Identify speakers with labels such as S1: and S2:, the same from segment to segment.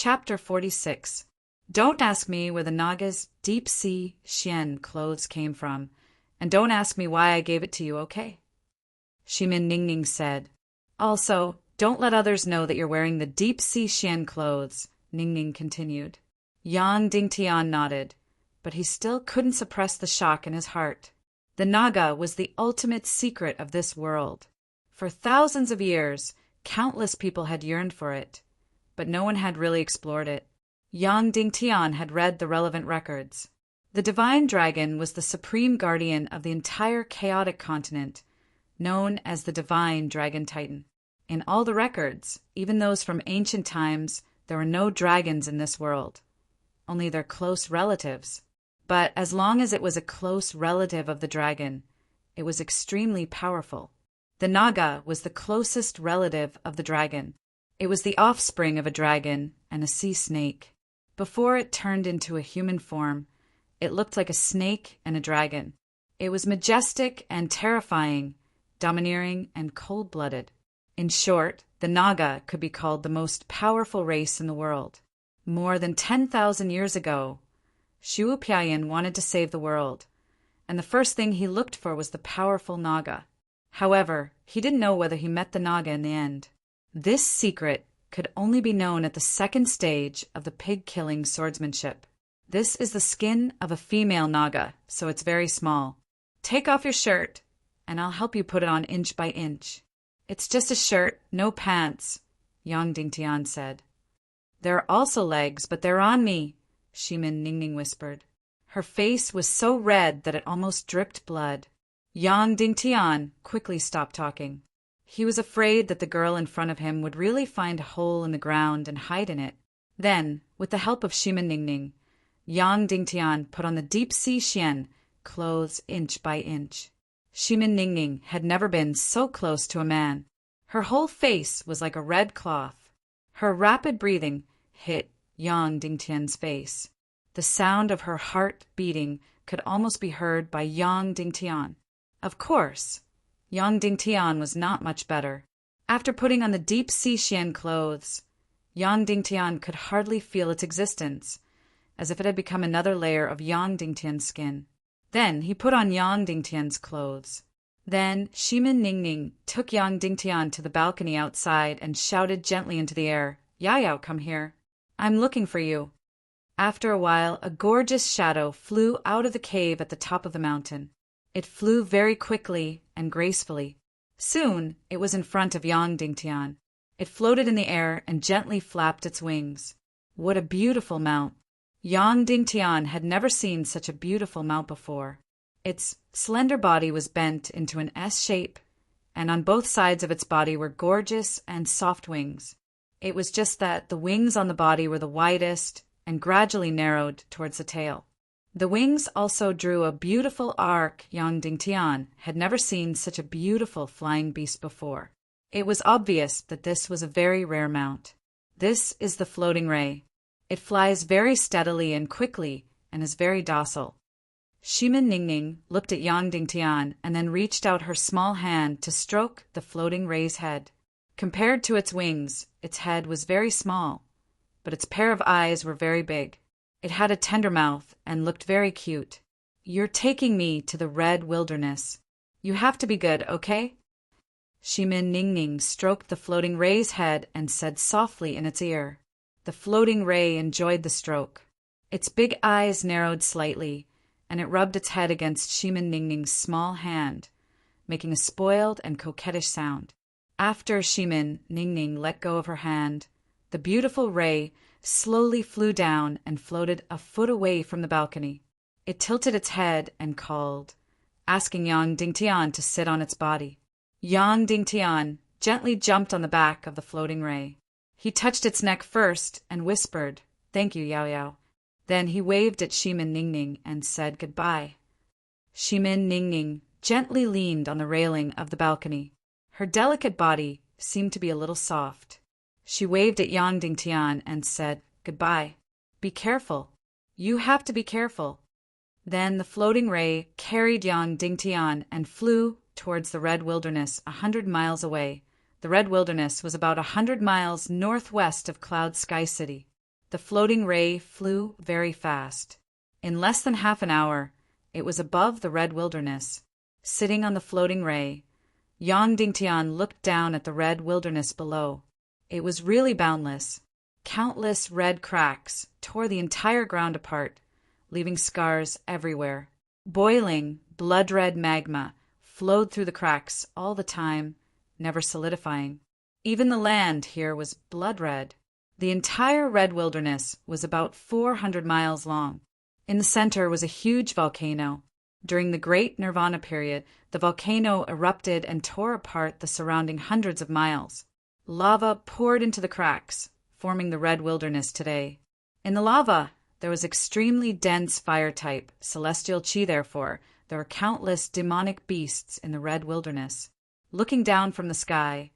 S1: Chapter 46. Don't ask me where the Naga's deep-sea Xian clothes came from, and don't ask me why I gave it to you, okay? Shimin Ningning said. Also, don't let others know that you're wearing the deep-sea Xian clothes, Ningning continued. Yang Dingtian nodded, but he still couldn't suppress the shock in his heart. The Naga was the ultimate secret of this world. For thousands of years, countless people had yearned for it, but no one had really explored it. Yang Dingtian had read the relevant records. The divine dragon was the supreme guardian of the entire chaotic continent, known as the divine dragon titan. In all the records, even those from ancient times, there were no dragons in this world, only their close relatives. But as long as it was a close relative of the dragon, it was extremely powerful. The Naga was the closest relative of the dragon. It was the offspring of a dragon and a sea snake. Before it turned into a human form, it looked like a snake and a dragon. It was majestic and terrifying, domineering and cold-blooded. In short, the Naga could be called the most powerful race in the world. More than 10,000 years ago, Shu Piayan wanted to save the world, and the first thing he looked for was the powerful Naga. However, he didn't know whether he met the Naga in the end. This secret could only be known at the second stage of the pig-killing swordsmanship. This is the skin of a female Naga, so it's very small. Take off your shirt, and I'll help you put it on inch by inch. It's just a shirt, no pants, Yang Dingtian said. There are also legs, but they're on me, Shimin Ningning whispered. Her face was so red that it almost dripped blood. Yang Dingtian quickly stopped talking. He was afraid that the girl in front of him would really find a hole in the ground and hide in it. Then, with the help of Shimin Ningning, Yang Dingtian put on the deep-sea Xian clothes inch by inch. Shimin Ningning had never been so close to a man. Her whole face was like a red cloth. Her rapid breathing hit Yang Dingtian's face. The sound of her heart beating could almost be heard by Yang Dingtian. Of course, Yang Dingtian was not much better. After putting on the deep-sea Xian clothes, Yang Dingtian could hardly feel its existence, as if it had become another layer of Yang Dingtian's skin. Then he put on Yang Dingtian's clothes. Then Shimin Ningning took Yang Dingtian to the balcony outside and shouted gently into the air, "Yao, come here. I'm looking for you." After a while, a gorgeous shadow flew out of the cave at the top of the mountain. It flew very quickly and gracefully. Soon it was in front of Yang Dingtian. It floated in the air and gently flapped its wings. What a beautiful mount! Yang Dingtian had never seen such a beautiful mount before. Its slender body was bent into an S shape, and on both sides of its body were gorgeous and soft wings. It was just that the wings on the body were the widest and gradually narrowed towards the tail. The wings also drew a beautiful arc. Yang Dingtian had never seen such a beautiful flying beast before. It was obvious that this was a very rare mount. This is the floating ray. It flies very steadily and quickly and is very docile. Shimin Ningning looked at Yang Dingtian and then reached out her small hand to stroke the floating ray's head. Compared to its wings, its head was very small, but its pair of eyes were very big. It had a tender mouth and looked very cute. "You're taking me to the red wilderness. You have to be good, okay?" Shimin Ningning stroked the floating ray's head and said softly in its ear. The floating ray enjoyed the stroke. Its big eyes narrowed slightly, and it rubbed its head against Shimin Ningning's small hand, making a spoiled and coquettish sound. After Shimin Ningning let go of her hand, the beautiful ray slowly flew down and floated a foot away from the balcony. It tilted its head and called, asking Yang Dingtian to sit on its body. Yang Dingtian gently jumped on the back of the floating ray. He touched its neck first and whispered, "Thank you, Yao." Then he waved at Shimin Ningning and said goodbye. Shimin Ningning gently leaned on the railing of the balcony. Her delicate body seemed to be a little soft. She waved at Yang Dingtian and said, "Goodbye. Be careful. You have to be careful." Then the floating ray carried Yang Dingtian and flew towards the Red Wilderness 100 miles away. The Red Wilderness was about 100 miles northwest of Cloud Sky City. The floating ray flew very fast. In less than half an hour, it was above the red wilderness. Sitting on the floating ray, Yang Dingtian looked down at the red wilderness below. It was really boundless. Countless red cracks tore the entire ground apart, leaving scars everywhere. Boiling, blood-red magma flowed through the cracks all the time, never solidifying. Even the land here was blood-red. The entire red wilderness was about 400 miles long. In the center was a huge volcano. During the Great Nirvana period, the volcano erupted and tore apart the surrounding hundreds of miles. Lava poured into the cracks, forming the red wilderness today. In the lava, there was extremely dense fire type, celestial chi therefore. There were countless demonic beasts in the red wilderness. Looking down from the sky,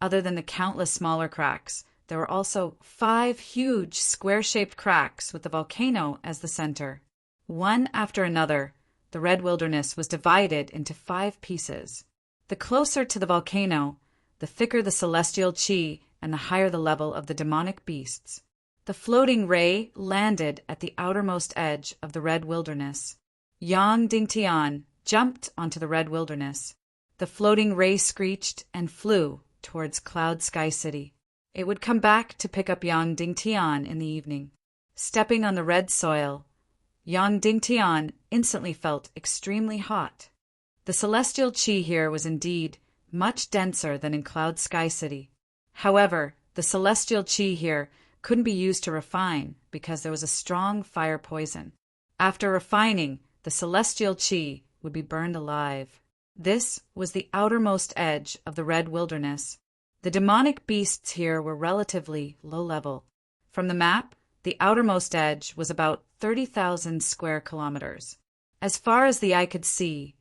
S1: other than the countless smaller cracks, there were also 5 huge square-shaped cracks with the volcano as the center. One after another, the red wilderness was divided into 5 pieces. The closer to the volcano, the thicker the celestial chi and the higher the level of the demonic beasts. The floating ray landed at the outermost edge of the red wilderness. Yang Dingtian jumped onto the red wilderness. The floating ray screeched and flew towards Cloud Sky City. It would come back to pick up Yang Dingtian in the evening. Stepping on the red soil, Yang Dingtian instantly felt extremely hot. The celestial chi here was indeed much denser than in Cloud Sky City. However, the celestial chi here couldn't be used to refine because there was a strong fire poison. After refining, the celestial chi would be burned alive. This was the outermost edge of the red wilderness. The demonic beasts here were relatively low level. From the map, the outermost edge was about 30,000 square kilometers. As far as the eye could see,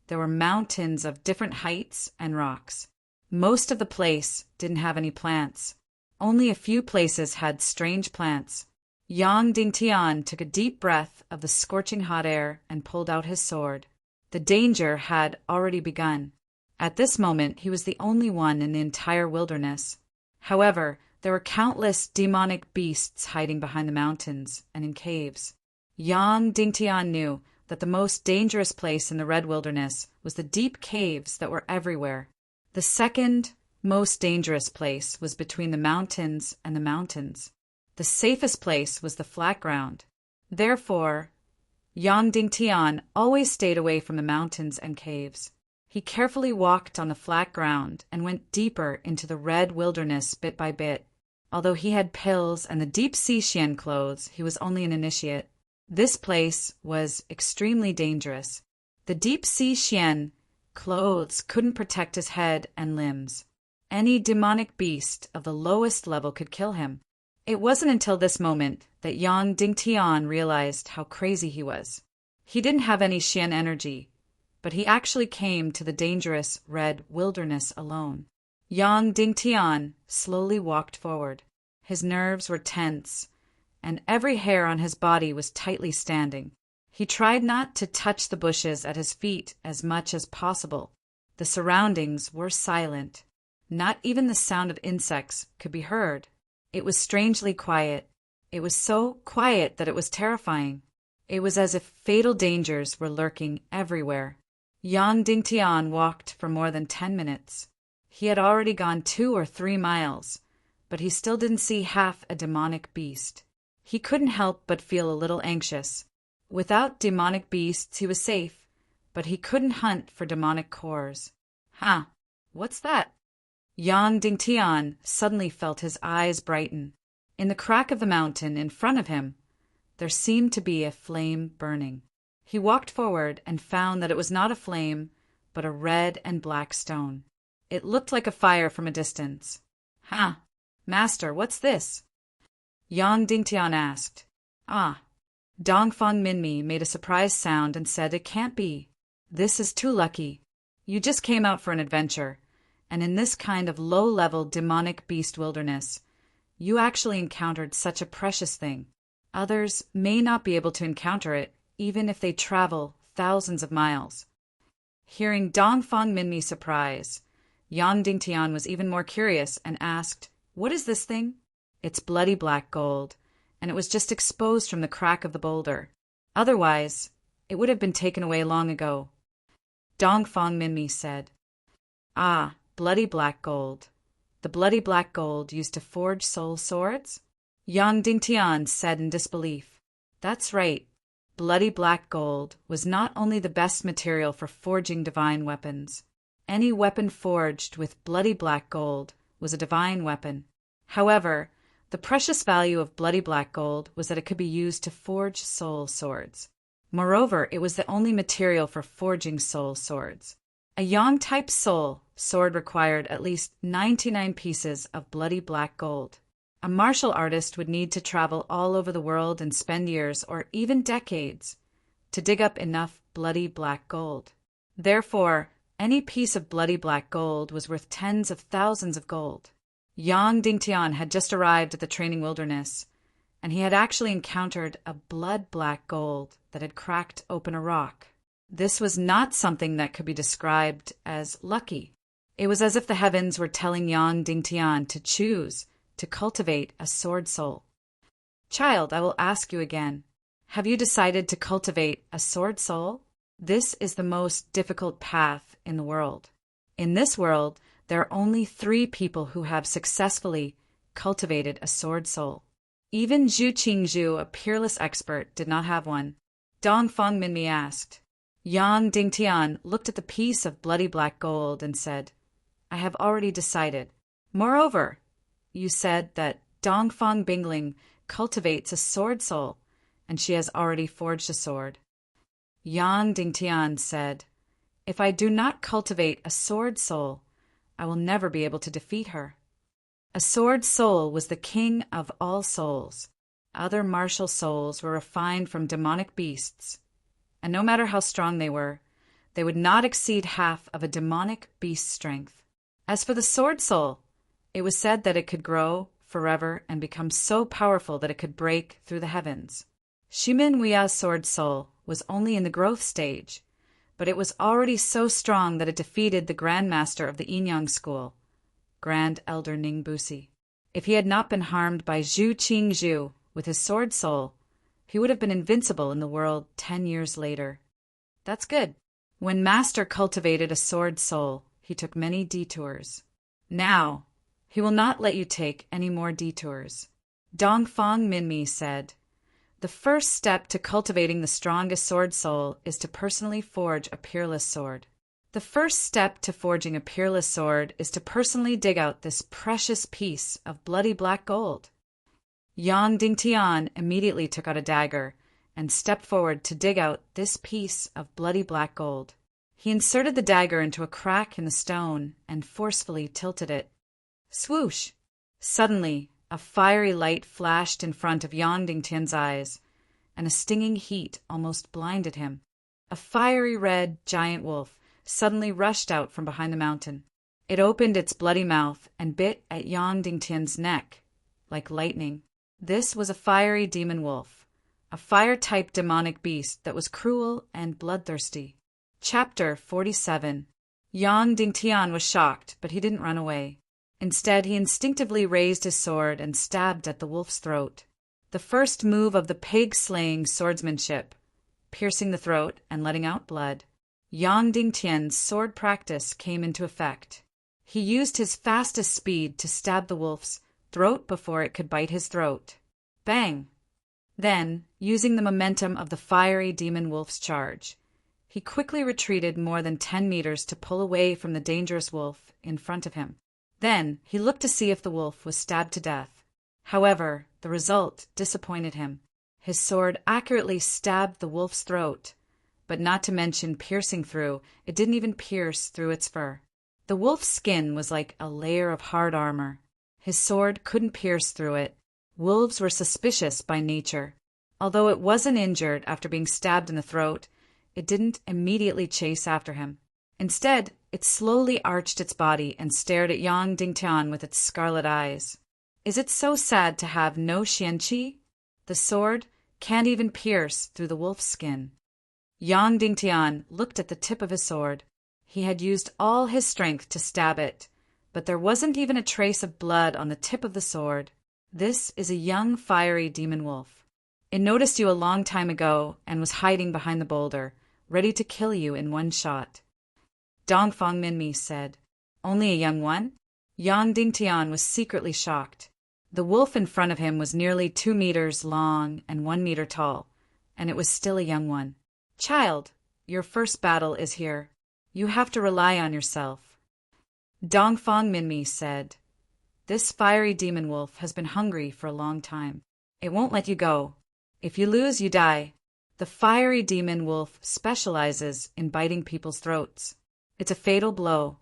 S1: there were mountains of different heights and rocks. Most of the place didn't have any plants. Only a few places had strange plants. Yang Dingtian took a deep breath of the scorching hot air and pulled out his sword. The danger had already begun. At this moment, he was the only one in the entire wilderness. However, there were countless demonic beasts hiding behind the mountains and in caves. Yang Dingtian knew that the most dangerous place in the red wilderness was the deep caves that were everywhere. The second most dangerous place was between the mountains and the mountains. The safest place was the flat ground. Therefore, Yang Dingtian always stayed away from the mountains and caves. He carefully walked on the flat ground and went deeper into the red wilderness bit by bit. Although he had pills and the deep-sea Xian clothes, he was only an initiate. This place was extremely dangerous. The deep-sea Xian clothes couldn't protect his head and limbs. Any demonic beast of the lowest level could kill him. It wasn't until this moment that Yang Dingtian realized how crazy he was. He didn't have any Xian energy, but he actually came to the dangerous red wilderness alone. Yang Dingtian slowly walked forward. His nerves were tense, and every hair on his body was tightly standing. He tried not to touch the bushes at his feet as much as possible. The surroundings were silent. Not even the sound of insects could be heard. It was strangely quiet. It was so quiet that it was terrifying. It was as if fatal dangers were lurking everywhere. Yang Dingtian walked for more than 10 minutes. He had already gone 2 or 3 miles, but he still didn't see half a demonic beast. He couldn't help but feel a little anxious. Without demonic beasts, he was safe, but he couldn't hunt for demonic cores. Huh, what's that? Yang Dingtian suddenly felt his eyes brighten. In the crack of the mountain in front of him, there seemed to be a flame burning. He walked forward and found that it was not a flame, but a red and black stone. It looked like a fire from a distance. Huh, Master, what's this? Yang Dingtian asked. Dongfang Minmi made a surprised sound and said, "It can't be. This is too lucky. You just came out for an adventure, and in this kind of low-level demonic beast wilderness, you actually encountered such a precious thing. Others may not be able to encounter it, even if they travel thousands of miles." Hearing Dongfang Minmi's surprise, Yang Dingtian was even more curious and asked, "What is this thing?" "It's bloody black gold, and it was just exposed from the crack of the boulder. Otherwise, it would have been taken away long ago. Dongfang Minmi said, "Ah, bloody black gold. The bloody black gold used to forge soul swords?" Yang Dingtian said in disbelief, "That's right. Bloody black gold was not only the best material for forging divine weapons. Any weapon forged with bloody black gold was a divine weapon. However, the precious value of bloody black gold was that it could be used to forge soul swords. Moreover, it was the only material for forging soul swords. A Yang-type soul sword required at least 99 pieces of bloody black gold. A martial artist would need to travel all over the world and spend years or even decades to dig up enough bloody black gold. Therefore, any piece of bloody black gold was worth tens of thousands of gold. Yang Dingtian had just arrived at the training wilderness, and he had actually encountered a blood-black gold that had cracked open a rock. This was not something that could be described as lucky. It was as if the heavens were telling Yang Dingtian to choose to cultivate a sword soul. "Child, I will ask you again. Have you decided to cultivate a sword soul? This is the most difficult path in the world. In this world, there are only 3 people who have successfully cultivated a sword soul. Even Zhu Qingzhu, a peerless expert, did not have one." Dongfang Minmi asked. Yang Dingtian looked at the piece of bloody black gold and said, "I have already decided. Moreover, you said that Dongfang Bingling cultivates a sword soul, and she has already forged a sword." Yang Dingtian said, "If I do not cultivate a sword soul, I will never be able to defeat her." A sword soul was the king of all souls. Other martial souls were refined from demonic beasts, and no matter how strong they would not exceed half of a demonic beast's strength. As for the sword soul, it was said that it could grow forever and become so powerful that it could break through the heavens. Shimin Wuya's sword soul was only in the growth stage, but it was already so strong that it defeated the Grand Master of the Yinyang school, Grand Elder Ningbusi. If he had not been harmed by Zhu Qingzhu with his sword soul, he would have been invincible in the world 10 years later. That's good. When Master cultivated a sword soul, he took many detours. Now, he will not let you take any more detours. Dongfang Minmi said, "The first step to cultivating the strongest sword soul is to personally forge a peerless sword. The first step to forging a peerless sword is to personally dig out this precious piece of bloody black gold." Yang Dingtian immediately took out a dagger and stepped forward to dig out this piece of bloody black gold. He inserted the dagger into a crack in the stone and forcefully tilted it. Swoosh! Suddenly, a fiery light flashed in front of Yang Dingtian's eyes, and a stinging heat almost blinded him. A fiery red giant wolf suddenly rushed out from behind the mountain. It opened its bloody mouth and bit at Yang Dingtian's neck like lightning. This was a fiery demon wolf, a fire-type demonic beast that was cruel and bloodthirsty. Chapter 47. Yang Dingtian was shocked, but he didn't run away. Instead, he instinctively raised his sword and stabbed at the wolf's throat. The first move of the pig-slaying swordsmanship, piercing the throat and letting out blood. Yang Dingtian's sword practice came into effect. He used his fastest speed to stab the wolf's throat before it could bite his throat. Bang! Then, using the momentum of the fiery demon wolf's charge, he quickly retreated more than 10 meters to pull away from the dangerous wolf in front of him. Then, he looked to see if the wolf was stabbed to death. However, the result disappointed him. His sword accurately stabbed the wolf's throat, but not to mention piercing through, it didn't even pierce through its fur. The wolf's skin was like a layer of hard armor. His sword couldn't pierce through it. Wolves were suspicious by nature. Although it wasn't injured after being stabbed in the throat, it didn't immediately chase after him. Instead, it slowly arched its body and stared at Yang Dingtian with its scarlet eyes. Is it so sad to have no xianqi? The sword can't even pierce through the wolf's skin. Yang Dingtian looked at the tip of his sword. He had used all his strength to stab it, but there wasn't even a trace of blood on the tip of the sword. This is a young, fiery demon wolf. It noticed you a long time ago and was hiding behind the boulder, ready to kill you in one shot. Dongfang Minmi said, "Only a young one?" Yang Dingtian was secretly shocked. The wolf in front of him was nearly 2 meters long and 1 meter tall, and it was still a young one. "Child, your first battle is here. You have to rely on yourself." Dongfang Minmi said, "This fiery demon wolf has been hungry for a long time. It won't let you go. If you lose, you die." The fiery demon wolf specializes in biting people's throats. It's a fatal blow.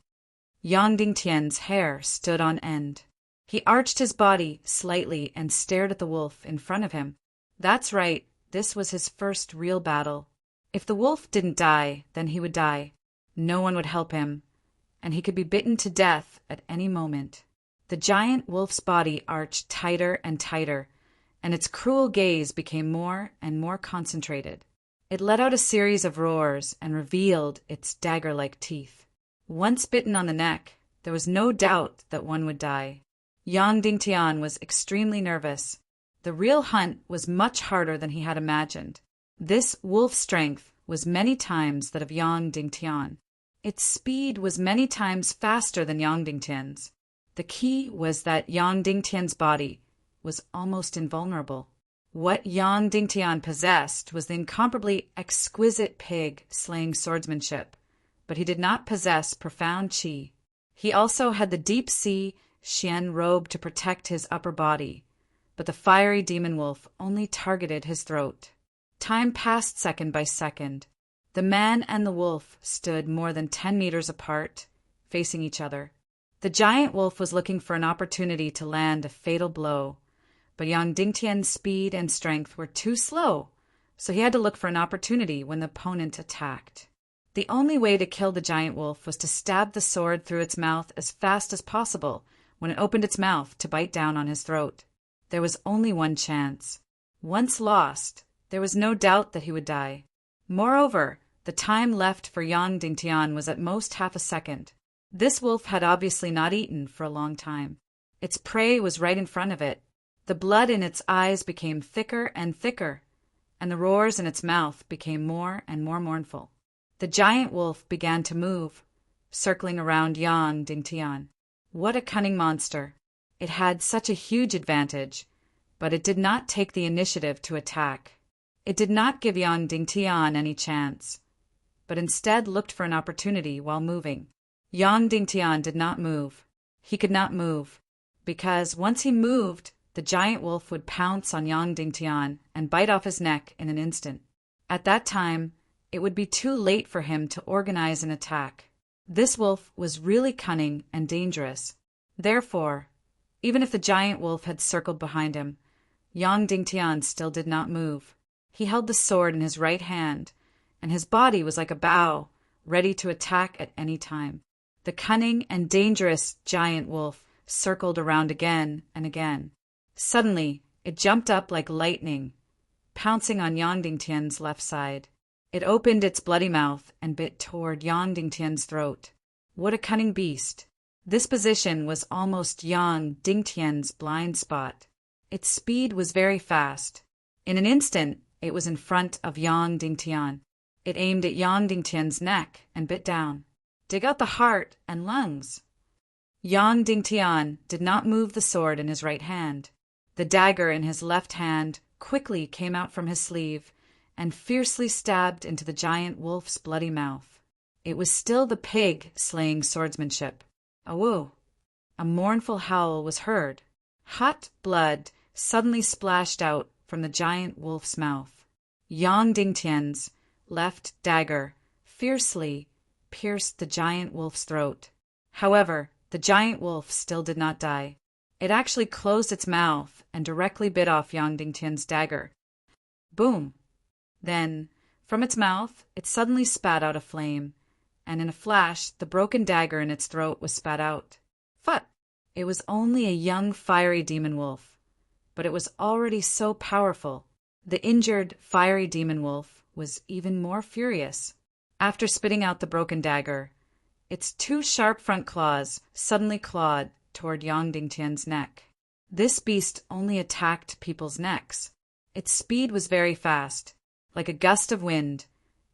S1: Yang Dingtian's hair stood on end. He arched his body slightly and stared at the wolf in front of him. That's right, this was his first real battle. If the wolf didn't die, then he would die. No one would help him, and he could be bitten to death at any moment. The giant wolf's body arched tighter and tighter, and its cruel gaze became more and more concentrated. It let out a series of roars and revealed its dagger-like teeth. Once bitten on the neck, there was no doubt that one would die. Yang Dingtian was extremely nervous. The real hunt was much harder than he had imagined. This wolf's strength was many times that of Yang Dingtian. Its speed was many times faster than Yang Dingtian's. The key was that Yang Dingtian's body was almost invulnerable. What Yang Dingtian possessed was the incomparably exquisite pig-slaying swordsmanship, but he did not possess profound qi. He also had the deep-sea Xian robe to protect his upper body, but the fiery demon wolf only targeted his throat. Time passed second by second. The man and the wolf stood more than 10 meters apart, facing each other. The giant wolf was looking for an opportunity to land a fatal blow, but Yang Dingtian's speed and strength were too slow, so he had to look for an opportunity when the opponent attacked. The only way to kill the giant wolf was to stab the sword through its mouth as fast as possible when it opened its mouth to bite down on his throat. There was only one chance. Once lost, there was no doubt that he would die. Moreover, the time left for Yang Dingtian was at most half a second. This wolf had obviously not eaten for a long time. Its prey was right in front of it. The blood in its eyes became thicker and thicker, and the roars in its mouth became more and more mournful. The giant wolf began to move, circling around Yang Dingtian. What a cunning monster! It had such a huge advantage, but it did not take the initiative to attack. It did not give Yang Dingtian any chance, but instead looked for an opportunity while moving. Yang Dingtian did not move. He could not move, because once he moved, the giant wolf would pounce on Yang Dingtian and bite off his neck in an instant. At that time, it would be too late for him to organize an attack. This wolf was really cunning and dangerous. Therefore, even if the giant wolf had circled behind him, Yang Dingtian still did not move. He held the sword in his right hand, and his body was like a bow, ready to attack at any time. The cunning and dangerous giant wolf circled around again and again. Suddenly, it jumped up like lightning, pouncing on Yang Dingtian's left side. It opened its bloody mouth and bit toward Yang Dingtian's throat. What a cunning beast! This position was almost Yang Dingtian's blind spot. Its speed was very fast. In an instant, it was in front of Yang Dingtian. It aimed at Yang Dingtian's neck and bit down. "Dig out the heart and lungs." Yang Dingtian did not move the sword in his right hand. The dagger in his left hand quickly came out from his sleeve and fiercely stabbed into the giant wolf's bloody mouth. It was still the pig-slaying swordsmanship. Awoo! A mournful howl was heard. Hot blood suddenly splashed out from the giant wolf's mouth. Yang Dingtian's left dagger fiercely pierced the giant wolf's throat. However, the giant wolf still did not die. It actually closed its mouth and directly bit off Yang Dingtian's dagger. Boom! Then, from its mouth, it suddenly spat out a flame, and in a flash, the broken dagger in its throat was spat out. Phut! It was only a young fiery demon wolf, but it was already so powerful. The injured fiery demon wolf was even more furious. After spitting out the broken dagger, its 2 sharp front claws suddenly clawed toward Yang Dingtian's neck. This beast only attacked people's necks. Its speed was very fast, like a gust of wind.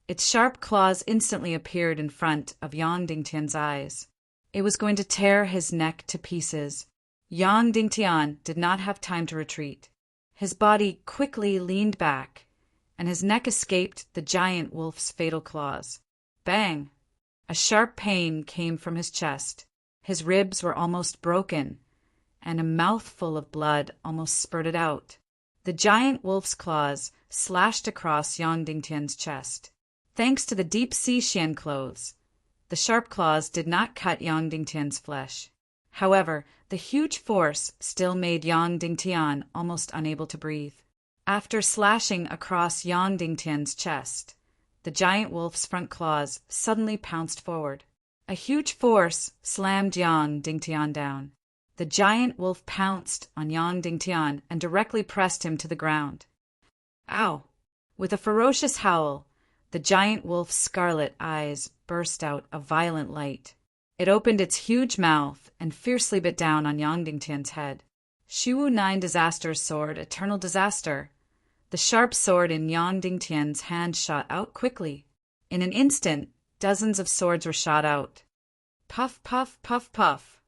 S1: Its sharp claws instantly appeared in front of Yang Dingtian's eyes. It was going to tear his neck to pieces. Yang Dingtian did not have time to retreat. His body quickly leaned back, and his neck escaped the giant wolf's fatal claws. Bang! A sharp pain came from his chest. His ribs were almost broken, and a mouthful of blood almost spurted out. The giant wolf's claws slashed across Yang Dingtian's chest. Thanks to the deep-sea Xian clothes, the sharp claws did not cut Yang Dingtian's flesh. However, the huge force still made Yang Dingtian almost unable to breathe. After slashing across Yang Dingtian's chest, the giant wolf's front claws suddenly pounced forward. A huge force slammed Yang Dingtian down. The giant wolf pounced on Yang Dingtian and directly pressed him to the ground. Ow! With a ferocious howl, the giant wolf's scarlet eyes burst out a violent light. It opened its huge mouth and fiercely bit down on Yang Dingtian's head. Shiwu 9 Disaster's sword, Eternal Disaster. The sharp sword in Yang Dingtian's hand shot out quickly. In an instant, dozens of swords were shot out. Puff, puff, puff, puff.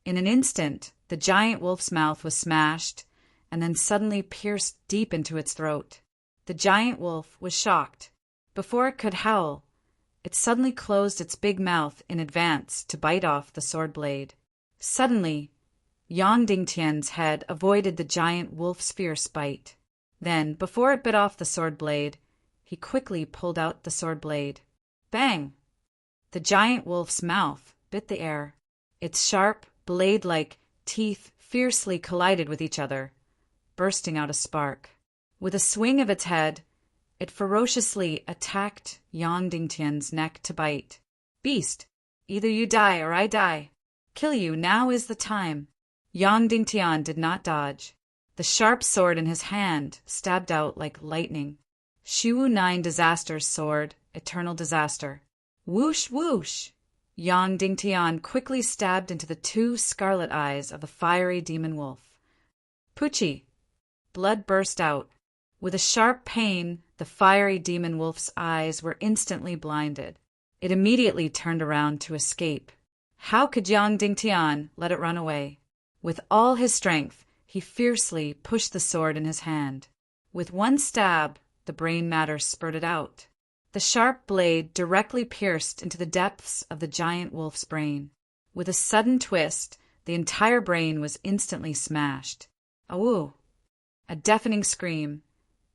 S1: In an instant, the giant wolf's mouth was smashed and then suddenly pierced deep into its throat. The giant wolf was shocked. Before it could howl, it suddenly closed its big mouth in advance to bite off the sword blade. Suddenly, Yang Dingtian's head avoided the giant wolf's fierce bite. Then, before it bit off the sword blade, he quickly pulled out the sword blade. Bang! The giant wolf's mouth bit the air. Its sharp, blade-like teeth fiercely collided with each other, bursting out a spark. With a swing of its head, it ferociously attacked Yang Dingtian's neck to bite. Beast, either you die or I die. Kill you, now is the time. Yang Dingtian did not dodge. The sharp sword in his hand stabbed out like lightning. Shiwu 9 Disaster's sword, Eternal Disaster. Whoosh, whoosh! Yang Dingtian quickly stabbed into the two scarlet eyes of the fiery demon wolf. Poochie! Blood burst out. With a sharp pain, the fiery demon wolf's eyes were instantly blinded. It immediately turned around to escape. How could Yang Dingtian let it run away? With all his strength, he fiercely pushed the sword in his hand. With one stab, the brain matter spurted out. The sharp blade directly pierced into the depths of the giant wolf's brain. With a sudden twist, the entire brain was instantly smashed. Awoo! A deafening scream.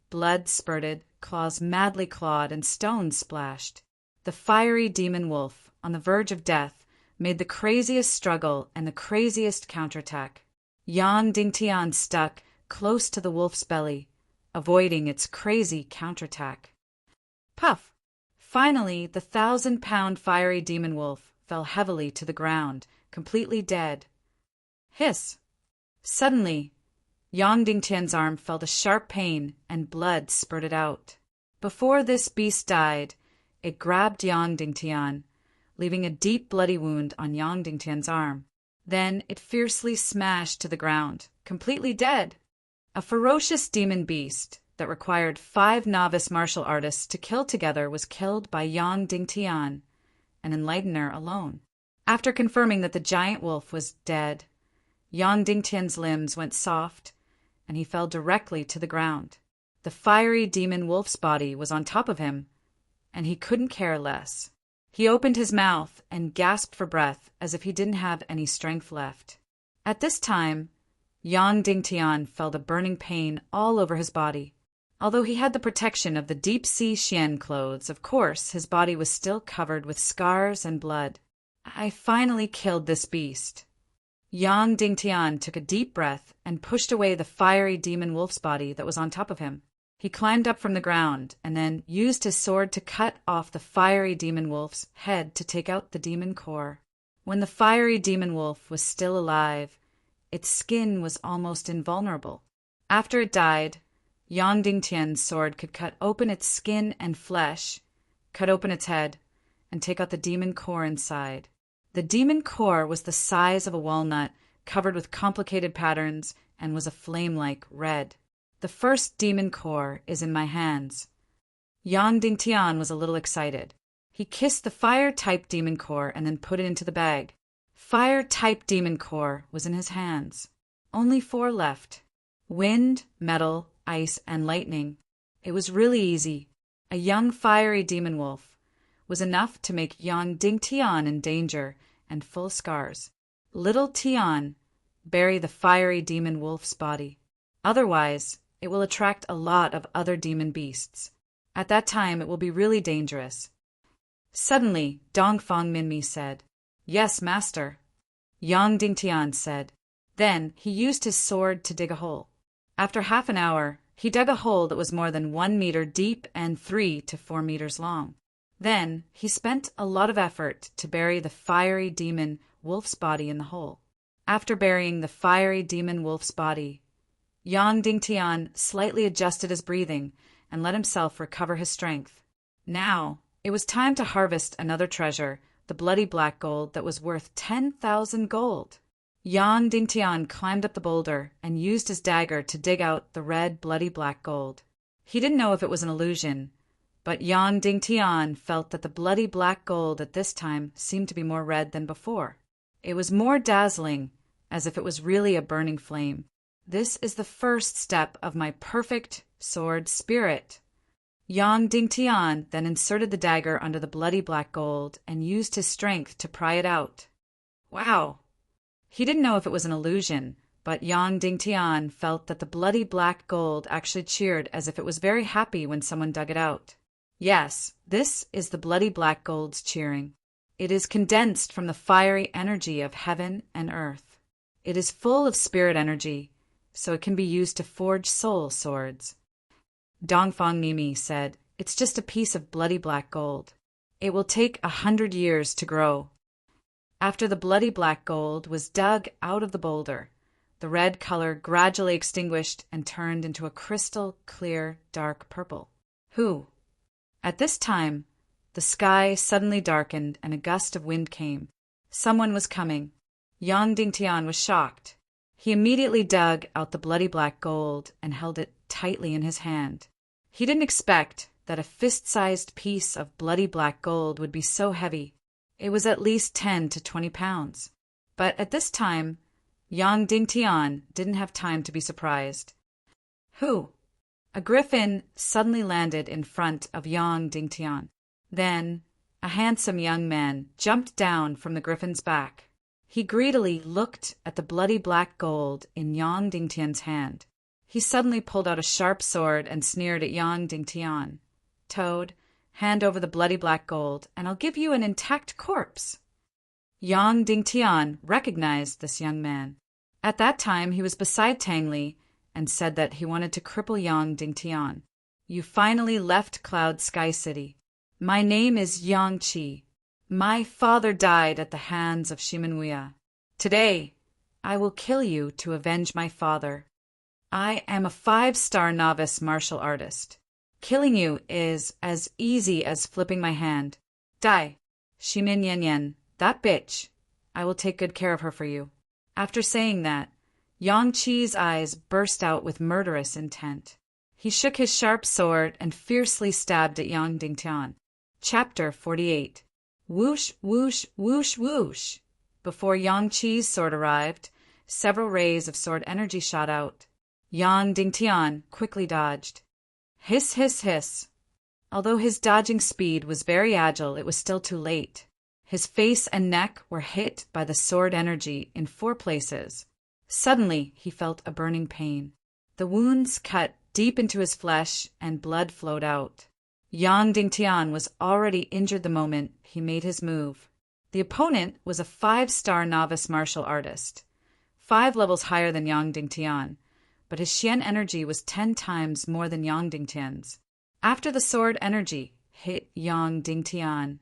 S1: Blood spurted, claws madly clawed, and stones splashed. The fiery demon wolf, on the verge of death, made the craziest struggle and the craziest counterattack. Yang Dingtian stuck close to the wolf's belly, avoiding its crazy counterattack. Puff! Finally, the 1,000-pound fiery demon wolf fell heavily to the ground, completely dead. Hiss! Suddenly, Yang Dingtian's arm felt a sharp pain and blood spurted out. Before this beast died, it grabbed Yang Dingtian, leaving a deep bloody wound on Yang Dingtian's arm. Then it fiercely smashed to the ground, completely dead. A ferocious demon beast that required 5 novice martial artists to kill together was killed by Yang Dingtian, an enlightener alone. After confirming that the giant wolf was dead, Yang Dingtian's limbs went soft, and he fell directly to the ground. The fiery demon wolf's body was on top of him, and he couldn't care less. He opened his mouth and gasped for breath as if he didn't have any strength left. At this time, Yang Dingtian felt a burning pain all over his body. Although he had the protection of the deep-sea Xian clothes, of course, his body was still covered with scars and blood. I finally killed this beast. Yang Dingtian took a deep breath and pushed away the fiery demon wolf's body that was on top of him. He climbed up from the ground and then used his sword to cut off the fiery demon wolf's head to take out the demon core. When the fiery demon wolf was still alive, its skin was almost invulnerable. After it died, Yang Dingtian's sword could cut open its skin and flesh, cut open its head, and take out the demon core inside. The demon core was the size of a walnut, covered with complicated patterns, and was a flame-like red. The first demon core is in my hands. Yang Dingtian was a little excited. He kissed the fire-type demon core and then put it into the bag. Fire-type demon core was in his hands. Only 4 left. Wind, metal, ice, and lightning. It was really easy. A young fiery demon wolf was enough to make Yang Dingtian in danger and full scars. Little Tian, bury the fiery demon wolf's body. Otherwise, it will attract a lot of other demon beasts. At that time, it will be really dangerous. Suddenly, Dongfang Minmi said, "Yes, master." Yang Dingtian said. Then he used his sword to dig a hole. After half an hour, he dug a hole that was more than 1 meter deep and 3 to 4 meters long. Then he spent a lot of effort to bury the fiery demon wolf's body in the hole. After burying the fiery demon wolf's body, Yang Dingtian slightly adjusted his breathing and let himself recover his strength. Now, it was time to harvest another treasure, the bloody black gold that was worth 10,000 gold. Yang Dingtian climbed up the boulder and used his dagger to dig out the red, bloody black gold. He didn't know if it was an illusion, but Yang Dingtian felt that the bloody black gold at this time seemed to be more red than before. It was more dazzling, as if it was really a burning flame. This is the first step of my perfect sword spirit. Yang Dingtian then inserted the dagger under the bloody black gold and used his strength to pry it out. Wow! He didn't know if it was an illusion, but Yang Dingtian felt that the bloody black gold actually cheered as if it was very happy when someone dug it out. Yes, this is the bloody black gold's cheering. It is condensed from the fiery energy of heaven and earth. It is full of spirit energy, so it can be used to forge soul swords. Dongfang Mimi said, "It's just a piece of bloody black gold. It will take 100 years to grow." After the bloody black gold was dug out of the boulder, the red color gradually extinguished and turned into a crystal clear dark purple. Who? At this time, the sky suddenly darkened and a gust of wind came. Someone was coming. Yang Dingtian was shocked. He immediately dug out the bloody black gold and held it tightly in his hand. He didn't expect that a fist-sized piece of bloody black gold would be so heavy. It was at least 10 to 20 pounds. But at this time, Yang Dingtian didn't have time to be surprised. Who? A griffin suddenly landed in front of Yang Dingtian. Then, a handsome young man jumped down from the griffin's back. He greedily looked at the bloody black gold in Yang Dingtian's hand. He suddenly pulled out a sharp sword and sneered at Yang Dingtian. "Toad, hand over the bloody black gold, and I'll give you an intact corpse." Yang Dingtian recognized this young man. At that time, he was beside Tang Li and said that he wanted to cripple Yang Dingtian. "You finally left Cloud Sky City. My name is Yang Qi. My father died at the hands of Shimenuya. Today, I will kill you to avenge my father. I am a 5-star novice martial artist. Killing you is as easy as flipping my hand. Die, Shimin Yan Yan, that bitch. I will take good care of her for you." After saying that, Yang Qi's eyes burst out with murderous intent. He shook his sharp sword and fiercely stabbed at Yang Dingtian. Chapter 48. Whoosh, whoosh, whoosh, whoosh. Before Yang Qi's sword arrived, several rays of sword energy shot out. Yang Dingtian quickly dodged. Hiss, hiss, hiss. Although his dodging speed was very agile, it was still too late. His face and neck were hit by the sword energy in 4 places. Suddenly, he felt a burning pain. The wounds cut deep into his flesh and blood flowed out. Yang Dingtian was already injured the moment he made his move. The opponent was a 5-star novice martial artist, 5 levels higher than Yang Dingtian, but his Xian energy was 10 times more than Yang Dingtian's. After the sword energy hit Yang Dingtian,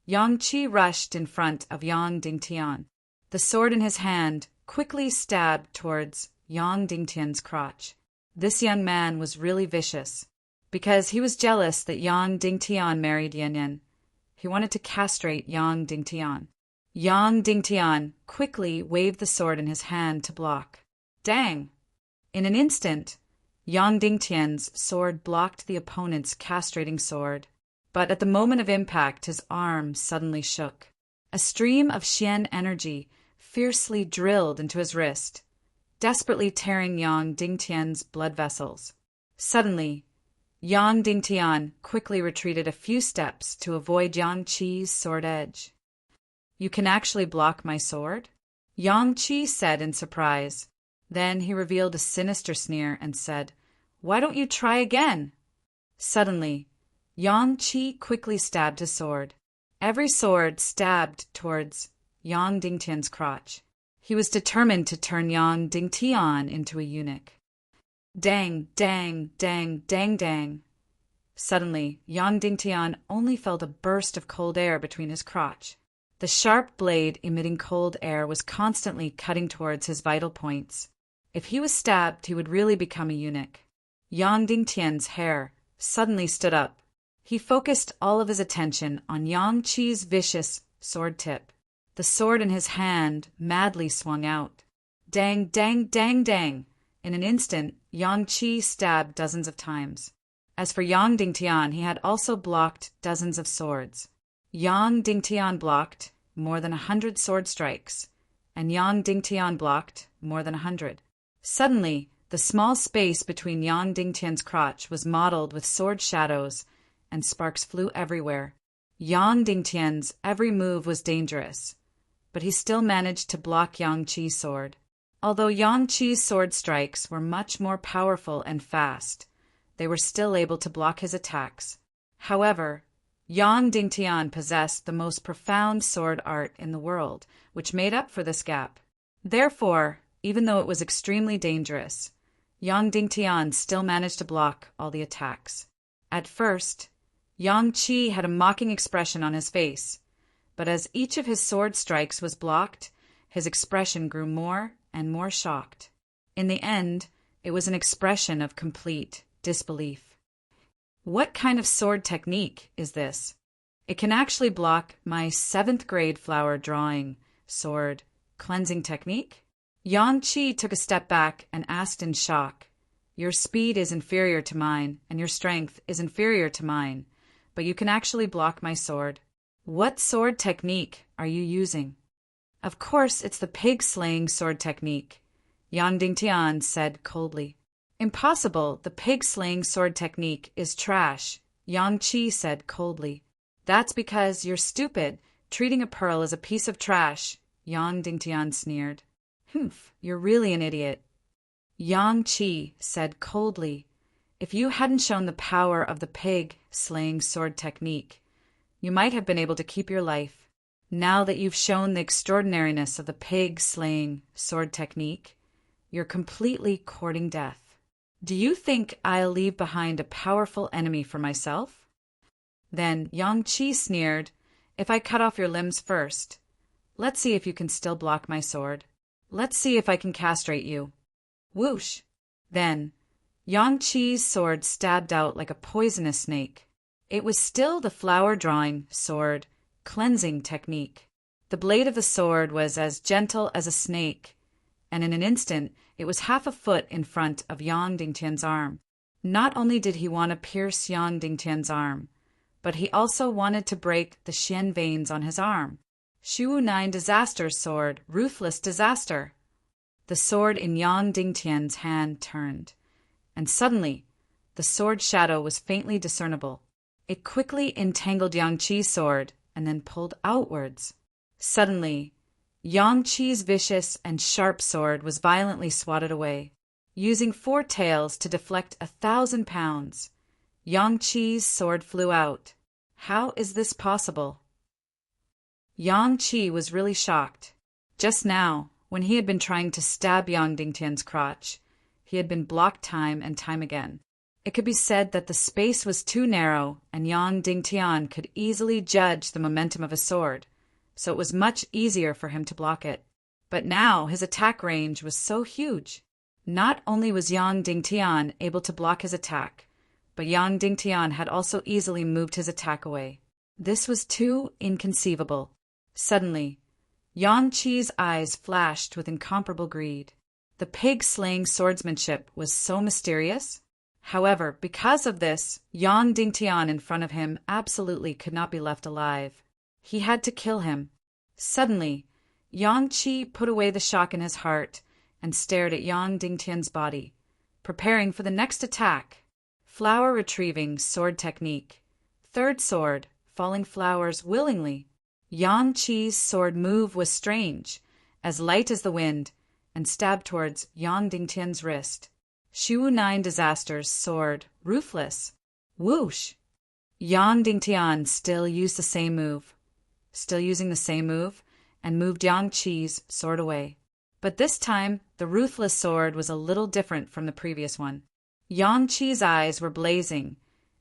S1: Yang Qi rushed in front of Yang Dingtian. The sword in his hand quickly stabbed towards Yang Dingtian's crotch. This young man was really vicious, because he was jealous that Yang Dingtian married Yan Yan. He wanted to castrate Yang Dingtian. Yang Dingtian quickly waved the sword in his hand to block. Dang! In an instant, Yang Dingtian's sword blocked the opponent's castrating sword. But at the moment of impact, his arm suddenly shook. A stream of Xian energy fiercely drilled into his wrist, desperately tearing Yang Dingtian's blood vessels. Suddenly, Yang Dingtian quickly retreated a few steps to avoid Yang Qi's sword edge. "You can actually block my sword?" Yang Qi said in surprise. Then he revealed a sinister sneer and said, "Why don't you try again?" Suddenly, Yang Qi quickly stabbed his sword. Every sword stabbed towards Yang Dingtian's crotch. He was determined to turn Yang Dingtian into a eunuch. Dang, dang, dang, dang, dang. Suddenly, Yang Dingtian only felt a burst of cold air between his crotch. The sharp blade emitting cold air was constantly cutting towards his vital points. If he was stabbed, he would really become a eunuch. Yang Dingtian's hair suddenly stood up. He focused all of his attention on Yang Qi's vicious sword tip. The sword in his hand madly swung out. Dang, dang, dang, dang. In an instant, Yang Qi stabbed dozens of times. As for Yang Dingtian, he had also blocked dozens of swords. Yang Dingtian blocked more than 100 sword strikes, and Yang Dingtian blocked more than 100. Suddenly, the small space between Yang Dingtian's crotch was mottled with sword shadows, and sparks flew everywhere. Yang Dingtian's every move was dangerous, but he still managed to block Yang Qi's sword. Although Yang Qi's sword strikes were much more powerful and fast, they were still able to block his attacks. However, Yang Dingtian possessed the most profound sword art in the world, which made up for this gap. Therefore, even though it was extremely dangerous, Yang Dingtian still managed to block all the attacks. At first, Yang Qi had a mocking expression on his face, but as each of his sword strikes was blocked, his expression grew more and more shocked. In the end, it was an expression of complete disbelief. What kind of sword technique is this? It can actually block my 7th grade flower drawing sword cleansing technique? Yang Qi took a step back and asked in shock, "Your speed is inferior to mine, and your strength is inferior to mine, but you can actually block my sword. What sword technique are you using?" "Of course, it's the pig-slaying sword technique," Yang Dingtian said coldly. "Impossible, the pig-slaying sword technique is trash," Yang Qi said coldly. "That's because you're stupid, treating a pearl as a piece of trash," Yang Dingtian sneered. "Humph, you're really an idiot." Yang Qi said coldly, "If you hadn't shown the power of the pig-slaying sword technique, you might have been able to keep your life. Now that you've shown the extraordinariness of the pig-slaying sword technique, you're completely courting death. Do you think I'll leave behind a powerful enemy for myself?" Then Yang Qi sneered, "If I cut off your limbs first, let's see if you can still block my sword. Let's see if I can castrate you." Whoosh! Then Yang Qi's sword stabbed out like a poisonous snake. It was still the flower-drawing sword cleansing technique. The blade of the sword was as gentle as a snake, and in an instant it was half a foot in front of Yang Dingtian's arm. Not only did he want to pierce Yang Dingtian's arm, but he also wanted to break the Xian veins on his arm. Shu 9 disaster sword, ruthless disaster. The sword in Yang Dingtian's hand turned, and suddenly the sword shadow was faintly discernible. It quickly entangled Yang Qi's sword and then pulled outwards. Suddenly, Yang Qi's vicious and sharp sword was violently swatted away. Using 4 tails to deflect 1,000 pounds, Yang Qi's sword flew out. How is this possible? Yang Qi was really shocked. Just now, when he had been trying to stab Yang Dingtian's crotch, he had been blocked time and time again. It could be said that the space was too narrow and Yang Dingtian could easily judge the momentum of a sword, so it was much easier for him to block it. But now his attack range was so huge. Not only was Yang Dingtian able to block his attack, but Yang Dingtian had also easily moved his attack away. This was too inconceivable. Suddenly, Yang Qi's eyes flashed with incomparable greed. The pig-slaying swordsmanship was so mysterious. However, because of this, Yang Dingtian in front of him absolutely could not be left alive. He had to kill him. Suddenly, Yang Qi put away the shock in his heart and stared at Yang Dingtian's body, preparing for the next attack. Flower retrieving sword technique. Third sword, falling flowers willingly. Yang Qi's sword move was strange, as light as the wind, and stabbed towards Yang Dingtian's wrist. Shu 9 Disaster's sword, ruthless. Whoosh! Yang Dingtian still used the same move. Still using the same move, and moved Yang Qi's sword away. But this time, the ruthless sword was a little different from the previous one. Yang Qi's eyes were blazing,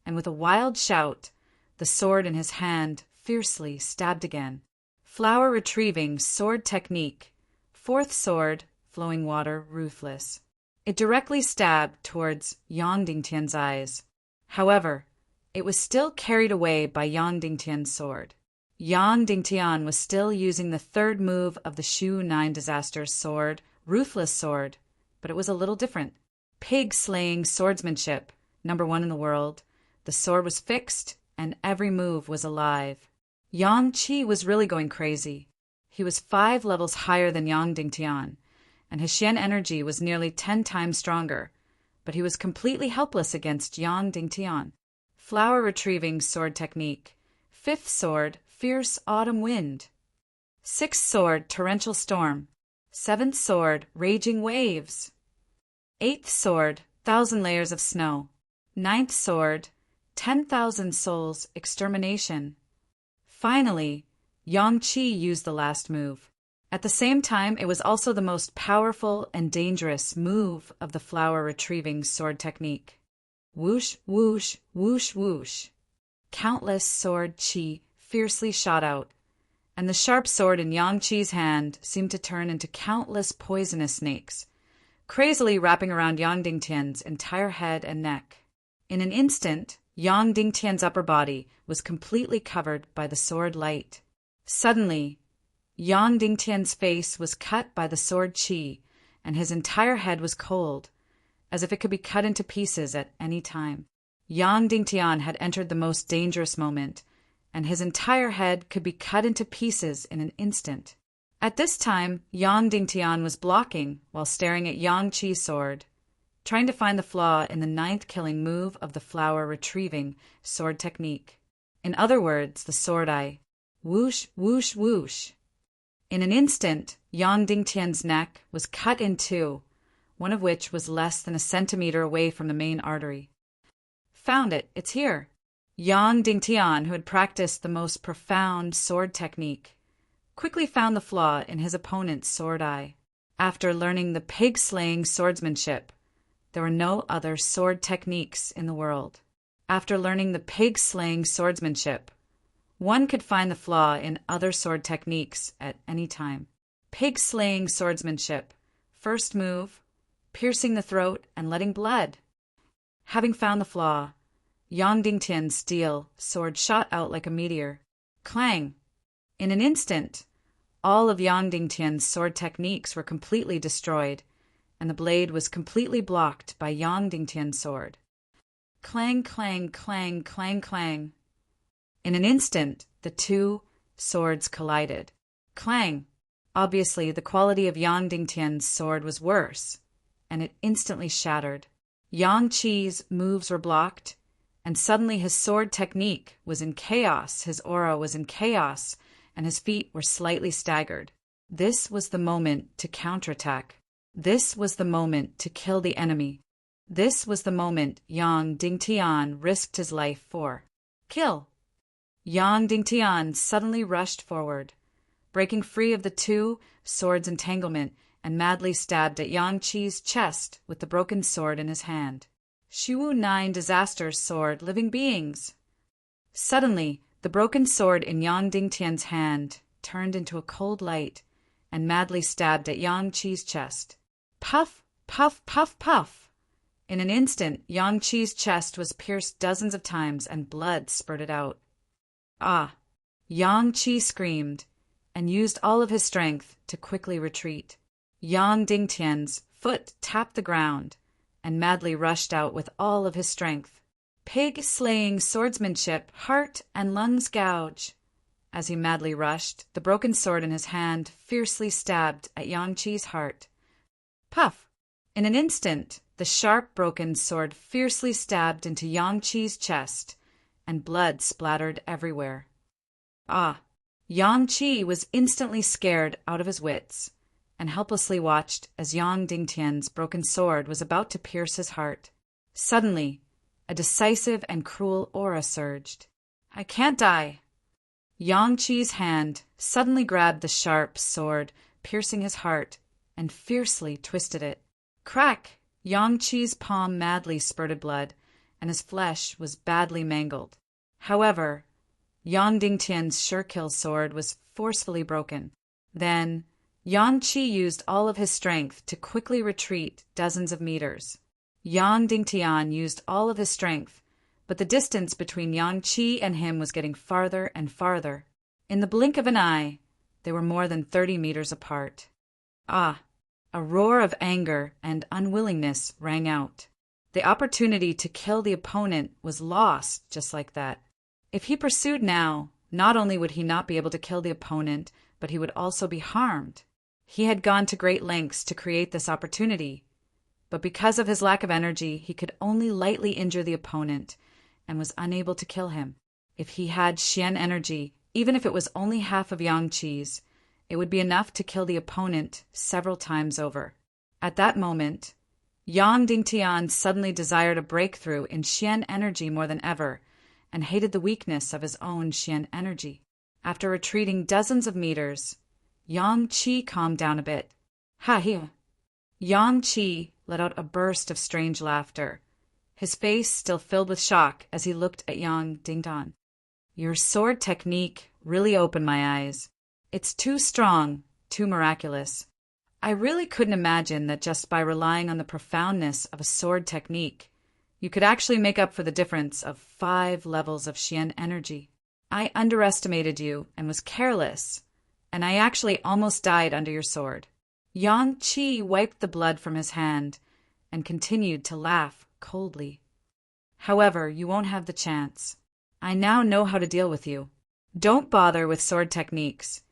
S1: and with a wild shout, the sword in his hand fiercely stabbed again. Flower retrieving sword technique. Fourth sword, flowing water, ruthless. It directly stabbed towards Yang Dingtian's eyes. However, it was still carried away by Yang Dingtian's sword. Yang Dingtian was still using the third move of the Shu 9 Disaster's sword, ruthless sword, but it was a little different. Pig-slaying swordsmanship, #1 in the world. The sword was fixed, and every move was alive. Yang Qi was really going crazy. He was 5 levels higher than Yang Dingtian, and his Xian energy was nearly 10 times stronger, but he was completely helpless against Yang Dingtian. Flower retrieving sword technique. Fifth sword, fierce autumn wind. Sixth sword, torrential storm. Seventh sword, raging waves. Eighth sword, 1,000 layers of snow. Ninth sword, 10,000 souls, extermination. Finally, Yang Qi used the last move. At the same time, it was also the most powerful and dangerous move of the flower retrieving sword technique. Whoosh, whoosh, whoosh, whoosh. Countless sword qi fiercely shot out, and the sharp sword in Yang Qi's hand seemed to turn into countless poisonous snakes, crazily wrapping around Yang Dingtian's entire head and neck. In an instant, Yang Dingtian's upper body was completely covered by the sword light. Suddenly, Yang Dingtian's face was cut by the sword qi, and his entire head was cold, as if it could be cut into pieces at any time. Yang Dingtian had entered the most dangerous moment, and his entire head could be cut into pieces in an instant. At this time, Yang Dingtian was blocking while staring at Yang Qi's sword, trying to find the flaw in the 9th killing move of the flower retrieving sword technique. In other words, the sword eye. Whoosh, whoosh, whoosh. In an instant, Yang Dingtian's neck was cut in two, one of which was less than a centimeter away from the main artery. Found it, it's here. Yang Dingtian, who had practiced the most profound sword technique, quickly found the flaw in his opponent's sword eye. After learning the pig-slaying swordsmanship, there were no other sword techniques in the world. After learning the pig-slaying swordsmanship, one could find the flaw in other sword techniques at any time. Pig-slaying swordsmanship. First move, piercing the throat and letting blood. Having found the flaw, Yang Dingtian's steel sword shot out like a meteor. Clang! In an instant, all of Yang Dingtian's sword techniques were completely destroyed, and the blade was completely blocked by Yang Dingtian's sword. Clang, clang, clang, clang, clang. In an instant, the two swords collided. Clang! Obviously, the quality of Yang Dingtian's sword was worse, and it instantly shattered. Yang Qi's moves were blocked, and suddenly his sword technique was in chaos, his aura was in chaos, and his feet were slightly staggered. This was the moment to counterattack. This was the moment to kill the enemy. This was the moment Yang Dingtian risked his life for. Kill! Yang Dingtian suddenly rushed forward, breaking free of the two swords' entanglement, and madly stabbed at Yang Qi's chest with the broken sword in his hand. Shu 9 Disaster's sword, living beings. Suddenly, the broken sword in Yang Dingtian's hand turned into a cold light and madly stabbed at Yang Qi's chest. Puff, puff, puff, puff. In an instant, Yang Qi's chest was pierced dozens of times and blood spurted out. Ah! Yang Qi screamed and used all of his strength to quickly retreat. Yang Dingtian's foot tapped the ground and madly rushed out with all of his strength. Pig-slaying swordsmanship, heart and lungs gouge. As he madly rushed, the broken sword in his hand fiercely stabbed at Yang Chi's heart. Puff! In an instant, the sharp, broken sword fiercely stabbed into Yang Chi's chest, and blood splattered everywhere. Ah! Yang Chi was instantly scared out of his wits, and helplessly watched as Yang Dingtian's broken sword was about to pierce his heart. Suddenly, a decisive and cruel aura surged. I can't die! Yang Chi's hand suddenly grabbed the sharp sword, piercing his heart, and fiercely twisted it. Crack! Yang Chi's palm madly spurted blood, and his flesh was badly mangled. However, Yang Dingtian's sure-kill sword was forcefully broken. Then, Yang Chi used all of his strength to quickly retreat dozens of meters. Yang Dingtian used all of his strength, but the distance between Yang Chi and him was getting farther and farther. In the blink of an eye, they were more than 30 meters apart. Ah! A roar of anger and unwillingness rang out. The opportunity to kill the opponent was lost just like that. If he pursued now, not only would he not be able to kill the opponent, but he would also be harmed. He had gone to great lengths to create this opportunity, but because of his lack of energy, he could only lightly injure the opponent and was unable to kill him. If he had Xian energy, even if it was only half of Yang Chi's, it would be enough to kill the opponent several times over. At that moment, Yang Dingtian suddenly desired a breakthrough in Xian energy more than ever, and hated the weakness of his own Xian energy. After retreating dozens of meters, Yang Chi calmed down a bit. Ha-he! Yang Chi let out a burst of strange laughter, his face still filled with shock as he looked at Yang Dingtian. Your sword technique really opened my eyes. It's too strong, too miraculous. I really couldn't imagine that just by relying on the profoundness of a sword technique, you could actually make up for the difference of 5 levels of Xian energy. I underestimated you and was careless, and I actually almost died under your sword. Yang Chi wiped the blood from his hand and continued to laugh coldly. However, you won't have the chance. I now know how to deal with you. Don't bother with sword techniques.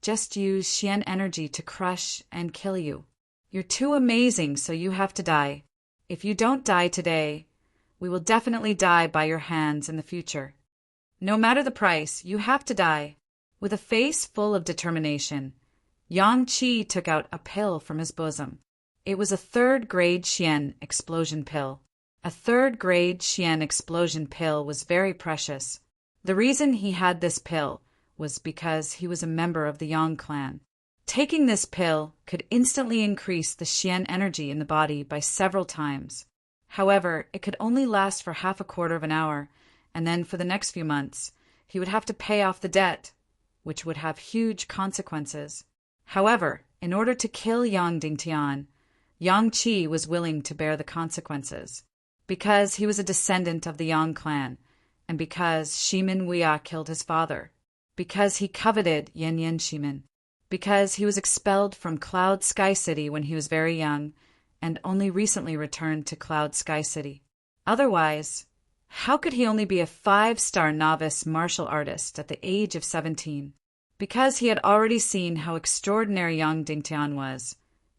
S1: Just use Xian energy to crush and kill you. You're too amazing, so you have to die. If you don't die today, we will definitely die by your hands in the future. No matter the price, you have to die. With a face full of determination, Yang Chi took out a pill from his bosom. It was a 3rd-grade Xian explosion pill. A 3rd-grade Xian explosion pill was very precious. The reason he had this pill was because he was a member of the Yang clan. Taking this pill could instantly increase the Xian energy in the body by several times. However, it could only last for half a quarter of an hour, and then for the next few months, he would have to pay off the debt, which would have huge consequences. However, in order to kill Yang Dingtian, Yang Chi was willing to bear the consequences. Because he was a descendant of the Yang clan, and because Shimin Wuya killed his father. Because he coveted Yan Yan Shimin. Because he was expelled from Cloud Sky City when he was very young, and only recently returned to Cloud Sky City. Otherwise, how could he only be a 5-star novice martial artist at the age of 17? Because he had already seen how extraordinary Yang Dingtian was,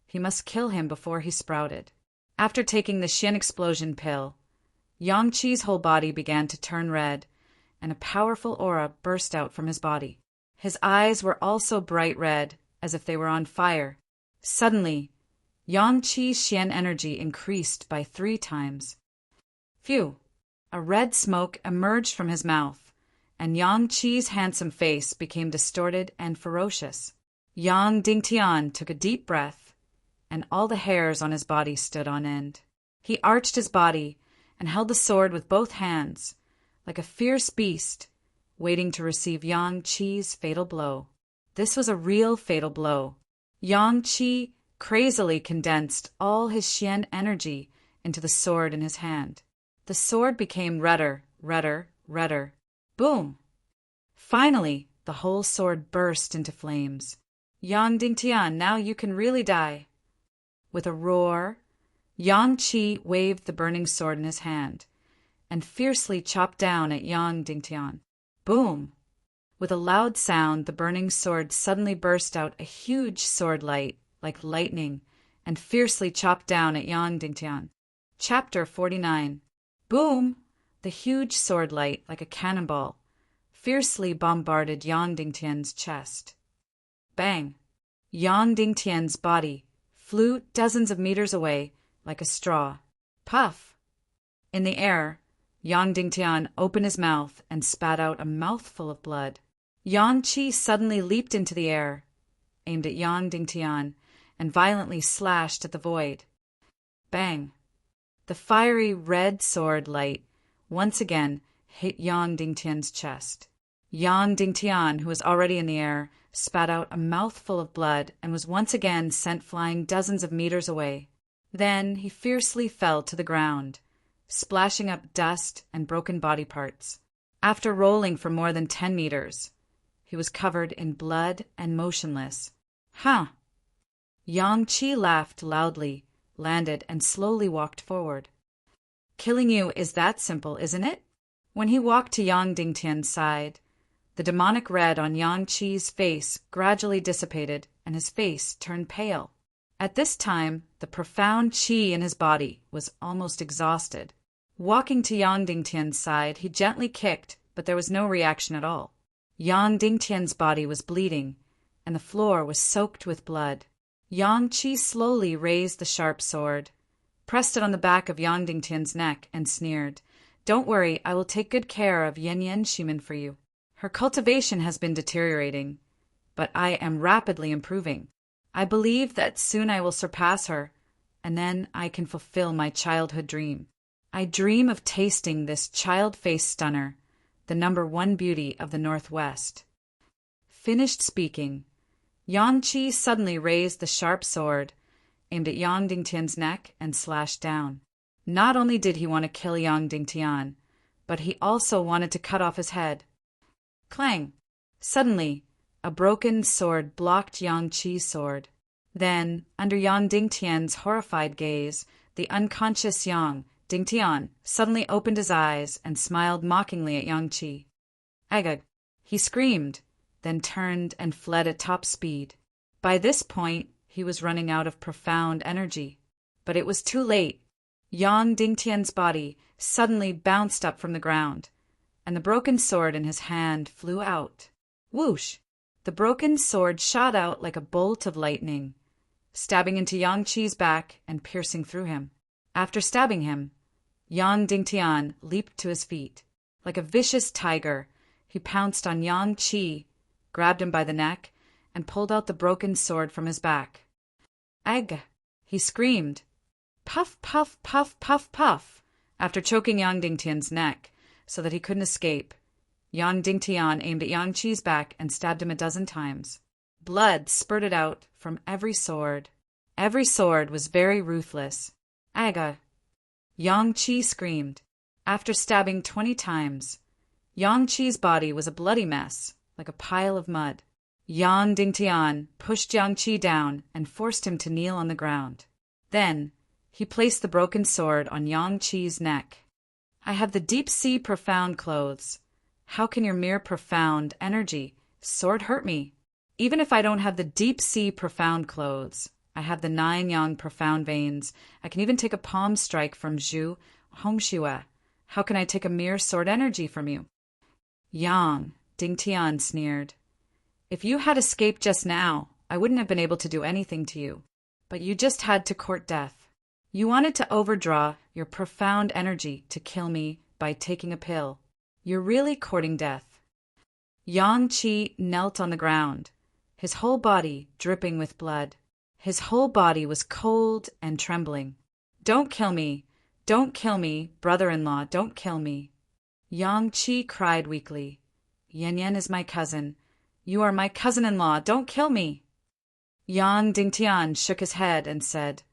S1: he must kill him before he sprouted. After taking the Xian explosion pill, Yang Chi's whole body began to turn red, and a powerful aura burst out from his body. His eyes were also bright red, as if they were on fire. Suddenly, Yang Chi's Xian energy increased by 3 times. Phew! A red smoke emerged from his mouth, and Yang Chi's handsome face became distorted and ferocious. Yang Dingtian took a deep breath, and all the hairs on his body stood on end. He arched his body and held the sword with both hands, like a fierce beast, waiting to receive Yang Chi's fatal blow. This was a real fatal blow. Yang Chi crazily condensed all his Xian energy into the sword in his hand. The sword became redder, redder, redder. Boom! Finally, the whole sword burst into flames. Yang Dingtian, now you can really die. With a roar, Yang Qi waved the burning sword in his hand and fiercely chopped down at Yang Dingtian. Boom! With a loud sound, the burning sword suddenly burst out a huge sword light, like lightning, and fiercely chopped down at Yang Dingtian. Chapter 49. Boom! The huge sword light, like a cannonball, fiercely bombarded Yang Dingtian's chest. Bang! Yang Dingtian's body flew dozens of meters away like a straw. Puff! In the air, Yang Dingtian opened his mouth and spat out a mouthful of blood. Yang Qi suddenly leaped into the air, aimed at Yang Dingtian, and violently slashed at the void. Bang! The fiery red sword light once again hit Yang Dingtian's chest. Yang Dingtian, who was already in the air, spat out a mouthful of blood and was once again sent flying dozens of meters away. Then he fiercely fell to the ground, splashing up dust and broken body parts. After rolling for more than 10 meters, he was covered in blood and motionless. Huh! Yang Qi laughed loudly, landed, and slowly walked forward. Killing you is that simple, isn't it? When he walked to Yang Dingtian's side, the demonic red on Yang Qi's face gradually dissipated, and his face turned pale. At this time, the profound qi in his body was almost exhausted. Walking to Yang Dingtian's side, he gently kicked, but there was no reaction at all. Yang Dingtian's body was bleeding, and the floor was soaked with blood. Yang Qi slowly raised the sharp sword, pressed it on the back of Yang Dingtian's neck, and sneered, "Don't worry, I will take good care of Yan Yan Shimin for you. Her cultivation has been deteriorating, but I am rapidly improving. I believe that soon I will surpass her, and then I can fulfill my childhood dream. I dream of tasting this child-faced stunner, the #1 beauty of the Northwest." Finished speaking, Yang Qi suddenly raised the sharp sword, aimed at Yang Dingtian's neck, and slashed down. Not only did he want to kill Yang Dingtian, but he also wanted to cut off his head. Clang! Suddenly, a broken sword blocked Yang Qi's sword. Then, under Yang Dingtian's horrified gaze, the unconscious Yang Dingtian suddenly opened his eyes and smiled mockingly at Yang Qi. "Agag!" he screamed, then turned and fled at top speed. By this point, he was running out of profound energy. But it was too late. Yang Dingtian's body suddenly bounced up from the ground, and the broken sword in his hand flew out. Whoosh! The broken sword shot out like a bolt of lightning, stabbing into Yang Qi's back and piercing through him. After stabbing him, Yang Dingtian leaped to his feet. Like a vicious tiger, he pounced on Yang Qi, grabbed him by the neck, and pulled out the broken sword from his back. "Ag!" he screamed. Puff, puff, puff, puff, puff. After choking Yang Dingtian's neck so that he couldn't escape, Yang Dingtian aimed at Yang Qi's back and stabbed him 12 times. Blood spurted out from every sword. Every sword was very ruthless. "Aga!" Yang Qi screamed. After stabbing 20 times, Yang Qi's body was a bloody mess, like a pile of mud. Yang Dingtian pushed Yang Qi down and forced him to kneel on the ground. Then, he placed the broken sword on Yang Qi's neck. "I have the deep-sea profound clothes. How can your mere profound energy sword hurt me? Even if I don't have the deep-sea profound clothes, I have the 9 yang profound veins. I can even take a palm strike from Zhu Hongshiwa. How can I take a mere sword energy from you?" Yang Dingtian sneered. "If you had escaped just now, I wouldn't have been able to do anything to you. But you just had to court death. You wanted to overdraw your profound energy to kill me by taking a pill. You're really courting death." Yang Qi knelt on the ground, his whole body dripping with blood. His whole body was cold and trembling. "Don't kill me! Don't kill me, brother-in-law, don't kill me!" Yang Qi cried weakly. "Yan Yan is my cousin. You are my cousin-in-law. Don't kill me!" Yang Dingtian shook his head and said,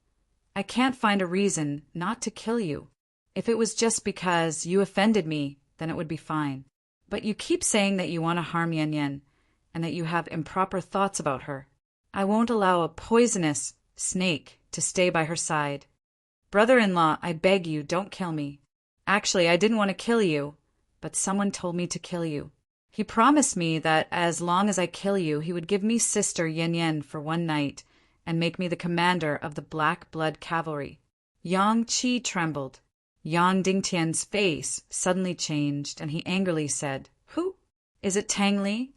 S1: "I can't find a reason not to kill you. If it was just because you offended me, then it would be fine. But you keep saying that you want to harm Yan Yan, and that you have improper thoughts about her. I won't allow a poisonous snake to stay by her side. Brother-in-law, I beg you, don't kill me. Actually, I didn't want to kill you, but someone told me to kill you. He promised me that as long as I kill you, he would give me sister Yen Yen for one night and make me the commander of the Black Blood Cavalry. Yang Qi trembled. Yang Dingtian's face suddenly changed, and he angrily said, Who? Is it Tang Li?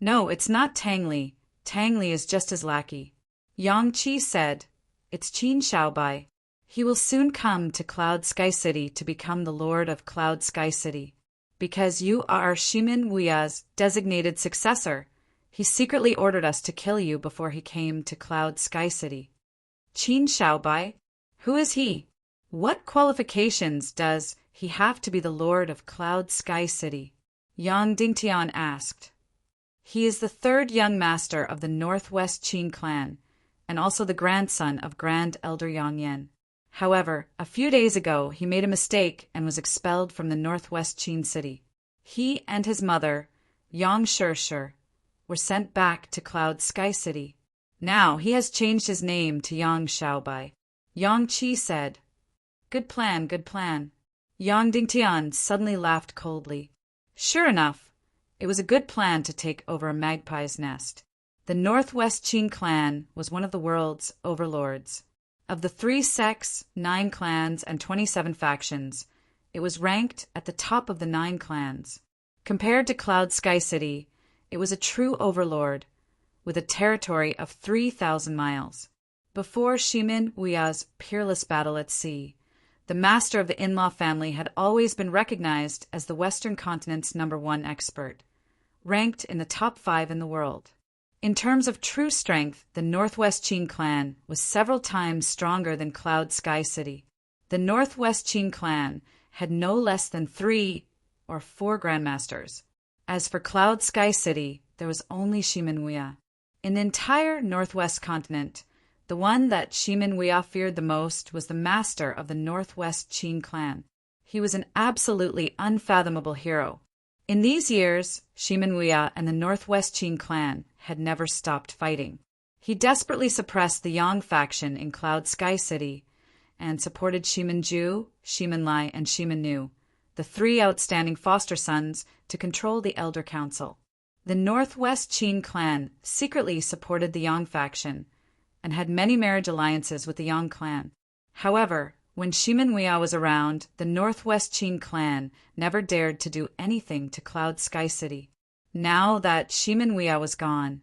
S1: No, it's not Tang Li. Tang Li is just his lackey. Yang Qi said, It's Qin Shaobai. He will soon come to Cloud Sky City to become the lord of Cloud Sky City. Because you are Shimin Wuya's designated successor, he secretly ordered us to kill you before he came to Cloud Sky City. Qin Shaobai? Who is he? What qualifications does he have to be the lord of Cloud Sky City? Yang Dingtian asked. He is the third young master of the Northwest Qin clan, and also the grandson of Grand Elder Yang Yen. However, a few days ago he made a mistake and was expelled from the Northwest Qin city. He and his mother, Yang Shishir, were sent back to Cloud Sky City. Now he has changed his name to Yang Shaobai. Yang Qi said, Good plan, good plan. Yang Dingtian suddenly laughed coldly. Sure enough, it was a good plan to take over a magpie's nest. The Northwest Qin clan was one of the world's overlords. Of the 3 sects, 9 clans, and 27 factions, it was ranked at the top of the 9 clans. Compared to Cloud Sky City, it was a true overlord, with a territory of 3,000 miles. Before Shimin Wuya's peerless battle at sea, the master of the in-law family had always been recognized as the Western continent's #1 expert, ranked in the top 5 in the world. In terms of true strength, the Northwest Qin clan was several times stronger than Cloud Sky City. The Northwest Qin clan had no less than 3 or 4 grandmasters. As for Cloud Sky City, there was only Shimin Wuya. In the entire Northwest continent, the one that Shimin Wuya feared the most was the master of the Northwest Qin clan. He was an absolutely unfathomable hero. In these years, Shimin Wuya and the Northwest Qin clan had never stopped fighting. He desperately suppressed the Yang faction in Cloud Sky City and supported Shimin Ju, Shimin Lai, and Shimin Nu, the 3 outstanding foster sons, to control the Elder Council. The Northwest Qin clan secretly supported the Yang faction and had many marriage alliances with the Yang clan. However, when Shimin Wuya was around, the Northwest Qin clan never dared to do anything to Cloud Sky City. Now that Shimin Wuya was gone,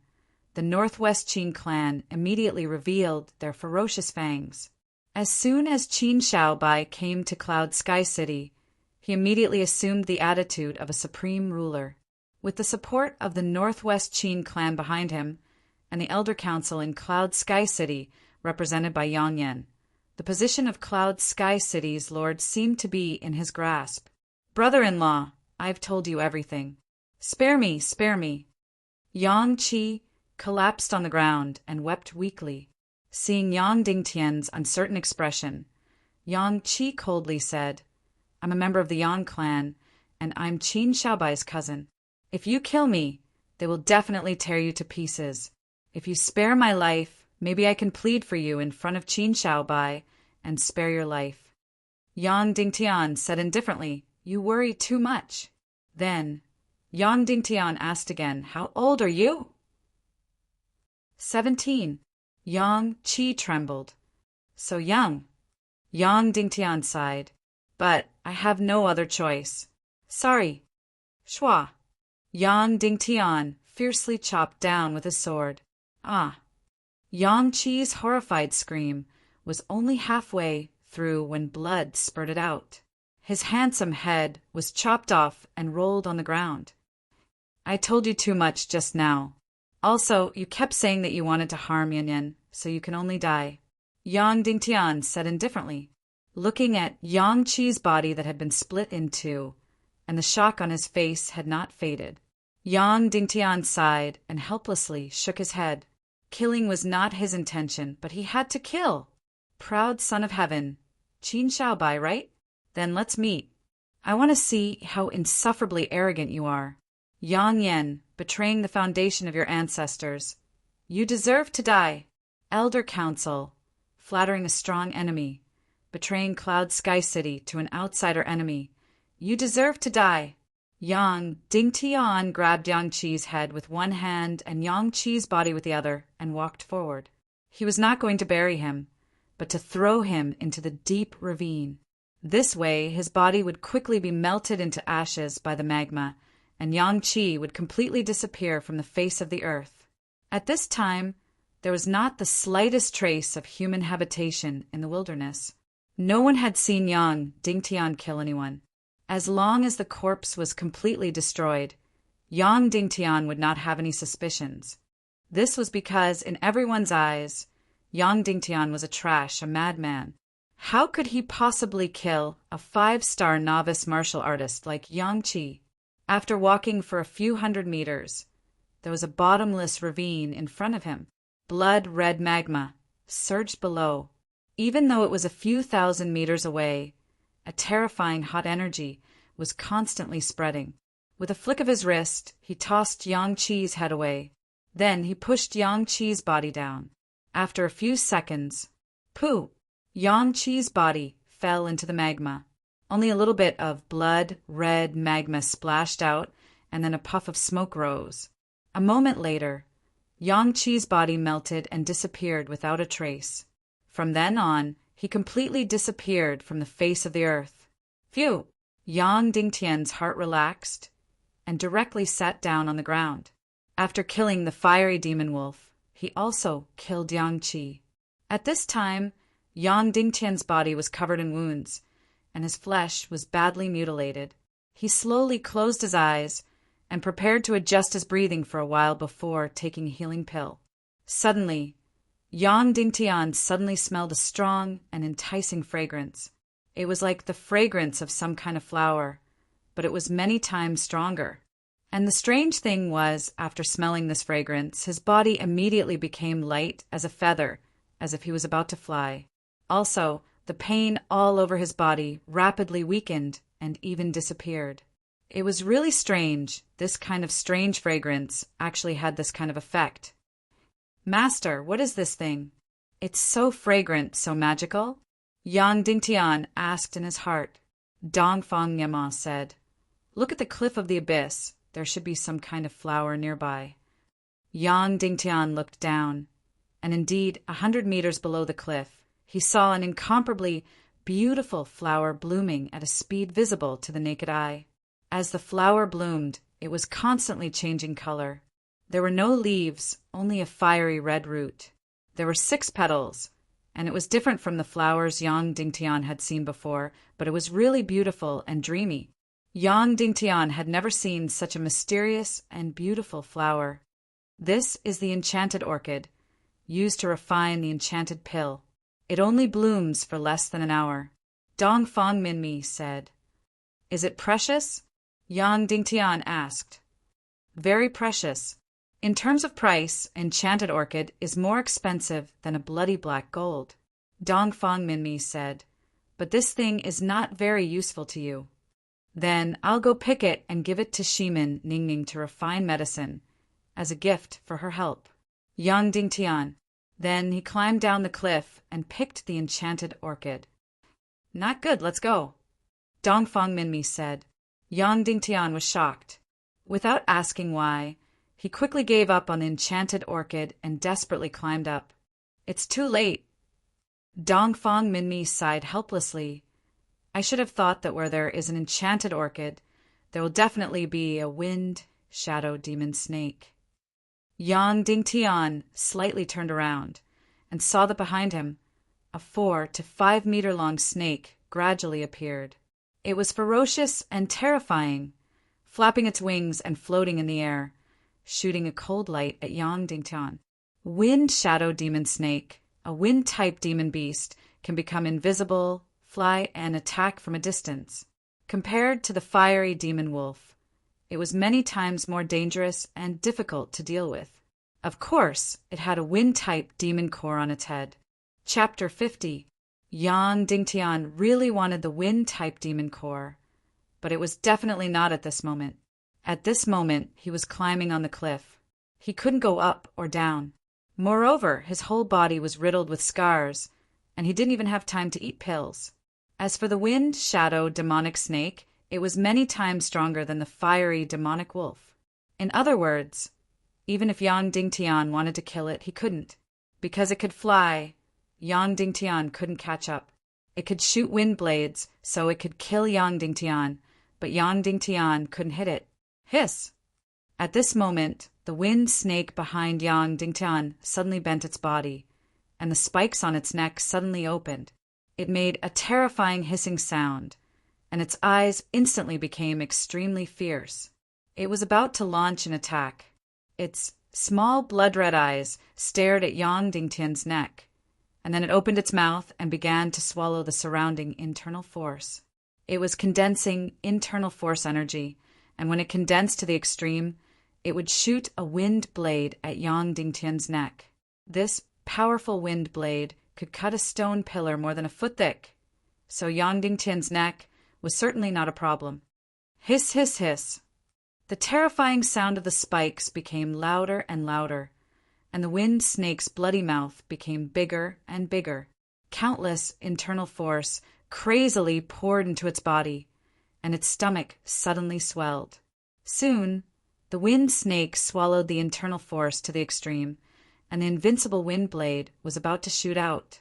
S1: the Northwest Qin clan immediately revealed their ferocious fangs. As soon as Qin Shaobai came to Cloud Sky City, he immediately assumed the attitude of a supreme ruler. With the support of the Northwest Qin clan behind him, and the Elder Council in Cloud Sky City represented by Yang Yen, the position of Cloud Sky City's lord seemed to be in his grasp. Brother-in-law, I've told you everything. Spare me, spare me. Yang Qi collapsed on the ground and wept weakly. Seeing Yang Dingtian's uncertain expression, Yang Qi coldly said, I'm a member of the Yang clan, and I'm Qin Shaobai's cousin. If you kill me, they will definitely tear you to pieces. If you spare my life, maybe I can plead for you in front of Qin Shaobai and spare your life. Yang Dingtian said indifferently, You worry too much. Then, Yang Dingtian asked again, How old are you? 17. Yang Qi trembled. So young. Yang Dingtian sighed. But I have no other choice. Sorry. Shua. Yang Dingtian fiercely chopped down with his sword. Ah. Yang Qi's horrified scream was only halfway through when blood spurted out. His handsome head was chopped off and rolled on the ground. I told you too much just now. Also, you kept saying that you wanted to harm Yan Yan, so you can only die. Yang Dingtian said indifferently, looking at Yang Qi's body that had been split in 2, and the shock on his face had not faded. Yang Dingtian sighed and helplessly shook his head. Killing was not his intention, but he had to kill. Proud son of heaven. Qin Shaobai, right? Then let's meet. I want to see how insufferably arrogant you are. Yang Yen, betraying the foundation of your ancestors. You deserve to die. Elder Council, flattering a strong enemy, betraying Cloud Sky City to an outsider enemy. You deserve to die. Yang Dingtian grabbed Yang Qi's head with one hand and Yang Qi's body with the other and walked forward. He was not going to bury him, but to throw him into the deep ravine. This way, his body would quickly be melted into ashes by the magma, and Yang Qi would completely disappear from the face of the earth. At this time, there was not the slightest trace of human habitation in the wilderness. No one had seen Yang Dingtian kill anyone. As long as the corpse was completely destroyed, Yang Dingtian would not have any suspicions. This was because, in everyone's eyes, Yang Dingtian was a trash, a madman. How could he possibly kill a 5-star novice martial artist like Yang Qi? After walking for a few hundred meters, there was a bottomless ravine in front of him. Blood-red magma surged below. Even though it was a few thousand meters away, a terrifying hot energy was constantly spreading. With a flick of his wrist, he tossed Yang Qi's head away. Then he pushed Yang Qi's body down. After a few seconds, pooh! Yang Qi's body fell into the magma. Only a little bit of blood-red magma splashed out, and then a puff of smoke rose. A moment later, Yang Qi's body melted and disappeared without a trace. From then on, he completely disappeared from the face of the earth. Phew! Yang Dingtian's heart relaxed and directly sat down on the ground. After killing the fiery demon wolf, he also killed Yang Qi. At this time, Yang Dingtian's body was covered in wounds, and his flesh was badly mutilated. He slowly closed his eyes and prepared to adjust his breathing for a while before taking a healing pill. Suddenly, Yang Dingtian suddenly smelled a strong and enticing fragrance. It was like the fragrance of some kind of flower, but it was many times stronger. And the strange thing was, after smelling this fragrance, his body immediately became light as a feather, as if he was about to fly. Also, the pain all over his body rapidly weakened and even disappeared. It was really strange. This kind of strange fragrance actually had this kind of effect. Master, what is this thing? It's so fragrant, so magical. Yang Dingtian asked in his heart. Dongfang Yama said, Look at the cliff of the abyss. There should be some kind of flower nearby. Yang Dingtian looked down, and indeed, 100 meters below the cliff, he saw an incomparably beautiful flower blooming at a speed visible to the naked eye. As the flower bloomed, it was constantly changing color. There were no leaves, only a fiery red root. There were 6 petals, and it was different from the flowers Yang Dingtian had seen before, but it was really beautiful and dreamy. Yang Dingtian had never seen such a mysterious and beautiful flower. This is the enchanted orchid, used to refine the enchanted pill. It only blooms for less than an hour. Dongfang Minmi said. Is it precious? Yang Dingtian asked. Very precious. In terms of price, enchanted orchid is more expensive than a bloody black gold. Dongfang Minmi said, but this thing is not very useful to you. Then I'll go pick it and give it to Shimin Ningning to refine medicine, as a gift for her help. Yang Dingtian. Then he climbed down the cliff and picked the enchanted orchid. Not good, let's go. Dongfang Minmi said. Yang Dingtian was shocked. Without asking why, he quickly gave up on the enchanted orchid and desperately climbed up. It's too late. Dongfang Minmi sighed helplessly. I should have thought that where there is an enchanted orchid, there will definitely be a wind shadow demon snake. Yang Dingtian slightly turned around and saw that behind him, a 4 to 5 meter long snake gradually appeared. It was ferocious and terrifying, flapping its wings and floating in the air, shooting a cold light at Yang Dingtian. Wind shadow demon snake, a wind-type demon beast, can become invisible, fly, and attack from a distance. Compared to the fiery demon wolf, it was many times more dangerous and difficult to deal with. Of course, it had a wind-type demon core on its head. Chapter 50. Yang Dingtian really wanted the wind-type demon core, but it was definitely not at this moment. At this moment, he was climbing on the cliff. He couldn't go up or down. Moreover, his whole body was riddled with scars, and he didn't even have time to eat pills. As for the wind shadow demonic snake, it was many times stronger than the fiery demonic wolf. In other words, even if Yang Dingtian wanted to kill it, he couldn't. Because it could fly, Yang Dingtian couldn't catch up. It could shoot wind blades, so it could kill Yang Dingtian, but Yang Dingtian couldn't hit it. Hiss! At this moment, the wind snake behind Yang Dingtian suddenly bent its body, and the spikes on its neck suddenly opened. It made a terrifying hissing sound, and its eyes instantly became extremely fierce. It was about to launch an attack. Its small blood-red eyes stared at Yang Dingtian's neck, and then it opened its mouth and began to swallow the surrounding internal force. It was condensing internal force energy, and when it condensed to the extreme, it would shoot a wind blade at Yang Dingtian's neck. This powerful wind blade could cut a stone pillar more than a foot thick, so Yang Dingtian's neck was certainly not a problem. Hiss, hiss, hiss. The terrifying sound of the spikes became louder and louder, and the wind snake's bloody mouth became bigger and bigger. Countless internal force crazily poured into its body, and its stomach suddenly swelled. Soon, the wind snake swallowed the internal force to the extreme, and the invincible wind blade was about to shoot out.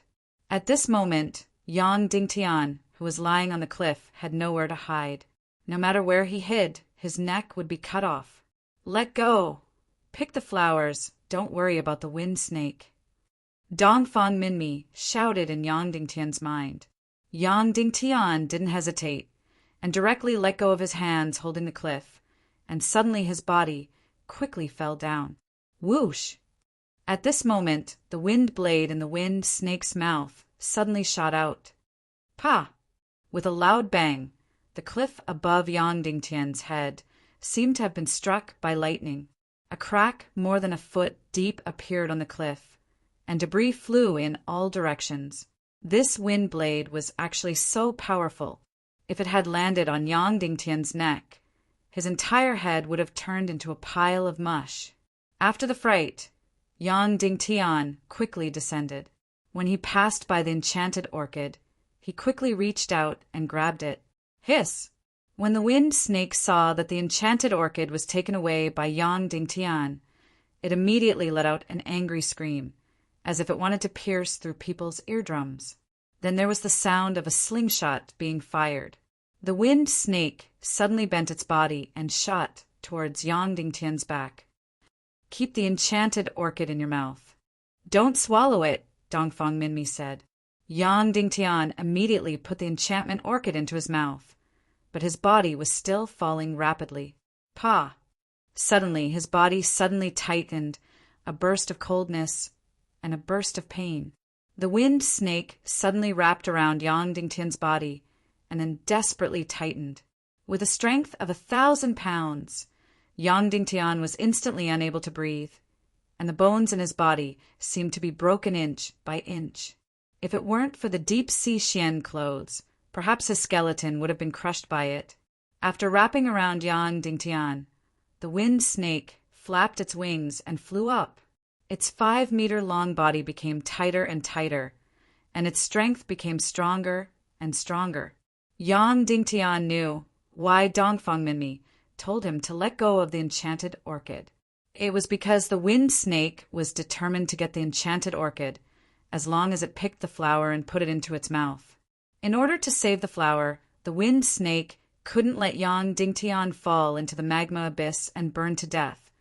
S1: At this moment, Yang Dingtian, who was lying on the cliff, had nowhere to hide. No matter where he hid, his neck would be cut off. Let go! Pick the flowers. Don't worry about the wind snake. Dongfang Minmi shouted in Yang Dingtian's mind. Yang Dingtian didn't hesitate, and directly let go of his hands holding the cliff, and suddenly his body quickly fell down. Whoosh! At this moment, the wind blade in the wind snake's mouth suddenly shot out. Pa! With a loud bang, the cliff above Yang Dingtian's head seemed to have been struck by lightning. A crack more than a foot deep appeared on the cliff, and debris flew in all directions. This wind blade was actually so powerful, if it had landed on Yang Dingtian's neck, his entire head would have turned into a pile of mush. After the fright, Yang Dingtian quickly descended. When he passed by the enchanted orchid, he quickly reached out and grabbed it. Hiss! When the wind snake saw that the enchanted orchid was taken away by Yang Dingtian, it immediately let out an angry scream, as if it wanted to pierce through people's eardrums. Then there was the sound of a slingshot being fired. The wind snake suddenly bent its body and shot towards Yang Dingtian's back. Keep the enchanted orchid in your mouth. Don't swallow it, Dongfang Minmi said. Yang Dingtian immediately put the enchantment orchid into his mouth, but his body was still falling rapidly. Pa! Suddenly, his body suddenly tightened, a burst of coldness and a burst of pain. The wind snake suddenly wrapped around Yang Dingtian's body and then desperately tightened. With a strength of 1,000 pounds, Yang Dingtian was instantly unable to breathe, and the bones in his body seemed to be broken inch by inch. If it weren't for the deep-sea Xian clothes, perhaps his skeleton would have been crushed by it. After wrapping around Yang Dingtian, the wind snake flapped its wings and flew up. Its 5-meter-long body became tighter and tighter, and its strength became stronger and stronger. Yang Dingtian knew why Dongfang Minmi told him to let go of the enchanted orchid. It was because the wind snake was determined to get the enchanted orchid, as long as it picked the flower and put it into its mouth. In order to save the flower, the wind snake couldn't let Yang Dingtian fall into the magma abyss and burn to death,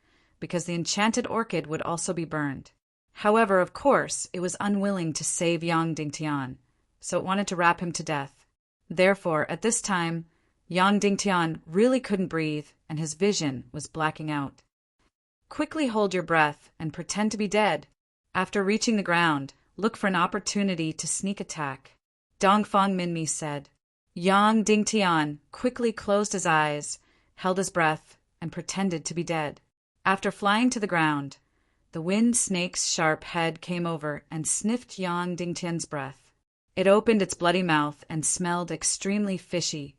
S1: because the enchanted orchid would also be burned. However, of course, it was unwilling to save Yang Dingtian, so it wanted to wrap him to death. Therefore, at this time, Yang Dingtian really couldn't breathe, and his vision was blacking out. Quickly hold your breath and pretend to be dead. After reaching the ground, look for an opportunity to sneak attack, Dongfang Minmi said. Yang Dingtian quickly closed his eyes, held his breath, and pretended to be dead. After flying to the ground, the wind snake's sharp head came over and sniffed Yang Dingtian's breath. It opened its bloody mouth and smelled extremely fishy,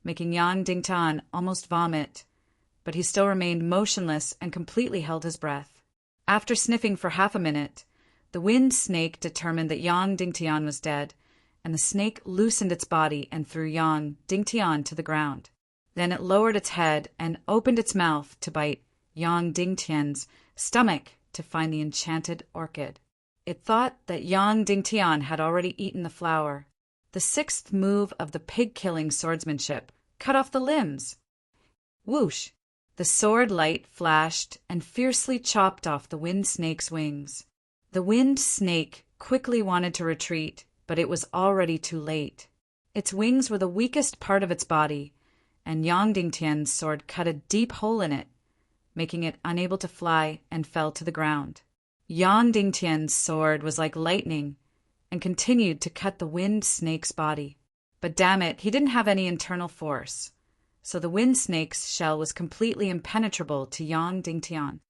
S1: making Yang Dingtian almost vomit, but he still remained motionless and completely held his breath. After sniffing for half a minute, The wind snake determined that Yang Dingtian was dead, and the snake loosened its body and threw Yang Dingtian to the ground. Then it lowered its head and opened its mouth to bite Yang Dingtian's stomach to find the enchanted orchid. It thought that Yang Dingtian had already eaten the flower. The sixth move of the pig-killing swordsmanship cut off the limbs. Whoosh! The sword light flashed and fiercely chopped off the wind snake's wings. The wind snake quickly wanted to retreat, but it was already too late. Its wings were the weakest part of its body, and Yang Dingtian's sword cut a deep hole in it, making it unable to fly and fell to the ground. Yang Dingtian's sword was like lightning and continued to cut the wind snake's body. But damn it, he didn't have any internal force, so the wind snake's shell was completely impenetrable to Yang Dingtian.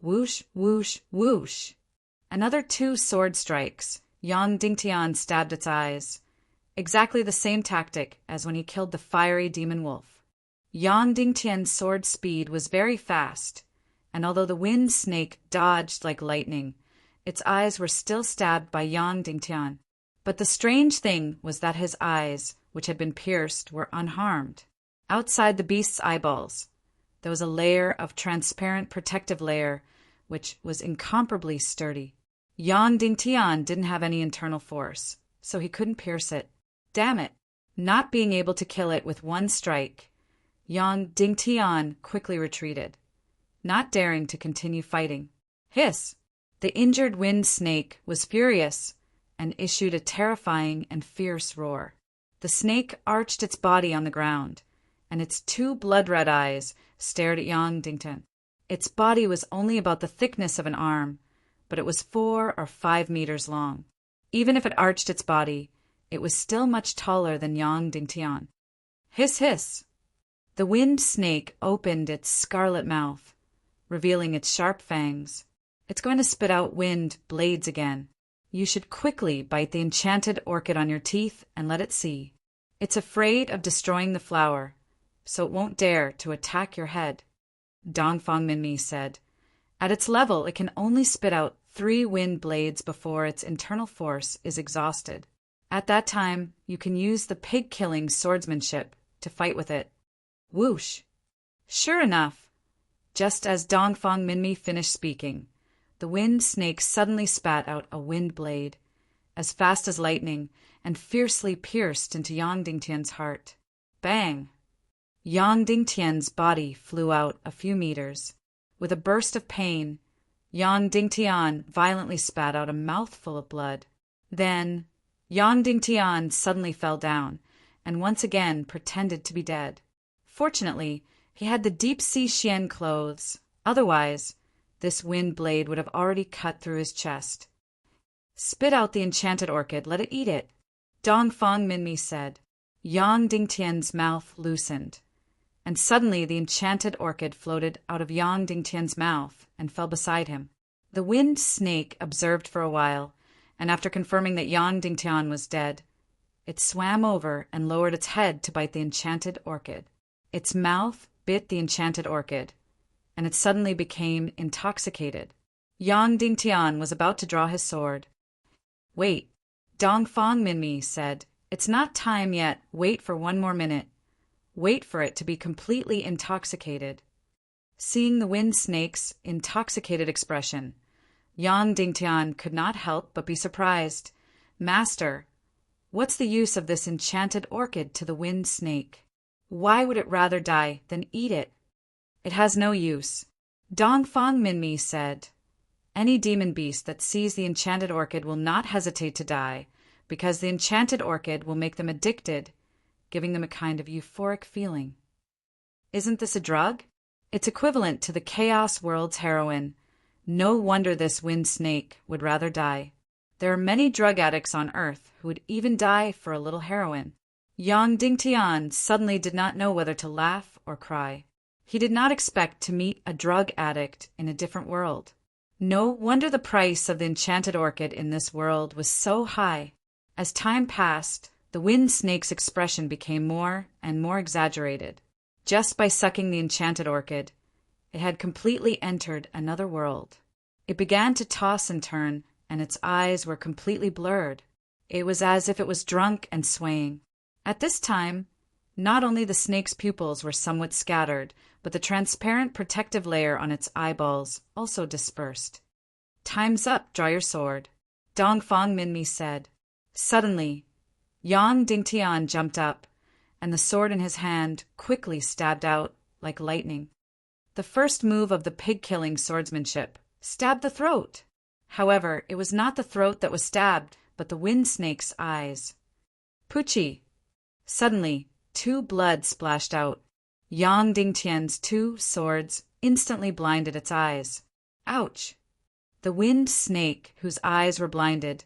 S1: Whoosh, whoosh, whoosh! Another 2 sword strikes. Yang Dingtian stabbed its eyes. Exactly the same tactic as when he killed the fiery demon wolf. Yang Dingtian's sword speed was very fast, and although the wind snake dodged like lightning, its eyes were still stabbed by Yang Dingtian. But the strange thing was that his eyes, which had been pierced, were unharmed. Outside the beast's eyeballs, there was a layer of transparent protective layer, which was incomparably sturdy. Yang Dingtian didn't have any internal force, so he couldn't pierce it. Damn it! Not being able to kill it with one strike, Yang Dingtian quickly retreated, not daring to continue fighting. Hiss! The injured wind snake was furious and issued a terrifying and fierce roar. The snake arched its body on the ground, and its 2 blood-red eyes stared at Yang Dingtian. Its body was only about the thickness of an arm, but it was 4 or 5 meters long. Even if it arched its body, it was still much taller than Yang Dingtian. Hiss, hiss! The wind snake opened its scarlet mouth, revealing its sharp fangs. It's going to spit out wind blades again. You should quickly bite the enchanted orchid on your teeth and let it see. It's afraid of destroying the flower, so it won't dare to attack your head. Dongfang Minmi said. At its level, it can only spit out 3 wind blades before its internal force is exhausted. At that time, you can use the pig-killing swordsmanship to fight with it. Whoosh! Sure enough, just as Dongfang Minmi finished speaking, the wind snake suddenly spat out a wind blade, as fast as lightning, and fiercely pierced into Yang Dingtian's heart. Bang! Yang Dingtian's body flew out a few meters. With a burst of pain, Yang Dingtian violently spat out a mouthful of blood. Then, Yang Dingtian suddenly fell down, and once again pretended to be dead. Fortunately, he had the deep-sea Xian clothes. Otherwise, this wind blade would have already cut through his chest. Spit out the enchanted orchid, let it eat it, Dongfang Minmi said. Yang Dingtian's mouth loosened, and suddenly the enchanted orchid floated out of Yang Dingtian's mouth and fell beside him. The wind snake observed for a while, and after confirming that Yang Dingtian was dead, it swam over and lowered its head to bite the enchanted orchid. Its mouth bit the enchanted orchid, and it suddenly became intoxicated. Yang Dingtian was about to draw his sword. Wait, Dongfang Minmi said. It's not time yet. Wait for 1 more minute. Wait for it to be completely intoxicated. Seeing the wind snake's intoxicated expression, Yang Dingtian could not help but be surprised. Master, what's the use of this enchanted orchid to the wind snake? Why would it rather die than eat it? It has no use. Dongfang Minmi said. Any demon beast that sees the enchanted orchid will not hesitate to die, because the enchanted orchid will make them addicted, giving them a kind of euphoric feeling. Isn't this a drug? It's equivalent to the Chaos World's heroin. No wonder this wind snake would rather die. There are many drug addicts on Earth who would even die for a little heroin. Yang Dingtian suddenly did not know whether to laugh or cry. He did not expect to meet a drug addict in a different world. No wonder the price of the enchanted orchid in this world was so high. As time passed, the wind snake's expression became more and more exaggerated. Just by sucking the enchanted orchid, it had completely entered another world. It began to toss and turn and its eyes were completely blurred. It was as if it was drunk and swaying. At this time, not only the snake's pupils were somewhat scattered, but the transparent protective layer on its eyeballs also dispersed. "Time's up, draw your sword," Dongfang Minmi said. Suddenly, Yang Dingtian jumped up, and the sword in his hand quickly stabbed out like lightning. The first move of the pig-killing swordsmanship: stab the throat. However, it was not the throat that was stabbed, but the wind snake's eyes. Puchi! Suddenly, 2 blood splashed out. Yang Dingtian's 2 swords instantly blinded its eyes. Ouch! The wind snake, whose eyes were blinded,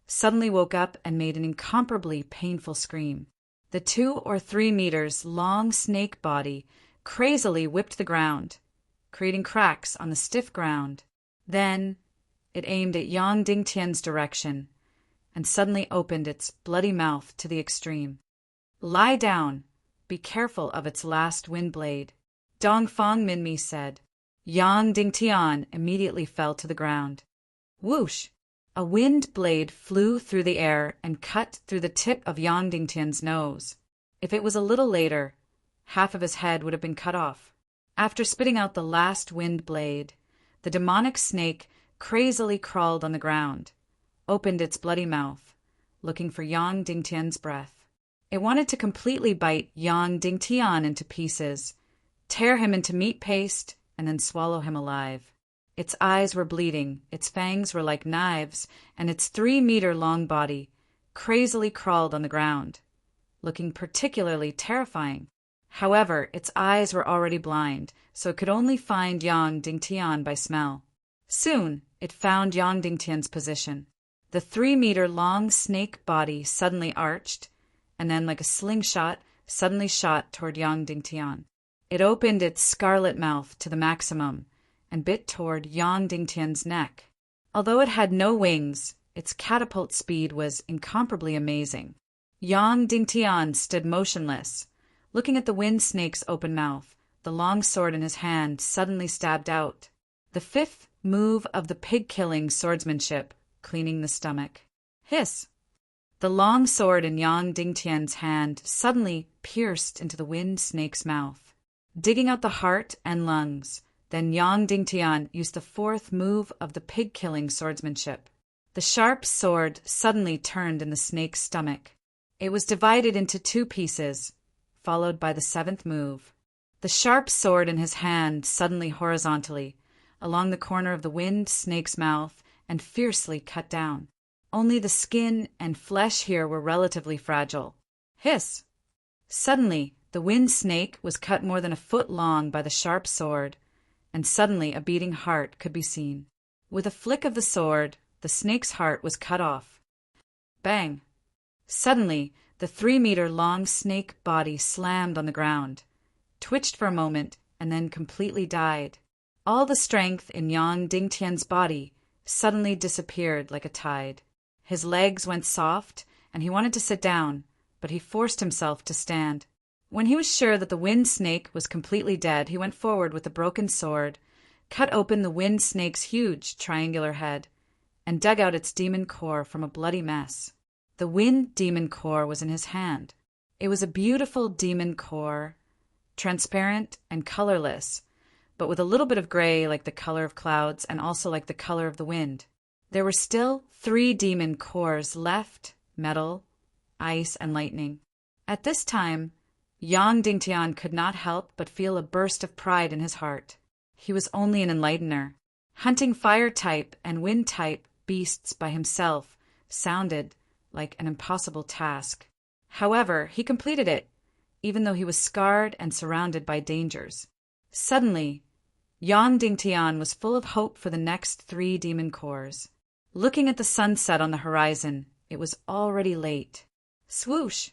S1: suddenly woke up and made an incomparably painful scream. The 2 or 3 meters long snake body crazily whipped the ground, creating cracks on the stiff ground. Then it aimed at Yang Dingtian's direction and suddenly opened its bloody mouth to the extreme. "Lie down. Be careful of its last wind blade," Dongfang Minmi said. Yang Dingtian immediately fell to the ground. Whoosh! A wind blade flew through the air and cut through the tip of Yang Dingtian's nose. If it was a little later, half of his head would have been cut off. After spitting out the last wind blade, the demonic snake crazily crawled on the ground, opened its bloody mouth, looking for Yang Dingtian's breath. It wanted to completely bite Yang Dingtian into pieces, tear him into meat paste, and then swallow him alive. Its eyes were bleeding, its fangs were like knives, and its 3-meter-long body crazily crawled on the ground, looking particularly terrifying. However, its eyes were already blind, so it could only find Yang Dingtian by smell. Soon, it found Yang Dingtian's position. The 3-meter-long snake body suddenly arched, and then, like a slingshot, suddenly shot toward Yang Dingtian. It opened its scarlet mouth to the maximum and bit toward Yang Dingtian's neck. Although it had no wings, its catapult speed was incomparably amazing. Yang Dingtian stood motionless, looking at the wind snake's open mouth. The long sword in his hand suddenly stabbed out. The 5th move of the pig-killing swordsmanship, cleaning the stomach. Hiss! The long sword in Yang Dingtian's hand suddenly pierced into the wind snake's mouth, digging out the heart and lungs. Then Yang Dingtian used the 4th move of the pig-killing swordsmanship. The sharp sword suddenly turned in the snake's stomach. It was divided into 2 pieces, followed by the 7th move. The sharp sword in his hand suddenly horizontally, along the corner of the wind snake's mouth, and fiercely cut down. Only the skin and flesh here were relatively fragile. Hiss! Suddenly, the wind snake was cut more than a foot long by the sharp sword, and suddenly a beating heart could be seen. With a flick of the sword, the snake's heart was cut off. Bang! Suddenly, the 3-meter-long snake body slammed on the ground, twitched for a moment, and then completely died. All the strength in Yang Dingtian's body suddenly disappeared like a tide. His legs went soft, and he wanted to sit down, but he forced himself to stand. When he was sure that the wind snake was completely dead, he went forward with the broken sword, cut open the wind snake's huge triangular head, and dug out its demon core from a bloody mess. The wind demon core was in his hand. It was a beautiful demon core, transparent and colorless, but with a little bit of gray like the color of clouds and also like the color of the wind. There were still 3 demon cores left: metal, ice, and lightning. At this time, Yang Dingtian could not help but feel a burst of pride in his heart. He was only an enlightener. Hunting fire-type and wind-type beasts by himself sounded like an impossible task. However, he completed it, even though he was scarred and surrounded by dangers. Suddenly, Yang Dingtian was full of hope for the next 3 demon cores. Looking at the sunset on the horizon, it was already late. Swoosh!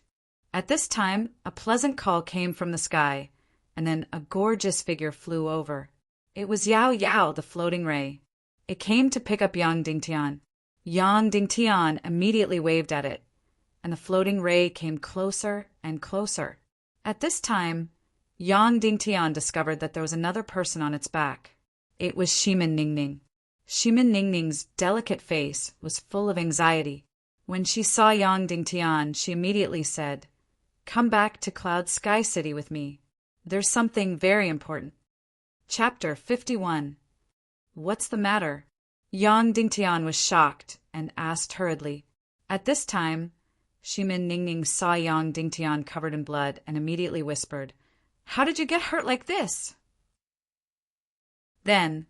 S1: At this time, a pleasant call came from the sky, and then a gorgeous figure flew over. It was Yao Yao, the floating ray. It came to pick up Yang Dingtian. Yang Dingtian immediately waved at it, and the floating ray came closer and closer. At this time, Yang Dingtian discovered that there was another person on its back. It was Shimin Ningning. Shimin Ningning's delicate face was full of anxiety. When she saw Yang Dingtian, she immediately said, "Come back to Cloud Sky City with me. There's something very important." Chapter 51. What's the matter? Yang Dingtian was shocked and asked hurriedly. At this time, Shimin Ningning saw Yang Dingtian covered in blood and immediately whispered, "How did you get hurt like this?" Then,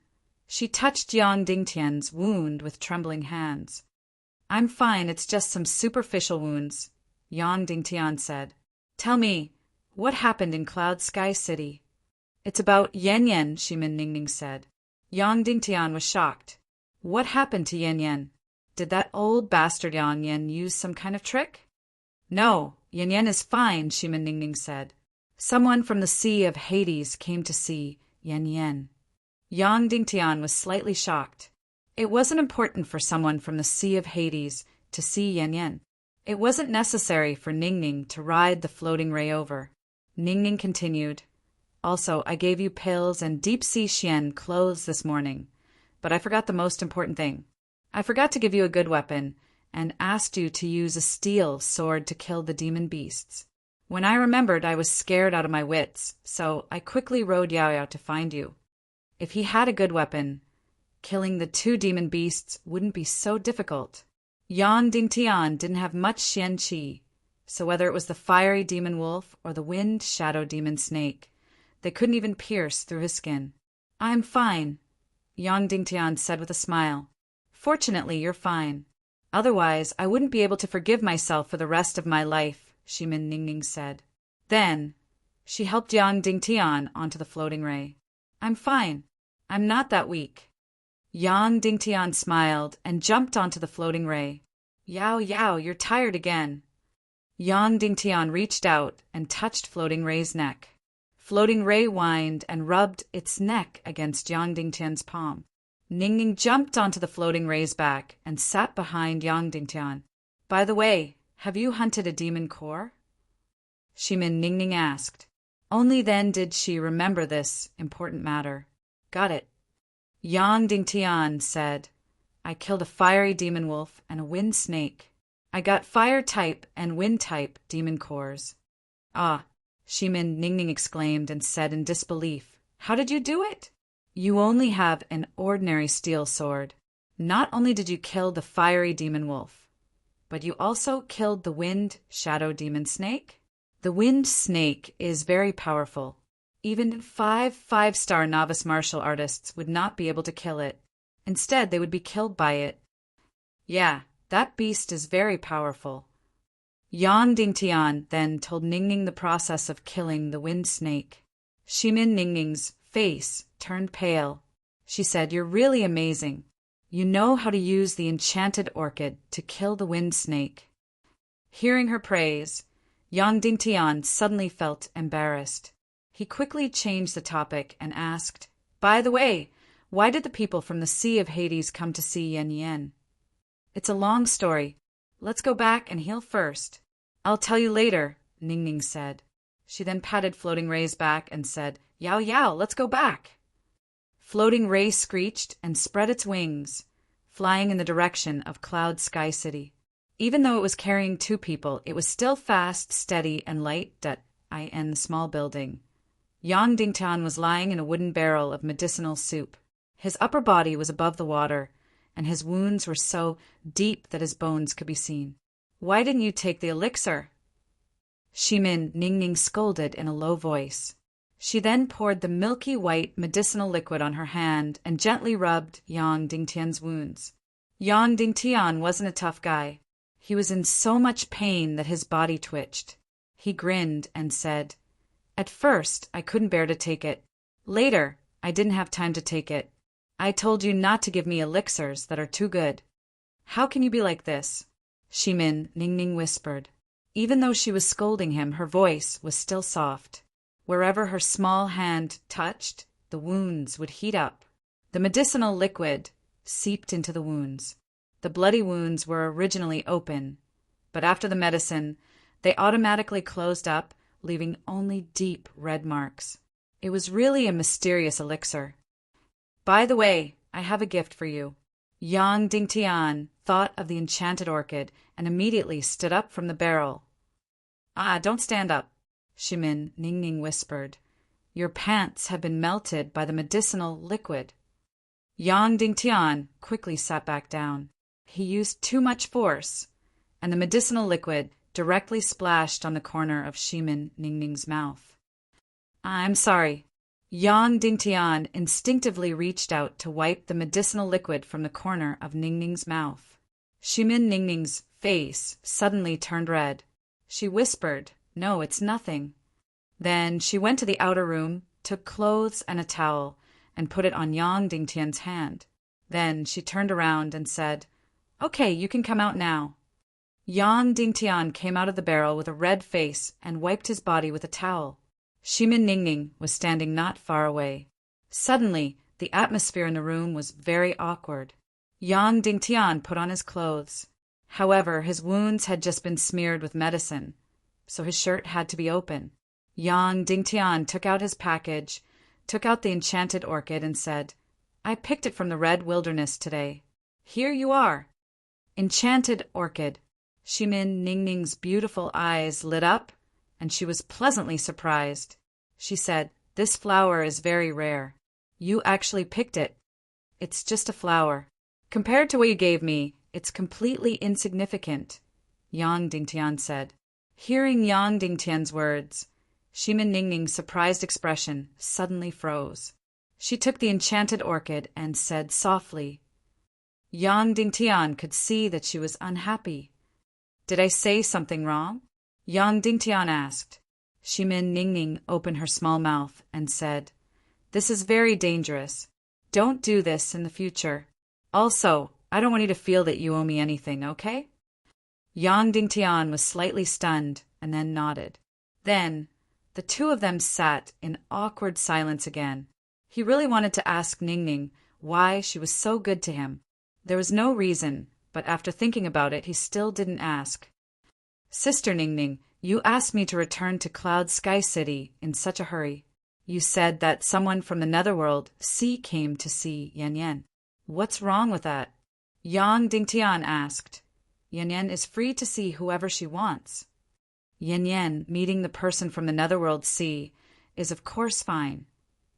S1: she touched Yang Dingtian's wound with trembling hands. "I'm fine, it's just some superficial wounds," Yang Dingtian said. "Tell me, what happened in Cloud Sky City?" "It's about Yan Yan," Shimin Ningning said. Yang Dingtian was shocked. What happened to Yan Yan? Did that old bastard Yang Yan use some kind of trick? "No, Yan Yan is fine," Shimin Ningning said. "Someone from the Sea of Hades came to see Yan Yan." Yang Dingtian was slightly shocked. It wasn't important for someone from the Sea of Hades to see Yan Yan. It wasn't necessary for Ningning to ride the floating ray over. Ningning continued, "Also, I gave you pills and deep-sea Xian clothes this morning, but I forgot the most important thing. I forgot to give you a good weapon and asked you to use a steel sword to kill the demon beasts. When I remembered, I was scared out of my wits, so I quickly rode Yao Yao to find you. If he had a good weapon, killing the 2 demon beasts wouldn't be so difficult." Yang Dingtian didn't have much Xian Qi, so whether it was the fiery demon wolf or the wind shadow demon snake, they couldn't even pierce through his skin. "I'm fine," Yang Dingtian said with a smile. "Fortunately, you're fine. Otherwise, I wouldn't be able to forgive myself for the rest of my life," Shimin Ningning said. Then, she helped Yang Dingtian onto the floating ray. "I'm fine. I'm not that weak." Yang Dingtian smiled and jumped onto the floating ray. "Yao Yao, you're tired again." Yang Dingtian reached out and touched Floating Ray's neck. Floating Ray whined and rubbed its neck against Yang Dingtian's palm. Ningning jumped onto the Floating Ray's back and sat behind Yang Dingtian. "By the way, have you hunted a demon core?" Shimin Ningning asked. Only then did she remember this important matter. "Got it." Yang Dingtian said, "I killed a fiery demon wolf and a wind snake. I got fire-type and wind-type demon cores." "Ah," Shimin Ningning exclaimed and said in disbelief, "How did you do it?" "You only have an ordinary steel sword. Not only did you kill the fiery demon wolf, but you also killed the wind shadow demon snake. The wind snake is very powerful. Even 5-star novice martial artists would not be able to kill it. Instead, they would be killed by it. Yeah, that beast is very powerful." Yang Dingtian then told Ningning the process of killing the wind snake. Shimin Ningning's face turned pale. She said, "You're really amazing. You know how to use the enchanted orchid to kill the wind snake." Hearing her praise, Yang Dingtian suddenly felt embarrassed. He quickly changed the topic and asked, "By the way, why did the people from the Sea of Hades come to see Yan Yan?" "It's a long story. Let's go back and heal first." "I'll tell you later," Ningning said. She then patted Floating Ray's back and said, "Yao Yao, let's go back." Floating Ray screeched and spread its wings, flying in the direction of Cloud Sky City. Even though it was carrying 2 people, it was still fast, steady, and light in the small building. Yang Dingtian was lying in a wooden barrel of medicinal soup. His upper body was above the water, and his wounds were so deep that his bones could be seen. "Why didn't you take the elixir?" Shimin Ningning scolded in a low voice. She then poured the milky white medicinal liquid on her hand and gently rubbed Yang Dingtian's wounds. Yang Dingtian wasn't a tough guy. He was in so much pain that his body twitched. He grinned and said, "At first, I couldn't bear to take it. Later, I didn't have time to take it. I told you not to give me elixirs that are too good." "How can you be like this?" Shimin Ningning whispered. Even though she was scolding him, her voice was still soft. Wherever her small hand touched, the wounds would heat up. The medicinal liquid seeped into the wounds. The bloody wounds were originally open, but after the medicine, they automatically closed up, leaving only deep red marks. It was really a mysterious elixir. "By the way," I have a gift for you." Yang Dingtian thought of the enchanted orchid and immediately stood up from the barrel. "Ah, don't stand up," Shimin Ningning whispered. "Your pants have been melted by the medicinal liquid." Yang Dingtian quickly sat back down. He used too much force, and the medicinal liquid directly splashed on the corner of Shimin Ningning's mouth. "I'm sorry." Yang Dingtian instinctively reached out to wipe the medicinal liquid from the corner of Ningning's mouth. Shimin Ningning's face suddenly turned red. She whispered, "No, it's nothing." Then she went to the outer room, took clothes and a towel, and put it on Yang Dingtian's hand. Then she turned around and said, "Okay, you can come out now." Yang Dingtian came out of the barrel with a red face and wiped his body with a towel. Shimin Ningning was standing not far away. Suddenly, the atmosphere in the room was very awkward. Yang Dingtian put on his clothes. However, his wounds had just been smeared with medicine, so his shirt had to be open. Yang Dingtian took out his package, took out the enchanted orchid, and said, "I picked it from the red wilderness today. Here you are." Enchanted orchid. Shimin Ningning's beautiful eyes lit up, and she was pleasantly surprised. She said, "This flower is very rare. You actually picked it. It's just a flower. Compared to what you gave me, it's completely insignificant," Yang Dingtian said. Hearing Yang Dingtian's words, Shimin Ningning's surprised expression suddenly froze. She took the enchanted orchid and said softly. Yang Dingtian could see that she was unhappy. "Did I say something wrong?" Yang Dingtian asked. Shimin Ningning opened her small mouth and said, "This is very dangerous. Don't do this in the future. Also, I don't want you to feel that you owe me anything, okay?" Yang Dingtian was slightly stunned and then nodded. Then, the two of them sat in awkward silence again. He really wanted to ask Ningning why she was so good to him. There was no reason, but after thinking about it, he still didn't ask. "Sister Ningning, you asked me to return to Cloud Sky City in such a hurry. You said that someone from the netherworld sea came to see Yan Yan. What's wrong with that?" Yang Dingtian asked. "Yan Yan is free to see whoever she wants." Yan Yan meeting the person from the netherworld sea is of course fine,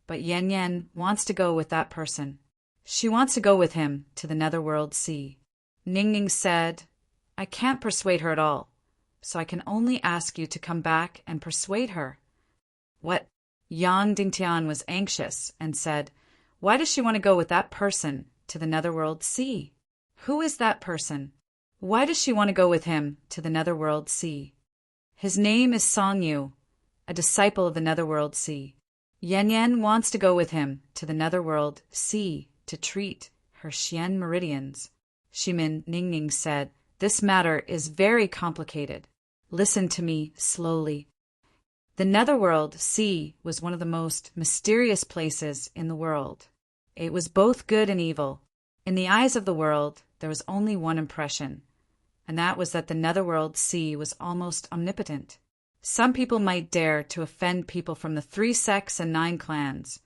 S1: but Yan Yan wants to go with that person. She wants to go with him to the netherworld sea. Ningning said, "I can't persuade her at all, so I can only ask you to come back and persuade her." "What?" Yang Dingtian was anxious and said, "Why does she want to go with that person to the netherworld sea? Who is that person? Why does she want to go with him to the netherworld sea?" "His name is Song Yu, a disciple of the netherworld sea. Yan Yan wants to go with him to the netherworld sea to treat her Xian meridians." Shimin Ningning said, "This matter is very complicated. Listen to me slowly. The netherworld sea was one of the most mysterious places in the world. It was both good and evil. In the eyes of the world, there was only one impression, and that was that the netherworld sea was almost omnipotent. Some people might dare to offend people from the 3 sects and 9 clans,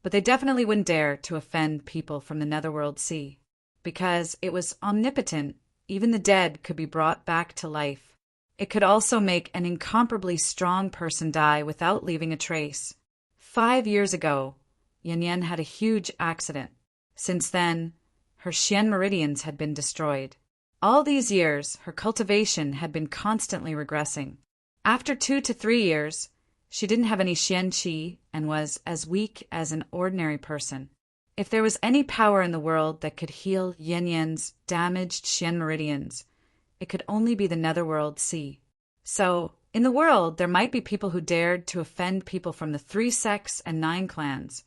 S1: but they definitely wouldn't dare to offend people from the netherworld sea. Because it was omnipotent, even the dead could be brought back to life. It could also make an incomparably strong person die without leaving a trace. 5 years ago, Yan Yan had a huge accident. Since then, her Xian meridians had been destroyed. All these years, her cultivation had been constantly regressing. After 2 to 3 years, she didn't have any Xian qi and was as weak as an ordinary person. If there was any power in the world that could heal Yan Yan's damaged Xian meridians, it could only be the netherworld sea. So, in the world, there might be people who dared to offend people from the 3 sects and 9 clans,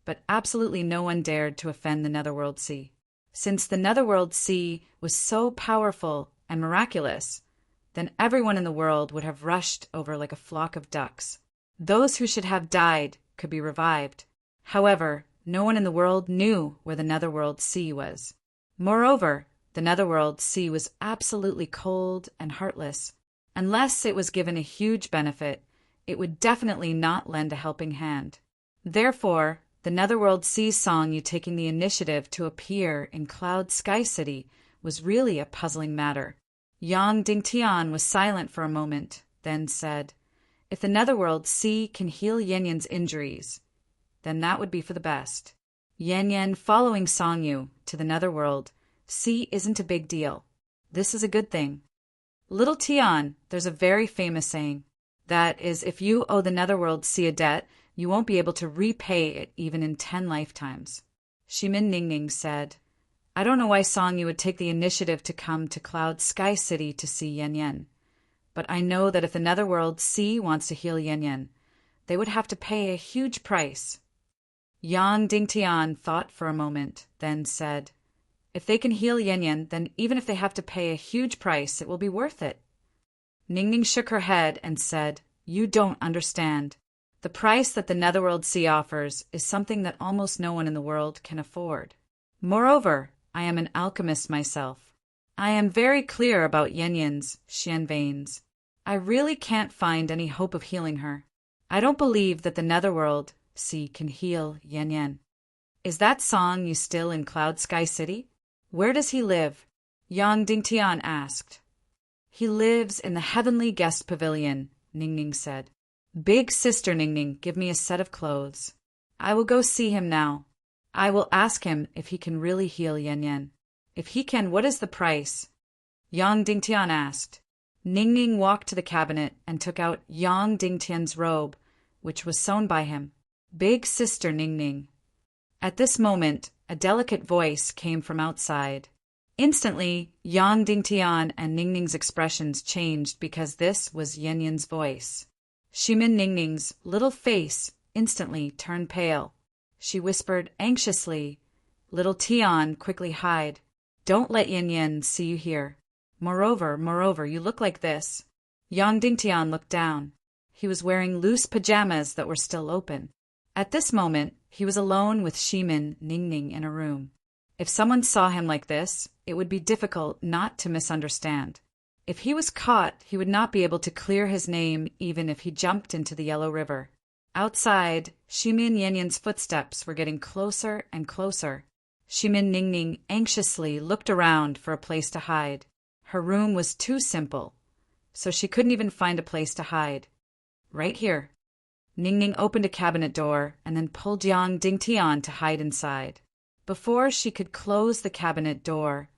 S1: but absolutely no one dared to offend the netherworld sea. Since the netherworld sea was so powerful and miraculous, then everyone in the world would have rushed over like a flock of ducks. Those who should have died could be revived. However, no one in the world knew where the netherworld sea was. Moreover, the netherworld sea was absolutely cold and heartless. Unless it was given a huge benefit, it would definitely not lend a helping hand. Therefore, The Netherworld Sea saw you taking the initiative to appear in Cloud Sky City was really a puzzling matter. Yang Dingtian was silent for a moment, then said, "If the Netherworld Sea can heal Yan Yan's injuries, then that would be for the best. Yan Yan following Songyu to the Netherworld Sea isn't a big deal. This is a good thing. Little Tian, there's a very famous saying. That is, if you owe the Netherworld Sea a debt, you won't be able to repay it even in 10 lifetimes." Shimin Ningning said, "I don't know why Songyu would take the initiative to come to Cloud Sky City to see Yan Yan. But I know that if the Netherworld Sea wants to heal Yan Yan, they would have to pay a huge price." Yang Dingtian thought for a moment, then said, "If they can heal Yan Yan, then even if they have to pay a huge price, it will be worth it." Ningning shook her head and said, "You don't understand. The price that the Netherworld Sea offers is something that almost no one in the world can afford. Moreover, I am an alchemist myself. I am very clear about Yan Yan's Xian veins. I really can't find any hope of healing her. I don't believe that the Netherworld Sea can heal Yan Yan." "Is that Song you still in Cloud Sky City? Where does he live?" Yang Dingtian asked. "He lives in the Heavenly Guest Pavilion," Ningning said. "Big sister Ningning, give me a set of clothes. I will go see him now. I will ask him if he can really heal Yan Yan. If he can, what is the price?" Yang Dingtian asked. Ningning walked to the cabinet and took out Yang Dingtian's robe, which was sewn by him. "Big sister Ningning." At this moment, a delicate voice came from outside. Instantly, Yang Dingtian and Ningning's expressions changed because this was Yan Yan's voice. Shimin Ningning's little face instantly turned pale. She whispered anxiously, "Little Tian, quickly hide. Don't let Yan Yan see you here. Moreover, you look like this." Yang Dingtian looked down. He was wearing loose pajamas that were still open. At this moment, he was alone with Shimin Ningning in a room. If someone saw him like this, it would be difficult not to misunderstand. If he was caught, he would not be able to clear his name even if he jumped into the Yellow River. Outside, Shimin Yan Yan's footsteps were getting closer and closer. Shimin Ningning anxiously looked around for a place to hide. Her room was too simple, so she couldn't even find a place to hide. "Right here." Ningning opened a cabinet door and then pulled Yang Dingtian to hide inside. Before she could close the cabinet door,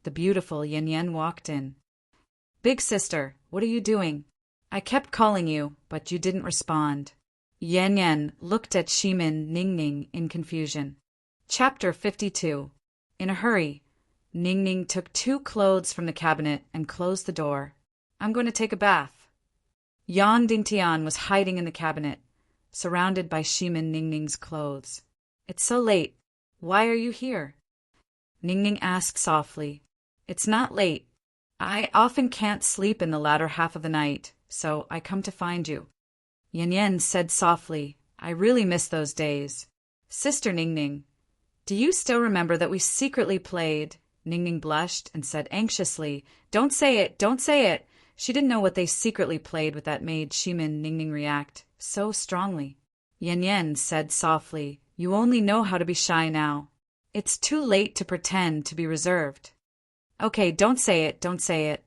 S1: the beautiful Yan Yan walked in. "Big sister, what are you doing? I kept calling you, but you didn't respond." Yan Yan looked at Shimin Ningning in confusion. Chapter 52. In a hurry, Ningning took 2 clothes from the cabinet and closed the door. "I'm going to take a bath." Yang Dingtian was hiding in the cabinet, surrounded by Shimin Ningning's clothes. "It's so late. Why are you here?" Ningning asked softly. "It's not late. I often can't sleep in the latter half of the night, so I come to find you." Yan Yan said softly, "I really miss those days. Sister Ningning, do you still remember that we secretly played?" Ningning blushed and said anxiously, "Don't say it, don't say it." She didn't know what they secretly played with that made Shimin Ningning react so strongly. Yan Yan said softly, "You only know how to be shy now. It's too late to pretend to be reserved." "Okay, don't say it, don't say it."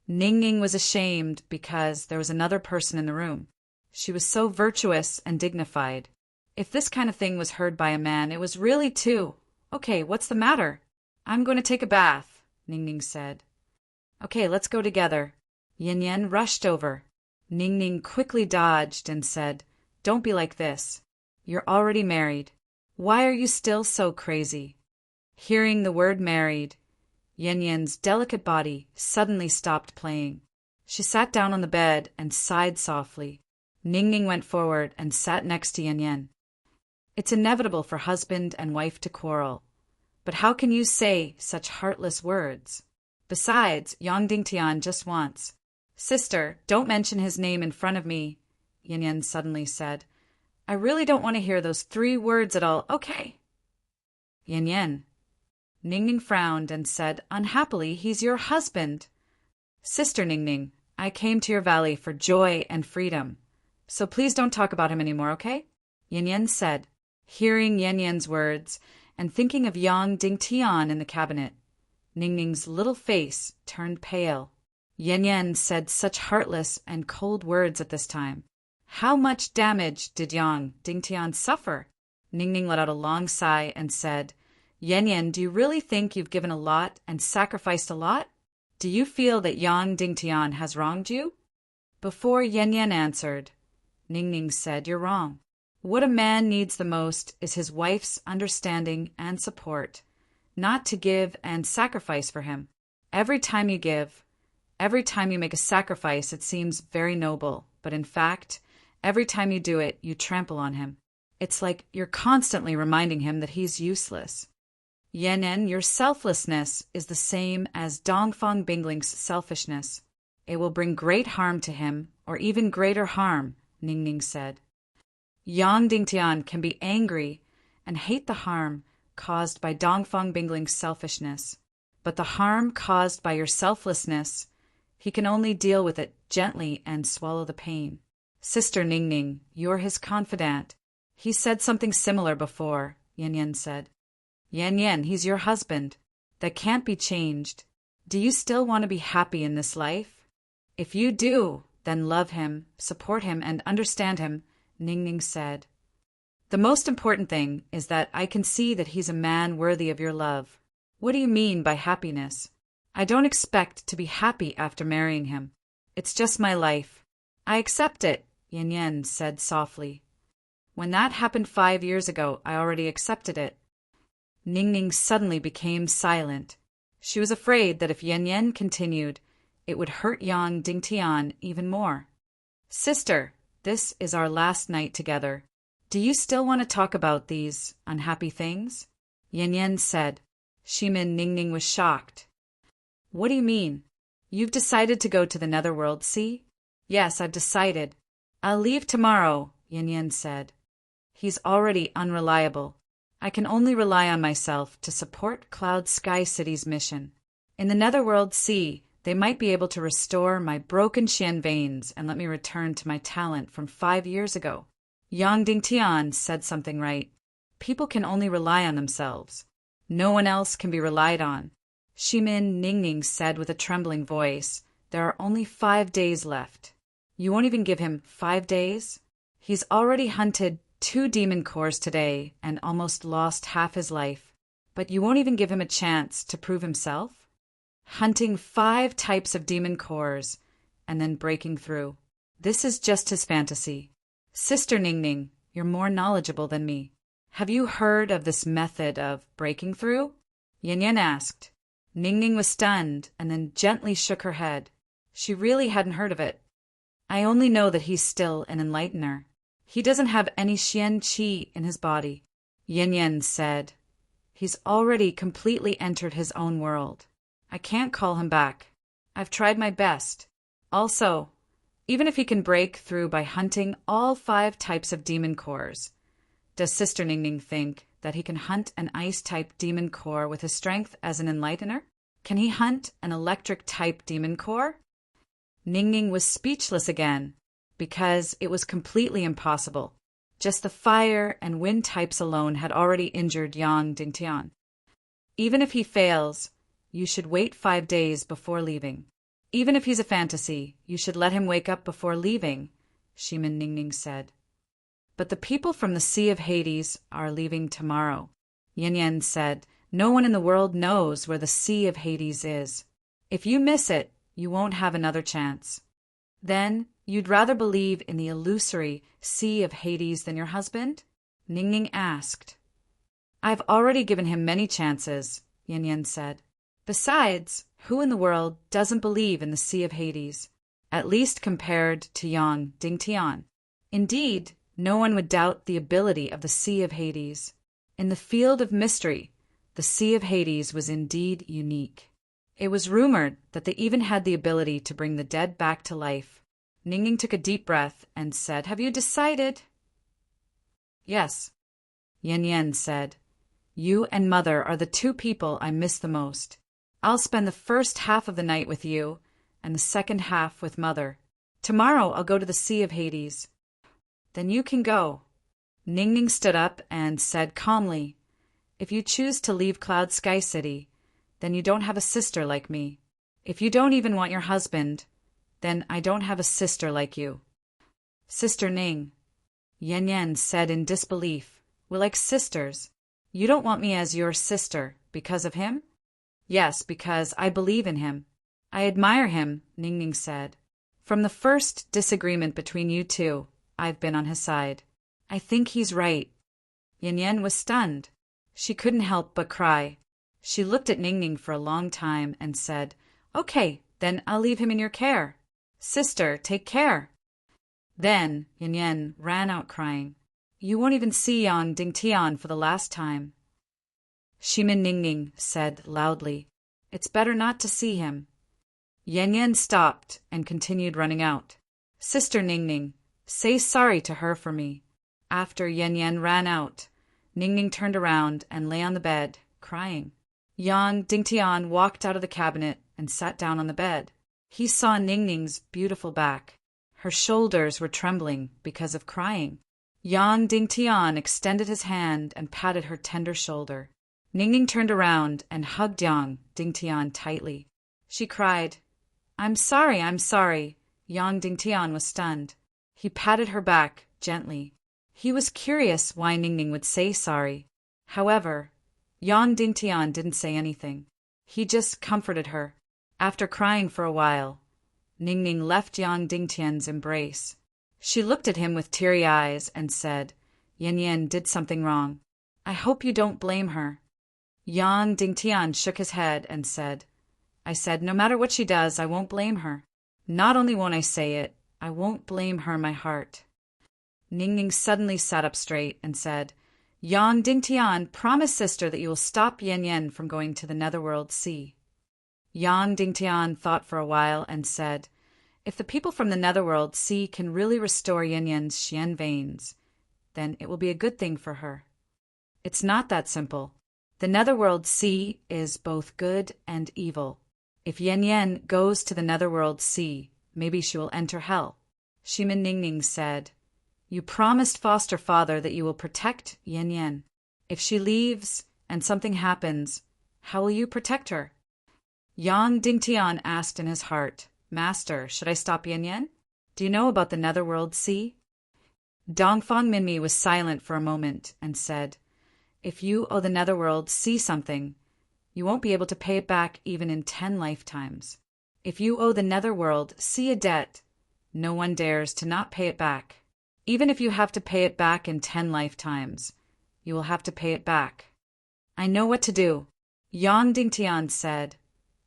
S1: Ningning was ashamed because there was another person in the room. She was so virtuous and dignified. If this kind of thing was heard by a man, it was really too. "Okay, what's the matter?" "I'm going to take a bath," Ningning said. "Okay, let's go together." Yan Yan rushed over. Ningning quickly dodged and said, "Don't be like this. You're already married. Why are you still so crazy?" Hearing the word married, Yan Yan's delicate body suddenly stopped playing. She sat down on the bed and sighed softly. Ningning went forward and sat next to Yan Yan. "It's inevitable for husband and wife to quarrel. But how can you say such heartless words? Besides, Yang Dingtian just wants—" "Sister, don't mention his name in front of me," Yan Yan suddenly said. "I really don't want to hear those 3 words at all, okay?" "Yan Yan." Ningning frowned and said, "Unhappily, he's your husband." "Sister Ningning, I came to your valley for joy and freedom, so please don't talk about him anymore, okay?" Yan Yan said. Hearing Yan Yan's words and thinking of Yang Dingtian in the cabinet, Ning Ning's little face turned pale. Yan Yan said such heartless and cold words at this time. How much damage did Yang Dingtian suffer? Ning Ning let out a long sigh and said, Yan Yan, do you really think you've given a lot and sacrificed a lot? Do you feel that Yang Dingtian has wronged you? Before Yan Yan answered, Ning Ning said, You're wrong. What a man needs the most is his wife's understanding and support, not to give and sacrifice for him. Every time you give, every time you make a sacrifice, it seems very noble, but in fact, every time you do it, you trample on him. It's like you're constantly reminding him that he's useless. Yan Yan, your selflessness is the same as Dongfang Bingling's selfishness. It will bring great harm to him, or even greater harm, Ning Ning said. Yang Dingtian can be angry and hate the harm caused by Dongfang Bingling's selfishness, but the harm caused by your selflessness, he can only deal with it gently and swallow the pain. Sister Ning Ning, you're his confidant. He said something similar before, Yan Yan said. Yan Yan, he's your husband. That can't be changed. Do you still want to be happy in this life? If you do, then love him, support him, and understand him, Ning Ning said. The most important thing is that I can see that he's a man worthy of your love. What do you mean by happiness? I don't expect to be happy after marrying him. It's just my life. I accept it, Yan Yan said softly. When that happened 5 years ago, I already accepted it. Ning Ning suddenly became silent. She was afraid that if Yan Yan continued, it would hurt Yang Dingtian even more. Sister, this is our last night together. Do you still want to talk about these unhappy things? Yan Yan said. Shimin Ning Ning was shocked. What do you mean? You've decided to go to the Netherworld Sea? Yes, I've decided. I'll leave tomorrow, Yan Yan said. He's already unreliable. I can only rely on myself to support Cloud Sky City's mission. In the Netherworld Sea, they might be able to restore my broken Xian veins and let me return to my talent from 5 years ago. Yang Dingtian said something right. People can only rely on themselves. No one else can be relied on. Shimin Ning Ning said with a trembling voice, There are only 5 days left. You won't even give him 5 days? He's already hunted 2 demon cores today and almost lost half his life. But you won't even give him a chance to prove himself? Hunting 5 types of demon cores and then breaking through. This is just his fantasy. Sister Ning Ning, you're more knowledgeable than me. Have you heard of this method of breaking through? Yan Yan asked. Ning Ning was stunned and then gently shook her head. She really hadn't heard of it. I only know that he's still an enlightener. He doesn't have any Xian Qi in his body. Yan Yan said. He's already completely entered his own world. I can't call him back. I've tried my best. Also, even if he can break through by hunting all 5 types of demon cores, does Sister Ning Ning think that he can hunt an ice-type demon core with his strength as an enlightener? Can he hunt an electric-type demon core? Ning Ning was speechless again, because it was completely impossible. Just the fire and wind types alone had already injured Yang Dingtian. Even if he fails, you should wait 5 days before leaving. Even if he's a fantasy, you should let him wake up before leaving, Shimin Ning Ning said. But the people from the Sea of Hades are leaving tomorrow. Yan Yan said, No one in the world knows where the Sea of Hades is. If you miss it, you won't have another chance. Then, you'd rather believe in the illusory Sea of Hades than your husband? Ning Ning asked. I've already given him many chances, Yan Yan said. Besides, who in the world doesn't believe in the Sea of Hades, at least compared to Yang Dingtian? Indeed, no one would doubt the ability of the Sea of Hades. In the field of mystery, the Sea of Hades was indeed unique. It was rumored that they even had the ability to bring the dead back to life. Ning Ning took a deep breath and said, Have you decided? Yes, Yan Yan said. You and Mother are the 2 people I miss the most. I'll spend the first half of the night with you and the second half with Mother. Tomorrow I'll go to the Sea of Hades. Then you can go. Ningning stood up and said calmly, "If you choose to leave Cloud Sky City, then you don't have a sister like me. If you don't even want your husband, then I don't have a sister like you." "Sister Ning," Yan Yan said in disbelief, "we're like sisters. You don't want me as your sister because of him?" "Yes, because I believe in him. I admire him," Ningning said. "From the first disagreement between you two, I've been on his side. I think he's right." Yan Yan was stunned. She couldn't help but cry. She looked at Ningning for a long time and said, "Okay, then I'll leave him in your care. Sister, take care." Then Yan Yan ran out crying. "You won't even see Yang Dingtian for the last time." Shimin Ningning said loudly, "It's better not to see him." Yan Yan stopped and continued running out. "Sister Ningning, say sorry to her for me." After Yan Yan ran out, Ningning turned around and lay on the bed, crying. Yang Dingtian walked out of the cabinet and sat down on the bed. He saw Ningning's beautiful back. Her shoulders were trembling because of crying. Yang Dingtian extended his hand and patted her tender shoulder. Ningning turned around and hugged Yang Dingtian tightly. She cried, I'm sorry. Yang Dingtian was stunned. He patted her back gently. He was curious why Ningning would say sorry. However, Yang Dingtian didn't say anything. He just comforted her. After crying for a while, Ningning left Yang Dingtian's embrace. She looked at him with teary eyes and said, Yan Yan did something wrong. I hope you don't blame her. Yang Dingtian shook his head and said, I said no matter what she does, I won't blame her. Not only won't I say it, I won't blame her in my heart. Ningning suddenly sat up straight and said, Yang Dingtian, promise sister that you will stop Yan Yan from going to the Netherworld Sea. Yang Dingtian thought for a while and said, if the people from the Netherworld Sea can really restore Yan Yan's Xian veins, then it will be a good thing for her. It's not that simple. The Netherworld Sea is both good and evil. If Yan Yan goes to the Netherworld Sea, maybe she will enter hell. Shimin Ningning said, you promised foster father that you will protect Yan Yan. If she leaves and something happens, how will you protect her? Yang Dingtian asked in his heart, Master, should I stop Yan Yan? Do you know about the Netherworld Sea? Dongfang Minmi was silent for a moment and said, if you owe the Netherworld Sea something, you won't be able to pay it back even in 10 lifetimes. If you owe the Netherworld Sea a debt, no one dares to not pay it back. Even if you have to pay it back in 10 lifetimes, you will have to pay it back. I know what to do. Yang Dingtian said.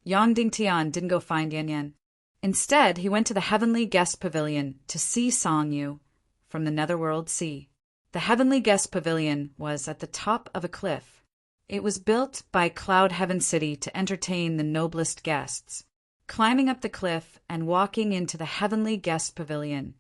S1: Yang Dingtian didn't go find Yan Yan. Instead, he went to the Heavenly Guest Pavilion to see Song Yu from the Netherworld Sea. The Heavenly Guest Pavilion was at the top of a cliff. It was built by Cloud Heaven City to entertain the noblest guests. Climbing up the cliff and walking into the Heavenly Guest Pavilion,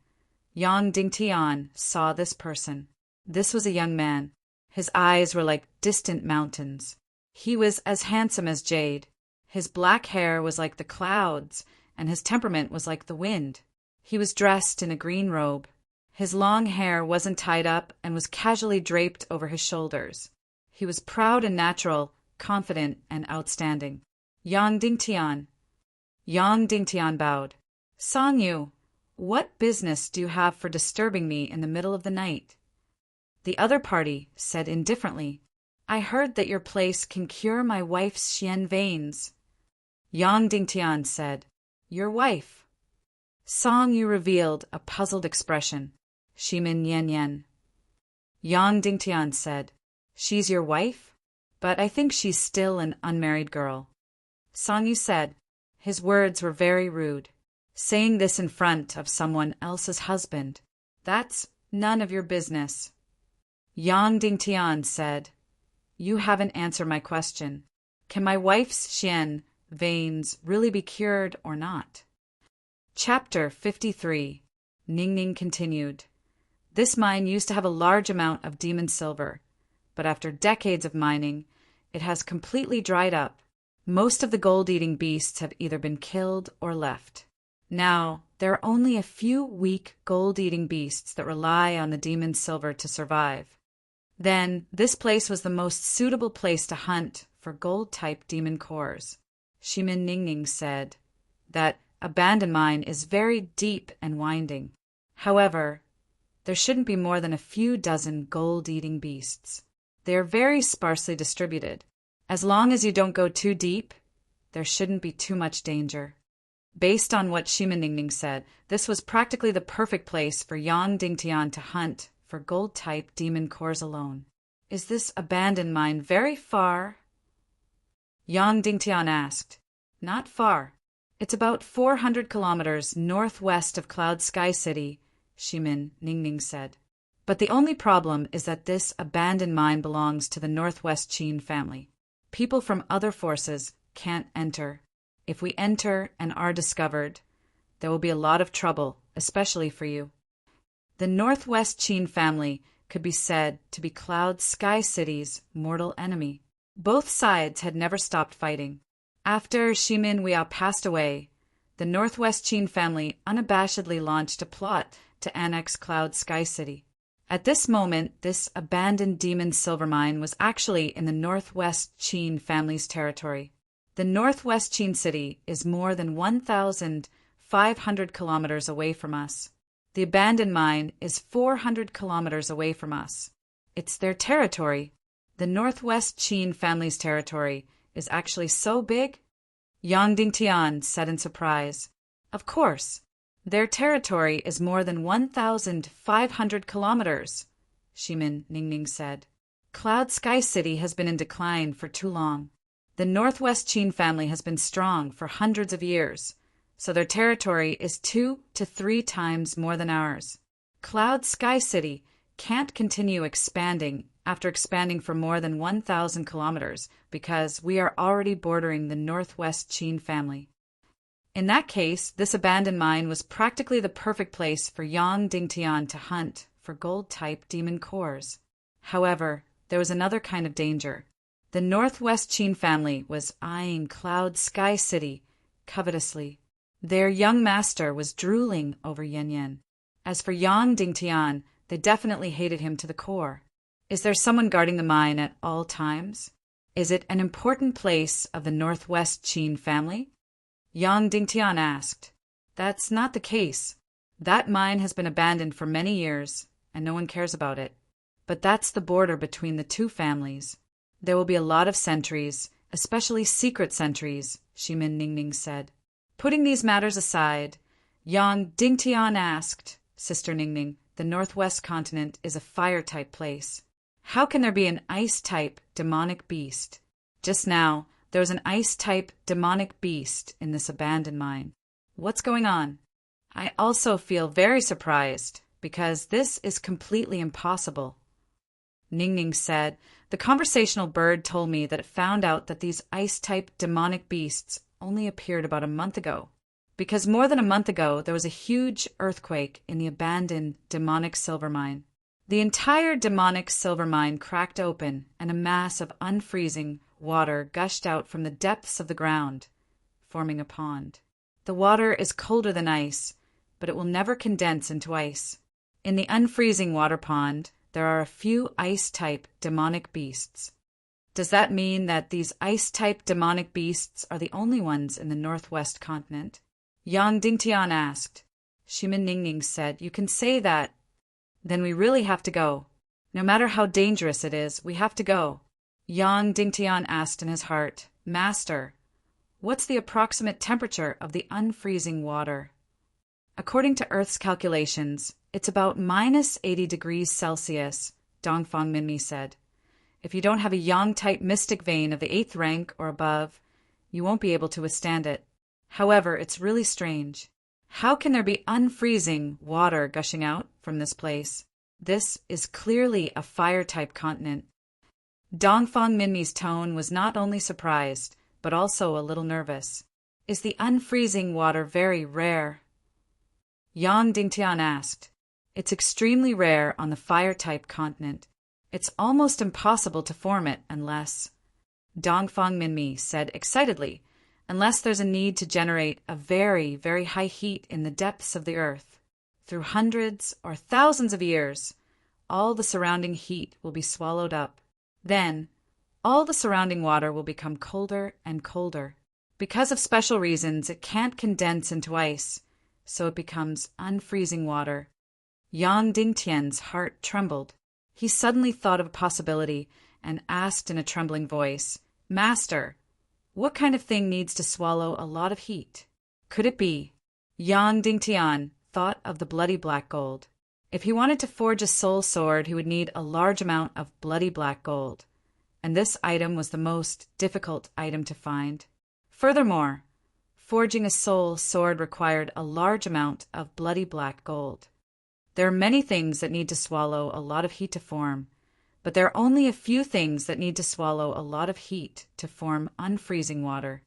S1: Yang Dingtian saw this person. This was a young man. His eyes were like distant mountains. He was as handsome as jade. His black hair was like the clouds, and his temperament was like the wind. He was dressed in a green robe. His long hair wasn't tied up and was casually draped over his shoulders. He was proud and natural, confident and outstanding. Yang Dingtian. Yang Dingtian bowed. Song Yu, what business do you have for disturbing me in the middle of the night? The other party said indifferently, I heard that your place can cure my wife's Xian veins. Yang Dingtian said, your wife. Song Yu revealed a puzzled expression. Shimin Yan Yan. Yang Dingtian said, she's your wife? But I think she's still an unmarried girl. Song Yu said, his words were very rude. Saying this in front of someone else's husband, that's none of your business. Yang Dingtian said, you haven't answered my question. Can my wife's Xian veins really be cured or not? Chapter 53. Ningning continued. This mine used to have a large amount of demon silver, but after decades of mining, it has completely dried up. Most of the gold-eating beasts have either been killed or left. Now, There are only a few weak gold-eating beasts that rely on the demon's silver to survive. Then, this place was the most suitable place to hunt for gold-type demon cores. Shimin Ningning said, "That abandoned mine is very deep and winding. However, there shouldn't be more than a few dozen gold-eating beasts. They are very sparsely distributed. As long as you don't go too deep, there shouldn't be too much danger." Based on what Shimin Ningning said, this was practically the perfect place for Yang Dingtian to hunt for gold-type demon cores alone. "Is this abandoned mine very far?" Yang Dingtian asked. "Not far. It's about 400 kilometers northwest of Cloud Sky City," Shimin Ningning said. "But the only problem is that this abandoned mine belongs to the Northwest Qin family. People from other forces can't enter. If we enter and are discovered, there will be a lot of trouble, especially for you." The Northwest Qin family could be said to be Cloud Sky City's mortal enemy. Both sides had never stopped fighting. After Shimin Weia passed away, the Northwest Qin family unabashedly launched a plot to annex Cloud Sky City. At this moment, this abandoned demon silver mine was actually in the Northwest Qin family's territory. The Northwest Qin City is more than 1,500 kilometers away from us. The abandoned mine is 400 kilometers away from us. It's their territory. The Northwest Qin family's territory is actually so big? Yang Dingtian said in surprise. "Of course. Their territory is more than 1,500 kilometers," Shimin Ningning said. "Cloud Sky City has been in decline for too long. The Northwest Qin family has been strong for hundreds of years, so their territory is 2 to 3 times more than ours. Cloud Sky City can't continue expanding after expanding for more than 1,000 kilometers because we are already bordering the Northwest Qin family. In that case, this abandoned mine was practically the perfect place for Yang Dingtian to hunt for gold-type demon cores. However, there was another kind of danger. The Northwest Qin family was eyeing Cloud Sky City covetously. Their young master was drooling over Yan Yan. As for Yang Dingtian, they definitely hated him to the core. Is there someone guarding the mine at all times? Is it an important place of the Northwest Qin family? Yang Dingtian asked. That's not the case. That mine has been abandoned for many years, and no one cares about it. But that's the border between the two families. There will be a lot of sentries, especially secret sentries, Shimin Ningning said. Putting these matters aside, Yang Dingtian asked, Sister Ningning, the Northwest continent is a fire-type place. How can there be an ice-type demonic beast? Just now, there was an ice-type demonic beast in this abandoned mine. What's going on? I also feel very surprised, because this is completely impossible. Ningning said, the conversational bird told me that it found out that these ice-type demonic beasts only appeared about a month ago, because more than a month ago there was a huge earthquake in the abandoned demonic silver mine. The entire demonic silver mine cracked open and a mass of unfreezing water gushed out from the depths of the ground, forming a pond. The water is colder than ice, but it will never condense into ice. In the unfreezing water pond, there are a few ice-type demonic beasts. Does that mean that these ice-type demonic beasts are the only ones in the Northwest continent? Yang Dingtian asked. Shimin Ningning said, you can say that. Then we really have to go. No matter how dangerous it is, we have to go. Yang Dingtian asked in his heart, Master, what's the approximate temperature of the unfreezing water? According to Earth's calculations, it's about minus 80 degrees Celsius, Dongfang Minmi said. If you don't have a Yang-type mystic vein of the 8th rank or above, you won't be able to withstand it. However, it's really strange. How can there be unfreezing water gushing out from this place? This is clearly a fire-type continent. Dongfang Minmi's tone was not only surprised, but also a little nervous. Is the unfreezing water very rare? Yang Dingtian asked. It's extremely rare on the fire-type continent. It's almost impossible to form it unless... Dongfang Minmi said excitedly, unless there's a need to generate a very, very high heat in the depths of the earth. Through hundreds or thousands of years, all the surrounding heat will be swallowed up. Then, all the surrounding water will become colder and colder. Because of special reasons, it can't condense into ice, so it becomes unfreezing water. Yang Dingtian's heart trembled. He suddenly thought of a possibility and asked in a trembling voice, "Master, what kind of thing needs to swallow a lot of heat? Could it be?" Yang Dingtian thought of the bloody black gold. If he wanted to forge a soul sword, he would need a large amount of bloody black gold, and this item was the most difficult item to find. Furthermore, forging a soul sword required a large amount of bloody black gold. There are many things that need to swallow a lot of heat to form, but there are only a few things that need to swallow a lot of heat to form unfreezing water.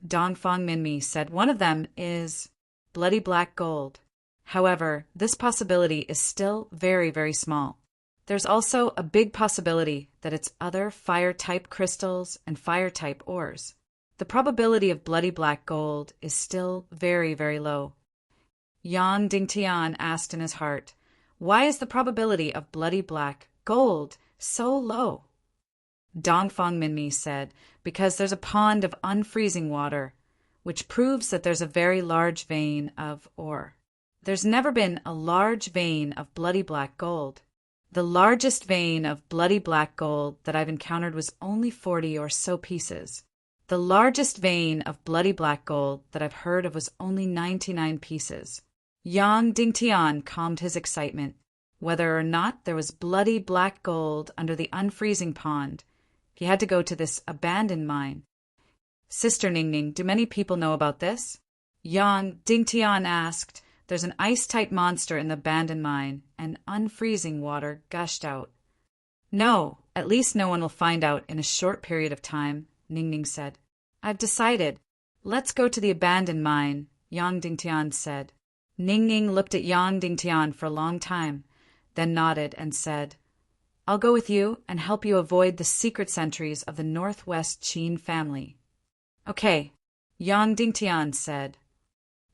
S1: Dongfang Minmi said one of them is bloody black gold. However, this possibility is still very, very small. There's also a big possibility that it's other fire-type crystals and fire-type ores. The probability of bloody black gold is still very, very low. Yang Dingtian asked in his heart, "Why is the probability of bloody black gold so low?" Dongfang Minmi said, "Because there's a pond of unfreezing water, which proves that there's a very large vein of ore. There's never been a large vein of bloody black gold. The largest vein of bloody black gold that I've encountered was only 40 or so pieces. The largest vein of bloody black gold that I've heard of was only 99 pieces." Yang Dingtian calmed his excitement. Whether or not there was bloody black gold under the unfreezing pond, he had to go to this abandoned mine. "Sister Ningning, do many people know about this?" Yang Dingtian asked. "There's an ice-type monster in the abandoned mine, and unfreezing water gushed out." "No, at least no one will find out in a short period of time," Ningning said. "I've decided. Let's go to the abandoned mine," Yang Dingtian said. Ningning looked at Yang Dingtian for a long time, then nodded and said, "I'll go with you and help you avoid the secret sentries of the Northwest Qin family." "Okay," Yang Dingtian said.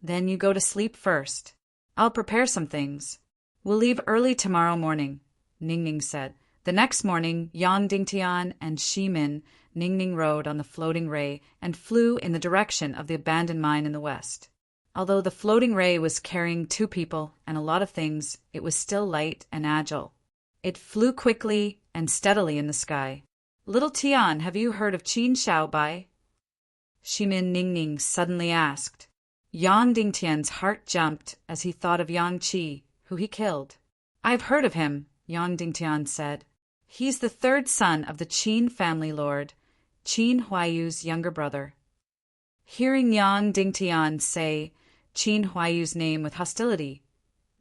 S1: "Then you go to sleep first. I'll prepare some things. We'll leave early tomorrow morning," Ningning said. The next morning, Yang Dingtian and Shimin Ningning rode on the floating ray and flew in the direction of the abandoned mine in the west. Although the floating ray was carrying 2 people and a lot of things, it was still light and agile. It flew quickly and steadily in the sky. "Little Tian, have you heard of Qin Shaobai?" Shimin Ningning suddenly asked. Yang Dingtian's heart jumped as he thought of Yang Qi, who he killed. "I've heard of him," Yang Dingtian said. "He's the 3rd son of the Qin family lord, Qin Huaiyu's younger brother." Hearing Yang Dingtian say Qin Huaiyu's name with hostility,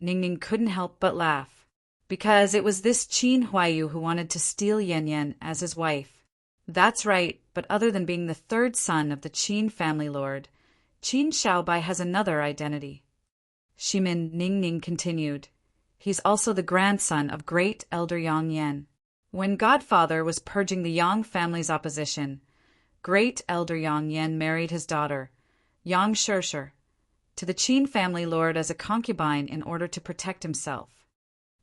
S1: Ningning couldn't help but laugh, because it was this Qin Huaiyu who wanted to steal Yan Yan as his wife. That's right, but other than being the 3rd son of the Qin family lord, Qin Shaobai has another identity. Shimin Ningning continued. He's also the grandson of great elder Yang Yan. When Godfather was purging the Yang family's opposition, great elder Yang Yan married his daughter, Yang Shirshir, to the Qin family lord as a concubine in order to protect himself.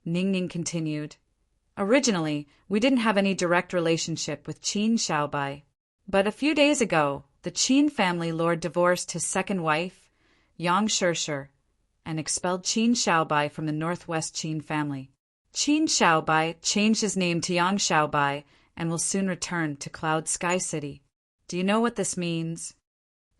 S1: Ningning continued. Originally, we didn't have any direct relationship with Qin Shaobai, but a few days ago, the Qin family lord divorced his second wife, Yang Shirshir, and expelled Qin Shaobai from the Northwest Qin family. Qin Shaobai changed his name to Yang Shaobai and will soon return to Cloud Sky City. Do you know what this means?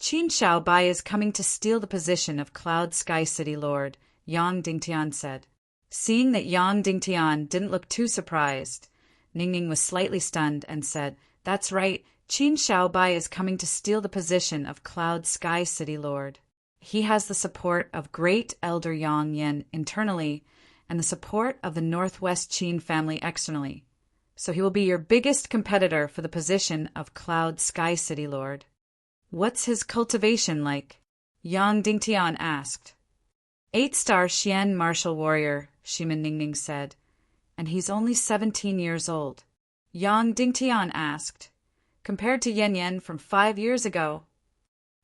S1: Qin Shaobai is coming to steal the position of Cloud Sky City Lord, Yang Dingtian said. Seeing that Yang Dingtian didn't look too surprised, Ningning was slightly stunned and said, "That's right, Qin Shaobai is coming to steal the position of Cloud Sky City Lord. He has the support of Great Elder Yang Yan internally and the support of the Northwest Qin family externally. So he will be your biggest competitor for the position of Cloud Sky City Lord." "What's his cultivation like?" Yang Dingtian asked. 8-star Xian martial warrior, Shimin Ningning said, "and he's only 17 years old." Yang Dingtian asked, "Compared to Yan Yan from 5 years ago?"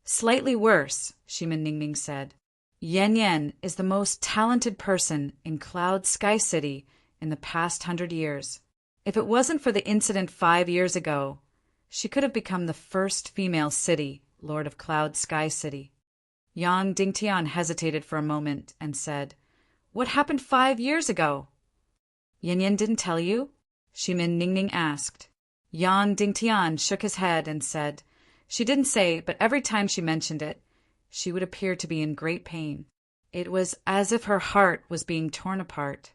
S1: Slightly worse, Shimin Ningning said. Yan Yan is the most talented person in Cloud Sky City in the past 100 years. If it wasn't for the incident 5 years ago, she could have become the first female city, Lord of Cloud Sky City. Yang Dingtian hesitated for a moment and said, "What happened 5 years ago?" "Yan Yan didn't tell you?" Shimin Ningning asked. Yang Dingtian shook his head and said, "She didn't say, but every time she mentioned it, she would appear to be in great pain. It was as if her heart was being torn apart."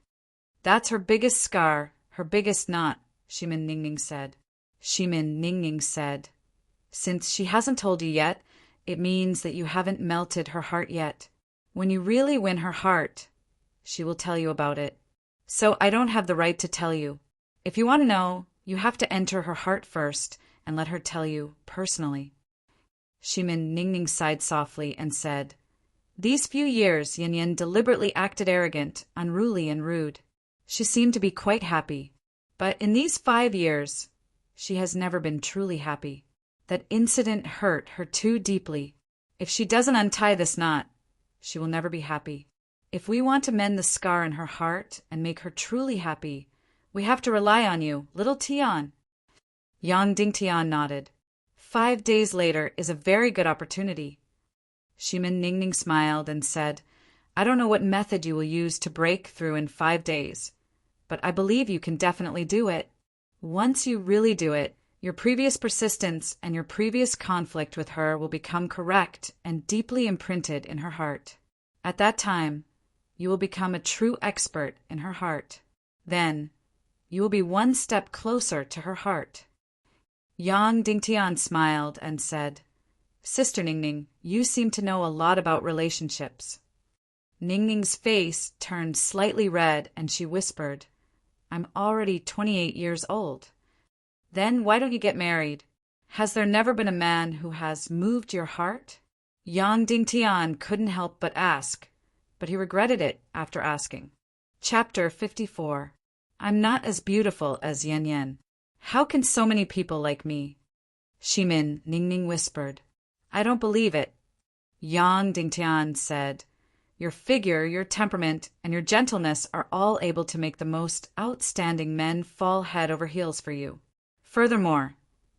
S1: "That's her biggest scar, her biggest knot," Shimin Ningning said. Shimin Ningning said, "Since she hasn't told you yet, it means that you haven't melted her heart yet. When you really win her heart, she will tell you about it. So I don't have the right to tell you. If you want to know, you have to enter her heart first and let her tell you personally." Shimin Ningning sighed softly and said, "These few years Yan Yan deliberately acted arrogant, unruly, and rude. She seemed to be quite happy. But in these 5 years, she has never been truly happy. That incident hurt her too deeply. If she doesn't untie this knot, she will never be happy. If we want to mend the scar in her heart and make her truly happy, we have to rely on you, little Tian." Yang Dingtian nodded. 5 days later is a very good opportunity. Shimin Ningning smiled and said, "I don't know what method you will use to break through in 5 days, but I believe you can definitely do it. Once you really do it, your previous persistence and your previous conflict with her will become correct and deeply imprinted in her heart. At that time, you will become a true expert in her heart. Then, you will be one step closer to her heart." Yang Dingtian smiled and said, "Sister Ningning, you seem to know a lot about relationships." Ningning's face turned slightly red and she whispered, "I'm already 28 years old." "Then why don't you get married? Has there never been a man who has moved your heart?" Yang Dingtian couldn't help but ask, but he regretted it after asking. Chapter 54. I'm not as beautiful as Yan Yan. How can so many people like me? Shimin Ningning whispered. "I don't believe it." Yang Dingtian said, "Your figure, your temperament, and your gentleness are all able to make the most outstanding men fall head over heels for you. Furthermore,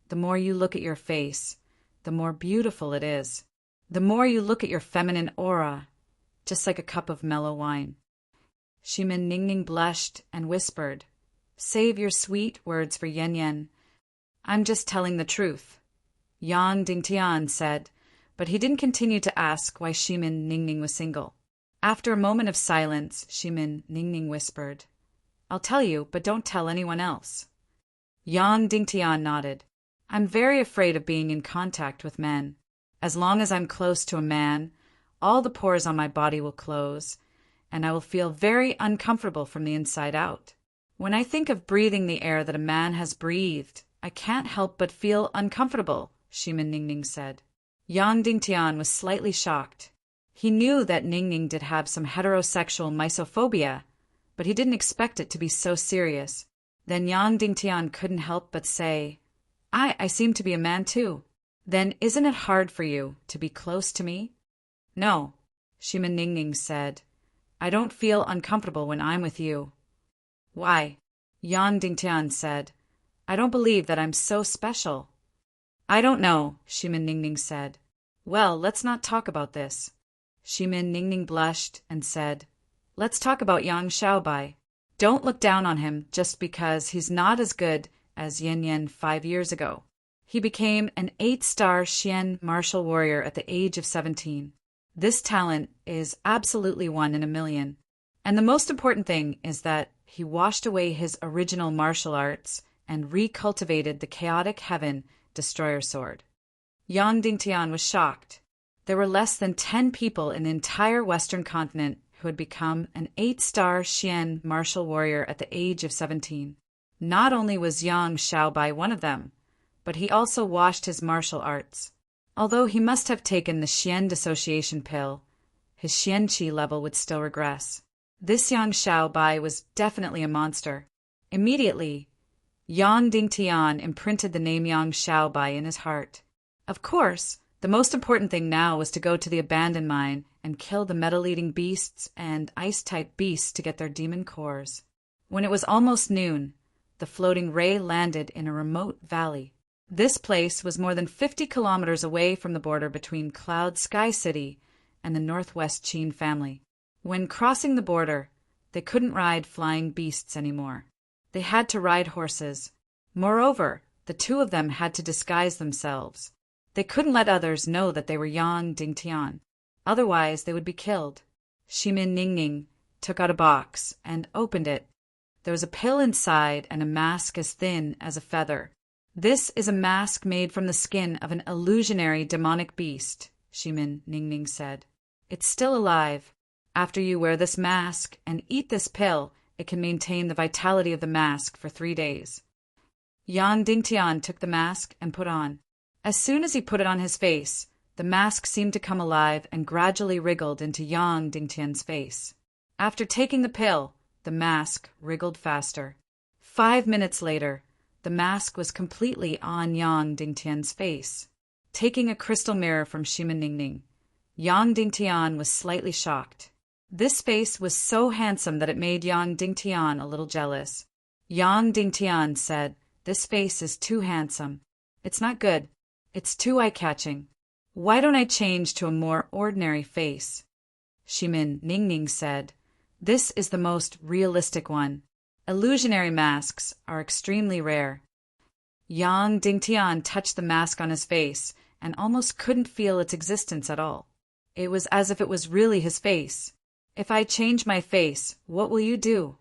S1: the more you look at your face, the more beautiful it is. The more you look at your feminine aura, just like a cup of mellow wine." Shimin Ningning blushed and whispered, "Save your sweet words for Yan Yan. I'm just telling the truth." Yang Dingtian said, but he didn't continue to ask why Shimin Ningning was single. After a moment of silence, Shimin Ningning whispered, "I'll tell you, but don't tell anyone else." Yang Dingtian nodded. "I'm very afraid of being in contact with men. As long as I'm close to a man, all the pores on my body will close, and I will feel very uncomfortable from the inside out. When I think of breathing the air that a man has breathed, I can't help but feel uncomfortable," Shimin Ningning said. Yang Dingtian was slightly shocked. He knew that Ningning did have some heterosexual misophobia, but he didn't expect it to be so serious. Then Yang Dingtian couldn't help but say, I seem to be a man too. Then isn't it hard for you to be close to me?" "No," Shimin Ningning said. "I don't feel uncomfortable when I'm with you." "Why?" Yang Dingtian said. "I don't believe that I'm so special." "I don't know," Shimin Ningning said. "Well, let's not talk about this." Shimin Ningning blushed and said, "Let's talk about Yang Xiaobai. Don't look down on him just because he's not as good as Yan Yan 5 years ago. He became an 8-star Xian martial warrior at the age of 17. This talent is absolutely 1 in a million. And the most important thing is that he washed away his original martial arts and recultivated the chaotic heaven destroyer sword." Yang Dingtian was shocked. There were less than 10 people in the entire Western continent who had become an 8-star Xian martial warrior at the age of 17. Not only was Yang Xiaobai one of them, but he also washed his martial arts. Although he must have taken the Xian dissociation pill, his Xian Qi level would still regress. This Yang Xiaobai was definitely a monster. Immediately, Yang Dingtian imprinted the name Yang Xiaobai in his heart. Of course, The most important thing now was to go to the abandoned mine and kill the metal-eating beasts and ice-type beasts to get their demon cores. When it was almost noon, the floating ray landed in a remote valley. This place was more than 50 kilometers away from the border between Cloud Sky City and the Northwest Qin family. When crossing the border, they couldn't ride flying beasts anymore. They had to ride horses. Moreover, the two of them had to disguise themselves. They couldn't let others know that they were Yang Dingtian. Otherwise, they would be killed. Shimin Ningning took out a box and opened it. There was a pill inside and a mask as thin as a feather. This is a mask made from the skin of an illusionary demonic beast, Shimin Ningning said. It's still alive. After you wear this mask and eat this pill, it can maintain the vitality of the mask for 3 days. Yang Dingtian took the mask and put on. As soon as he put it on his face, the mask seemed to come alive and gradually wriggled into Yang Dingtian's face. After taking the pill, the mask wriggled faster. 5 minutes later, the mask was completely on Yang Dingtian's face. Taking a crystal mirror from Shimin Ningning, Yang Dingtian was slightly shocked. This face was so handsome that it made Yang Dingtian a little jealous. Yang Dingtian said, "This face is too handsome. It's not good. It's too eye-catching. Why don't I change to a more ordinary face?" Shimin Ningning said, "This is the most realistic one. Illusionary masks are extremely rare." Yang Dingtian touched the mask on his face and almost couldn't feel its existence at all. It was as if it was really his face. "If I change my face, what will you do?"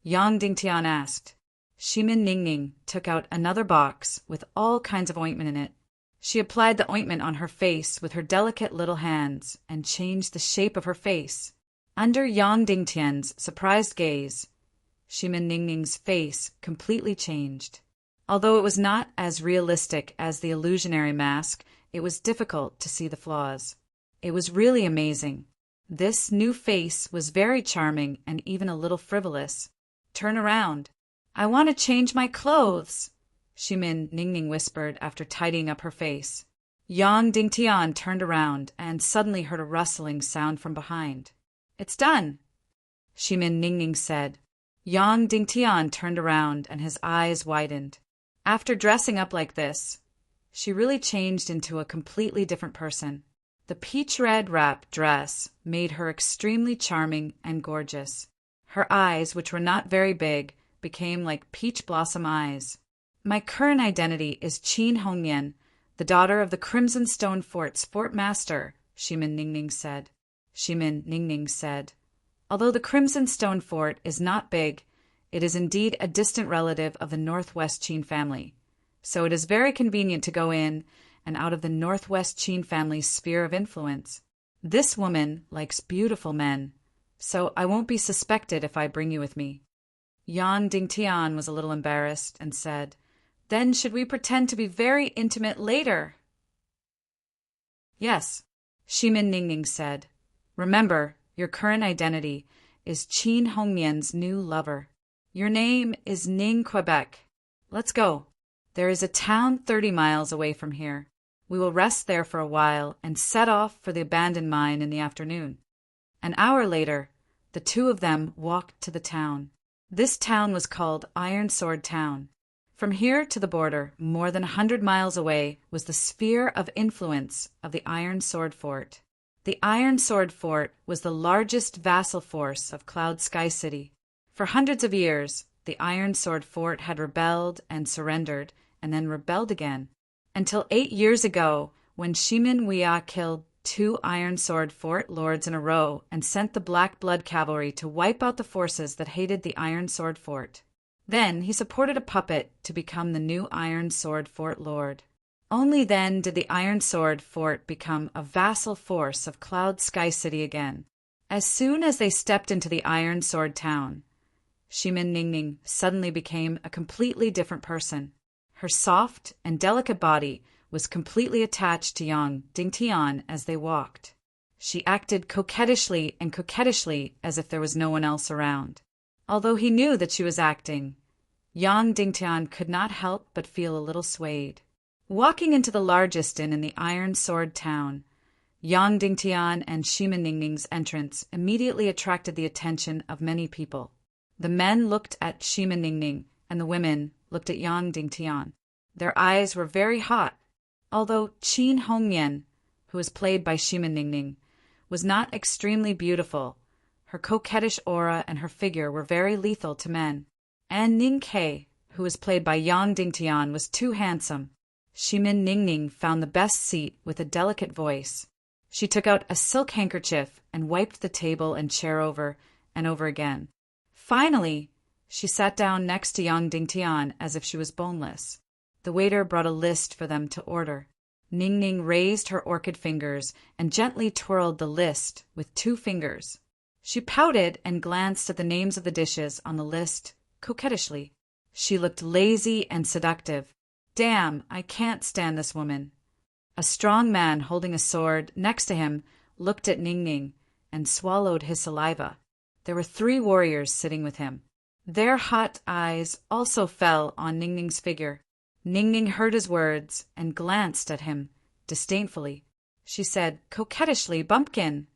S1: Yang Dingtian asked. Shimin Ningning took out another box with all kinds of ointment in it. She applied the ointment on her face with her delicate little hands and changed the shape of her face. Under Yang Dingtian's surprised gaze, Shimin Ningning's face completely changed. Although it was not as realistic as the illusionary mask, it was difficult to see the flaws. It was really amazing. This new face was very charming and even a little frivolous. "Turn around. I want to change my clothes," Shimin Ningning whispered after tidying up her face. Yang Dingtian turned around and suddenly heard a rustling sound from behind. "It's done," Shimin Ningning said. Yang Dingtian turned around and his eyes widened. After dressing up like this, she really changed into a completely different person. The peach-red wrap dress made her extremely charming and gorgeous. Her eyes, which were not very big, became like peach blossom eyes. "My current identity is Qin Hongnian, the daughter of the Crimson Stone Fort's fort master," Shimin Ningning said. Shimin Ningning said, "Although the Crimson Stone Fort is not big, it is indeed a distant relative of the Northwest Qin family. So it is very convenient to go in and out of the Northwest Qin family's sphere of influence. This woman likes beautiful men, so I won't be suspected if I bring you with me." Yang Dingtian was a little embarrassed and said, "Then should we pretend to be very intimate later?" "Yes," Shimin Ningning said. "Remember, your current identity is Qin Hongnian's new lover. Your name is Ning Quebec. Let's go. There is a town 30 miles away from here. We will rest there for a while and set off for the abandoned mine in the afternoon." An hour later, the two of them walked to the town. This town was called Iron Sword Town. From here to the border, more than 100 miles away, was the sphere of influence of the Iron Sword Fort. The Iron Sword Fort was the largest vassal force of Cloud Sky City. For hundreds of years, the Iron Sword Fort had rebelled and surrendered, and then rebelled again, until 8 years ago, when Shimin Wia killed 2 Iron Sword Fort lords in a row and sent the Black Blood Cavalry to wipe out the forces that hated the Iron Sword Fort. Then he supported a puppet to become the new Iron Sword Fort Lord. Only then did the Iron Sword Fort become a vassal force of Cloud Sky City again. As soon as they stepped into the Iron Sword Town, Shimin Ningning suddenly became a completely different person. Her soft and delicate body was completely attached to Yang Dingtian as they walked. She acted coquettishly as if there was no one else around. Although he knew that she was acting, Yang Dingtian could not help but feel a little swayed. Walking into the largest inn in the Iron Sword town, Yang Dingtian and Shima Ningning's entrance immediately attracted the attention of many people. The men looked at Shima Ningning, and the women looked at Yang Dingtian. Their eyes were very hot, although Qin Hongyan, who was played by Shima Ningning, was not extremely beautiful. Her coquettish aura and her figure were very lethal to men. And Ning Kei, who was played by Yang Dingtian, was too handsome. Shima Ningning found the best seat with a delicate voice. She took out a silk handkerchief and wiped the table and chair over and over again. Finally, she sat down next to Yang Dingtian as if she was boneless. The waiter brought a list for them to order. Ningning raised her orchid fingers and gently twirled the list with 2 fingers. She pouted and glanced at the names of the dishes on the list coquettishly. She looked lazy and seductive. Damn, I can't stand this woman. A strong man holding a sword next to him looked at Ningning and swallowed his saliva. There were 3 warriors sitting with him. Their hot eyes also fell on Ningning's figure. Ningning heard his words and glanced at him disdainfully. She said coquettishly, "Bumpkin."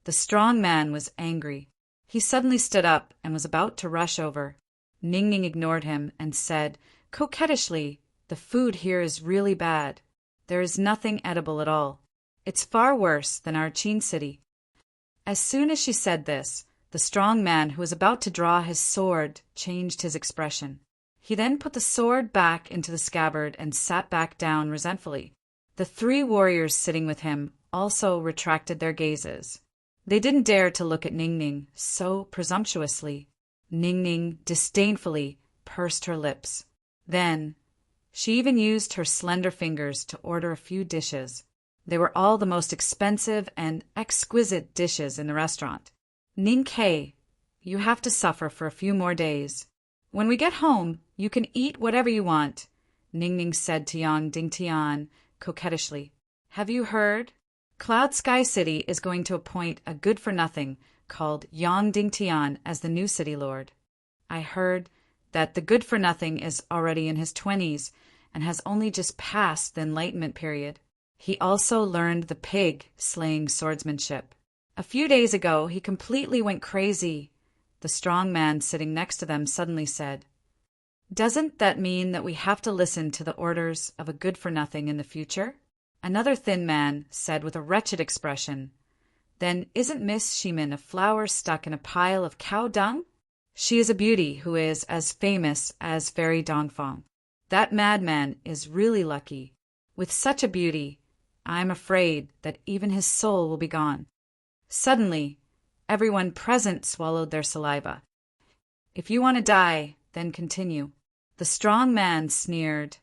S1: The strong man was angry. He suddenly stood up and was about to rush over. Ningning ignored him and said coquettishly, "The food here is really bad. There is nothing edible at all. It's far worse than our Qin city." As soon as she said this, the strong man who was about to draw his sword changed his expression. He then put the sword back into the scabbard and sat back down resentfully. The 3 warriors sitting with him also retracted their gazes. They didn't dare to look at Ningning so presumptuously. Ningning disdainfully pursed her lips. Then she even used her slender fingers to order a few dishes. They were all the most expensive and exquisite dishes in the restaurant. "Ning Kei, you have to suffer for a few more days. When we get home, you can eat whatever you want," Ningning said to Yang Dingtian coquettishly. "Have you heard? Cloud Sky City is going to appoint a good-for-nothing called Yang Dingtian as the new city lord. I heard that the good-for-nothing is already in his 20s and has only just passed the Enlightenment period. He also learned the pig-slaying swordsmanship. A few days ago, he completely went crazy." The strong man sitting next to them suddenly said, "Doesn't that mean that we have to listen to the orders of a good-for-nothing in the future?" Another thin man said with a wretched expression, "Then isn't Miss Shimin a flower stuck in a pile of cow dung? She is a beauty who is as famous as Fairy Dongfang. That madman is really lucky. With such a beauty, I am afraid that even his soul will be gone." Suddenly, everyone present swallowed their saliva. "If you want to die, then continue." The strong man sneered,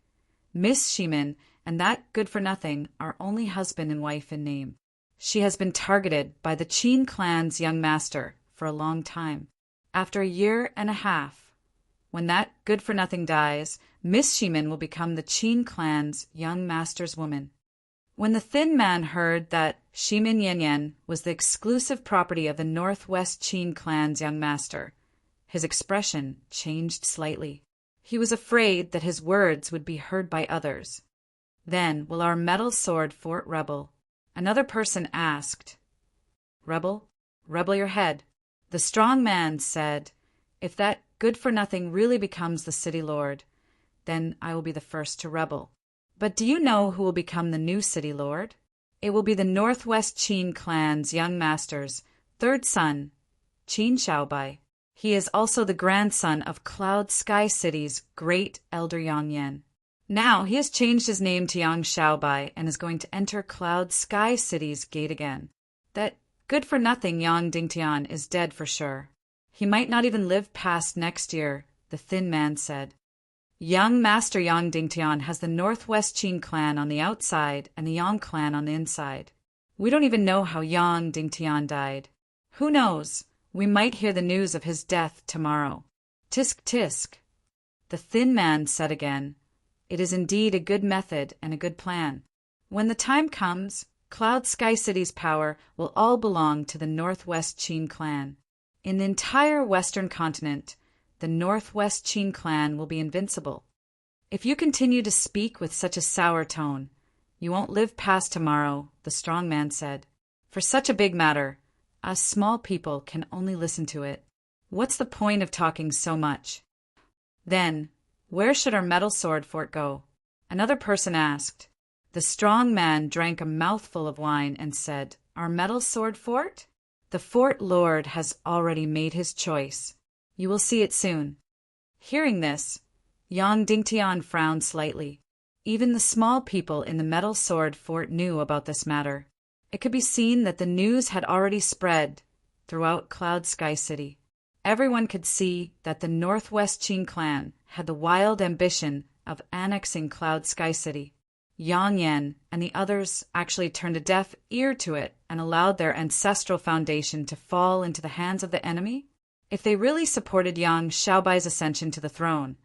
S1: "Miss Shimin and that good-for-nothing are only husband and wife in name. She has been targeted by the Qin clan's young master for a long time. After a year and a half, when that good-for-nothing dies, Miss Shimin will become the Qin clan's young master's woman." When the thin man heard that Shimin Yanyan was the exclusive property of the Northwest Qin clan's young master, his expression changed slightly. He was afraid that his words would be heard by others. "Then will our metal sword fort rebel?" Another person asked. "Rebel? Rebel your head." The strong man said, "If that good-for-nothing really becomes the city lord, then I will be the first to rebel. But do you know who will become the new city lord? It will be the Northwest Qin clan's young master's 3rd son, Qin Xiaobai. He is also the grandson of Cloud Sky City's great elder Yang Yan. Now he has changed his name to Yang Xiaobai and is going to enter Cloud Sky City's gate again. That good-for-nothing Yang Dingtian is dead for sure. He might not even live past next year," the thin man said. "Young Master Yang Dingtian has the Northwest Qin clan on the outside and the Yang clan on the inside. We don't even know how Yang Dingtian died. Who knows? We might hear the news of his death tomorrow." "Tisk tisk," the thin man said again. "It is indeed a good method and a good plan. When the time comes, Cloud Sky City's power will all belong to the Northwest Qin clan. In the entire Western continent, the Northwest Qin clan will be invincible. If you continue to speak with such a sour tone, you won't live past tomorrow, the strong man said. For such a big matter, us small people can only listen to it. What's the point of talking so much? Then, where should our metal sword fort go? Another person asked. The strong man drank a mouthful of wine and said, Our metal sword fort? The fort lord has already made his choice. You will see it soon. Hearing this, Yang Dingtian frowned slightly. Even the small people in the metal sword fort knew about this matter. It could be seen that the news had already spread throughout Cloud Sky City. Everyone could see that the Northwest Qin clan had the wild ambition of annexing Cloud Sky City. Yang Yan and the others actually turned a deaf ear to it and allowed their ancestral foundation to fall into the hands of the enemy. If they really supported Yang Xiaobai's ascension to the throne,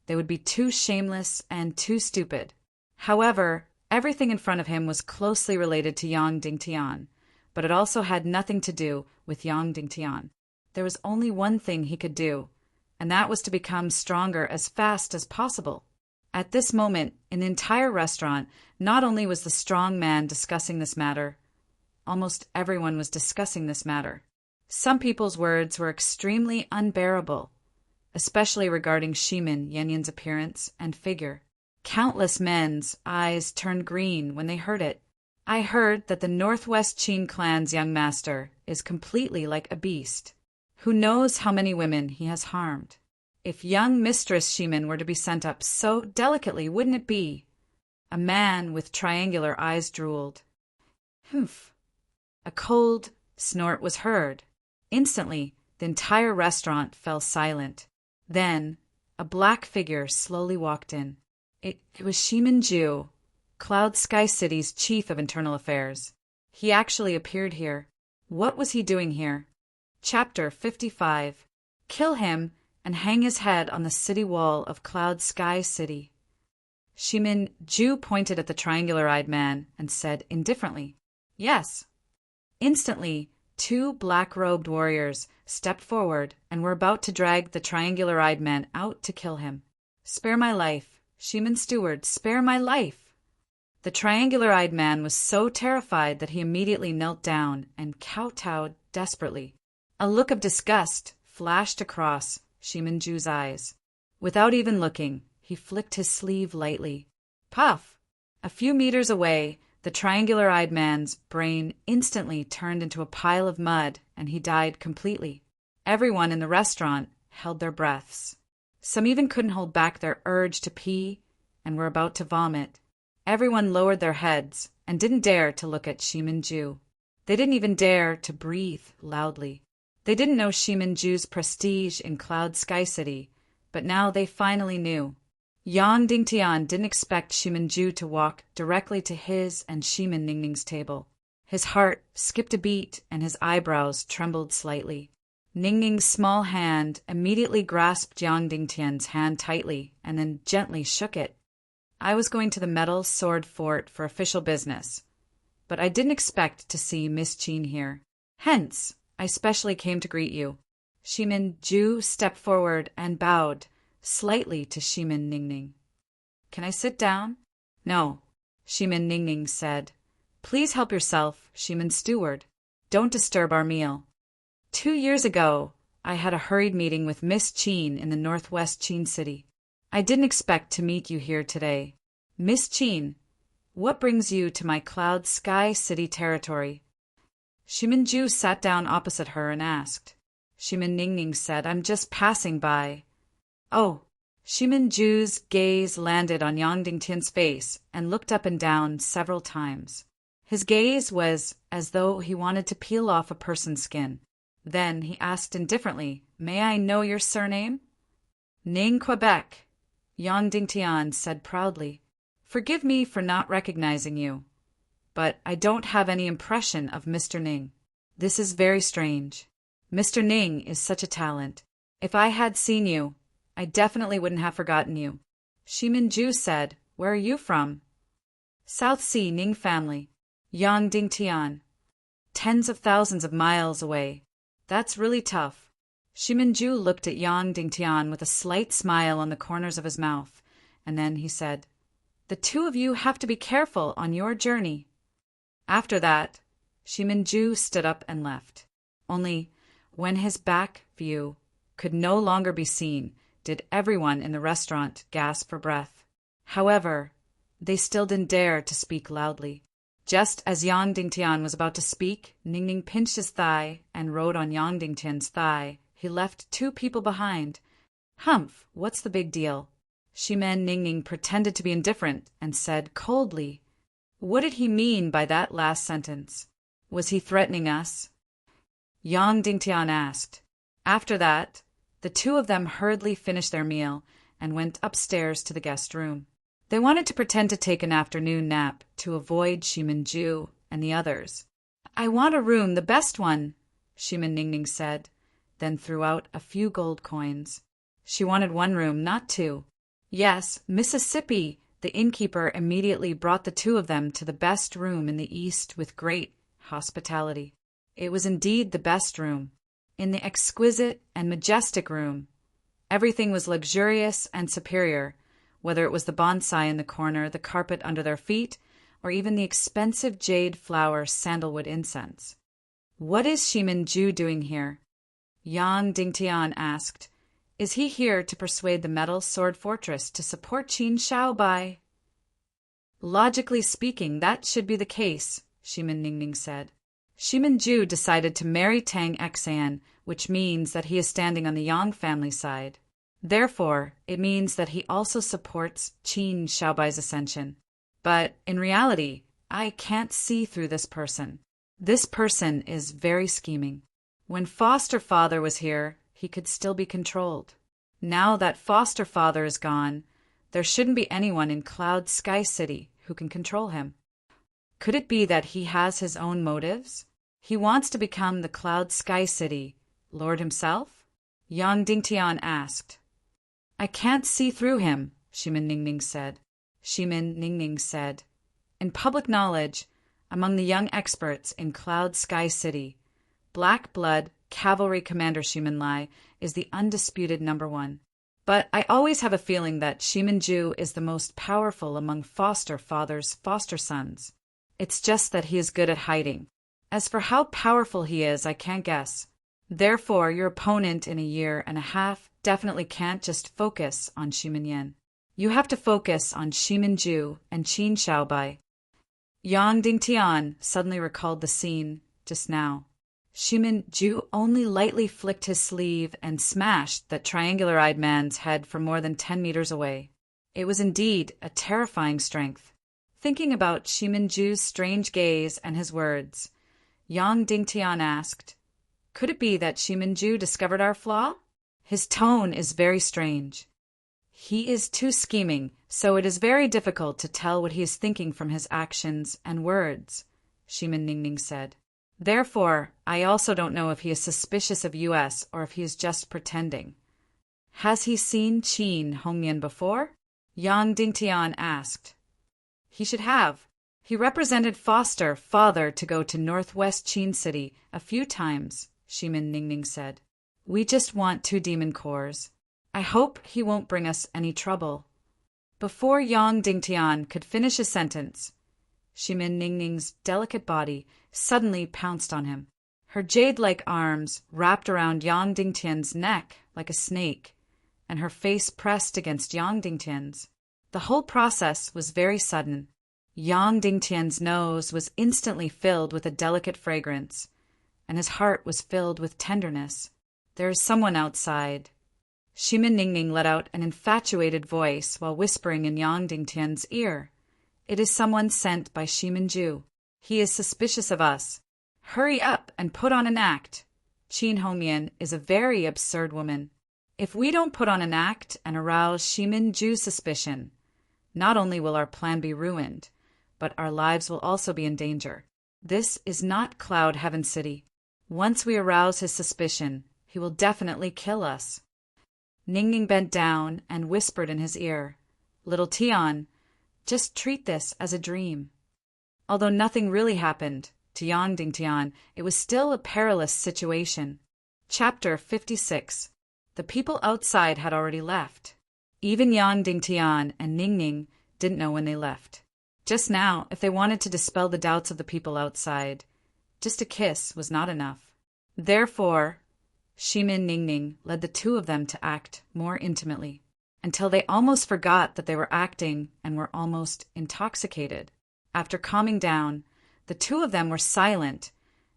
S1: they would be too shameless and too stupid. However, everything in front of him was closely related to Yang Dingtian, but it also had nothing to do with Yang Dingtian. There was only one thing he could do, and that was to become stronger as fast as possible. At this moment, in the entire restaurant, not only was the strong man discussing this matter, almost everyone was discussing this matter. Some people's words were extremely unbearable, especially regarding Shimin Yanyan's appearance and figure. Countless men's eyes turned green when they heard it. I heard that the Northwest Qin clan's young master is completely like a beast. Who knows how many women he has harmed? If young Mistress Shimin were to be sent up so delicately, wouldn't it be? A man with triangular eyes drooled. Humph. A cold snort was heard. Instantly, the entire restaurant fell silent. Then, a black figure slowly walked in. It was Shimin Ju, Cloud Sky City's chief of internal affairs. He actually appeared here. What was he doing here? Chapter 55. Kill him and hang his head on the city wall of Cloud Sky City. Shimin Ju pointed at the triangular-eyed man and said indifferently, Yes. Instantly, two black-robed warriors stepped forward and were about to drag the triangular-eyed man out to kill him. Spare my life, Shimin Steward, spare my life. The triangular-eyed man was so terrified that he immediately knelt down and kowtowed desperately. A look of disgust flashed across Shimin Ju's eyes. Without even looking, he flicked his sleeve lightly. Puff! A few meters away, the triangular-eyed man's brain instantly turned into a pile of mud, and he died completely. Everyone in the restaurant held their breaths. Some even couldn't hold back their urge to pee and were about to vomit. Everyone lowered their heads and didn't dare to look at Shimin Ju. They didn't even dare to breathe loudly. They didn't know Shimin Ju's prestige in Cloud Sky City, but now they finally knew. Yang Dingtian didn't expect Shimin Ju to walk directly to his and Shimin Ningning's table. His heart skipped a beat and his eyebrows trembled slightly. Ningning's small hand immediately grasped Yang Dingtian's hand tightly and then gently shook it. I was going to the Metal Sword Fort for official business, but I didn't expect to see Miss Qin here. Hence, I specially came to greet you. Shimin Ju stepped forward and bowed slightly to Shimin Ningning. Can I sit down? No, Shimin Ningning said. Please help yourself, Shimin Steward. Don't disturb our meal. 2 years ago, I had a hurried meeting with Miss Qin in the Northwest Qin City. I didn't expect to meet you here today. Miss Qin, what brings you to my Cloud Sky City territory? Shimin Ju sat down opposite her and asked. Shimin Ningning said, I'm just passing by. Oh, Shimin Ju's gaze landed on Yang Dingtian's face and looked up and down several times. His gaze was as though he wanted to peel off a person's skin. Then he asked indifferently, May I know your surname? Ning Quebec, Yang Dingtian said proudly. Forgive me for not recognizing you, but I don't have any impression of Mr. Ning. This is very strange. Mr. Ning is such a talent. If I had seen you, I definitely wouldn't have forgotten you. Shimin Ju said, Where are you from? South Sea Ning family. Yang Dingtian. Tens of thousands of miles away. That's really tough. Shimin Ju looked at Yang Dingtian with a slight smile on the corners of his mouth, and then he said, "The two of you have to be careful on your journey." After that, Shimin-ju stood up and left. Only, when his back view could no longer be seen, did everyone in the restaurant gasp for breath. However, they still didn't dare to speak loudly. Just as Yang Dingtian was about to speak, Ningning pinched his thigh and rode on Yang Dingtian's thigh. He left two people behind. "Humph, what's the big deal?" Shimen Ningning pretended to be indifferent and said coldly, "What did he mean by that last sentence? Was he threatening us?" Yang Dingtian asked. After that, the two of them hurriedly finished their meal and went upstairs to the guest room. They wanted to pretend to take an afternoon nap to avoid Shimin-ju and the others. "I want a room, the best one," Shimen Ningning said, then threw out a few gold coins. She wanted one room, not two. Yes, Mississippi! The innkeeper immediately brought the two of them to the best room in the East with great hospitality. It was indeed the best room. In the exquisite and majestic room, everything was luxurious and superior, whether it was the bonsai in the corner, the carpet under their feet, or even the expensive jade flower sandalwood incense. "What is Shimin-ju doing here?" Yang Dingtian asked. "Is he here to persuade the Metal Sword Fortress to support Qin Shaobai?" "Logically speaking, that should be the case," Shimen Ningning said. "Shimin-ju decided to marry Tang Xan, which means that he is standing on the Yang family side. Therefore, it means that he also supports Qin Shaobai's ascension. But in reality, I can't see through this person. This person is very scheming. When foster father was here, he could still be controlled. Now that foster father is gone, there shouldn't be anyone in Cloud Sky City who can control him. Could it be that he has his own motives? He wants to become the Cloud Sky City Lord himself?" Yang Dingtian asked. "I can't see through him," Shimen Ningning said. Shimen Ningning said, "In public knowledge, among the young experts in Cloud Sky City, Black Blood Cavalry Commander Shimen Lai is the undisputed number one. But I always have a feeling that Shimin-ju is the most powerful among foster fathers' foster sons. It's just that he is good at hiding. As for how powerful he is, I can't guess. Therefore, your opponent in a year and a half definitely can't just focus on Shimen Yan. You have to focus on Shimin-ju and Qin Shaobai." Yang Dingtian suddenly recalled the scene just now. Shimin-ju only lightly flicked his sleeve and smashed that triangular-eyed man's head from more than 10 meters away. It was indeed a terrifying strength. Thinking about Shimin-ju's strange gaze and his words, Yang Dingtian asked, "Could it be that Shimin-ju discovered our flaw? His tone is very strange. He is too scheming, so it is very difficult to tell what he is thinking from his actions and words," Shimen Ningning said. "Therefore, I also don't know if he is suspicious of US or if he is just pretending." "Has he seen Qin Hongmian before?" Yang Dingtian asked. "He should have. He represented foster father to go to Northwest Qin City a few times," Shimen Ningning said. "We just want 2 demon cores. I hope he won't bring us any trouble." Before Yang Dingtian could finish his sentence, Shimen Ningning's delicate body suddenly pounced on him. Her jade-like arms wrapped around Yang Dingtian's neck like a snake, and her face pressed against Yang Dingtian's. The whole process was very sudden. Yang Dingtian's nose was instantly filled with a delicate fragrance, and his heart was filled with tenderness. "There is someone outside." Shimen Ningning let out an infatuated voice while whispering in Yang Dingtian's ear. "It is someone sent by Shimin-ju. He is suspicious of us. Hurry up and put on an act. Qin Hongmian is a very absurd woman. If we don't put on an act and arouse Shimin-ju's suspicion, not only will our plan be ruined, but our lives will also be in danger. This is not Cloud Heaven City. Once we arouse his suspicion, he will definitely kill us." Ningning bent down and whispered in his ear, "Little Tian, just treat this as a dream." Although nothing really happened to Yang Dingtian, it was still a perilous situation. Chapter 56. The people outside had already left. Even Yang Dingtian and Ningning didn't know when they left. Just now, if they wanted to dispel the doubts of the people outside, just a kiss was not enough. Therefore, Shimin Ningning led the two of them to act more intimately, until they almost forgot that they were acting and were almost intoxicated. After calming down, the two of them were silent,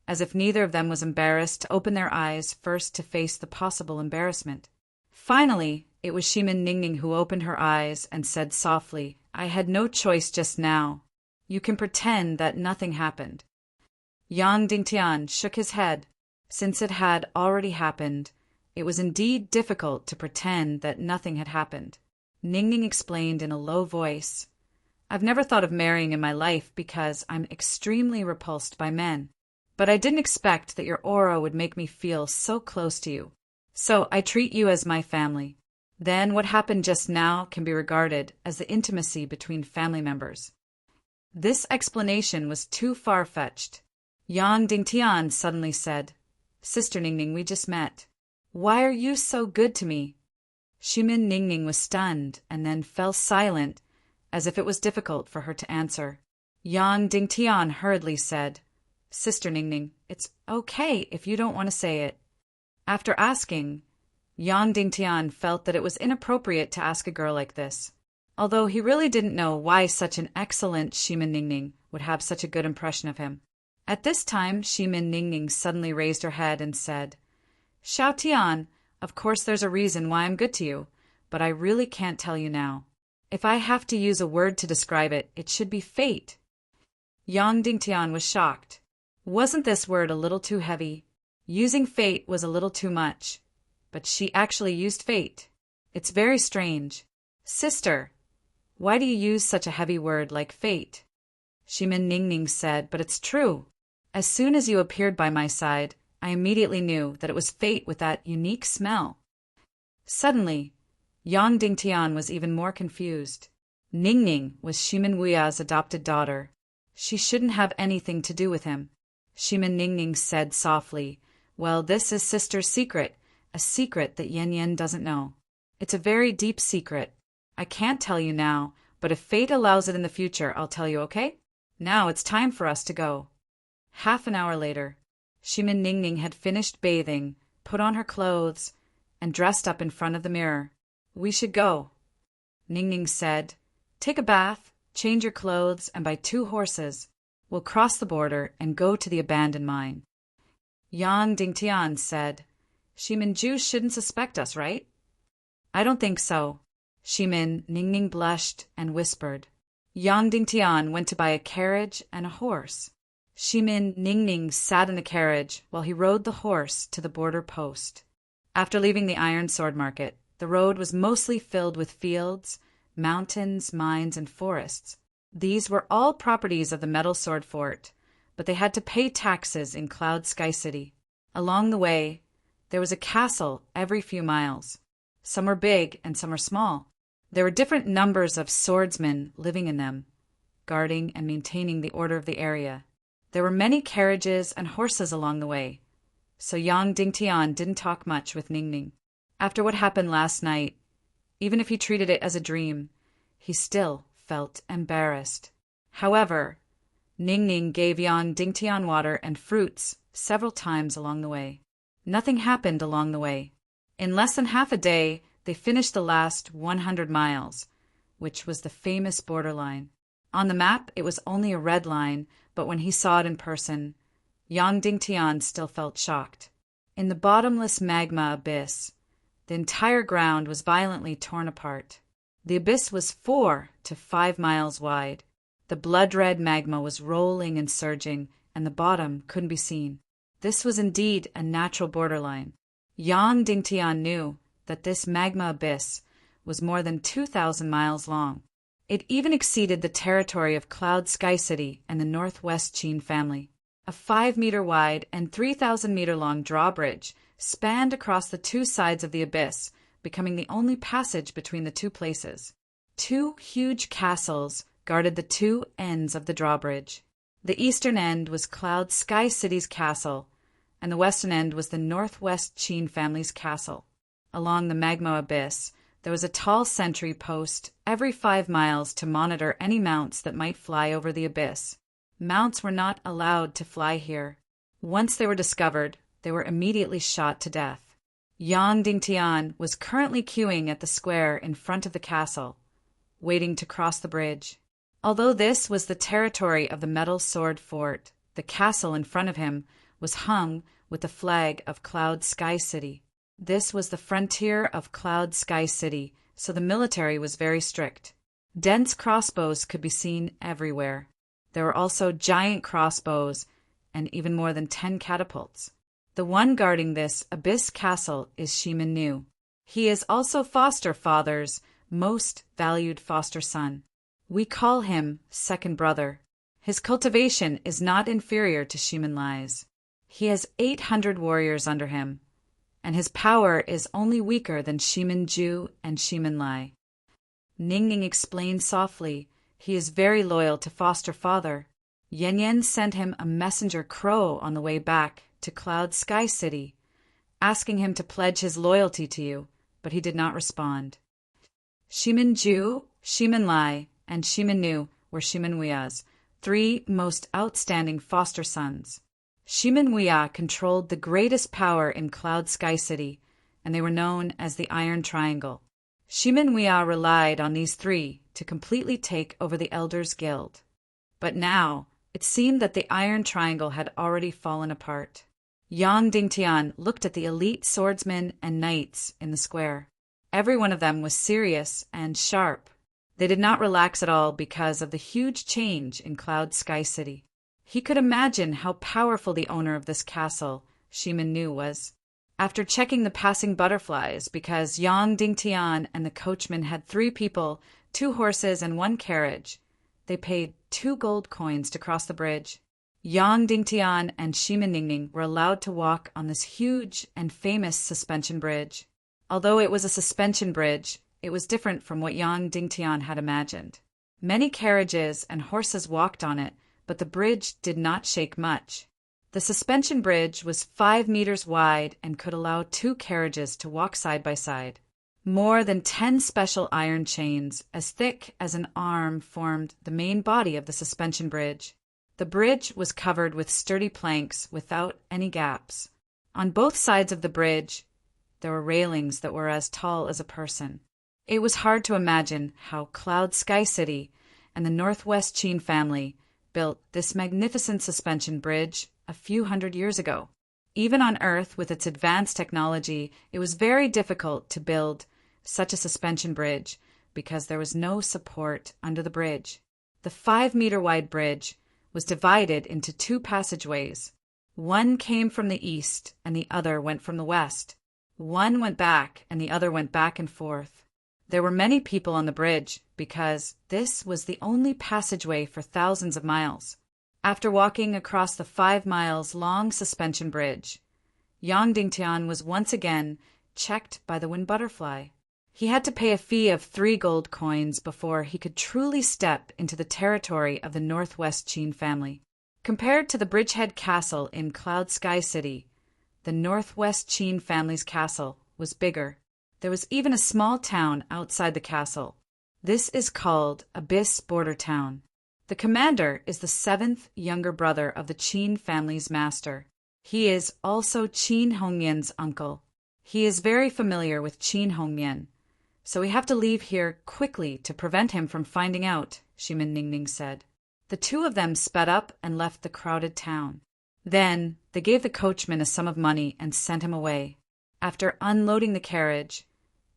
S1: as if neither of them was embarrassed to open their eyes first to face the possible embarrassment. Finally, it was Shimin Ningning who opened her eyes and said softly, "I had no choice just now. You can pretend that nothing happened." Yang Dingtian shook his head. Since it had already happened, it was indeed difficult to pretend that nothing had happened. Ningning explained in a low voice, "I've never thought of marrying in my life because I'm extremely repulsed by men. But I didn't expect that your aura would make me feel so close to you. So I treat you as my family. Then what happened just now can be regarded as the intimacy between family members." This explanation was too far-fetched. Yang Dingtian suddenly said, "Sister Ningning, we just met. Why are you so good to me?" Shimin Ningning was stunned and then fell silent, as if it was difficult for her to answer. Yang Dingtian hurriedly said, "Sister Ningning, it's okay if you don't want to say it." After asking, Yang Dingtian felt that it was inappropriate to ask a girl like this, although he really didn't know why such an excellent Shimin Ningning would have such a good impression of him. At this time, Shimin Ningning suddenly raised her head and said, "Xiao Tian, of course there's a reason why I'm good to you, but I really can't tell you now. If I have to use a word to describe it, it should be fate." Yang Dingtian was shocked. Wasn't this word a little too heavy? Using fate was a little too much. But she actually used fate. It's very strange. "Sister, why do you use such a heavy word like fate?" Shimin Ningning said, "But it's true. As soon as you appeared by my side, I immediately knew that it was fate with that unique smell." Suddenly, Yang Dingtian was even more confused. Ningning was Shimin Wuya's adopted daughter. She shouldn't have anything to do with him. Shimin Ningning said softly, "Well, this is sister's secret, a secret that Yen Yen doesn't know. It's a very deep secret. I can't tell you now, but if fate allows it in the future, I'll tell you, okay? Now it's time for us to go." Half an hour later, Shimin Ningning had finished bathing, put on her clothes, and dressed up in front of the mirror. "We should go." Ningning said, "Take a bath, change your clothes, and buy 2 horses. We'll cross the border and go to the abandoned mine." Yang Dingtian said, "Shimin Ju shouldn't suspect us, right?" "I don't think so." Shimin Ningning blushed and whispered. Yang Dingtian went to buy a carriage and a horse. Shimin Ningning sat in the carriage while he rode the horse to the border post. After leaving the Iron Sword Market, the road was mostly filled with fields, mountains, mines, and forests. These were all properties of the Metal Sword Fort, but they had to pay taxes in Cloud Sky City. Along the way, there was a castle every few miles. Some were big and some were small. There were different numbers of swordsmen living in them, guarding and maintaining the order of the area. There were many carriages and horses along the way, so Yang Dingtian didn't talk much with Ningning. After what happened last night, even if he treated it as a dream, he still felt embarrassed. However, Ningning gave Yang Dingtian water and fruits several times along the way. Nothing happened along the way. In less than half a day, they finished the last 100 miles, which was the famous borderline. On the map, it was only a red line, but when he saw it in person, Yang Dingtian still felt shocked. In the bottomless magma abyss, the entire ground was violently torn apart. The abyss was 4 to 5 miles wide. The blood-red magma was rolling and surging, and the bottom couldn't be seen. This was indeed a natural borderline. Yang Dingtian knew that this magma abyss was more than 2,000 miles long. It even exceeded the territory of Cloud Sky City and the Northwest Qin family. A 5-meter wide and 3,000-meter long drawbridge spanned across the 2 sides of the abyss, becoming the only passage between the 2 places. 2 huge castles guarded the 2 ends of the drawbridge. The eastern end was Cloud Sky City's castle, and the western end was the Northwest Qin family's castle. Along the magma abyss, There was a tall sentry post every 5 miles to monitor any mounts that might fly over the abyss. Mounts were not allowed to fly here. Once they were discovered, they were immediately shot to death. Yang Dingtian was currently queuing at the square in front of the castle, waiting to cross the bridge. Although this was the territory of the Metal Sword Fort, the castle in front of him was hung with the flag of Cloud Sky City. This was the frontier of Cloud Sky City, so the military was very strict. Dense crossbows could be seen everywhere. There were also giant crossbows and even more than 10 catapults. The one guarding this abyss castle is Shimin Nu. He is also foster father's most valued foster son. We call him second brother. His cultivation is not inferior to Shimin Lai's. He has 800 warriors under him, and his power is only weaker than Shimin Ju and Shimin Lai. Ningning explained softly, he is very loyal to foster father. Yan Yan sent him a messenger crow on the way back to Cloud Sky City, asking him to pledge his loyalty to you, but he did not respond. Shimin Ju, Shimin Lai, and Shimin Nu were Shimin Wuya's 3 most outstanding foster sons. Shimin Wuya controlled the greatest power in Cloud Sky City, and they were known as the Iron Triangle. Shimin Wuya relied on these 3 to completely take over the Elders Guild. But now, it seemed that the Iron Triangle had already fallen apart. Yang Dingtian looked at the elite swordsmen and knights in the square. Every one of them was serious and sharp. They did not relax at all because of the huge change in Cloud Sky City. He could imagine how powerful the owner of this castle, Shimin Nu, was. After checking the passing butterflies, because Yang Dingtian and the coachman had 3 people, 2 horses, and 1 carriage, they paid 2 gold coins to cross the bridge. Yang Dingtian and Shimin Ningning were allowed to walk on this huge and famous suspension bridge. Although it was a suspension bridge, it was different from what Yang Dingtian had imagined. Many carriages and horses walked on it, but the bridge did not shake much. The suspension bridge was 5 meters wide and could allow 2 carriages to walk side by side. More than 10 special iron chains, as thick as an arm, formed the main body of the suspension bridge. The bridge was covered with sturdy planks without any gaps. On both sides of the bridge, there were railings that were as tall as a person. It was hard to imagine how Cloud Sky City and the Northwest Qin family built this magnificent suspension bridge a few hundred years ago. Even on Earth, with its advanced technology, it was very difficult to build such a suspension bridge because there was no support under the bridge. The 5-meter-wide bridge was divided into 2 passageways. One came from the east and the other went from the west. One went back and the other went back and forth. There were many people on the bridge because this was the only passageway for thousands of miles. After walking across the 5 miles long suspension bridge, Yang Dingtian was once again checked by the wind butterfly. He had to pay a fee of 3 gold coins before he could truly step into the territory of the Northwest Qin family. Compared to the Bridgehead Castle in Cloud Sky City, the Northwest Qin family's castle was bigger. There was even a small town outside the castle. This is called Abyss Border Town. The commander is the 7th younger brother of the Qin family's master. He is also Qin Hongmian's uncle. He is very familiar with Qin Hongmian, so we have to leave here quickly to prevent him from finding out, Shimin Ningning said. The 2 of them sped up and left the crowded town. Then they gave the coachman a sum of money and sent him away. After unloading the carriage,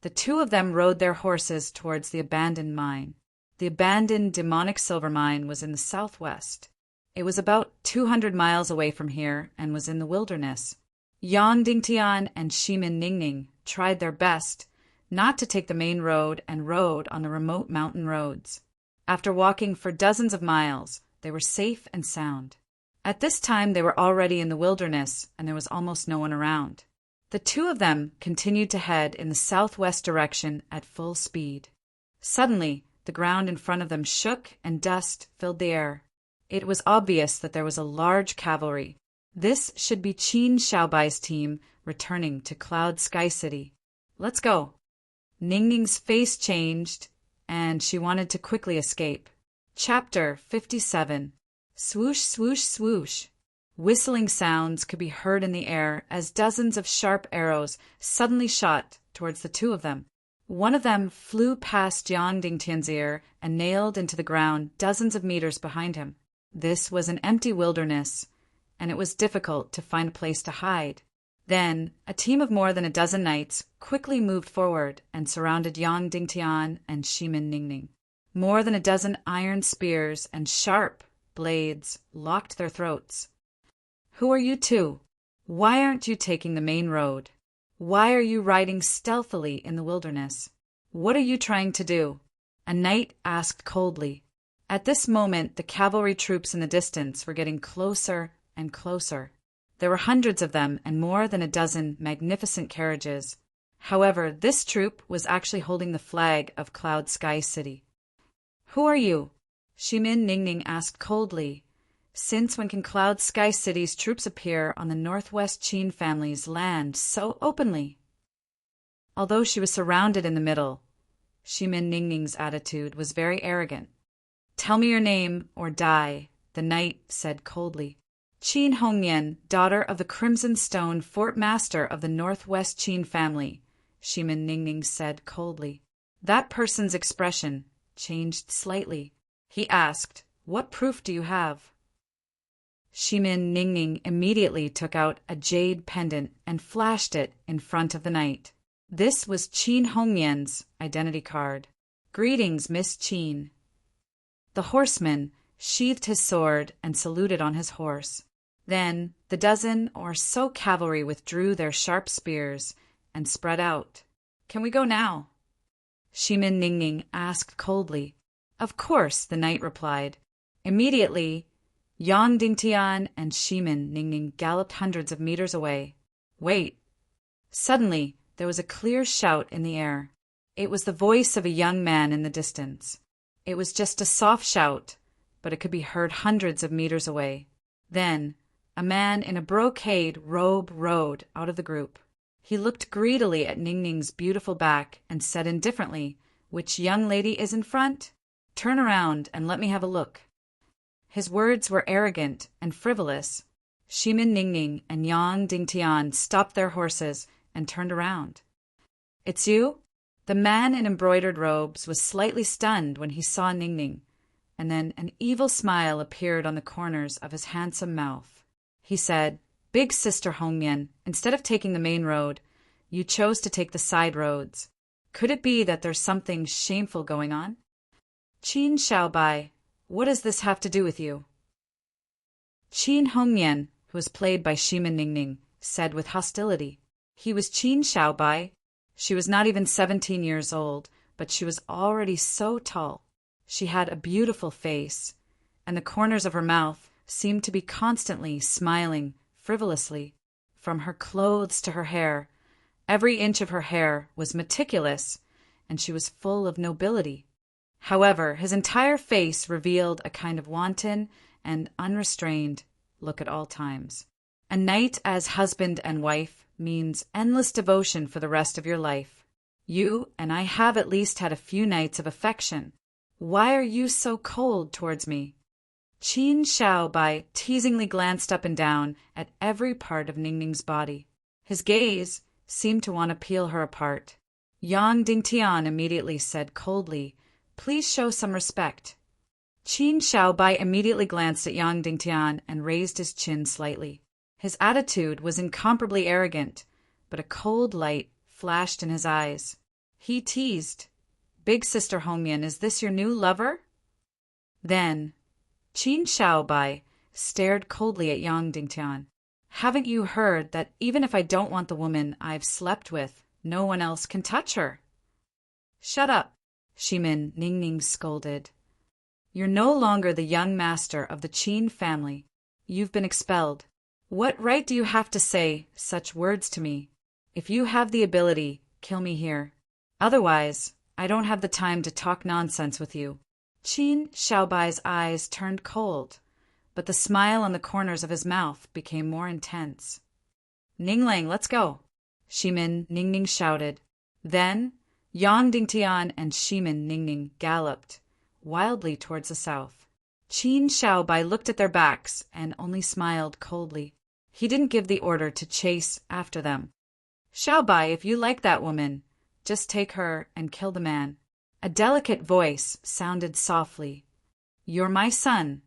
S1: the 2 of them rode their horses towards the abandoned mine. The abandoned demonic silver mine was in the southwest. It was about 200 miles away from here and was in the wilderness. Yang Dingtian and Shimin Ningning tried their best not to take the main road and rode on the remote mountain roads. After walking for dozens of miles, they were safe and sound. At this time, they were already in the wilderness and there was almost no one around. The 2 of them continued to head in the southwest direction at full speed. Suddenly, the ground in front of them shook and dust filled the air. It was obvious that there was a large cavalry. This should be Qin Xiaobai's team returning to Cloud Sky City. Let's go. Ning Ning's face changed, and she wanted to quickly escape. Chapter 57. Swoosh, swoosh, swoosh. Whistling sounds could be heard in the air as dozens of sharp arrows suddenly shot towards the two of them. One of them flew past Yang Dingtian's ear and nailed into the ground dozens of meters behind him. This was an empty wilderness, and it was difficult to find a place to hide. Then, a team of more than a dozen knights quickly moved forward and surrounded Yang Dingtian and Shimin Ningning. More than a dozen iron spears and sharp blades locked their throats. "Who are you two? Why aren't you taking the main road? Why are you riding stealthily in the wilderness? What are you trying to do?" a knight asked coldly. At this moment, the cavalry troops in the distance were getting closer and closer. There were hundreds of them and more than a dozen magnificent carriages. However, this troop was actually holding the flag of Cloud Sky City. "Who are you?" Shimin Ningning asked coldly. Since when can Cloud Sky City's troops appear on the Northwest Qin family's land so openly? Although she was surrounded in the middle, Shimin Ningning's attitude was very arrogant. "Tell me your name or die," the knight said coldly. "Qin Hongyan, daughter of the Crimson Stone Fort Master of the Northwest Qin family," Shimin Ningning said coldly. That person's expression changed slightly. He asked, "What proof do you have?" Shimin Ningning immediately took out a jade pendant and flashed it in front of the knight. This was Qin Hongyan's identity card. "Greetings, Miss Qin." The horseman sheathed his sword and saluted on his horse. Then the dozen or so cavalry withdrew their sharp spears and spread out. "Can we go now?" Shimin Ningning asked coldly. "Of course," the knight replied. Immediately, Yang Dingtian and Shimin Ningning galloped hundreds of meters away. "Wait!" Suddenly, there was a clear shout in the air. It was the voice of a young man in the distance. It was just a soft shout, but it could be heard hundreds of meters away. Then, a man in a brocade robe rode out of the group. He looked greedily at Ningning's beautiful back and said indifferently, "Which young lady is in front? Turn around and let me have a look." His words were arrogant and frivolous. Shimin Ningning and Yang Dingtian stopped their horses and turned around. "It's you?" The man in embroidered robes was slightly stunned when he saw Ningning, and then an evil smile appeared on the corners of his handsome mouth. He said, "Big Sister Hongyan, instead of taking the main road, you chose to take the side roads. Could it be that there's something shameful going on?" "Qin Xiaobai, what does this have to do with you?" Qin Hongyan, who was played by Shimin Ningning, said with hostility. He was Qin Xiaobai. She was not even 17 years old, but she was already so tall. She had a beautiful face, and the corners of her mouth seemed to be constantly smiling frivolously. From her clothes to her hair, every inch of her hair was meticulous, and she was full of nobility. However, his entire face revealed a kind of wanton and unrestrained look at all times. A knight as husband and wife means endless devotion for the rest of your life. You and I have at least had a few nights of affection. Why are you so cold towards me? Qin Xiaobai teasingly glanced up and down at every part of Ningning's body. His gaze seemed to want to peel her apart. Yang Dingtian immediately said coldly, "Please show some respect." Qin Xiaobai immediately glanced at Yang Dingtian and raised his chin slightly. His attitude was incomparably arrogant, but a cold light flashed in his eyes. He teased, "Big Sister Hongyan, is this your new lover?" Then, Qin Xiaobai stared coldly at Yang Dingtian. "Haven't you heard that even if I don't want the woman I've slept with, no one else can touch her?" "Shut up," Shimin Ningning scolded. "You're no longer the young master of the Qin family. You've been expelled. What right do you have to say such words to me? If you have the ability, kill me here. Otherwise, I don't have the time to talk nonsense with you." Qin Xiaobai's eyes turned cold, but the smile on the corners of his mouth became more intense. "Ningling, let's go," Shimin Ningning shouted. Then, Yang Dingtian and Shimin Ningning galloped wildly towards the south. Qin Shaobai looked at their backs and only smiled coldly. He didn't give the order to chase after them. Shaobai, if you like that woman, just take her and kill the man. A delicate voice sounded softly. You're my son,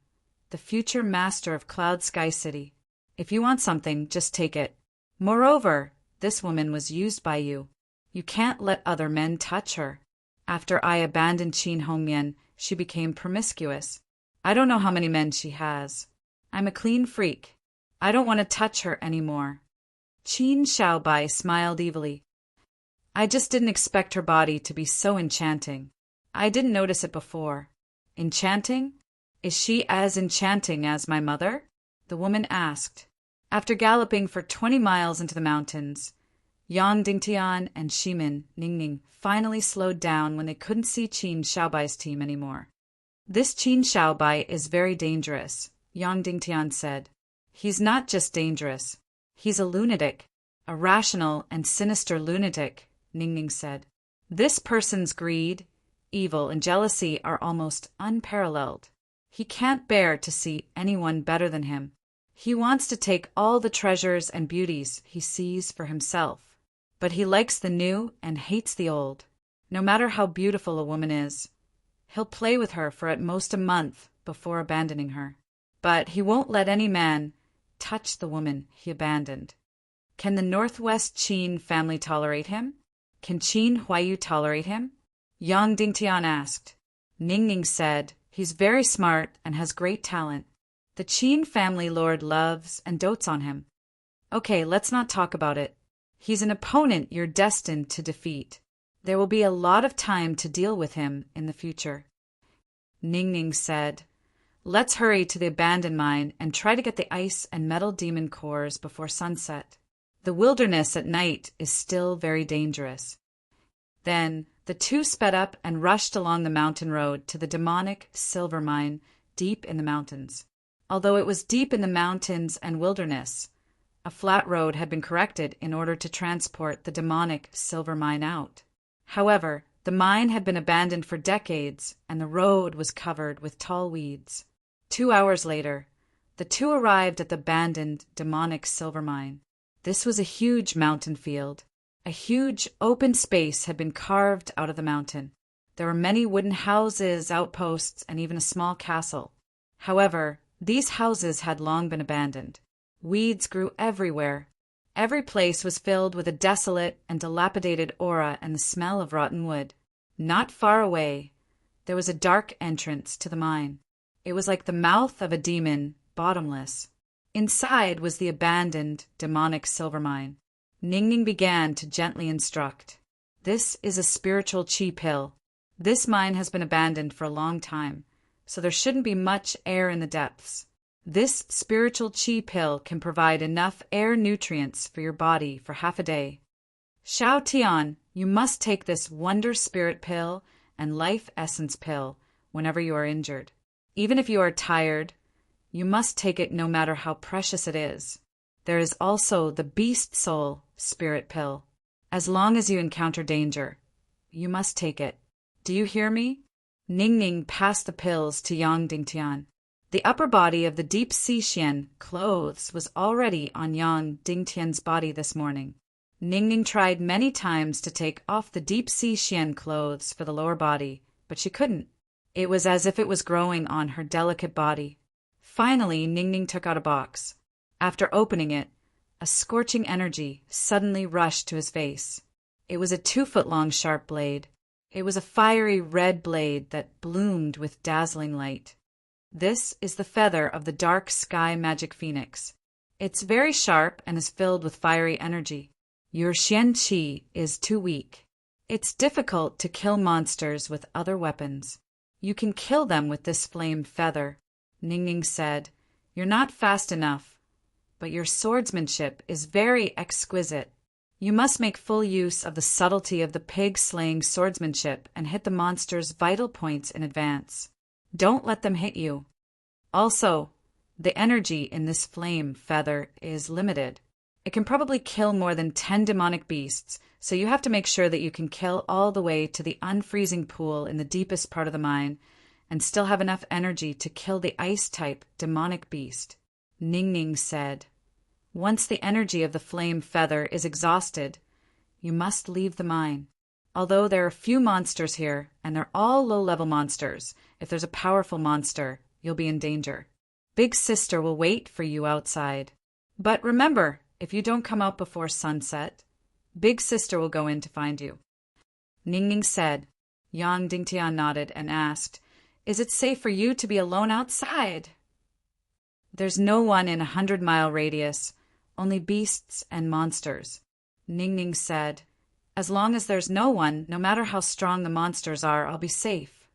S1: the future master of Cloud Sky City. If you want something, just take it. Moreover, this woman was used by you. You can't let other men touch her. After I abandoned Qin Hongmian, she became promiscuous. I don't know how many men she has. I'm a clean freak. I don't want to touch her anymore. Qin Shaobai smiled evilly. I just didn't expect her body to be so enchanting. I didn't notice it before. Enchanting? Is she as enchanting as my mother? The woman asked. After galloping for 20 miles into the mountains, Yang Dingtian and Shimin Ningning finally slowed down when they couldn't see Qin Shaobai's team anymore. This Qin Shaobai is very dangerous, Yang Dingtian said. He's not just dangerous. He's a lunatic, a rational and sinister lunatic, Ningning said. This person's greed, evil, and jealousy are almost unparalleled. He can't bear to see anyone better than him. He wants to take all the treasures and beauties he sees for himself. But he likes the new and hates the old. No matter how beautiful a woman is, he'll play with her for at most a month before abandoning her. But he won't let any man touch the woman he abandoned. Can the Northwest Qin family tolerate him? Can Qin Huayu tolerate him? Yang Dingtian asked. Ningning said, he's very smart and has great talent. The Qin family lord loves and dotes on him. Okay, let's not talk about it. He's an opponent you're destined to defeat. There will be a lot of time to deal with him in the future. Ningning said, let's hurry to the abandoned mine and try to get the ice and metal demon cores before sunset. The wilderness at night is still very dangerous. Then the two sped up and rushed along the mountain road to the demonic silver mine deep in the mountains. Although it was deep in the mountains and wilderness, a flat road had been corrected in order to transport the demonic silver mine out. However, the mine had been abandoned for decades and the road was covered with tall weeds. 2 hours later, the two arrived at the abandoned demonic silver mine. This was a huge mountain field. A huge open space had been carved out of the mountain. There were many wooden houses, outposts, and even a small castle. However, these houses had long been abandoned. Weeds grew everywhere. Every place was filled with a desolate and dilapidated aura and the smell of rotten wood. Not far away, there was a dark entrance to the mine. It was like the mouth of a demon, bottomless. Inside was the abandoned demonic silver mine. Ningning began to gently instruct. This is a spiritual chi pill. This mine has been abandoned for a long time, so there shouldn't be much air in the depths. This spiritual chi pill can provide enough air nutrients for your body for half a day. Shao Tian, you must take this wonder spirit pill and life essence pill whenever you are injured. Even if you are tired, you must take it no matter how precious it is. There is also the beast soul spirit pill. As long as you encounter danger, you must take it. Do you hear me? Ningning passed the pills to Yang Dingtian. The upper body of the deep sea Xian clothes was already on Yang Dingtian's body this morning. Ningning tried many times to take off the deep sea Xian clothes for the lower body, but she couldn't. It was as if it was growing on her delicate body. Finally, Ningning took out a box. After opening it, a scorching energy suddenly rushed to his face. It was a 2-foot-long sharp blade. It was a fiery red blade that bloomed with dazzling light. This is the feather of the dark sky magic phoenix. It's very sharp and is filled with fiery energy. Your Xian Qi is too weak. It's difficult to kill monsters with other weapons. You can kill them with this flame feather. Ningning said, you're not fast enough, but your swordsmanship is very exquisite. You must make full use of the subtlety of the pig-slaying swordsmanship and hit the monster's vital points in advance. Don't let them hit you. Also, the energy in this flame feather is limited. It can probably kill more than 10 demonic beasts, so you have to make sure that you can kill all the way to the unfreezing pool in the deepest part of the mine and still have enough energy to kill the ice-type demonic beast. Ning Ning said, "Once the energy of the flame feather is exhausted, you must leave the mine. Although there are few monsters here, and they're all low-level monsters, if there's a powerful monster, you'll be in danger. Big Sister will wait for you outside. But remember, if you don't come out before sunset, Big Sister will go in to find you." Ning Ning said. Yang Dingtian nodded and asked, "Is it safe for you to be alone outside?" "There's no one in 100-mile radius, only beasts and monsters." Ning Ning said, "As long as there's no one, no matter how strong the monsters are, I'll be safe."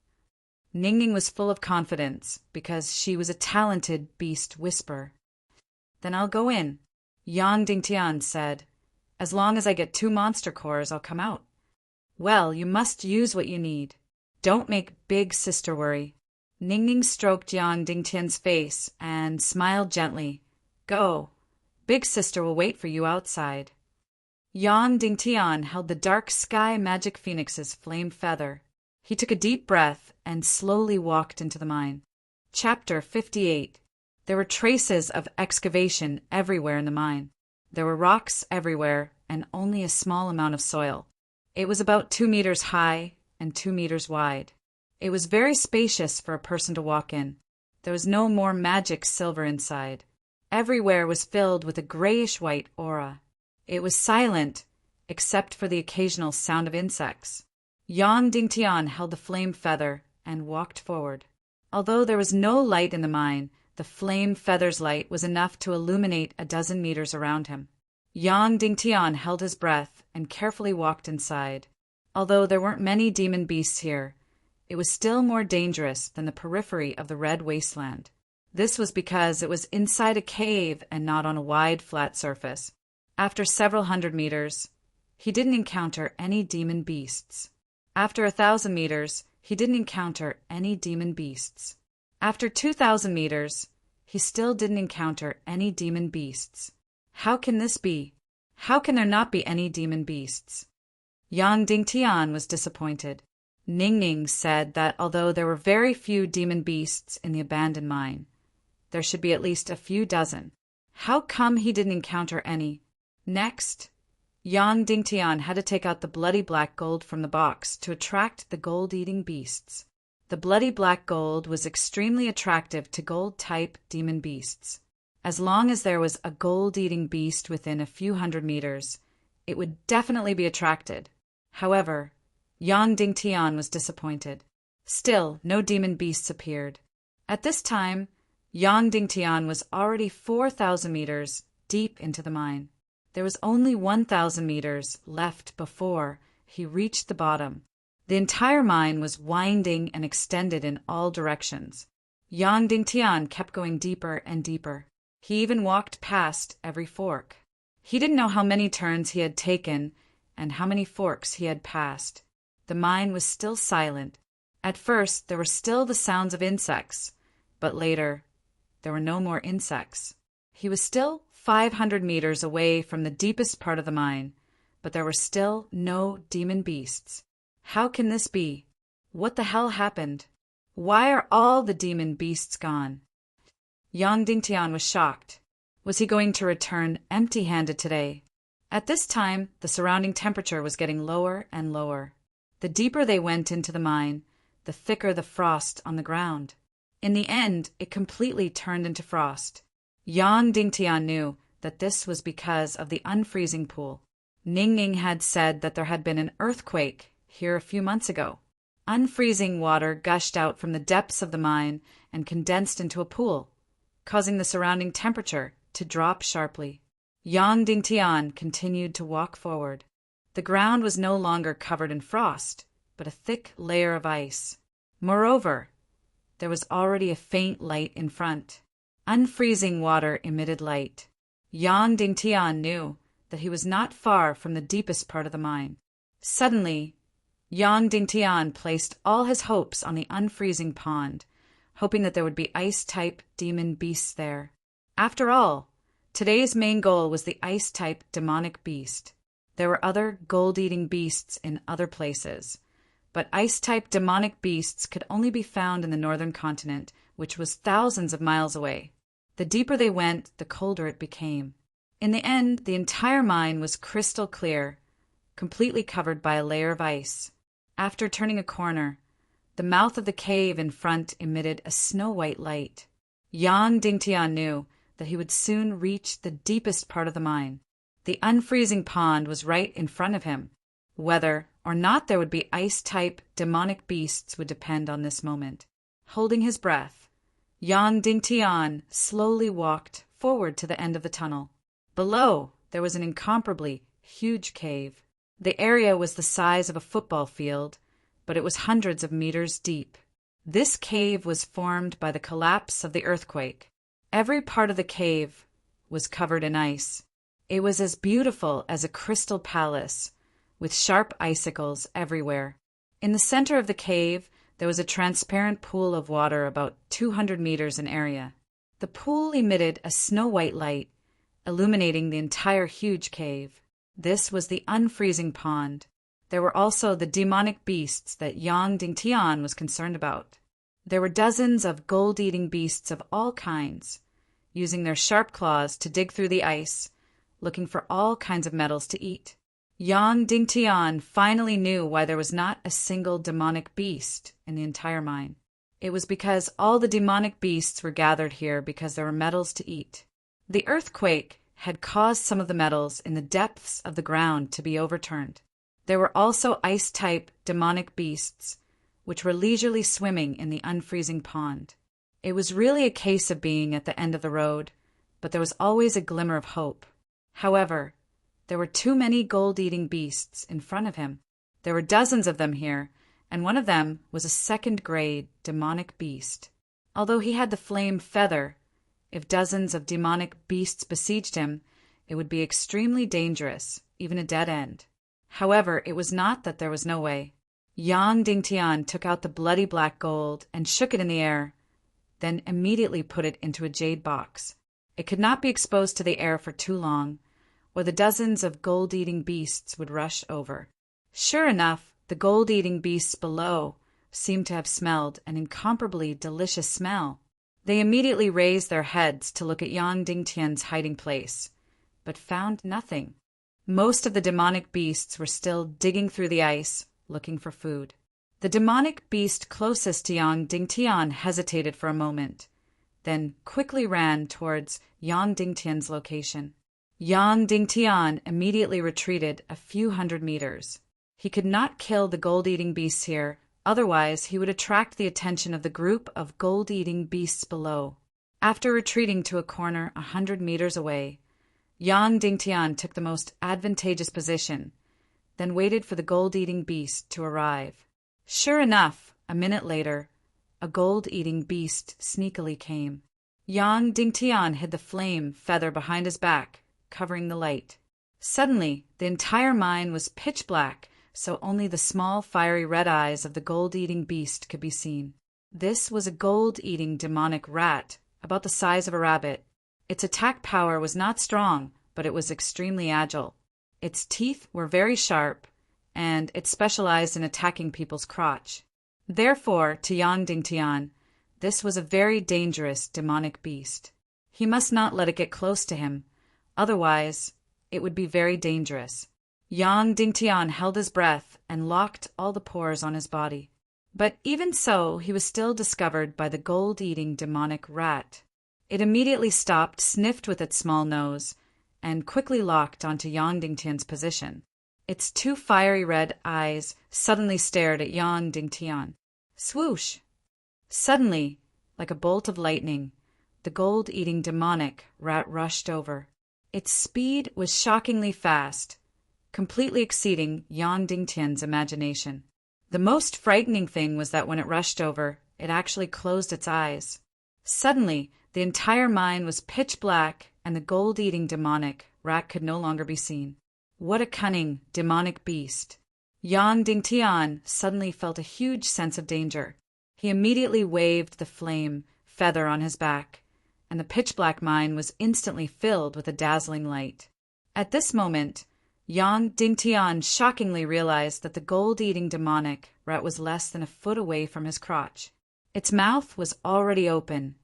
S1: Ning Ning was full of confidence because she was a talented beast whisperer. "Then I'll go in," Yang Dingtian said. "As long as I get 2 monster cores, I'll come out." "Well, you must use what you need. Don't make Big Sister worry." Ning Ning stroked Yang Dingtian's face and smiled gently. "Go. Big Sister will wait for you outside." Yang Dingtian held the dark sky magic phoenix's flame feather. He took a deep breath and slowly walked into the mine. Chapter 58. There were traces of excavation everywhere in the mine. There were rocks everywhere and only a small amount of soil. It was about 2 meters high and 2 meters wide. It was very spacious for a person to walk in. There was no more magic silver inside. Everywhere was filled with a grayish-white aura. It was silent, except for the occasional sound of insects. Yang Dingtian held the flame feather and walked forward. Although there was no light in the mine, the flame feather's light was enough to illuminate a dozen meters around him. Yang Dingtian held his breath and carefully walked inside. Although there weren't many demon beasts here, it was still more dangerous than the periphery of the red wasteland. This was because it was inside a cave and not on a wide, flat surface. After several hundred meters, he didn't encounter any demon beasts. After 1,000 meters, he didn't encounter any demon beasts. After 2,000 meters, he still didn't encounter any demon beasts. How can this be? How can there not be any demon beasts? Yang Dingtian was disappointed. Ning Ning said that although there were very few demon beasts in the abandoned mine, there should be at least a few dozen. How come he didn't encounter any? Next, Yang Dingtian had to take out the bloody black gold from the box to attract the gold-eating beasts. The bloody black gold was extremely attractive to gold-type demon beasts. As long as there was a gold-eating beast within a few hundred meters, it would definitely be attracted. However, Yang Dingtian was disappointed. Still, no demon beasts appeared. At this time, Yang Dingtian was already 4,000 meters deep into the mine. There was only 1,000 meters left before he reached the bottom. The entire mine was winding and extended in all directions. Yang Dingtian kept going deeper and deeper. He even walked past every fork. He didn't know how many turns he had taken and how many forks he had passed. The mine was still silent. At first, there were still the sounds of insects, but later, there were no more insects. He was still 500 meters away from the deepest part of the mine, but there were still no demon beasts. How can this be? What the hell happened? Why are all the demon beasts gone? Yang Dingtian was shocked. Was he going to return empty-handed today? At this time, the surrounding temperature was getting lower and lower. The deeper they went into the mine, the thicker the frost on the ground. In the end, it completely turned into frost. Yang Dingtian knew that this was because of the unfreezing pool. Ning Ning had said that there had been an earthquake here a few months ago. Unfreezing water gushed out from the depths of the mine and condensed into a pool, causing the surrounding temperature to drop sharply. Yang Dingtian continued to walk forward. The ground was no longer covered in frost, but a thick layer of ice. Moreover, there was already a faint light in front. Unfreezing water emitted light. Yang Dingtian knew that he was not far from the deepest part of the mine. Suddenly, Yang Dingtian placed all his hopes on the unfreezing pond, hoping that there would be ice-type demon beasts there. After all, Today's main goal was the ice-type demonic beast. There were other gold-eating beasts in other places, but ice-type demonic beasts could only be found in the northern continent, which was thousands of miles away. The deeper they went, the colder it became. In the end, the entire mine was crystal clear, completely covered by a layer of ice. After turning a corner, the mouth of the cave in front emitted a snow-white light. Yang Dingtian knew that he would soon reach the deepest part of the mine. The unfreezing pond was right in front of him. Whether or not there would be ice-type demonic beasts would depend on this moment. Holding his breath, Yang Dingtian slowly walked forward to the end of the tunnel. Below, there was an incomparably huge cave. The area was the size of a football field, but it was hundreds of meters deep. This cave was formed by the collapse of the earthquake. Every part of the cave was covered in ice. It was as beautiful as a crystal palace, with sharp icicles everywhere. In the center of the cave, there was a transparent pool of water about 200 meters in area. The pool emitted a snow-white light, illuminating the entire huge cave. This was the unfreezing pond. There were also the demonic beasts that Yang Dingtian was concerned about. There were dozens of gold-eating beasts of all kinds, using their sharp claws to dig through the ice, looking for all kinds of metals to eat. Yang Dingtian finally knew why there was not a single demonic beast in the entire mine. It was because all the demonic beasts were gathered here because there were metals to eat. The earthquake had caused some of the metals in the depths of the ground to be overturned. There were also ice-type demonic beasts, which were leisurely swimming in the unfreezing pond. It was really a case of being at the end of the road, but there was always a glimmer of hope. However, there were too many gold-eating beasts in front of him. There were dozens of them here, and one of them was a second-grade demonic beast. Although he had the flame feather, if dozens of demonic beasts besieged him, it would be extremely dangerous, even a dead end. However, it was not that there was no way. Yang Dingtian took out the bloody black gold and shook it in the air, then immediately put it into a jade box. It could not be exposed to the air for too long, or the dozens of gold-eating beasts would rush over. Sure enough, the gold-eating beasts below seemed to have smelled an incomparably delicious smell. They immediately raised their heads to look at Yang Dingtian's hiding place, but found nothing. Most of the demonic beasts were still digging through the ice, looking for food. The demonic beast closest to Yang Dingtian hesitated for a moment, then quickly ran towards Yang Dingtian's location. Yang Dingtian immediately retreated a few hundred meters. He could not kill the gold-eating beasts here, otherwise he would attract the attention of the group of gold-eating beasts below. After retreating to a corner 100 meters away, Yang Dingtian took the most advantageous position, then waited for the gold-eating beast to arrive. Sure enough, a minute later, a gold-eating beast sneakily came. Yang Dingtian hid the flame feather behind his back, covering the light. Suddenly, the entire mine was pitch black, so only the small fiery red eyes of the gold-eating beast could be seen. This was a gold-eating demonic rat, about the size of a rabbit. Its attack power was not strong, but it was extremely agile. Its teeth were very sharp, and it specialized in attacking people's crotch. Therefore, to Yang Dingtian, this was a very dangerous demonic beast. He must not let it get close to him, otherwise it would be very dangerous. Yang Dingtian held his breath and locked all the pores on his body. But even so, he was still discovered by the gold-eating demonic rat. It immediately stopped, sniffed with its small nose, and quickly locked onto Yang Dingtian's position. Its two fiery red eyes suddenly stared at Yang Dingtian. Swoosh! Suddenly, like a bolt of lightning, the gold-eating demonic rat rushed over. Its speed was shockingly fast, completely exceeding Yang Dingtian's imagination. The most frightening thing was that when it rushed over, it actually closed its eyes. Suddenly, the entire mine was pitch black, and the gold-eating demonic rat could no longer be seen. What a cunning, demonic beast! Yang Dingtian suddenly felt a huge sense of danger. He immediately waved the flame feather on his back, and and the pitch-black mine was instantly filled with a dazzling light. At this moment, Yang Dingtian shockingly realized that the gold-eating demonic rat was less than a foot away from his crotch. Its mouth was already open,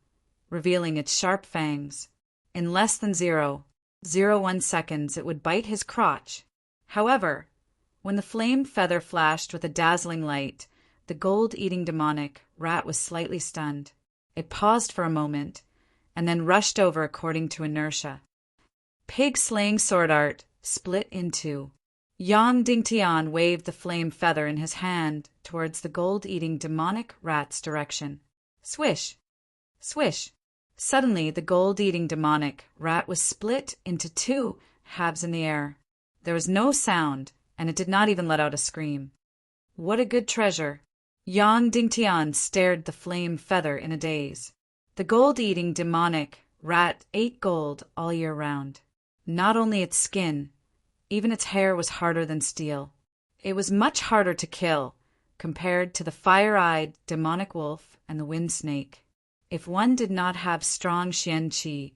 S1: revealing its sharp fangs. In less than 0.01 seconds, it would bite his crotch. However, when the flame feather flashed with a dazzling light, the gold-eating demonic rat was slightly stunned. It paused for a moment, and then rushed over according to inertia. Pig-slaying sword art split in two. Yang Dingtian waved the flame feather in his hand towards the gold-eating demonic rat's direction. Swish! Swish! Suddenly, the gold-eating demonic rat was split into two halves in the air. There was no sound, and it did not even let out a scream. What a good treasure! Yang Dingtian stared the flame feather in a daze. The gold-eating demonic rat ate gold all year round. Not only its skin, even its hair was harder than steel. It was much harder to kill compared to the fire-eyed demonic wolf and the wind snake. If one did not have strong Xian Qi,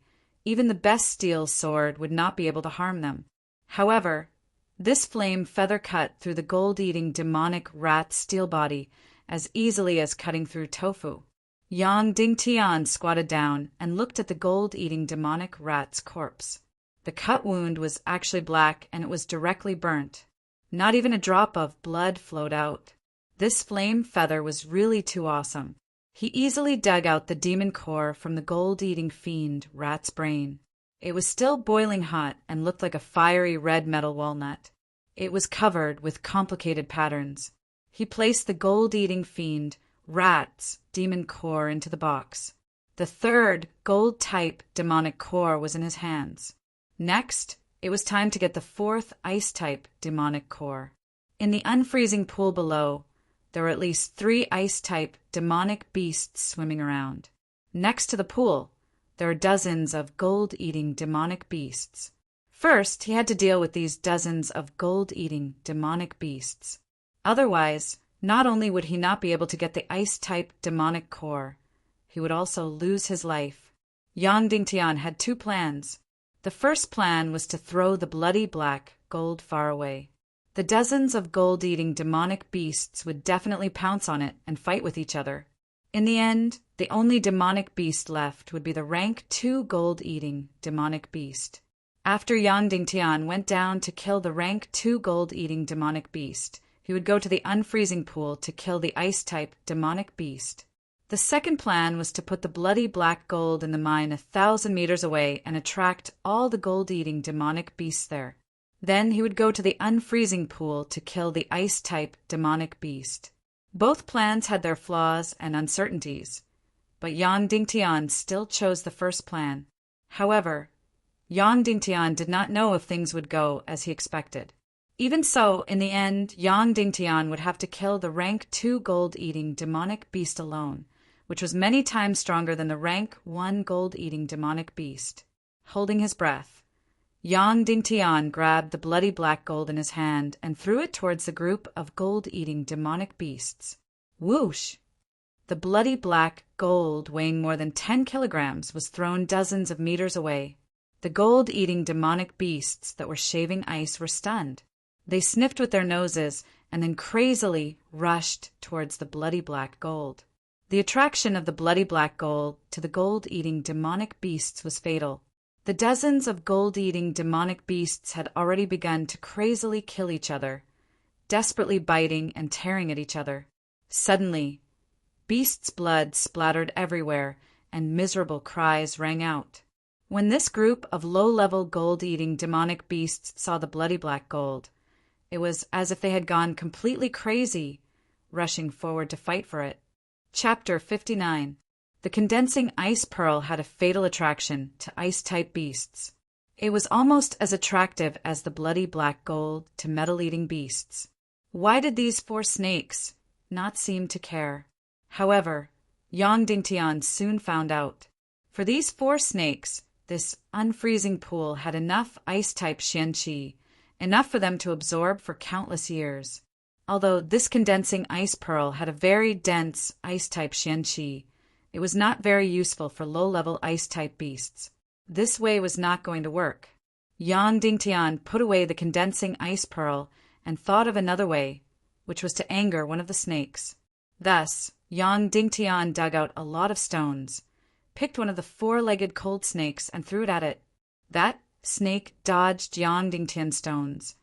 S1: even the best steel sword would not be able to harm them. However, this flame feather cut through the gold-eating demonic rat's steel body as easily as cutting through tofu. Yang Dingtian squatted down and looked at the gold-eating demonic rat's corpse. The cut wound was actually black, and it was directly burnt. Not even a drop of blood flowed out. This flame feather was really too awesome. He easily dug out the demon core from the gold-eating fiend rat's brain. It was still boiling hot and looked like a fiery red metal walnut. It was covered with complicated patterns. He placed the gold-eating fiend rat's demon core into the box. The third gold-type demonic core was in his hands. Next, it was time to get the fourth ice-type demonic core. In the unfreezing pool below, there were at least 3 ice-type demonic beasts swimming around. Next to the pool, there were dozens of gold-eating demonic beasts. First, he had to deal with these dozens of gold-eating demonic beasts. Otherwise, not only would he not be able to get the ice-type demonic core, he would also lose his life. Yang Dingtian had 2 plans. The first plan was to throw the bloody black gold far away. The dozens of gold-eating demonic beasts would definitely pounce on it and fight with each other. In the end, the only demonic beast left would be the rank 2 gold-eating demonic beast. After Yang Dingtian went down to kill the rank 2 gold-eating demonic beast, he would go to the unfreezing pool to kill the ice-type demonic beast. The second plan was to put the bloody black gold in the mine 1,000 meters away and attract all the gold-eating demonic beasts there. Then he would go to the unfreezing pool to kill the ice-type demonic beast. Both plans had their flaws and uncertainties, but Yang Dingtian still chose the first plan. However, Yang Dingtian did not know if things would go as he expected. Even so, in the end, Yang Dingtian would have to kill the rank 2 gold-eating demonic beast alone, which was many times stronger than the rank 1 gold-eating demonic beast. Holding his breath, Yang Dingtian grabbed the bloody black gold in his hand and threw it towards the group of gold-eating demonic beasts. Whoosh! The bloody black gold, weighing more than 10 kilograms, was thrown dozens of meters away. The gold-eating demonic beasts that were shaving ice were stunned. They sniffed with their noses and then crazily rushed towards the bloody black gold. The attraction of the bloody black gold to the gold-eating demonic beasts was fatal. The dozens of gold-eating demonic beasts had already begun to crazily kill each other, desperately biting and tearing at each other. Suddenly, beasts' blood splattered everywhere, and miserable cries rang out. When this group of low-level gold-eating demonic beasts saw the bloody black gold, it was as if they had gone completely crazy, rushing forward to fight for it. Chapter 59. The condensing ice pearl had a fatal attraction to ice-type beasts. It was almost as attractive as the bloody black gold to metal-eating beasts. Why did these 4 snakes not seem to care? However, Yang Dingtian soon found out. For these 4 snakes, this unfreezing pool had enough ice-type Xian Qi, enough for them to absorb for countless years. Although this condensing ice pearl had a very dense ice-type Xian Qi, It was not very useful for low-level ice-type beasts. This way was not going to work. Yang Dingtian put away the condensing ice pearl and thought of another way, which was to anger one of the snakes. Thus, Yang Dingtian dug out a lot of stones, picked one of the four-legged cold snakes and threw it at it. That snake dodged Yang Dingtian's stones,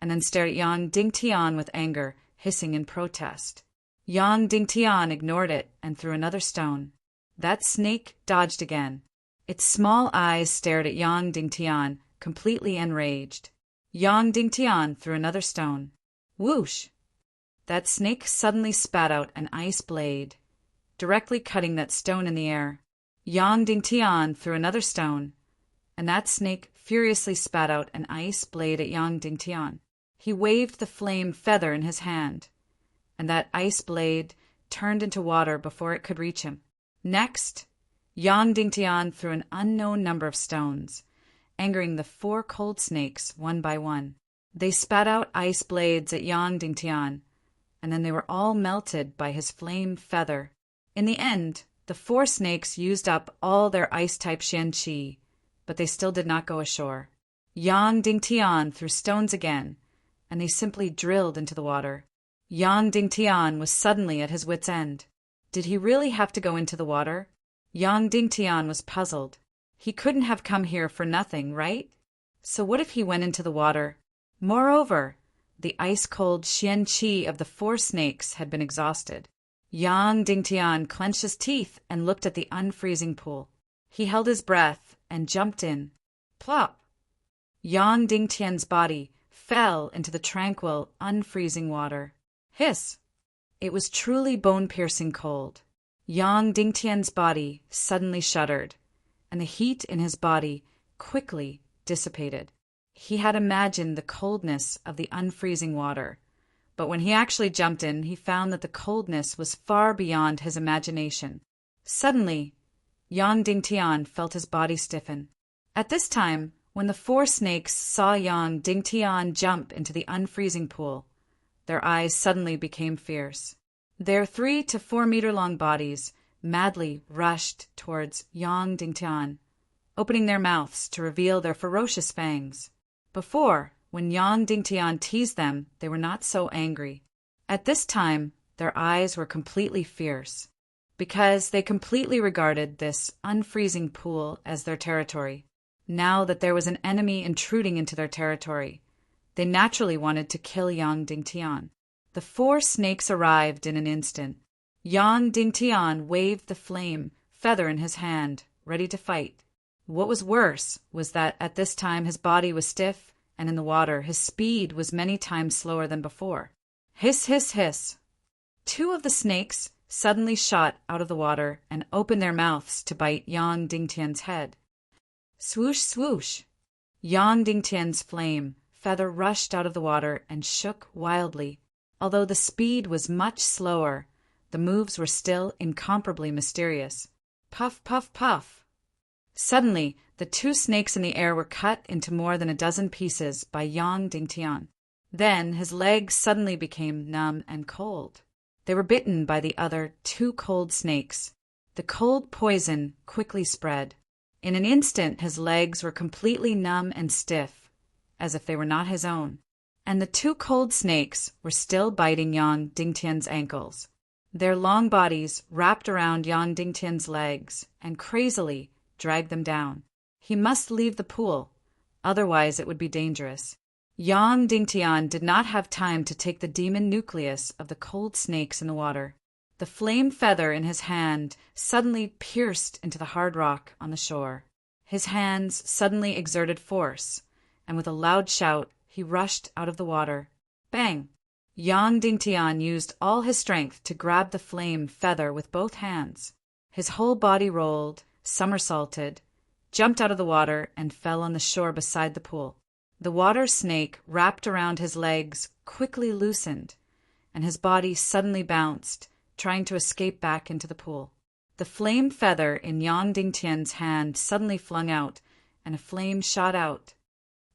S1: and then stared at Yang Dingtian with anger, hissing in protest. Yang Dingtian ignored it and threw another stone. That snake dodged again. Its small eyes stared at Yang Dingtian, completely enraged. Yang Dingtian threw another stone. Whoosh! That snake suddenly spat out an ice blade, directly cutting that stone in the air. Yang Dingtian threw another stone, and that snake furiously spat out an ice blade at Yang Dingtian. He waved the flame feather in his hand, and that ice blade turned into water before it could reach him. Next, Yang Dingtian threw an unknown number of stones, angering the four cold snakes one by one. They spat out ice blades at Yang Dingtian, and then they were all melted by his flame feather. In the end, the four snakes used up all their ice-type Xian Qi, but they still did not go ashore. Yang Dingtian threw stones again, and they simply drilled into the water. Yang Dingtian was suddenly at his wit's end. Did he really have to go into the water? Yang Dingtian was puzzled. He couldn't have come here for nothing, right? So what if he went into the water? Moreover, the ice-cold Xian Qi of the four snakes had been exhausted. Yang Dingtian clenched his teeth and looked at the unfreezing pool. He held his breath and jumped in. Plop! Yang Dingtian's body fell into the tranquil, unfreezing water. Hiss! It was truly bone-piercing cold. Yang Dingtian's body suddenly shuddered, and the heat in his body quickly dissipated. He had imagined the coldness of the unfreezing water, but when he actually jumped in, he found that the coldness was far beyond his imagination. Suddenly, Yang Dingtian felt his body stiffen. At this time, when the four snakes saw Yang Dingtian jump into the unfreezing pool, their eyes suddenly became fierce. Their 3 to 4 meter long bodies madly rushed towards Yang Dingtian, opening their mouths to reveal their ferocious fangs. Before, when Yang Dingtian teased them, they were not so angry. At this time, their eyes were completely fierce, because they completely regarded this unfreezing pool as their territory. Now that there was an enemy intruding into their territory, they naturally wanted to kill Yang Dingtian. The four snakes arrived in an instant. Yang Dingtian waved the flame feather in his hand, ready to fight. What was worse was that at this time his body was stiff, and in the water his speed was many times slower than before. Hiss, hiss, hiss! 2 of the snakes suddenly shot out of the water and opened their mouths to bite Yang Dingtian's head. Swoosh, swoosh! Yang Dingtian's flame feather rushed out of the water and shook wildly. Although the speed was much slower, the moves were still incomparably mysterious. Puff, puff, puff! Suddenly, the 2 snakes in the air were cut into more than a dozen pieces by Yang Dingtian. Then his legs suddenly became numb and cold. They were bitten by the other 2 cold snakes. The cold poison quickly spread. In an instant his legs were completely numb and stiff, as if they were not his own. And the 2 cold snakes were still biting Yang Dingtian's ankles. Their long bodies wrapped around Yang Dingtian's legs and crazily dragged them down. He must leave the pool, otherwise it would be dangerous. Yang Dingtian did not have time to take the demon nucleus of the cold snakes in the water. The flame feather in his hand suddenly pierced into the hard rock on the shore. His hands suddenly exerted force, and with a loud shout, he rushed out of the water. Bang! Yang Dingtian used all his strength to grab the flame feather with both hands. His whole body rolled, somersaulted, jumped out of the water, and fell on the shore beside the pool. The water snake wrapped around his legs quickly loosened, and his body suddenly bounced, trying to escape back into the pool. The flame feather in Yang Dingtian's hand suddenly flung out, and a flame shot out.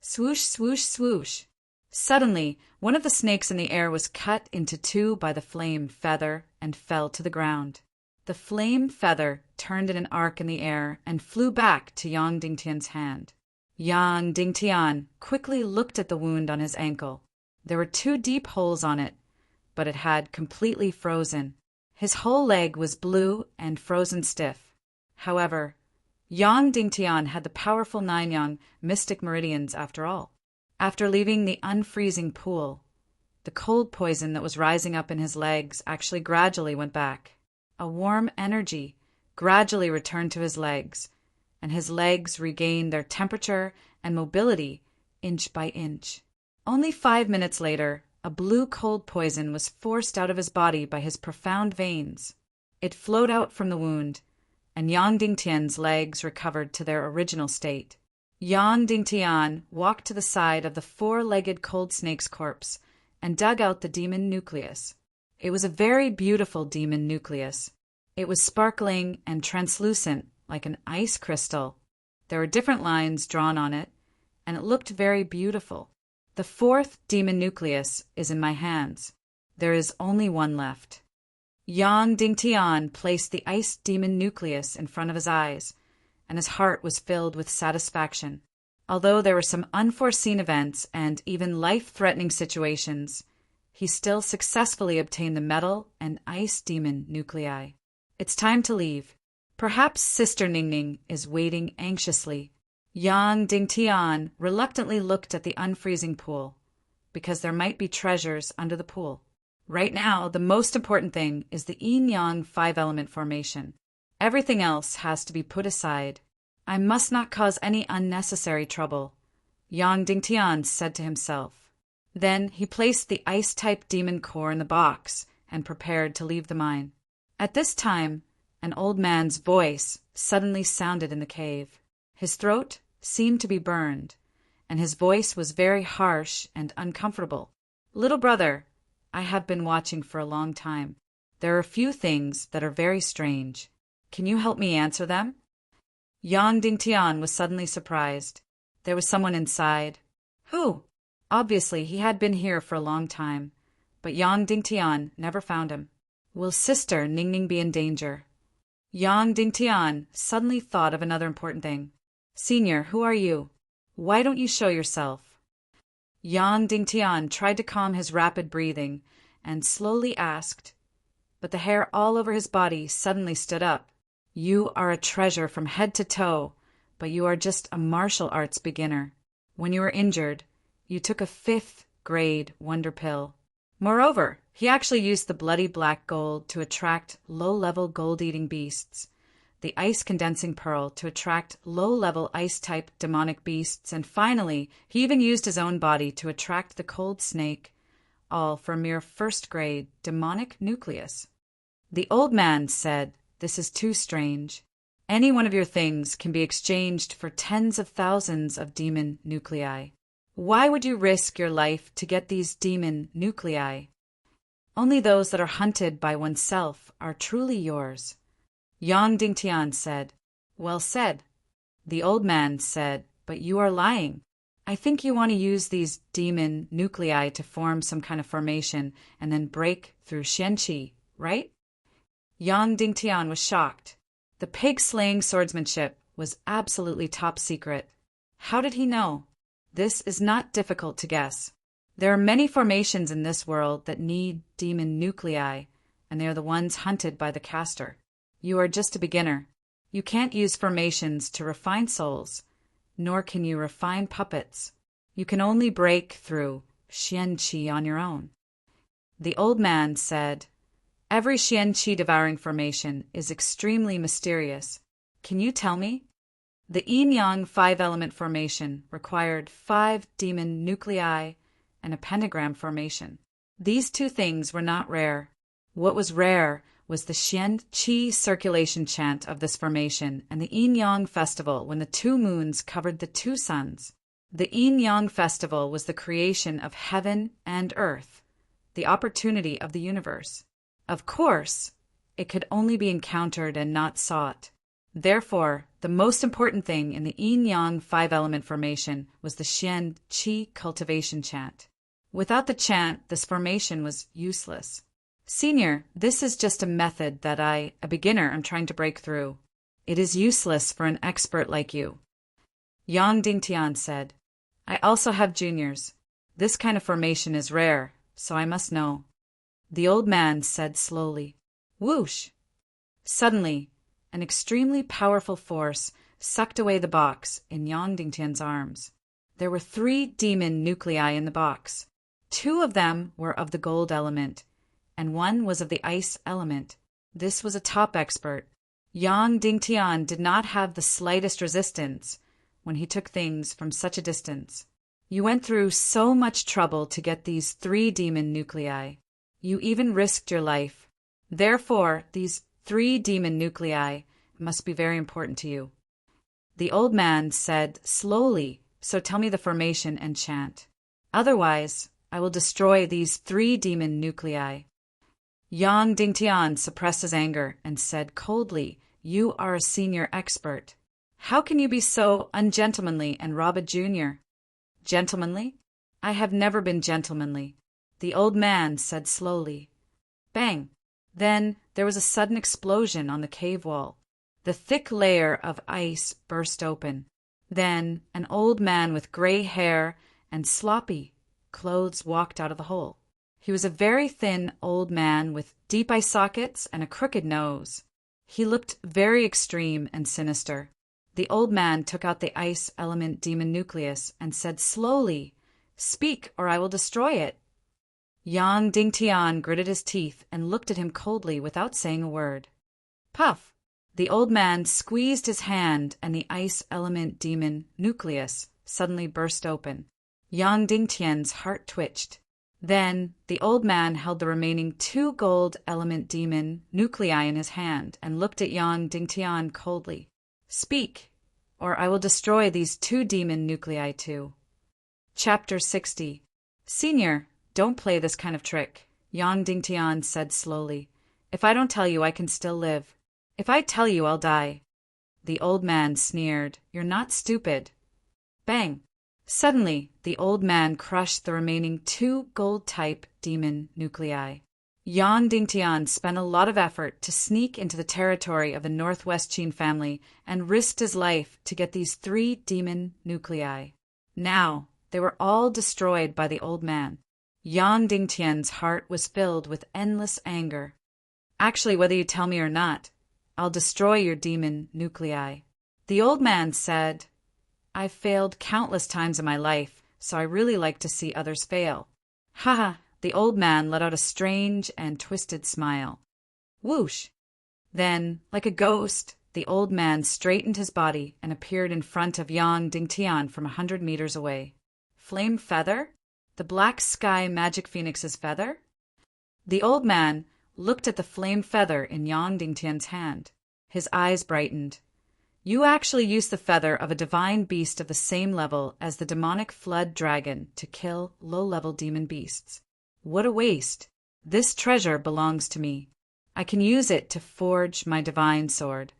S1: Swoosh, swoosh, swoosh! Suddenly, one of the snakes in the air was cut into 2 by the flame feather and fell to the ground. The flame feather turned in an arc in the air and flew back to Yang Dingtian's hand. Yang Dingtian quickly looked at the wound on his ankle. There were 2 deep holes on it, but it had completely frozen. His whole leg was blue and frozen stiff. However, Yang Dingtian had the powerful 9 yang mystic meridians after all. After leaving the unfreezing pool, the cold poison that was rising up in his legs actually gradually went back. A warm energy gradually returned to his legs, and his legs regained their temperature and mobility inch by inch. Only 5 minutes later, a blue cold poison was forced out of his body by his profound veins. It flowed out from the wound, and Yang Dingtian's legs recovered to their original state. Yang Dingtian walked to the side of the 4-legged cold snake's corpse and dug out the demon nucleus. It was a very beautiful demon nucleus. It was sparkling and translucent like an ice crystal. There were different lines drawn on it, and it looked very beautiful. The 4th demon nucleus is in my hands. There is only 1 left. Yang Dingtian placed the ice demon nucleus in front of his eyes, and his heart was filled with satisfaction. Although there were some unforeseen events and even life-threatening situations, he still successfully obtained the metal and ice demon nuclei. It's time to leave. Perhaps Sister Ningning is waiting anxiously. Yang Dingtian reluctantly looked at the unfreezing pool, because there might be treasures under the pool. Right now, the most important thing is the yin-yang 5-element formation. Everything else has to be put aside. I must not cause any unnecessary trouble, Yang Dingtian said to himself. Then he placed the ice-type demon core in the box and prepared to leave the mine. At this time, an old man's voice suddenly sounded in the cave. His throat seemed to be burned, and his voice was very harsh and uncomfortable. Little brother, I have been watching for a long time. There are a few things that are very strange. Can you help me answer them? Yang Dingtian was suddenly surprised. There was someone inside. Who? Obviously, he had been here for a long time, but Yang Dingtian never found him. Will Sister Ningning be in danger? Yang Dingtian suddenly thought of another important thing. Senior, who are you? Why don't you show yourself? Yang Dingtian tried to calm his rapid breathing and slowly asked, but the hair all over his body suddenly stood up. You are a treasure from head to toe, but you are just a martial arts beginner. When you were injured, you took a 5th grade wonder pill. Moreover, he actually used the bloody black gold to attract low-level gold-eating beasts, the ice-condensing pearl to attract low-level ice-type demonic beasts, and finally, he even used his own body to attract the cold snake, all for a mere 1st-grade demonic nucleus. The old man said, "This is too strange. Any one of your things can be exchanged for tens of thousands of demon nuclei. Why would you risk your life to get these demon nuclei? Only those that are hunted by oneself are truly yours." Yang Dingtian said, "Well said." The old man said, "But you are lying. I think you want to use these demon nuclei to form some kind of formation and then break through Xianqi, right?" Yang Dingtian was shocked. The pig-slaying swordsmanship was absolutely top secret. How did he know? This is not difficult to guess. There are many formations in this world that need demon nuclei, and they are the ones hunted by the caster. You are just a beginner. You can't use formations to refine souls, nor can you refine puppets. You can only break through Xianqi on your own. The old man said, "Every Xianqi devouring formation is extremely mysterious. Can you tell me?" The yin-yang 5-element formation required 5 demon nuclei and a pentagram formation. These 2 things were not rare. What was rare was the Xian-Qi circulation chant of this formation and the yin-yang festival when the 2 moons covered the 2 suns. The yin-yang festival was the creation of heaven and earth, the opportunity of the universe. Of course, it could only be encountered and not sought. Therefore, the most important thing in the yin-yang 5-element formation was the Xian-Qi cultivation chant. Without the chant, this formation was useless. Senior, this is just a method that a beginner, am trying to break through. It is useless for an expert like you. Yang Dingtian said, I also have juniors. This kind of formation is rare, so I must know. The old man said slowly, Whoosh! Suddenly, an extremely powerful force sucked away the box in Yang Dingtian's arms. There were 3 demon nuclei in the box. 2 of them were of the gold element, and 1 was of the ice element. This was a top expert. Yang Dingtian did not have the slightest resistance when he took things from such a distance. You went through so much trouble to get these 3 demon nuclei. You even risked your life. Therefore, these 3 demon nuclei must be very important to you. The old man said slowly, so tell me the formation and chant. Otherwise, I will destroy these 3 demon nuclei. Yang Dingtian suppressed his anger and said coldly, You are a senior expert. How can you be so ungentlemanly and rob a junior? Gentlemanly? I have never been gentlemanly. The old man said slowly. Bang! Then there was a sudden explosion on the cave wall. The thick layer of ice burst open. Then an old man with gray hair and sloppy clothes walked out of the hole. He was a very thin old man with deep eye sockets and a crooked nose. He looked very extreme and sinister. The old man took out the ice element demon nucleus and said slowly, Speak, or I will destroy it. Yang Dingtian gritted his teeth and looked at him coldly without saying a word. Puff! The old man squeezed his hand and the ice element demon nucleus suddenly burst open. Yang Dingtian's heart twitched. Then the old man held the remaining 2 gold element demon nuclei in his hand and looked at Yang Dingtian coldly. Speak, or I will destroy these 2 demon nuclei too. Chapter 60. Senior, don't play this kind of trick, Yang Dingtian said slowly. If I don't tell you, I can still live. If I tell you, I'll die. The old man sneered. You're not stupid. Bang! Suddenly, the old man crushed the remaining 2 gold-type demon nuclei. Yang Dingtian spent a lot of effort to sneak into the territory of the Northwest Qin family and risked his life to get these 3 demon nuclei. Now, they were all destroyed by the old man. Yang Dingtian's heart was filled with endless anger. Actually, whether you tell me or not, I'll destroy your demon nuclei. The old man said, I've failed countless times in my life, so I really like to see others fail. Ha! The old man let out a strange and twisted smile. Whoosh! Then, like a ghost, the old man straightened his body and appeared in front of Yang Dingtian from 100 meters away. Flame feather? The black sky magic phoenix's feather? The old man looked at the flame feather in Yang Dingtian's hand. His eyes brightened. You actually used the feather of a divine beast of the same level as the demonic flood dragon to kill low-level demon beasts. What a waste! This treasure belongs to me. I can use it to forge my divine sword.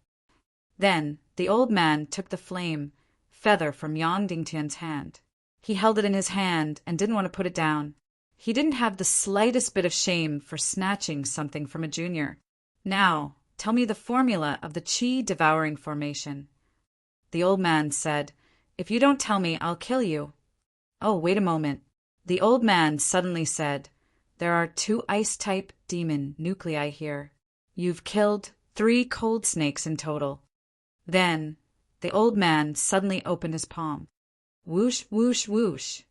S1: Then the old man took the flame feather from Yang Dingtian's hand. He held it in his hand and didn't want to put it down. He didn't have the slightest bit of shame for snatching something from a junior. Now, tell me the formula of the Qi devouring formation. The old man said, If you don't tell me, I'll kill you. Oh, wait a moment. The old man suddenly said, There are 2 ice-type demon nuclei here. You've killed 3 cold snakes in total. Then the old man suddenly opened his palm. Whoosh, whoosh, whoosh.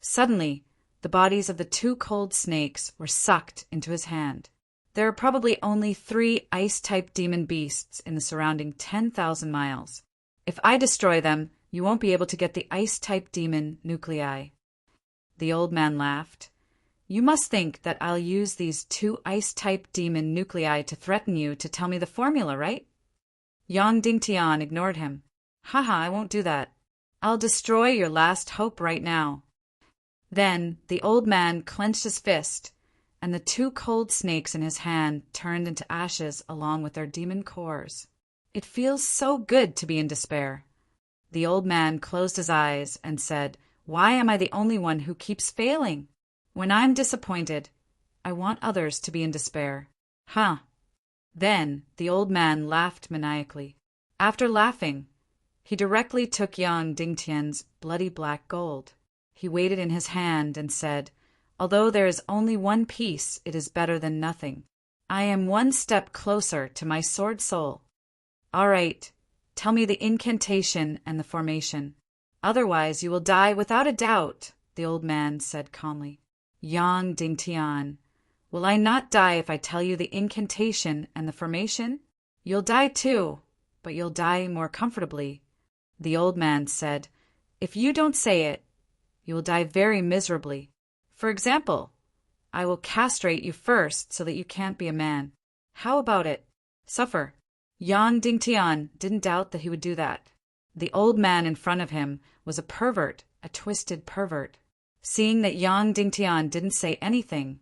S1: Suddenly, the bodies of the 2 cold snakes were sucked into his hand. There are probably only 3 ice-type demon beasts in the surrounding 10,000 miles. If I destroy them, you won't be able to get the ice-type demon nuclei. The old man laughed. You must think that I'll use these 2 ice-type demon nuclei to threaten you to tell me the formula, right? Yang Dingtian ignored him. Haha, I won't do that. I'll destroy your last hope right now. Then the old man clenched his fist, and the 2 cold snakes in his hand turned into ashes along with their demon cores. It feels so good to be in despair. The old man closed his eyes and said, Why am I the only one who keeps failing? When I'm disappointed, I want others to be in despair. Huh. Then the old man laughed maniacally. After laughing, he directly took Yang Dingtian's bloody black gold. He weighed it in his hand and said, "Although there is only one piece, it is better than nothing. I am one step closer to my sword soul. All right, tell me the incantation and the formation. Otherwise you will die without a doubt," the old man said calmly. "Yang Dingtian, will I not die if I tell you the incantation and the formation? You'll die too, but you'll die more comfortably." The old man said, "If you don't say it, you will die very miserably. For example, I will castrate you first so that you can't be a man. How about it? Suffer." Yang Dingtian didn't doubt that he would do that. The old man in front of him was a pervert, a twisted pervert. Seeing that Yang Dingtian didn't say anything,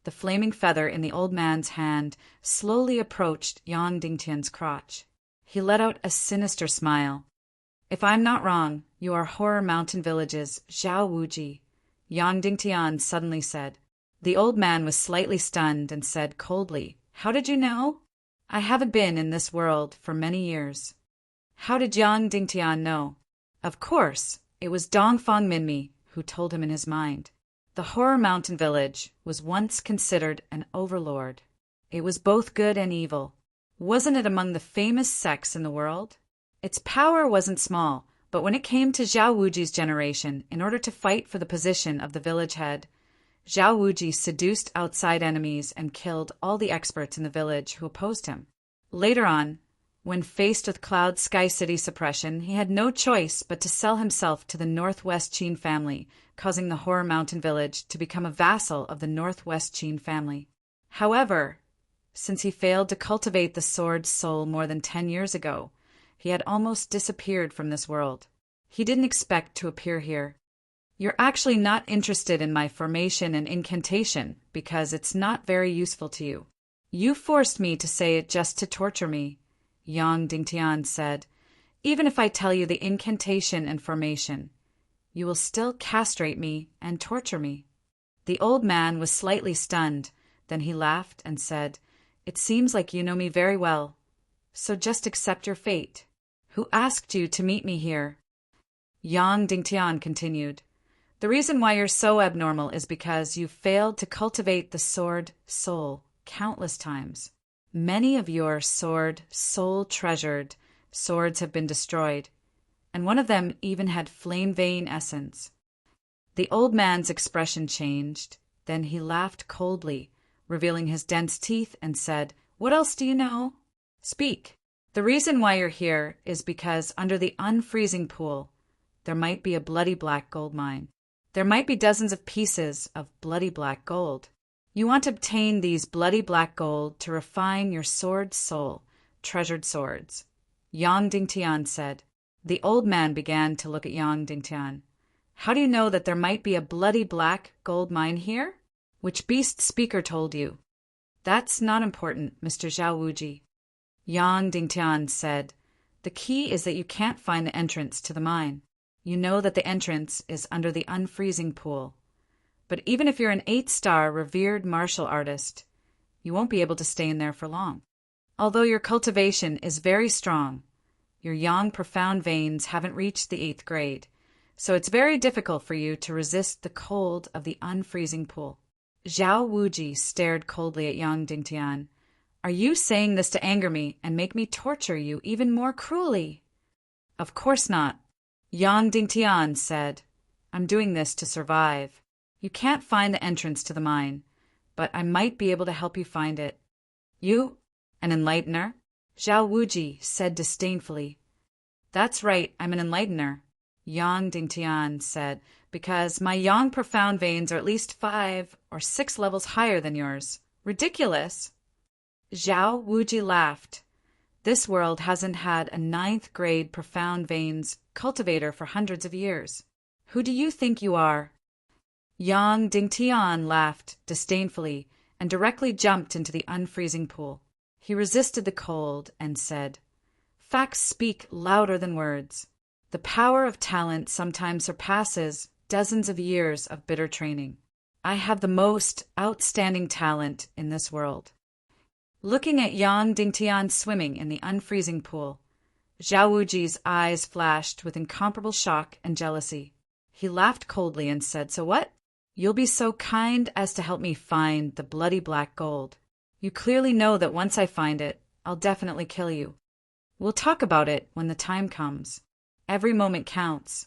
S1: the flaming feather in the old man's hand slowly approached Yang Dingtian's crotch. He let out a sinister smile. "If I'm not wrong, you are Horror Mountain Village's Zhao Wuji," Yang Dingtian suddenly said. The old man was slightly stunned and said coldly, "How did you know?" "I haven't been in this world for many years." How did Yang Dingtian know? Of course, it was Dongfang Minmi who told him in his mind. The Horror Mountain Village was once considered an overlord. It was both good and evil. Wasn't it among the famous sects in the world? Its power wasn't small, but when it came to Zhao Wuji's generation, in order to fight for the position of the village head, Zhao Wuji seduced outside enemies and killed all the experts in the village who opposed him. Later on, when faced with Cloud Sky City suppression, he had no choice but to sell himself to the Northwest Qin family, causing the Horror Mountain Village to become a vassal of the Northwest Qin family. However, since he failed to cultivate the sword soul more than 10 years ago, he had almost disappeared from this world. He didn't expect to appear here. "You're actually not interested in my formation and incantation because it's not very useful to you. You forced me to say it just to torture me," Yang Dingtian said. "Even if I tell you the incantation and formation, you will still castrate me and torture me." The old man was slightly stunned. Then he laughed and said, "It seems like you know me very well, so just accept your fate. Who asked you to meet me here?" Yang Dingtian continued, "The reason why you're so abnormal is because you've failed to cultivate the sword soul countless times. Many of your sword soul treasured swords have been destroyed, and one of them even had flame vein essence." The old man's expression changed. Then he laughed coldly, revealing his dense teeth, and said, "What else do you know? Speak." "The reason why you're here is because under the unfreezing pool, there might be a bloody black gold mine. There might be dozens of pieces of bloody black gold. You want to obtain these bloody black gold to refine your sword soul, treasured swords," Yang Dingtian said. The old man began to look at Yang Dingtian. "How do you know that there might be a bloody black gold mine here? Which beast speaker told you?" "That's not important, Mr. Zhao Wuji," Yang Dingtian said. "The key is that you can't find the entrance to the mine. You know that the entrance is under the unfreezing pool. But even if you're an 8-star revered martial artist, you won't be able to stay in there for long. Although your cultivation is very strong, your yang profound veins haven't reached the 8th grade, so it's very difficult for you to resist the cold of the unfreezing pool." Zhao Wuji stared coldly at Yang Dingtian. "Are you saying this to anger me and make me torture you even more cruelly?" "Of course not," Yang Dingtian said. "I'm doing this to survive. You can't find the entrance to the mine, but I might be able to help you find it." "You? An enlightener?" Zhao Wuji said disdainfully. "That's right, I'm an enlightener," Yang Dingtian said, "because my yang profound veins are at least 5 or 6 levels higher than yours. Ridiculous!" Zhao Wuji laughed. This world hasn't had a 9th grade profound veins cultivator for hundreds of years. Who do you think you are? Yang Dingtian laughed disdainfully and directly jumped into the unfreezing pool. He resisted the cold and said, "Facts speak louder than words. The power of talent sometimes surpasses dozens of years of bitter training. I have the most outstanding talent in this world. Looking at Yang Dingtian swimming in the unfreezing pool, Zhao Wuji's eyes flashed with incomparable shock and jealousy. He laughed coldly and said, "So what? You'll be so kind as to help me find the bloody black gold. You clearly know that once I find it, I'll definitely kill you. We'll talk about it when the time comes. Every moment counts."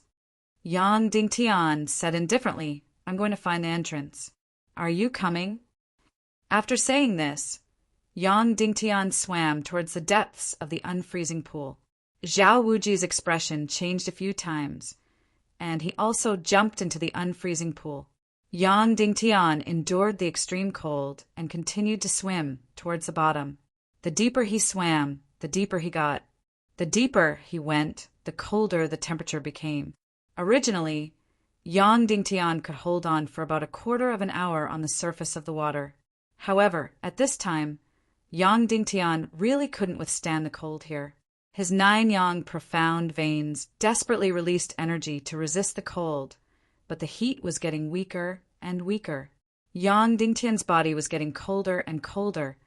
S1: Yang Dingtian said indifferently, "I'm going to find the entrance. Are you coming?" After saying this, Yang Dingtian swam towards the depths of the unfreezing pool. Zhao Wuji's expression changed a few times, and he also jumped into the unfreezing pool. Yang Dingtian endured the extreme cold and continued to swim towards the bottom. The deeper he swam, the deeper he got. The deeper he went, the colder the temperature became. Originally, Yang Dingtian could hold on for about a quarter of an hour on the surface of the water. However, at this time, Yang Dingtian really couldn't withstand the cold here. His 9 yang profound veins desperately released energy to resist the cold, but the heat was getting weaker and weaker. Yang Dingtian's body was getting colder and colder,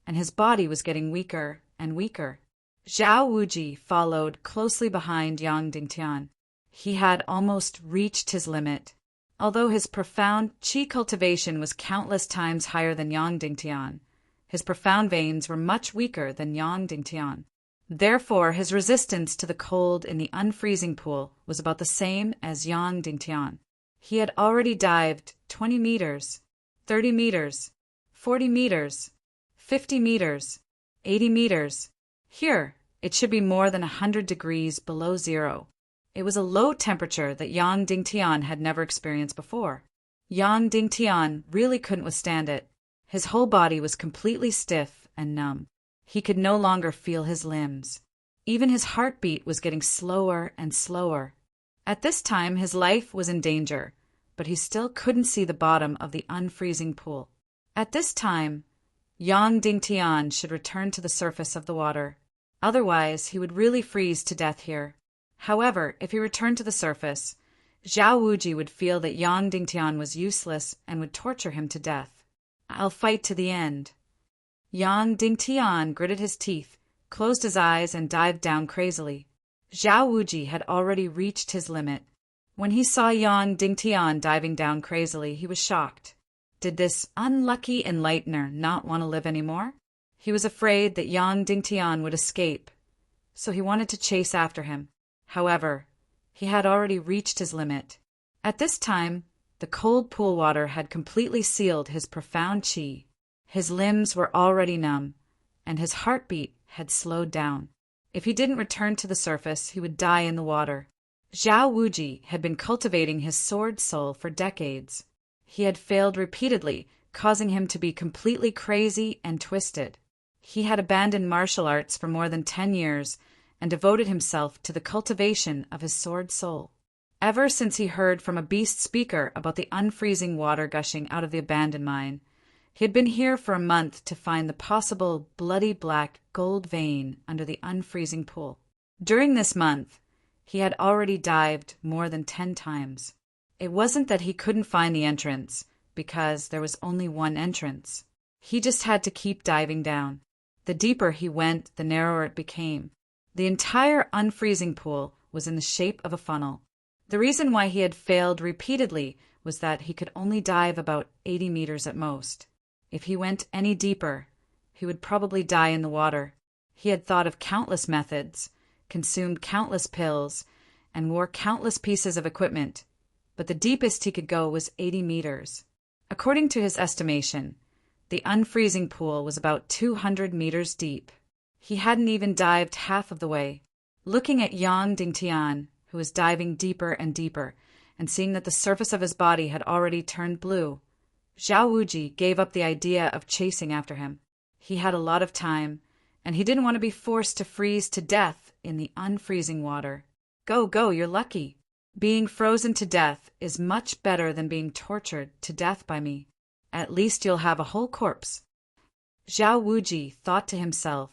S1: and his body was getting weaker and weaker. Zhao Wuji followed closely behind Yang Dingtian. He had almost reached his limit. Although his profound qi cultivation was countless times higher than Yang Dingtian, his profound veins were much weaker than Yang Dingtian. Therefore, his resistance to the cold in the unfreezing pool was about the same as Yang Dingtian. He had already dived 20 meters, 30 meters, 40 meters, 50 meters, 80 meters. Here, it should be more than 100 degrees below zero. It was a low temperature that Yang Dingtian had never experienced before. Yang Dingtian really couldn't withstand it. His whole body was completely stiff and numb. He could no longer feel his limbs. Even his heartbeat was getting slower and slower. At this time, his life was in danger, but he still couldn't see the bottom of the unfreezing pool. At this time, Yang Dingtian should return to the surface of the water. Otherwise, he would really freeze to death here. However, if he returned to the surface, Zhao Wuji would feel that Yang Dingtian was useless and would torture him to death. "I'll fight to the end." Yang Dingtian gritted his teeth, closed his eyes, and dived down crazily. Zhao Wuji had already reached his limit. When he saw Yang Dingtian diving down crazily, he was shocked. Did this unlucky enlightener not want to live anymore? He was afraid that Yang Dingtian would escape, so he wanted to chase after him. However, he had already reached his limit. At this time, the cold pool water had completely sealed his profound qi. His limbs were already numb, and his heartbeat had slowed down. If he didn't return to the surface, he would die in the water. Zhao Wuji had been cultivating his sword soul for decades. He had failed repeatedly, causing him to be completely crazy and twisted. He had abandoned martial arts for more than 10 years and devoted himself to the cultivation of his sword soul. Ever since he heard from a beast speaker about the unfreezing water gushing out of the abandoned mine, he had been here for a month to find the possible bloody black gold vein under the unfreezing pool. During this month, he had already dived more than 10 times. It wasn't that he couldn't find the entrance, because there was only one entrance. He just had to keep diving down. The deeper he went, the narrower it became. The entire unfreezing pool was in the shape of a funnel. The reason why he had failed repeatedly was that he could only dive about 80 meters at most. If he went any deeper, he would probably die in the water. He had thought of countless methods, consumed countless pills, and wore countless pieces of equipment, but the deepest he could go was 80 meters. According to his estimation, the unfreezing pool was about 200 meters deep. He hadn't even dived half of the way. Looking at Yang Dingtian, who was diving deeper and deeper, and seeing that the surface of his body had already turned blue, Zhao Wuji gave up the idea of chasing after him. He had a lot of time, and he didn't want to be forced to freeze to death in the unfreezing water. Go, you're lucky. Being frozen to death is much better than being tortured to death by me. At least you'll have a whole corpse. Zhao Wuji thought to himself.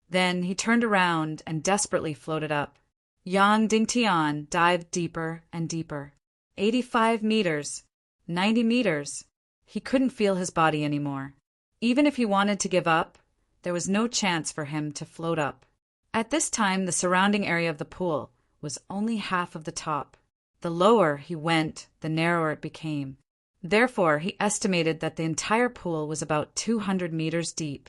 S1: Then he turned around and desperately floated up. Yang Dingtian dived deeper and deeper. 85 meters, 90 meters. He couldn't feel his body anymore. Even if he wanted to give up, there was no chance for him to float up. At this time, the surrounding area of the pool was only half of the top. The lower he went, the narrower it became. Therefore, he estimated that the entire pool was about 200 meters deep.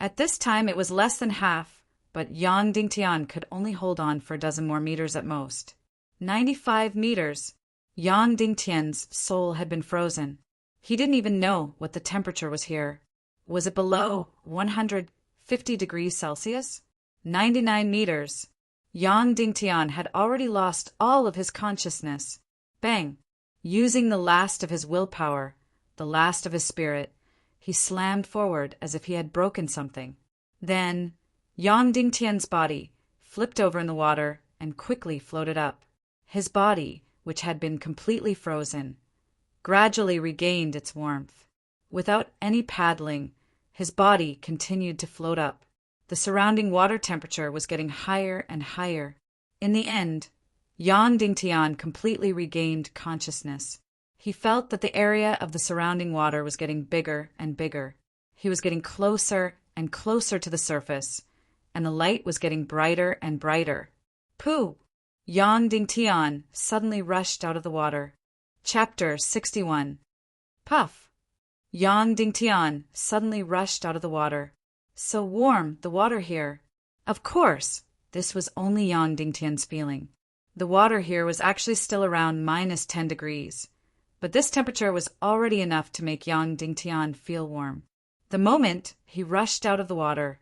S1: At this time, it was less than half, but Yang Dingtian could only hold on for a dozen more meters at most. 95 meters! Yang Dingtian's soul had been frozen. He didn't even know what the temperature was here. Was it below 150 degrees Celsius? 99 meters. Yang Dingtian had already lost all of his consciousness. Bang! Using the last of his willpower, the last of his spirit, he slammed forward as if he had broken something. Then, Yang Dingtian's body flipped over in the water and quickly floated up. His body, which had been completely frozen, gradually regained its warmth. Without any paddling, his body continued to float up. The surrounding water temperature was getting higher and higher. In the end, Yang Dingtian completely regained consciousness. He felt that the area of the surrounding water was getting bigger and bigger. He was getting closer and closer to the surface, and the light was getting brighter and brighter. Pooh! Yang Dingtian suddenly rushed out of the water. Chapter 61. Puff! Yang Dingtian suddenly rushed out of the water. So warm, the water here. Of course, this was only Yang Dingtian's feeling. The water here was actually still around -10 degrees, but this temperature was already enough to make Yang Dingtian feel warm. The moment he rushed out of the water,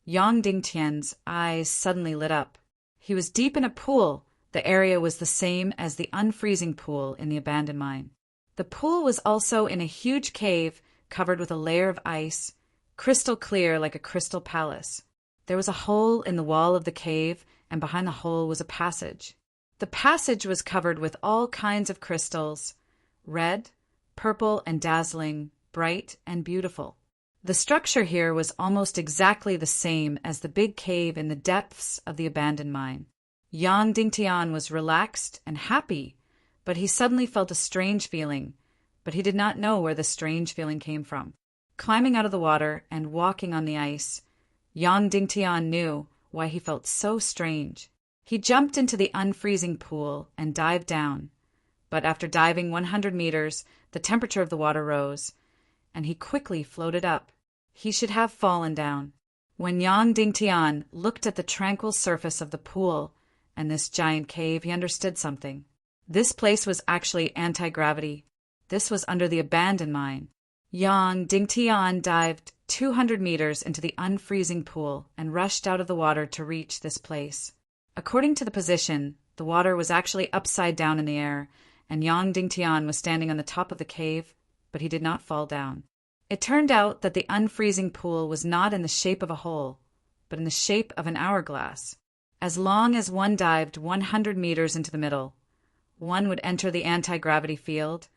S1: Yang Dingtian's eyes suddenly lit up. He was deep in a pool. The area was the same as the unfreezing pool in the abandoned mine. The pool was also in a huge cave covered with a layer of ice, crystal clear like a crystal palace. There was a hole in the wall of the cave, and behind the hole was a passage. The passage was covered with all kinds of crystals, red, purple, and dazzling, bright and beautiful. The structure here was almost exactly the same as the big cave in the depths of the abandoned mine. Yang Dingtian was relaxed and happy, but he suddenly felt a strange feeling, but he did not know where the strange feeling came from. Climbing out of the water and walking on the ice, Yang Dingtian knew why he felt so strange. He jumped into the unfreezing pool and dived down, but after diving 100 meters, the temperature of the water rose, and he quickly floated up. He should have fallen down. When Yang Dingtian looked at the tranquil surface of the pool and this giant cave, he understood something. This place was actually anti-gravity. This was under the abandoned mine. Yang Dingtian dived 200 meters into the unfreezing pool and rushed out of the water to reach this place. According to the position, the water was actually upside down in the air, and Yang Dingtian was standing on the top of the cave, but he did not fall down. It turned out that the unfreezing pool was not in the shape of a hole, but in the shape of an hourglass. As long as one dived 100 meters into the middle, one would enter the anti-gravity field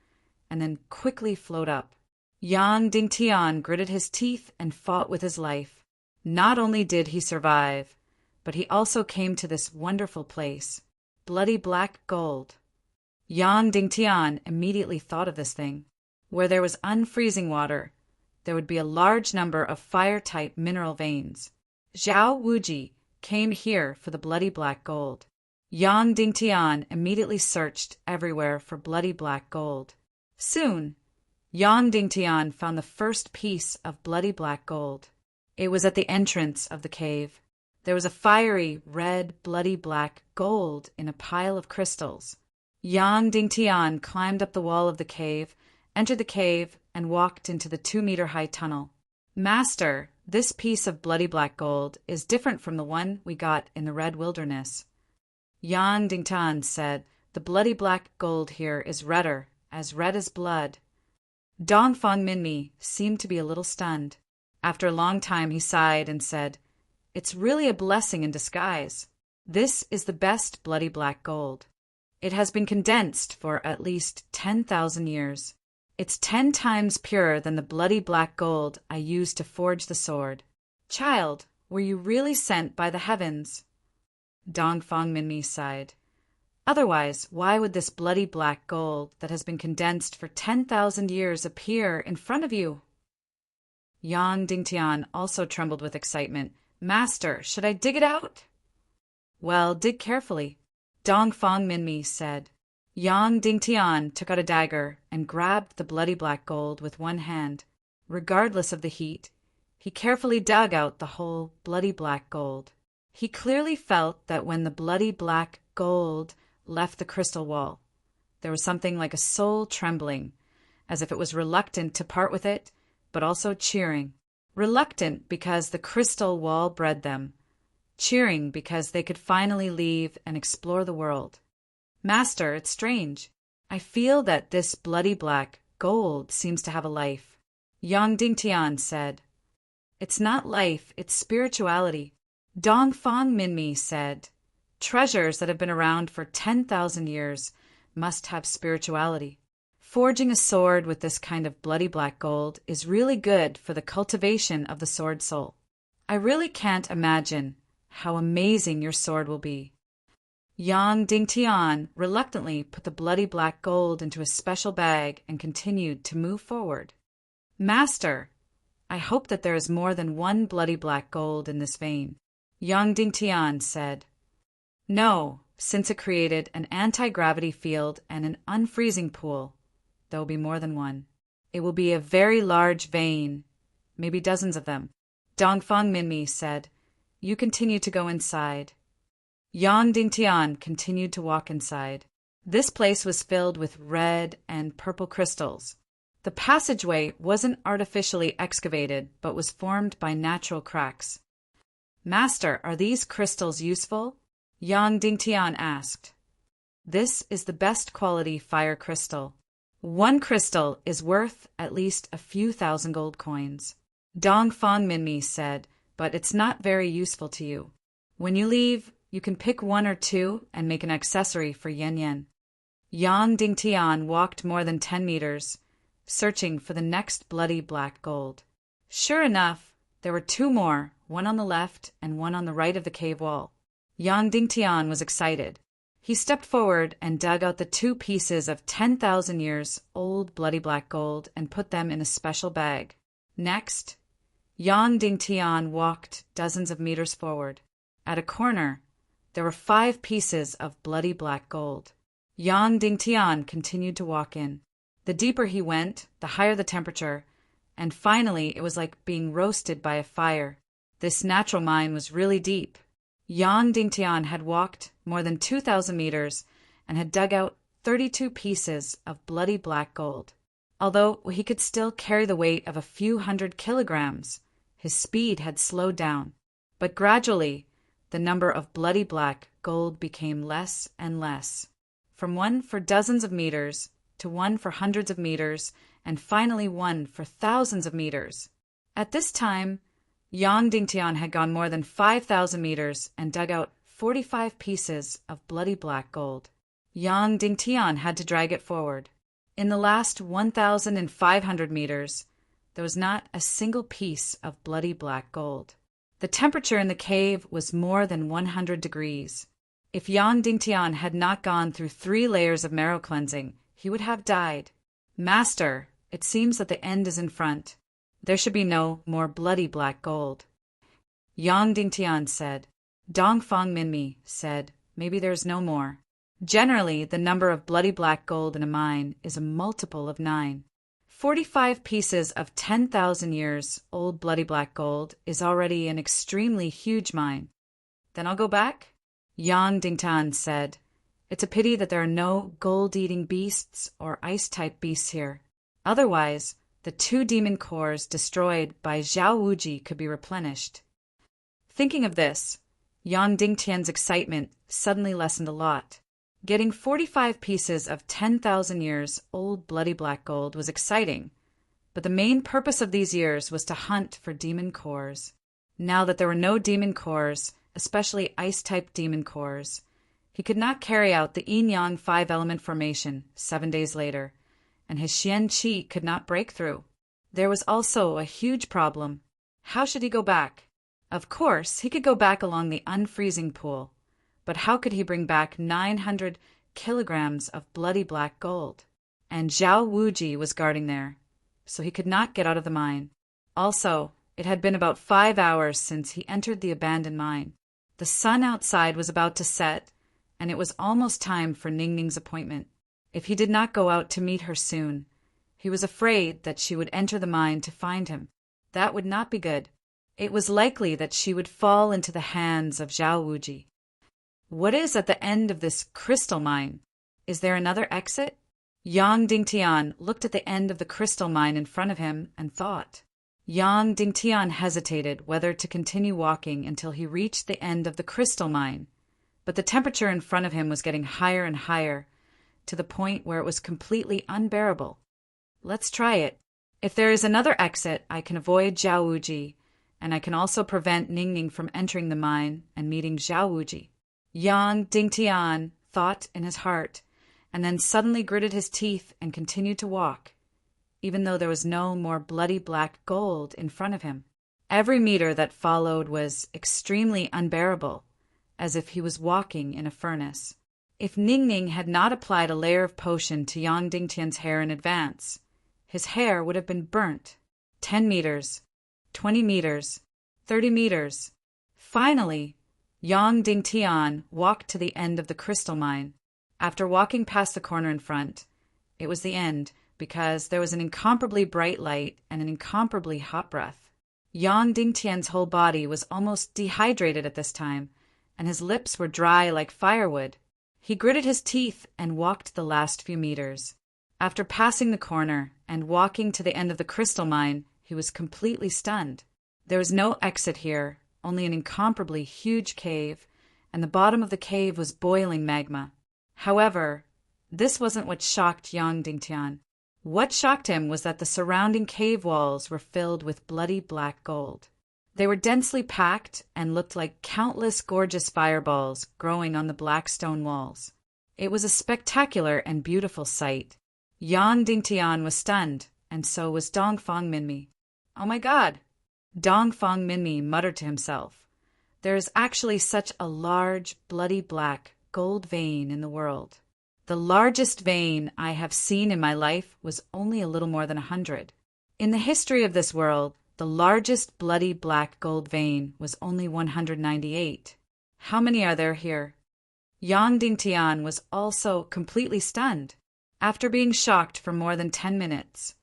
S1: and then quickly float up. Yang Dingtian gritted his teeth and fought with his life. Not only did he survive, but he also came to this wonderful place, bloody black gold. Yang Dingtian immediately thought of this thing. Where there was unfreezing water, there would be a large number of fire-type mineral veins. Zhao Wuji came here for the bloody black gold. Yang Dingtian immediately searched everywhere for bloody black gold. Soon, Yang Dingtian found the first piece of bloody black gold. It was at the entrance of the cave. There was a fiery, red, bloody black gold in a pile of crystals. Yang Dingtian climbed up the wall of the cave, entered the cave, and walked into the 2-meter-high tunnel. Master, this piece of bloody black gold is different from the one we got in the Red Wilderness. Yang Dingtian said, the bloody black gold here is redder, as red as blood. Dongfang Minmi seemed to be a little stunned. After a long time he sighed and said, it's really a blessing in disguise. This is the best bloody black gold. It has been condensed for at least 10,000 years. It's 10 times purer than the bloody black gold I used to forge the sword. Child, were you really sent by the heavens? Dongfang Minmi sighed. Otherwise, why would this bloody black gold that has been condensed for 10,000 years appear in front of you? Yang Dingtian also trembled with excitement. Master, should I dig it out? Well, dig carefully, Dongfang Minmi said. Yang Dingtian took out a dagger and grabbed the bloody black gold with one hand. Regardless of the heat, he carefully dug out the whole bloody black gold. He clearly felt that when the bloody black gold left the crystal wall, there was something like a soul trembling, as if it was reluctant to part with it, but also cheering. Reluctant because the crystal wall bred them, cheering because they could finally leave and explore the world. Master, it's strange. I feel that this bloody black gold seems to have a life. Yang Dingtian said. It's not life, it's spirituality. Dongfang Minmi said. Treasures that have been around for 10,000 years must have spirituality. Forging a sword with this kind of bloody black gold is really good for the cultivation of the sword soul. I really can't imagine how amazing your sword will be. Yang Dingtian reluctantly put the bloody black gold into a special bag and continued to move forward. Master, I hope that there is more than one bloody black gold in this vein, Yang Dingtian said. No, since it created an anti-gravity field and an unfreezing pool, there will be more than one. It will be a very large vein, maybe dozens of them. Dongfang Minmi said. You continue to go inside. Yang Dingtian continued to walk inside. This place was filled with red and purple crystals. The passageway wasn't artificially excavated, but was formed by natural cracks. Master, are these crystals useful? Yang Dingtian asked. This is the best quality fire crystal. One crystal is worth at least a few thousand gold coins. Dongfang Minmi said, but it's not very useful to you. When you leave, you can pick one or two and make an accessory for Yan Yan. Yang Dingtian walked more than 10 meters, searching for the next bloody black gold. Sure enough, there were two more, one on the left and one on the right of the cave wall. Yang Dingtian was excited. He stepped forward and dug out the two pieces of 10,000 years old bloody black gold and put them in a special bag. Next, Yang Dingtian walked dozens of meters forward. At a corner, there were 5 pieces of bloody black gold. Yang Dingtian continued to walk in. The deeper he went, the higher the temperature, and finally it was like being roasted by a fire. This natural mine was really deep. Yang Dingtian had walked more than 2,000 meters and had dug out 32 pieces of bloody black gold. Although he could still carry the weight of a few hundred kilograms, his speed had slowed down. But gradually, the number of bloody black gold became less and less, from one for dozens of meters to one for hundreds of meters, and finally one for thousands of meters. At this time, Yang Dingtian had gone more than 5,000 meters and dug out 45 pieces of bloody black gold. Yang Dingtian had to drag it forward. In the last 1,500 meters, there was not a single piece of bloody black gold. The temperature in the cave was more than 100 degrees. If Yang Dingtian had not gone through 3 layers of marrow cleansing, he would have died. Master, it seems that the end is in front. There should be no more bloody black gold. Yang Dingtian said. Dongfang Minmi said, maybe there's no more. Generally, the number of bloody black gold in a mine is a multiple of 9. 45 pieces of 10,000 years old bloody black gold is already an extremely huge mine. Then I'll go back? Yang Dingtian said. It's a pity that there are no gold-eating beasts or ice-type beasts here. Otherwise, the 2 demon cores destroyed by Zhao Wuji could be replenished. Thinking of this, Yang Dingtian's excitement suddenly lessened a lot. Getting 45 pieces of 10,000 years old bloody black gold was exciting, but the main purpose of these years was to hunt for demon cores. Now that there were no demon cores, especially ice-type demon cores, he could not carry out the yin-yang 5-element formation 7 days later, and his Xian Qi could not break through. There was also a huge problem. How should he go back? Of course, he could go back along the unfreezing pool, but how could he bring back 900 kilograms of bloody black gold. And Zhao Wuji was guarding there, so he could not get out of the mine. Also, it had been about 5 hours since he entered the abandoned mine. The sun outside was about to set, and it was almost time for Ningning's appointment. If he did not go out to meet her soon, he was afraid that she would enter the mine to find him. That would not be good. It was likely that she would fall into the hands of Zhao Wuji. What is at the end of this crystal mine? Is there another exit? Yang Dingtian looked at the end of the crystal mine in front of him and thought. Yang Dingtian hesitated whether to continue walking until he reached the end of the crystal mine, but the temperature in front of him was getting higher and higher, to the point where it was completely unbearable. Let's try it. If there is another exit, I can avoid Zhao Wuji, and I can also prevent Ningning from entering the mine and meeting Zhao Wuji. Yang Dingtian thought in his heart, and then suddenly gritted his teeth and continued to walk, even though there was no more bloody black gold in front of him. Every meter that followed was extremely unbearable, as if he was walking in a furnace. If Ningning had not applied a layer of potion to Yang Dingtian's hair in advance, his hair would have been burnt. 10 meters, 20 meters, 30 meters. Finally, Yang Dingtian walked to the end of the crystal mine. After walking past the corner in front, it was the end, because there was an incomparably bright light and an incomparably hot breath. Yang Dingtian's whole body was almost dehydrated at this time, and his lips were dry like firewood. He gritted his teeth and walked the last few meters. After passing the corner and walking to the end of the crystal mine, he was completely stunned. There was no exit here, only an incomparably huge cave, and the bottom of the cave was boiling magma. However, this wasn't what shocked Yang Dingtian. What shocked him was that the surrounding cave walls were filled with bloody black gold. They were densely packed and looked like countless gorgeous fireballs growing on the black stone walls. It was a spectacular and beautiful sight. Yang Dingtian was stunned, and so was Dongfang Minmi. "Oh my God!" Dongfang Minmi muttered to himself. "There is actually such a large, bloody black gold vein in the world. The largest vein I have seen in my life was only a little more than 100. In the history of this world, the largest bloody black gold vein was only 198. How many are there here?" Yang Dingtian was also completely stunned. After being shocked for more than 10 minutes,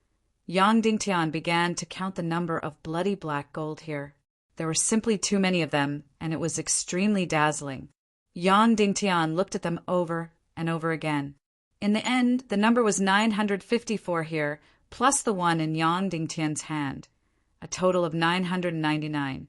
S1: Yang Dingtian began to count the number of bloody black gold here. There were simply too many of them, and it was extremely dazzling. Yang Dingtian looked at them over and over again. In the end, the number was 954 here, plus the one in Yang Dingtian's hand, a total of 999,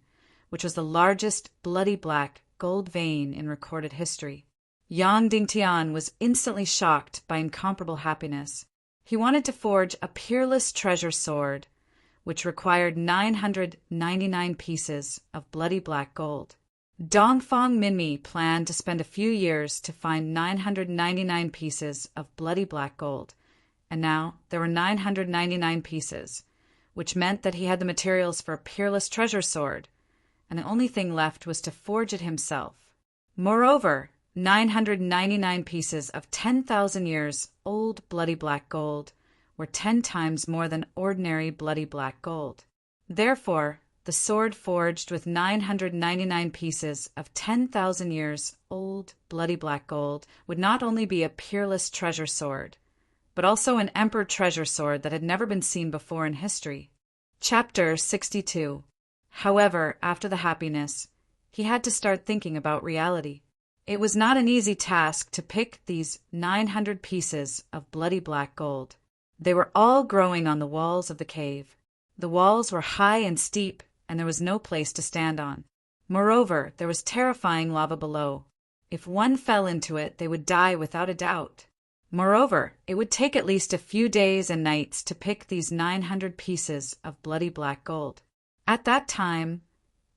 S1: which was the largest bloody black gold vein in recorded history. Yang Dingtian was instantly shocked by incomparable happiness. He wanted to forge a peerless treasure sword, which required 999 pieces of bloody black gold. Dongfang Minmi planned to spend a few years to find 999 pieces of bloody black gold, and now there were 999 pieces, which meant that he had the materials for a peerless treasure sword, and the only thing left was to forge it himself. Moreover, 999 pieces of 10,000 years old bloody black gold were 10 times more than ordinary bloody black gold. Therefore, the sword forged with 999 pieces of 10,000 years old bloody black gold would not only be a peerless treasure sword, but also an emperor treasure sword that had never been seen before in history. Chapter 62. However, after the happiness, he had to start thinking about reality. It was not an easy task to pick these 900 pieces of bloody black gold. They were all growing on the walls of the cave. The walls were high and steep, and there was no place to stand on. Moreover, there was terrifying lava below. If one fell into it, they would die without a doubt. Moreover, it would take at least a few days and nights to pick these 900 pieces of bloody black gold. At that time,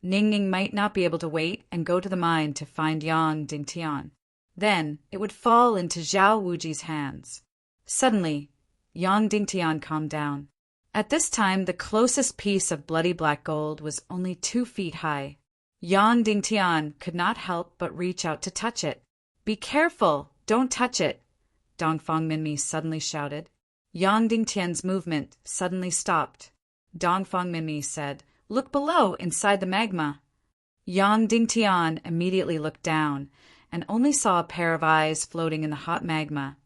S1: Ningning might not be able to wait and go to the mine to find Yang Dingtian. Then it would fall into Zhao Wuji's hands. Suddenly, Yang Dingtian calmed down. At this time, the closest piece of bloody black gold was only 2 feet high. Yang Dingtian could not help but reach out to touch it. "Be careful! Don't touch it, Dongfang Minmi suddenly shouted. Yang Dingtian's movement suddenly stopped. Dongfang Minmi said, "Look below, inside the magma." Yang Dingtian immediately looked down and only saw a pair of eyes floating in the hot magma,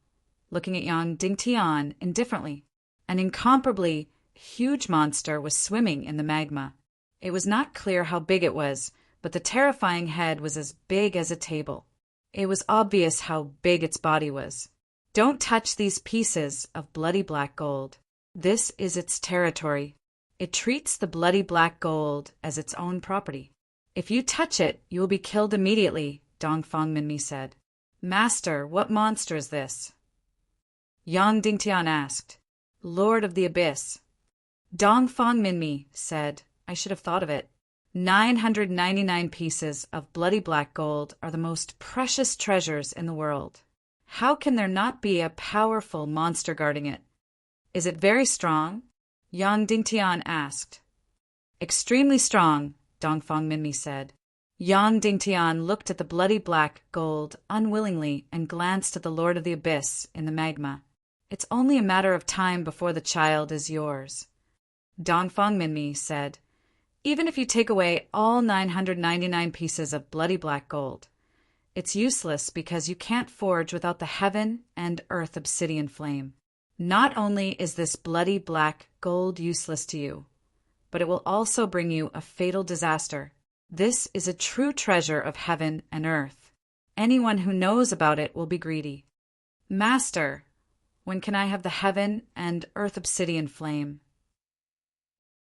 S1: looking at Yang Dingtian indifferently. An incomparably huge monster was swimming in the magma. It was not clear how big it was, but the terrifying head was as big as a table. It was obvious how big its body was. Don't touch these pieces of bloody black gold. This is its territory. It treats the bloody black gold as its own property. If you touch it, you will be killed immediately, Dongfang Minmi said. Master, what monster is this? Yang Dingtian asked. Lord of the Abyss. Dongfang Minmi said, I should have thought of it. 999 pieces of bloody black gold are the most precious treasures in the world. How can there not be a powerful monster guarding it? Is it very strong? Yang Dingtian asked. Extremely strong, Dongfang Minmi said. Yang Dingtian looked at the bloody black gold unwillingly and glanced at the Lord of the Abyss in the magma. It's only a matter of time before the child is yours. Dongfang Minmi said, Even if you take away all 999 pieces of bloody black gold, it's useless because you can't forge without the heaven and earth obsidian flame. Not only is this bloody black gold useless to you, but it will also bring you a fatal disaster. This is a true treasure of heaven and earth. Anyone who knows about it will be greedy. Master, when can I have the heaven and earth obsidian flame?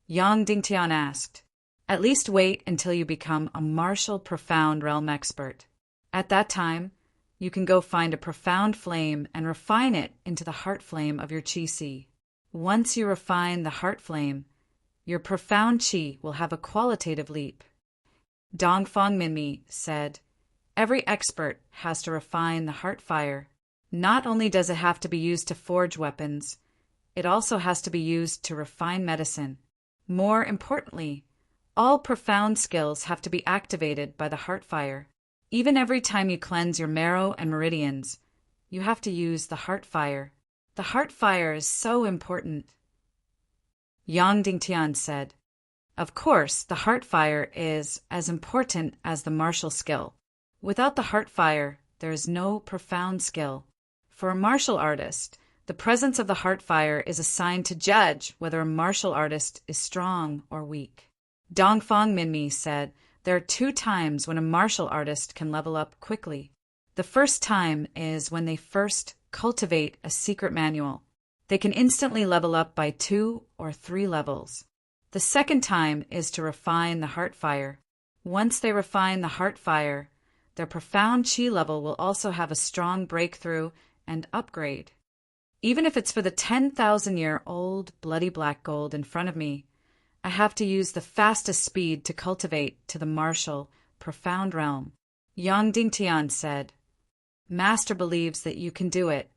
S1: Yang Dingtian asked. At least wait until you become a martial profound realm expert. At that time, you can go find a profound flame and refine it into the heart flame of your qi. Once you refine the heart flame, your profound qi will have a qualitative leap. Dongfang Minmi said, Every expert has to refine the heart fire. Not only does it have to be used to forge weapons, it also has to be used to refine medicine. More importantly, all profound skills have to be activated by the heart fire. Even every time you cleanse your marrow and meridians, you have to use the heart fire. The heart fire is so important. Yang Dingtian said, Of course, the heart fire is as important as the martial skill. Without the heart fire, there is no profound skill. For a martial artist, the presence of the heart fire is assigned to judge whether a martial artist is strong or weak. Dongfang Minmi said, There are 2 times when a martial artist can level up quickly. The first time is when they first cultivate a secret manual. They can instantly level up by 2 or 3 levels. The second time is to refine the heart fire. Once they refine the heart fire, their profound qi level will also have a strong breakthrough and upgrade. Even if it's for the 10,000-year-old bloody black gold in front of me, I have to use the fastest speed to cultivate to the martial, profound realm. Yang Dingtian said, Master believes that you can do it.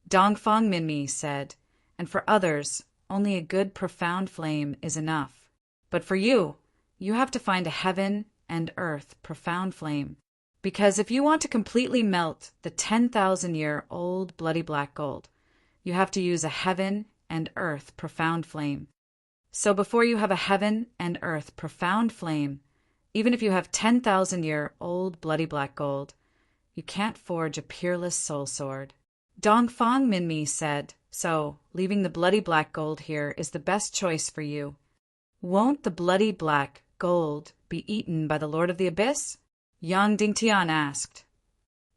S1: Dongfang Minmi said, And for others, only a good profound flame is enough. But for you, you have to find a heaven and earth profound flame. Because if you want to completely melt the 10,000-year-old bloody black gold, you have to use a heaven and earth profound flame. So before you have a heaven and earth profound flame, even if you have 10,000-year-old bloody black gold, you can't forge a peerless soul sword. Dongfang Minmi said, So, leaving the bloody black gold here is the best choice for you. Won't the bloody black gold be eaten by the Lord of the Abyss? Yang Dingtian asked.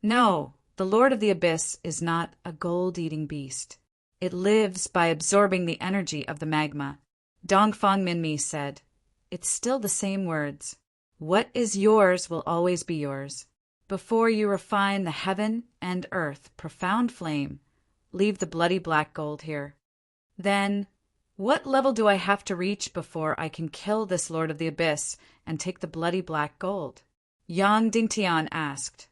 S1: No, the Lord of the Abyss is not a gold-eating beast. It lives by absorbing the energy of the magma. Dongfang Minmi said, It's still the same words. What is yours will always be yours. Before you refine the heaven and earth profound flame, leave the bloody black gold here. Then, what level do I have to reach before I can kill this Lord of the Abyss and take the bloody black gold? Yang Dingtian asked.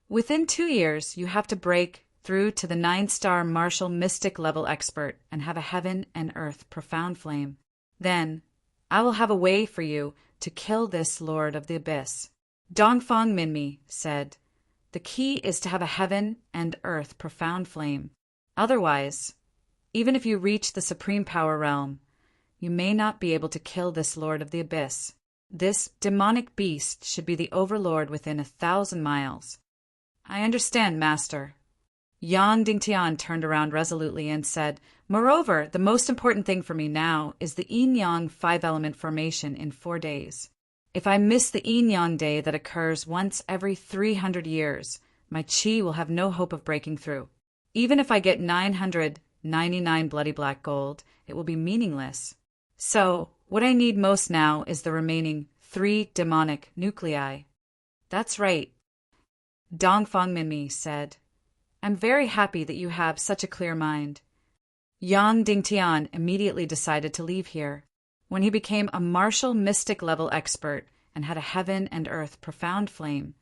S1: Within 2 years, you have to break through to the 9-star martial mystic level expert and have a heaven and earth profound flame. Then, I will have a way for you to kill this Lord of the Abyss. Dongfang Minmi said, The key is to have a heaven and earth profound flame. Otherwise, even if you reach the supreme power realm, you may not be able to kill this lord of the abyss. This demonic beast should be the overlord within 1,000 miles. I understand, master. Yang Dingtian turned around resolutely and said, Moreover, the most important thing for me now is the yin-yang 5-element formation in 4 days. If I miss the yin-yang day that occurs once every 300 years, my qi will have no hope of breaking through. Even if I get 999 bloody black gold, it will be meaningless. So, what I need most now is the remaining 3 demonic nuclei. That's right. Dongfang Minmi said, I'm very happy that you have such a clear mind. Yang Dingtian immediately decided to leave here. When he became a martial mystic level expert and had a heaven and earth profound flame,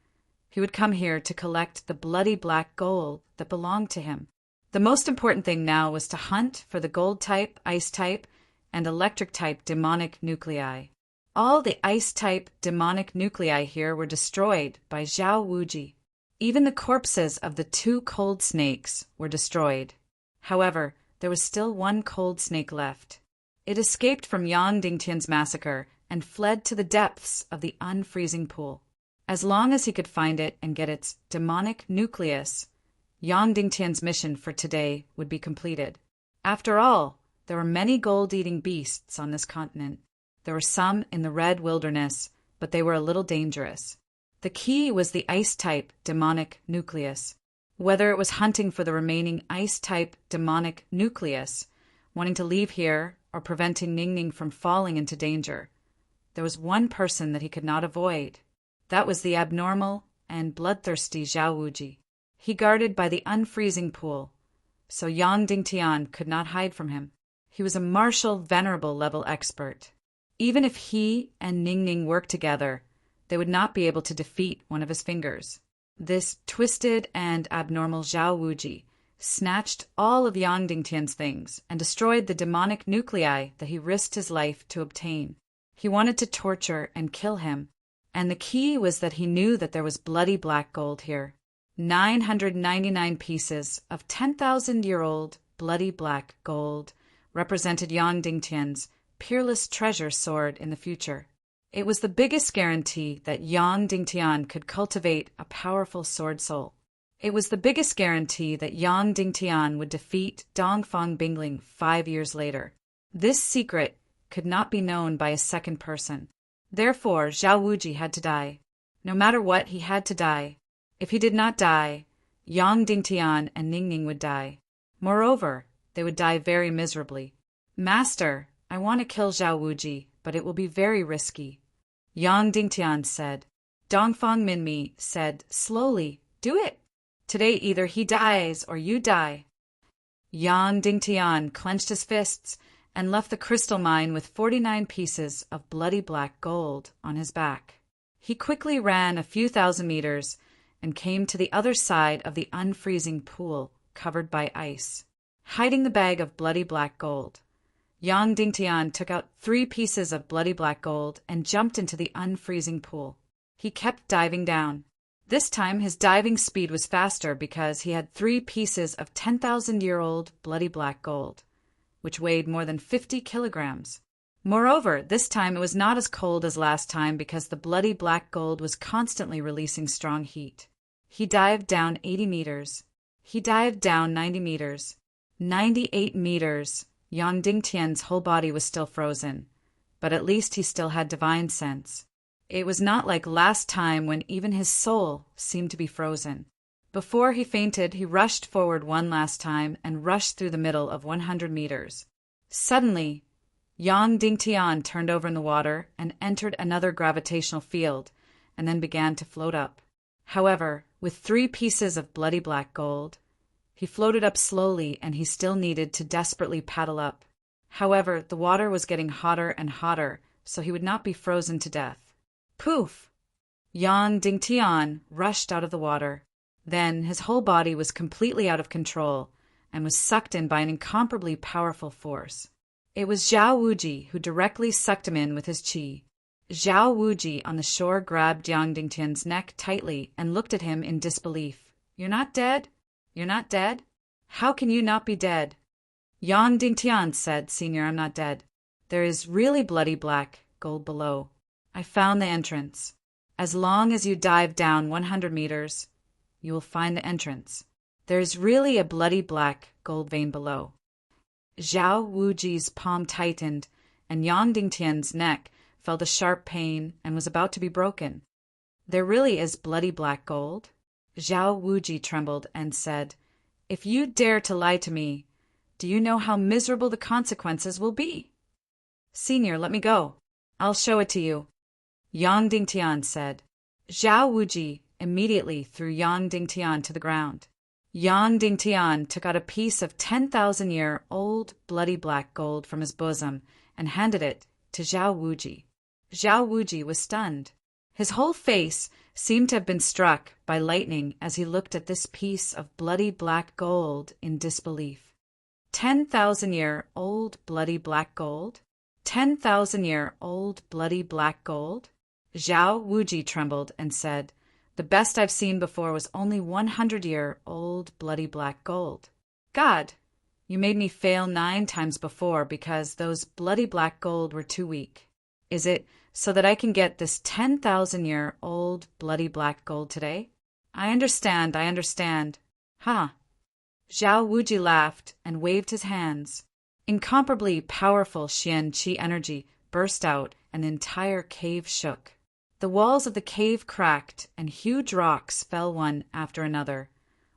S1: he would come here to collect the bloody black gold that belonged to him. The most important thing now was to hunt for the gold type, ice type, and electric type demonic nuclei. All the ice type demonic nuclei here were destroyed by Zhao Wuji. Even the corpses of the 2 cold snakes were destroyed. However, there was still 1 cold snake left. It escaped from Yang Dingtian's massacre and fled to the depths of the unfreezing pool. As long as he could find it and get its demonic nucleus, Yang Dingtian's mission for today would be completed. After all, there were many gold-eating beasts on this continent. There were some in the red wilderness, but they were a little dangerous. The key was the ice-type demonic nucleus. Whether it was hunting for the remaining ice-type demonic nucleus, wanting to leave here, or preventing Ningning from falling into danger, there was one person that he could not avoid. That was the abnormal and bloodthirsty Zhao Wuji. He guarded by the unfreezing pool, so Yang Dingtian could not hide from him. He was a martial venerable level expert. Even if he and Ningning worked together, they would not be able to defeat one of his fingers. This twisted and abnormal Zhao Wuji snatched all of Yang Dingtian's things and destroyed the demonic nuclei that he risked his life to obtain. He wanted to torture and kill him, and the key was that he knew that there was bloody black gold here. 999 pieces of 10,000-year-old bloody black gold represented Yang Dingtian's peerless treasure sword in the future. It was the biggest guarantee that Yang Dingtian could cultivate a powerful sword soul. It was the biggest guarantee that Yang Dingtian would defeat Dongfang Bingling 5 years later. This secret could not be known by a second person. Therefore, Zhao Wuji had to die. No matter what, he had to die. If he did not die, Yang Dingtian and Ningning would die. Moreover, they would die very miserably. Master, I want to kill Zhao Wuji, but it will be very risky. Yang Dingtian said. Dongfang Minmi said, Slowly, do it. Today either he dies or you die. Yang Dingtian clenched his fists and left the crystal mine with 49 pieces of bloody black gold on his back. He quickly ran a few thousand meters and came to the other side of the unfreezing pool covered by ice. Hiding the bag of bloody black gold, Yang Dingtian took out 3 pieces of bloody black gold and jumped into the unfreezing pool. He kept diving down. This time his diving speed was faster because he had 3 pieces of 10,000-year-old bloody black gold, which weighed more than 50 kilograms. Moreover, this time it was not as cold as last time because the bloody black gold was constantly releasing strong heat. He dived down 80 meters. He dived down 90 meters. 98 meters. Yang Dingtian's whole body was still frozen, but at least he still had divine sense. It was not like last time when even his soul seemed to be frozen. Before he fainted, he rushed forward one last time and rushed through the middle of 100 meters. Suddenly, Yang Dingtian turned over in the water and entered another gravitational field and then began to float up. However, with 3 pieces of bloody black gold, he floated up slowly and he still needed to desperately paddle up. However, the water was getting hotter and hotter, so he would not be frozen to death. Poof! Yang Dingtian rushed out of the water. Then his whole body was completely out of control and was sucked in by an incomparably powerful force. It was Zhao Wuji who directly sucked him in with his qi. Zhao Wuji on the shore grabbed Yang Dingtian's neck tightly and looked at him in disbelief. You're not dead? You're not dead? How can you not be dead? Yang Dingtian said, Senior, I'm not dead. There is really bloody black gold below. I found the entrance. As long as you dive down 100 meters, you will find the entrance. There is really a bloody black gold vein below. Zhao Wuji's palm tightened, and Yang Dingtian's neck felt a sharp pain and was about to be broken. There really is bloody black gold? Zhao Wuji trembled and said, If you dare to lie to me, do you know how miserable the consequences will be? Senior, let me go. I'll show it to you. Yang Dingtian said. Zhao Wuji immediately threw Yang Dingtian to the ground. Yang Dingtian took out a piece of 10,000-year-old bloody black gold from his bosom and handed it to Zhao Wuji. Zhao Wuji was stunned. His whole face seemed to have been struck by lightning as he looked at this piece of bloody black gold in disbelief. 10,000-year-old bloody black gold? 10,000-year-old bloody black gold? Zhao Wuji trembled and said, The best I've seen before was only 100-year-old bloody black gold. God, you made me fail 9 times before because those bloody black gold were too weak. Is it so that I can get this 10,000-year-old bloody black gold today? I understand. Huh. Zhao Wuji laughed and waved his hands. Incomparably powerful Xian Qi energy burst out and the entire cave shook. The walls of the cave cracked and huge rocks fell one after another,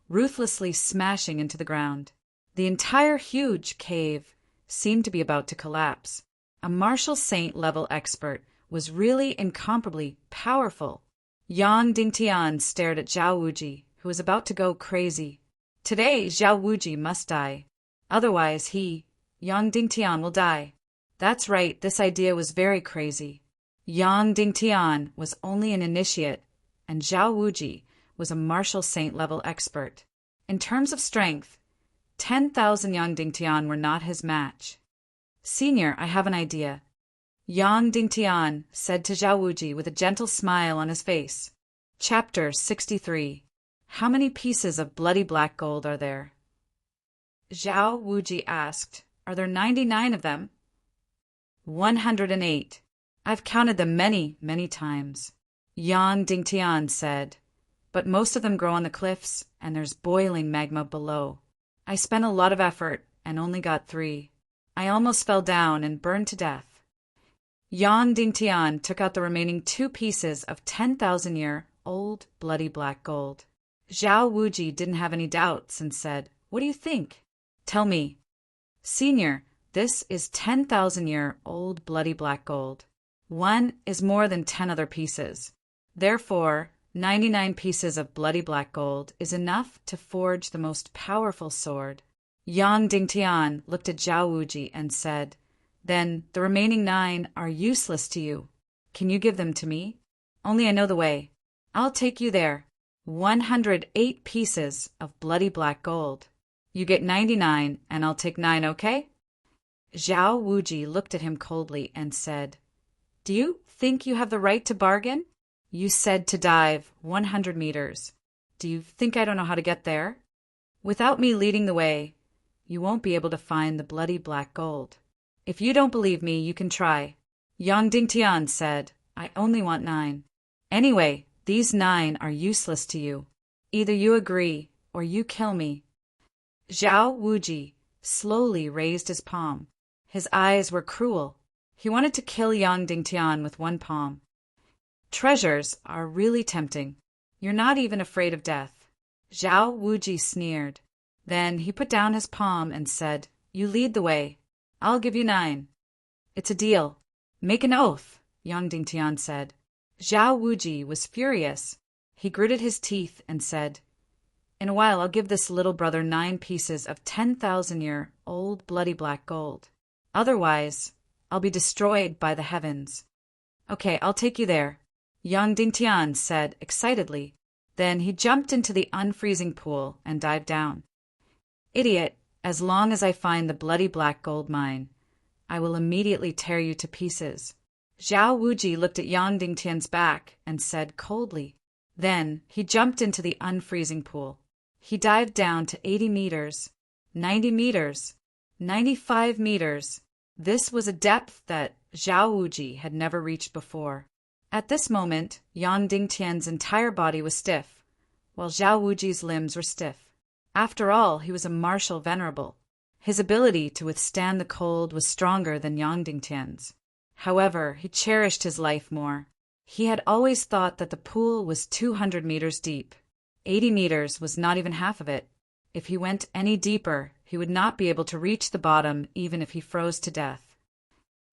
S1: ruthlessly smashing into the ground. The entire huge cave seemed to be about to collapse. A martial saint-level expert was really incomparably powerful. Yang Dingtian stared at Zhao Wuji, who was about to go crazy. Today, Zhao Wuji must die. Otherwise he, Yang Dingtian, will die. That's right, this idea was very crazy. Yang Dingtian was only an initiate, and Zhao Wuji was a martial saint-level expert. In terms of strength, 10,000 Yang Dingtian were not his match. Senior, I have an idea. Yang Dingtian said to Zhao Wuji with a gentle smile on his face. Chapter 63. How many pieces of bloody black gold are there? Zhao Wuji asked. Are there 99 of them? 108. I've counted them many, many times. Yang Dingtian said. But most of them grow on the cliffs, and there's boiling magma below. I spent a lot of effort and only got 3. I almost fell down and burned to death. Yang Dingtian took out the remaining 2 pieces of 10,000-year-old bloody black gold. Zhao Wuji didn't have any doubts and said, What do you think? Tell me. Senior, this is 10,000-year-old bloody black gold. 1 is more than 10 other pieces. Therefore, 99 pieces of bloody black gold is enough to forge the most powerful sword. Yang Dingtian looked at Zhao Wuji and said, Then the remaining 9 are useless to you. Can you give them to me? Only I know the way. I'll take you there. 108 pieces of bloody black gold. You get 99 and I'll take 9, okay? Zhao Wuji looked at him coldly and said, Do you think you have the right to bargain? You said to dive 100 meters. Do you think I don't know how to get there? Without me leading the way, you won't be able to find the bloody black gold. If you don't believe me, you can try. Yang Dingtian said, I only want 9. Anyway, these 9 are useless to you. Either you agree or you kill me. Zhao Wuji slowly raised his palm. His eyes were cruel. He wanted to kill Yang Dingtian with one palm. Treasures are really tempting. You're not even afraid of death. Zhao Wuji sneered. Then he put down his palm and said, You lead the way. I'll give you 9. It's a deal. Make an oath, Yang Dingtian said. Zhao Wuji was furious. He gritted his teeth and said, In a while I'll give this little brother 9 pieces of 10,000-year-old bloody black gold. Otherwise, I'll be destroyed by the heavens. Okay, I'll take you there, Yang Dingtian said excitedly. Then he jumped into the unfreezing pool and dived down. Idiot, as long as I find the bloody black gold mine, I will immediately tear you to pieces. Zhao Wuji looked at Yang Dingtian's back and said coldly. Then he jumped into the unfreezing pool. He dived down to 80 meters, 90 meters, 95 meters. This was a depth that Zhao Wuji had never reached before. At this moment, Yang Dingtian's entire body was stiff, while Zhao Wuji's limbs were stiff. After all, he was a martial venerable. His ability to withstand the cold was stronger than Yang Dingtian's. However, he cherished his life more. He had always thought that the pool was 200 meters deep. 80 meters was not even half of it. If he went any deeper, he would not be able to reach the bottom even if he froze to death.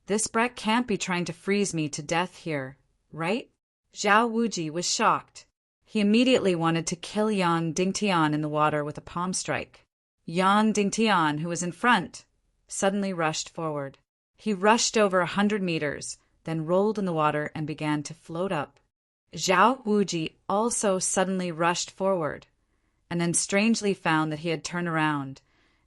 S1: This brat can't be trying to freeze me to death here, right? Zhao Wuji was shocked. He immediately wanted to kill Yang Dingtian in the water with a palm strike. Yang Dingtian, who was in front, suddenly rushed forward. He rushed over 100 meters, then rolled in the water and began to float up. Zhao Wuji also suddenly rushed forward, and then strangely found that he had turned around,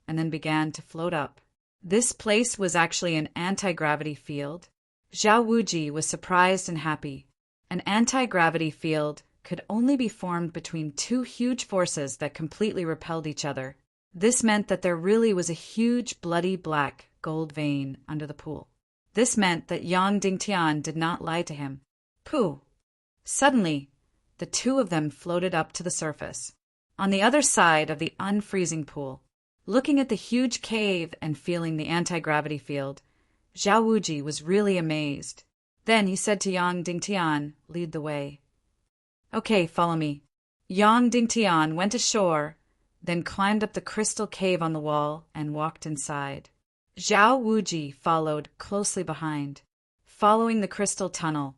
S1: and then began to float up. This place was actually an anti-gravity field. Zhao Wuji was surprised and happy. An anti-gravity field could only be formed between two huge forces that completely repelled each other. This meant that there really was a huge bloody black gold vein under the pool. This meant that Yang Dingtian did not lie to him. Pooh! Suddenly, the two of them floated up to the surface, on the other side of the unfreezing pool. Looking at the huge cave and feeling the anti-gravity field, Zhao Wuji was really amazed. Then he said to Yang Dingtian, "Lead the way." "Okay, follow me." Yang Dingtian went ashore, then climbed up the crystal cave on the wall and walked inside. Zhao Wuji followed closely behind. Following the crystal tunnel,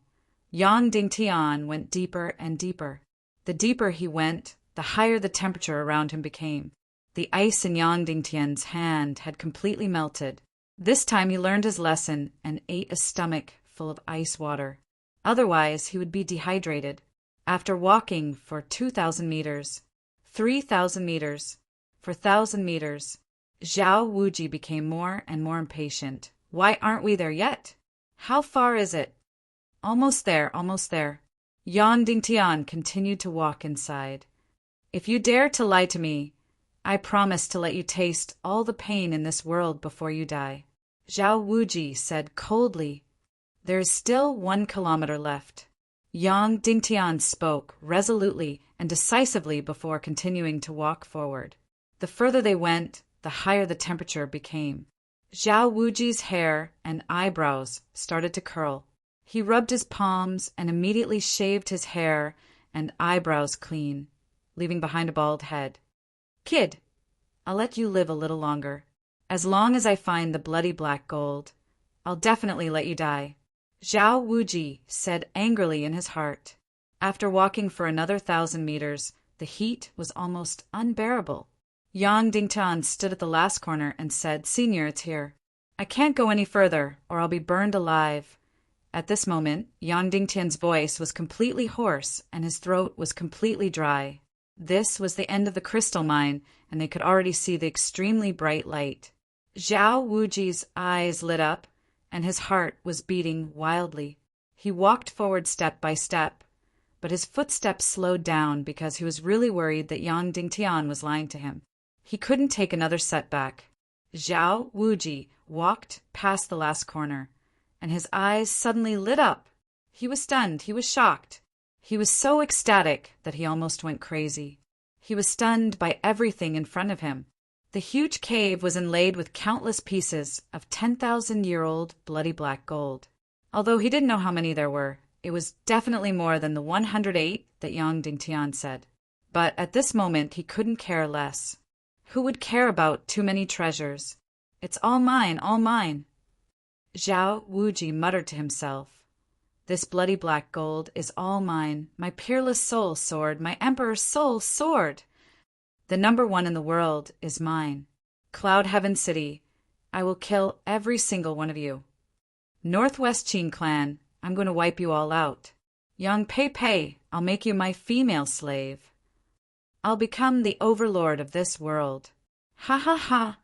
S1: Yang Dingtian went deeper and deeper. The deeper he went, the higher the temperature around him became. The ice in Yang Dingtian's hand had completely melted. This time he learned his lesson and ate a stomach full of ice water. Otherwise, he would be dehydrated. After walking for 2,000 meters, 3,000 meters, 4,000 meters, Zhao Wuji became more and more impatient. "Why aren't we there yet? How far is it?" "Almost there, almost there." Yang Dingtian continued to walk inside. "If you dare to lie to me, I promise to let you taste all the pain in this world before you die." Zhao Wuji said coldly, "There is still 1 kilometer left." Yang Dingtian spoke resolutely and decisively before continuing to walk forward. The further they went, the higher the temperature became. Zhao Wuji's hair and eyebrows started to curl. He rubbed his palms and immediately shaved his hair and eyebrows clean, leaving behind a bald head. "Kid, I'll let you live a little longer. As long as I find the bloody black gold, I'll definitely let you die," Zhao Wuji said angrily in his heart. After walking for another 1,000 meters, the heat was almost unbearable. Yang Dingtian stood at the last corner and said, "Senior, it's here. I can't go any further, or I'll be burned alive." At this moment, Yang Dingtian's voice was completely hoarse and his throat was completely dry. This was the end of the crystal mine, and they could already see the extremely bright light. Zhao Wuji's eyes lit up, and his heart was beating wildly. He walked forward step by step, but his footsteps slowed down because he was really worried that Yang Dingtian was lying to him. He couldn't take another setback. Zhao Wuji walked past the last corner, and his eyes suddenly lit up. He was stunned. He was shocked. He was so ecstatic that he almost went crazy. He was stunned by everything in front of him. The huge cave was inlaid with countless pieces of 10,000-year-old bloody black gold. Although he didn't know how many there were, it was definitely more than the 108 that Yang Dingtian said. But at this moment, he couldn't care less. Who would care about too many treasures? "It's all mine, all mine." Zhao Wuji muttered to himself, "This bloody black gold is all mine, my peerless soul sword, my emperor's soul sword. The number 1 in the world is mine. Cloud Heaven City, I will kill every single one of you. Northwest Qing clan, I'm going to wipe you all out. Young Pei Pei, I'll make you my female slave. I'll become the overlord of this world. Ha ha ha!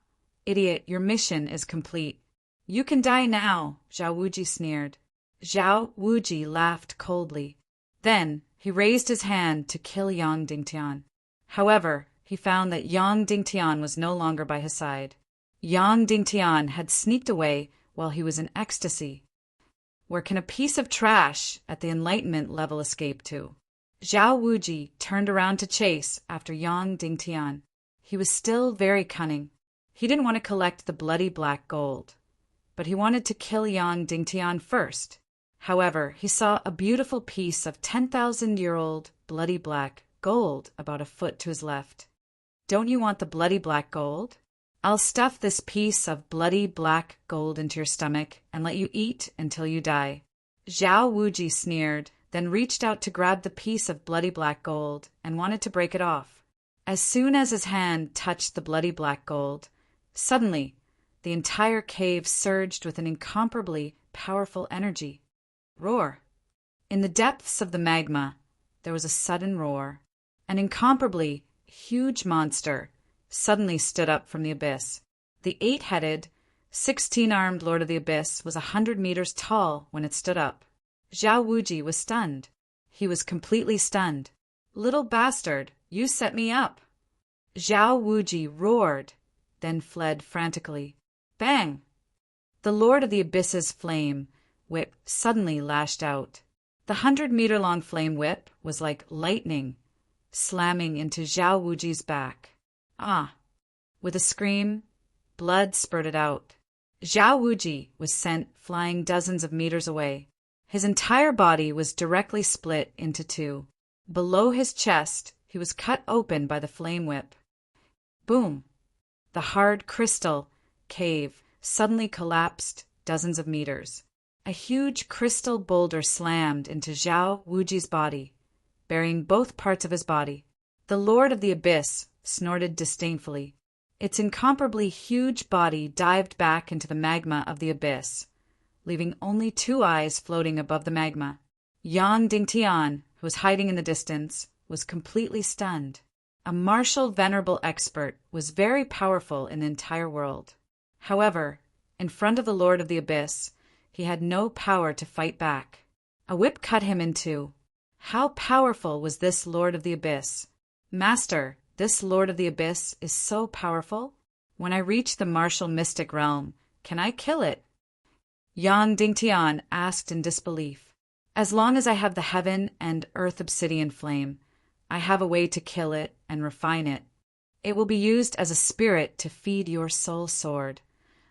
S1: Idiot, your mission is complete. You can die now," Zhao Wuji sneered. Zhao Wuji laughed coldly. Then he raised his hand to kill Yang Dingtian. However, he found that Yang Dingtian was no longer by his side. Yang Dingtian had sneaked away while he was in ecstasy. Where can a piece of trash at the enlightenment level escape to? Zhao Wuji turned around to chase after Yang Dingtian. He was still very cunning. He didn't want to collect the bloody black gold, but he wanted to kill Yang Dingtian first. However, he saw a beautiful piece of 10,000-year-old bloody black gold about a foot to his left. Don't you want the bloody black gold? I'll stuff this piece of bloody black gold into your stomach and let you eat until you die. Zhao Wuji sneered, then reached out to grab the piece of bloody black gold and wanted to break it off. As soon as his hand touched the bloody black gold, suddenly the entire cave surged with an incomparably powerful energy. Roar! In the depths of the magma, there was a sudden roar. An incomparably huge monster suddenly stood up from the abyss. The 8-headed, 16-armed Lord of the Abyss was 100 meters tall when it stood up. Zhao Wuji was stunned. He was completely stunned. Little bastard, you set me up. Zhao Wuji roared, then fled frantically. Bang! The Lord of the Abyss's flame whip suddenly lashed out. The 100-meter-long flame whip was like lightning, slamming into Zhao Wuji's back. Ah! With a scream, blood spurted out. Zhao Wuji was sent flying dozens of meters away. His entire body was directly split into two. Below his chest, he was cut open by the flame whip. Boom! The hard crystal cave suddenly collapsed dozens of meters. A huge crystal boulder slammed into Zhao Wuji's body, burying both parts of his body. The Lord of the Abyss snorted disdainfully. Its incomparably huge body dived back into the magma of the abyss, leaving only 2 eyes floating above the magma. Yang Dingtian, who was hiding in the distance, was completely stunned. A martial venerable expert was very powerful in the entire world. However, in front of the Lord of the Abyss, he had no power to fight back. A whip cut him in two. How powerful was this Lord of the Abyss? Master, this Lord of the Abyss is so powerful. When I reach the martial mystic realm, can I kill it? Yang Dingtian asked in disbelief. As long as I have the heaven and earth obsidian flame, I have a way to kill it and refine it. It will be used as a spirit to feed your soul sword,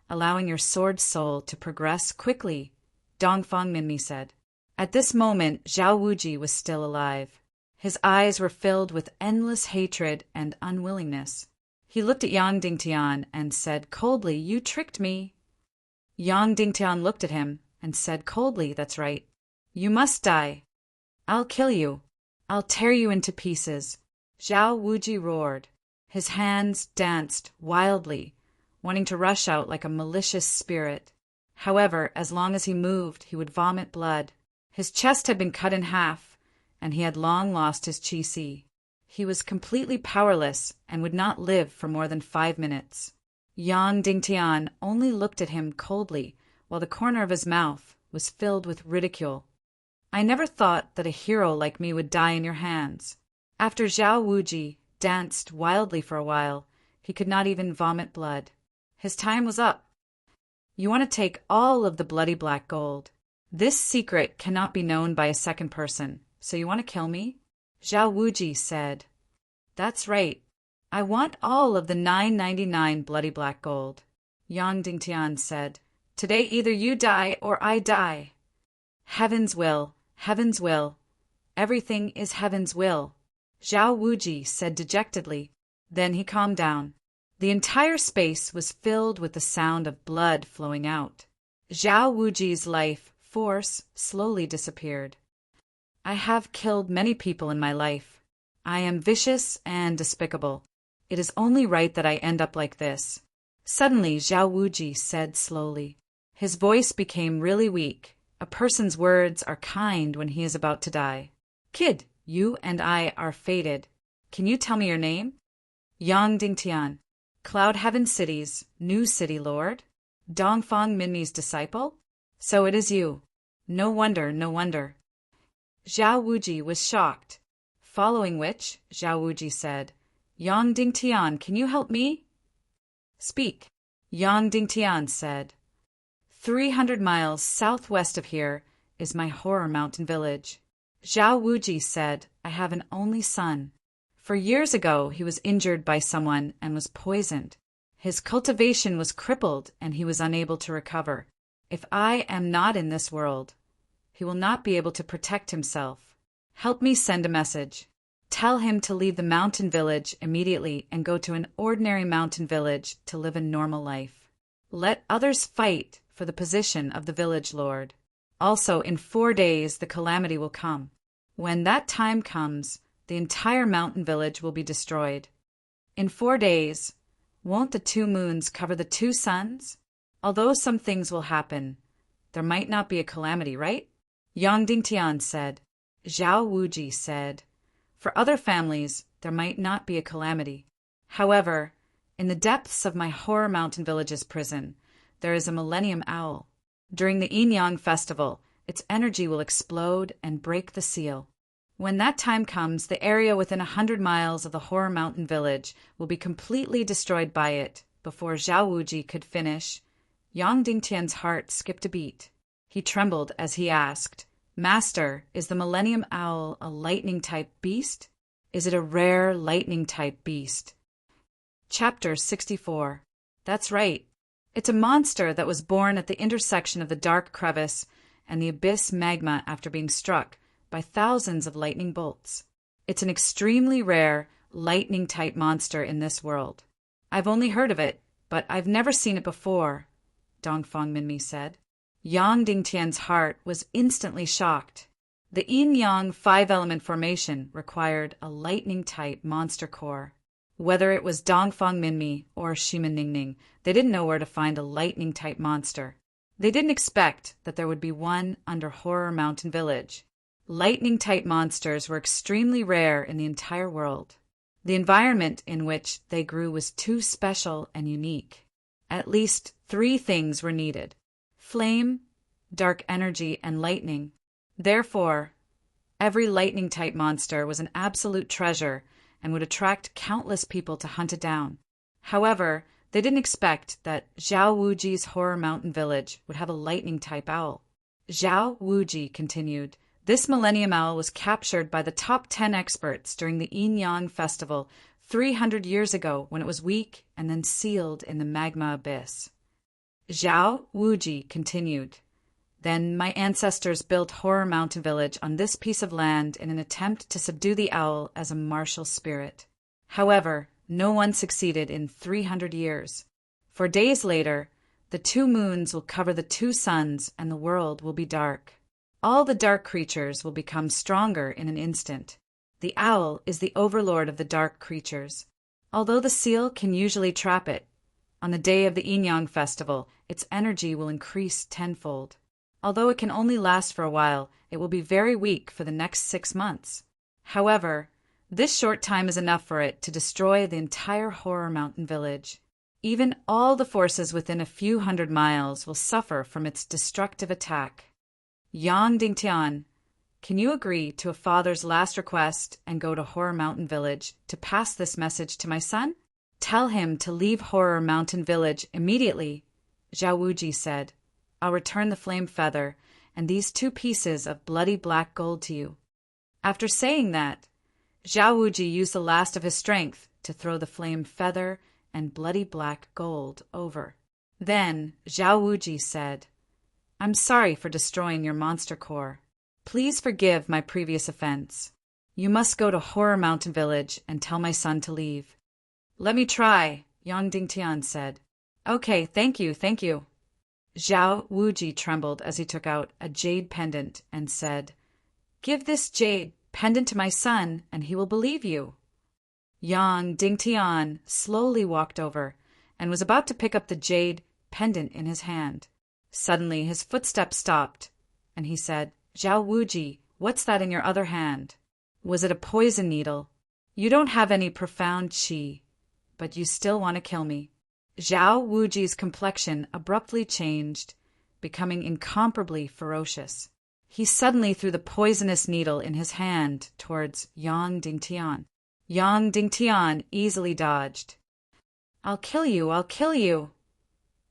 S1: allowing your sword soul to progress quickly, Dongfang Minmi said. At this moment, Zhao Wuji was still alive. His eyes were filled with endless hatred and unwillingness. He looked at Yang Dingtian and said coldly, "You tricked me." Yang Dingtian looked at him and said coldly, "That's right. You must die. I'll kill you. I'll tear you into pieces." Zhao Wuji roared. His hands danced wildly, wanting to rush out like a malicious spirit. However, as long as he moved, he would vomit blood. His chest had been cut in half, and he had long lost his qi. He was completely powerless and would not live for more than 5 minutes. Yang Dingtian only looked at him coldly, while the corner of his mouth was filled with ridicule. "I never thought that a hero like me would die in your hands." After Zhao Wuji danced wildly for a while, he could not even vomit blood. His time was up. "You want to take all of the bloody black gold. This secret cannot be known by a second person, so you want to kill me?" Zhao Wuji said. "That's right. I want all of the 999 bloody black gold." Yang Dingtian said, "Today either you die or I die." "Heaven's will, heaven's will. Everything is heaven's will," Zhao Wuji said dejectedly. Then he calmed down. The entire space was filled with the sound of blood flowing out. Zhao Wuji's life force slowly disappeared. "I have killed many people in my life. I am vicious and despicable. It is only right that I end up like this." Suddenly, Zhao Wuji said slowly. His voice became really weak. A person's words are kind when he is about to die. "Kid, you and I are fated. Can you tell me your name?" "Yang Dingtian, Cloud Heaven City's new city lord? Dongfang Minmi's disciple? So it is you." No wonder, no wonder. Zhao Wuji was shocked, following which Zhao Wuji said, Yang Dingtian, can you help me? Speak, Yang Dingtian said. 300 miles southwest of here is my horror mountain village. Zhao Wuji said, I have an only son. For years ago, he was injured by someone and was poisoned. His cultivation was crippled and he was unable to recover. If I am not in this world, he will not be able to protect himself. Help me send a message. Tell him to leave the mountain village immediately and go to an ordinary mountain village to live a normal life. Let others fight for the position of the village lord. Also, in 4 days, the calamity will come. When that time comes, the entire mountain village will be destroyed. In 4 days, won't the 2 moons cover the 2 suns? Although some things will happen, there might not be a calamity, right? Yang Dingtian said. Zhao Wuji said, for other families, there might not be a calamity. However, in the depths of my horror mountain village's prison, there is a millennium owl. During the Yin Yang festival, its energy will explode and break the seal. When that time comes, the area within 100 miles of the horror mountain village will be completely destroyed by it. Before Zhao Wuji could finish, Yang Dingtian's heart skipped a beat. He trembled as he asked, Master, is the millennium owl a lightning-type beast? Is it a rare lightning-type beast? Chapter 64. That's right. It's a monster that was born at the intersection of the dark crevice and the abyss magma after being struck by thousands of lightning bolts. It's an extremely rare, lightning-type monster in this world. I've only heard of it, but I've never seen it before, Dongfang Minmi said. Yang Dingtian's heart was instantly shocked. The Yin-Yang 5-element formation required a lightning-type monster core. Whether it was Dongfang Minmi or Shima Ningning, they didn't know where to find a lightning-type monster. They didn't expect that there would be one under Horror Mountain Village. Lightning-type monsters were extremely rare in the entire world. The environment in which they grew was too special and unique. At least 3 things were needed: flame, dark energy, and lightning. Therefore, every lightning-type monster was an absolute treasure and would attract countless people to hunt it down. However, they didn't expect that Zhao Wuji's Horror Mountain Village would have a lightning-type owl. Zhao Wuji continued, this millennium owl was captured by the top 10 experts during the Yin-Yang festival 300 years ago when it was weak and then sealed in the magma abyss. Zhao Wuji continued, then my ancestors built Horror Mountain Village on this piece of land in an attempt to subdue the owl as a martial spirit. However, no one succeeded in 300 years. For days later, the 2 moons will cover the 2 suns and the world will be dark. All the dark creatures will become stronger in an instant. The owl is the overlord of the dark creatures. Although the seal can usually trap it, on the day of the Yin-Yang festival, its energy will increase tenfold. Although it can only last for a while, it will be very weak for the next 6 months. However, this short time is enough for it to destroy the entire Horror Mountain Village. Even all the forces within a few hundred miles will suffer from its destructive attack. Yang Dingtian, can you agree to a father's last request and go to Horror Mountain Village to pass this message to my son? Tell him to leave Horror Mountain Village immediately, Zhao Wuji said. I'll return the flame feather and these 2 pieces of bloody black gold to you. After saying that, Zhao Wuji used the last of his strength to throw the flame feather and bloody black gold over. Then Zhao Wuji said, I'm sorry for destroying your monster core. Please forgive my previous offense. You must go to Horror Mountain Village and tell my son to leave. Let me try, Yang Dingtian said. Okay, thank you. Zhao Wuji trembled as he took out a jade pendant and said, Give this jade pendant to my son and he will believe you. Yang Dingtian slowly walked over and was about to pick up the jade pendant in his hand. Suddenly his footsteps stopped and he said, Zhao Wuji, what's that in your other hand? Was it a poison needle? You don't have any profound qi, but you still want to kill me. Zhao Wuji's complexion abruptly changed, becoming incomparably ferocious. He suddenly threw the poisonous needle in his hand towards Yang Dingtian. Yang Dingtian easily dodged. "I'll kill you, I'll kill you.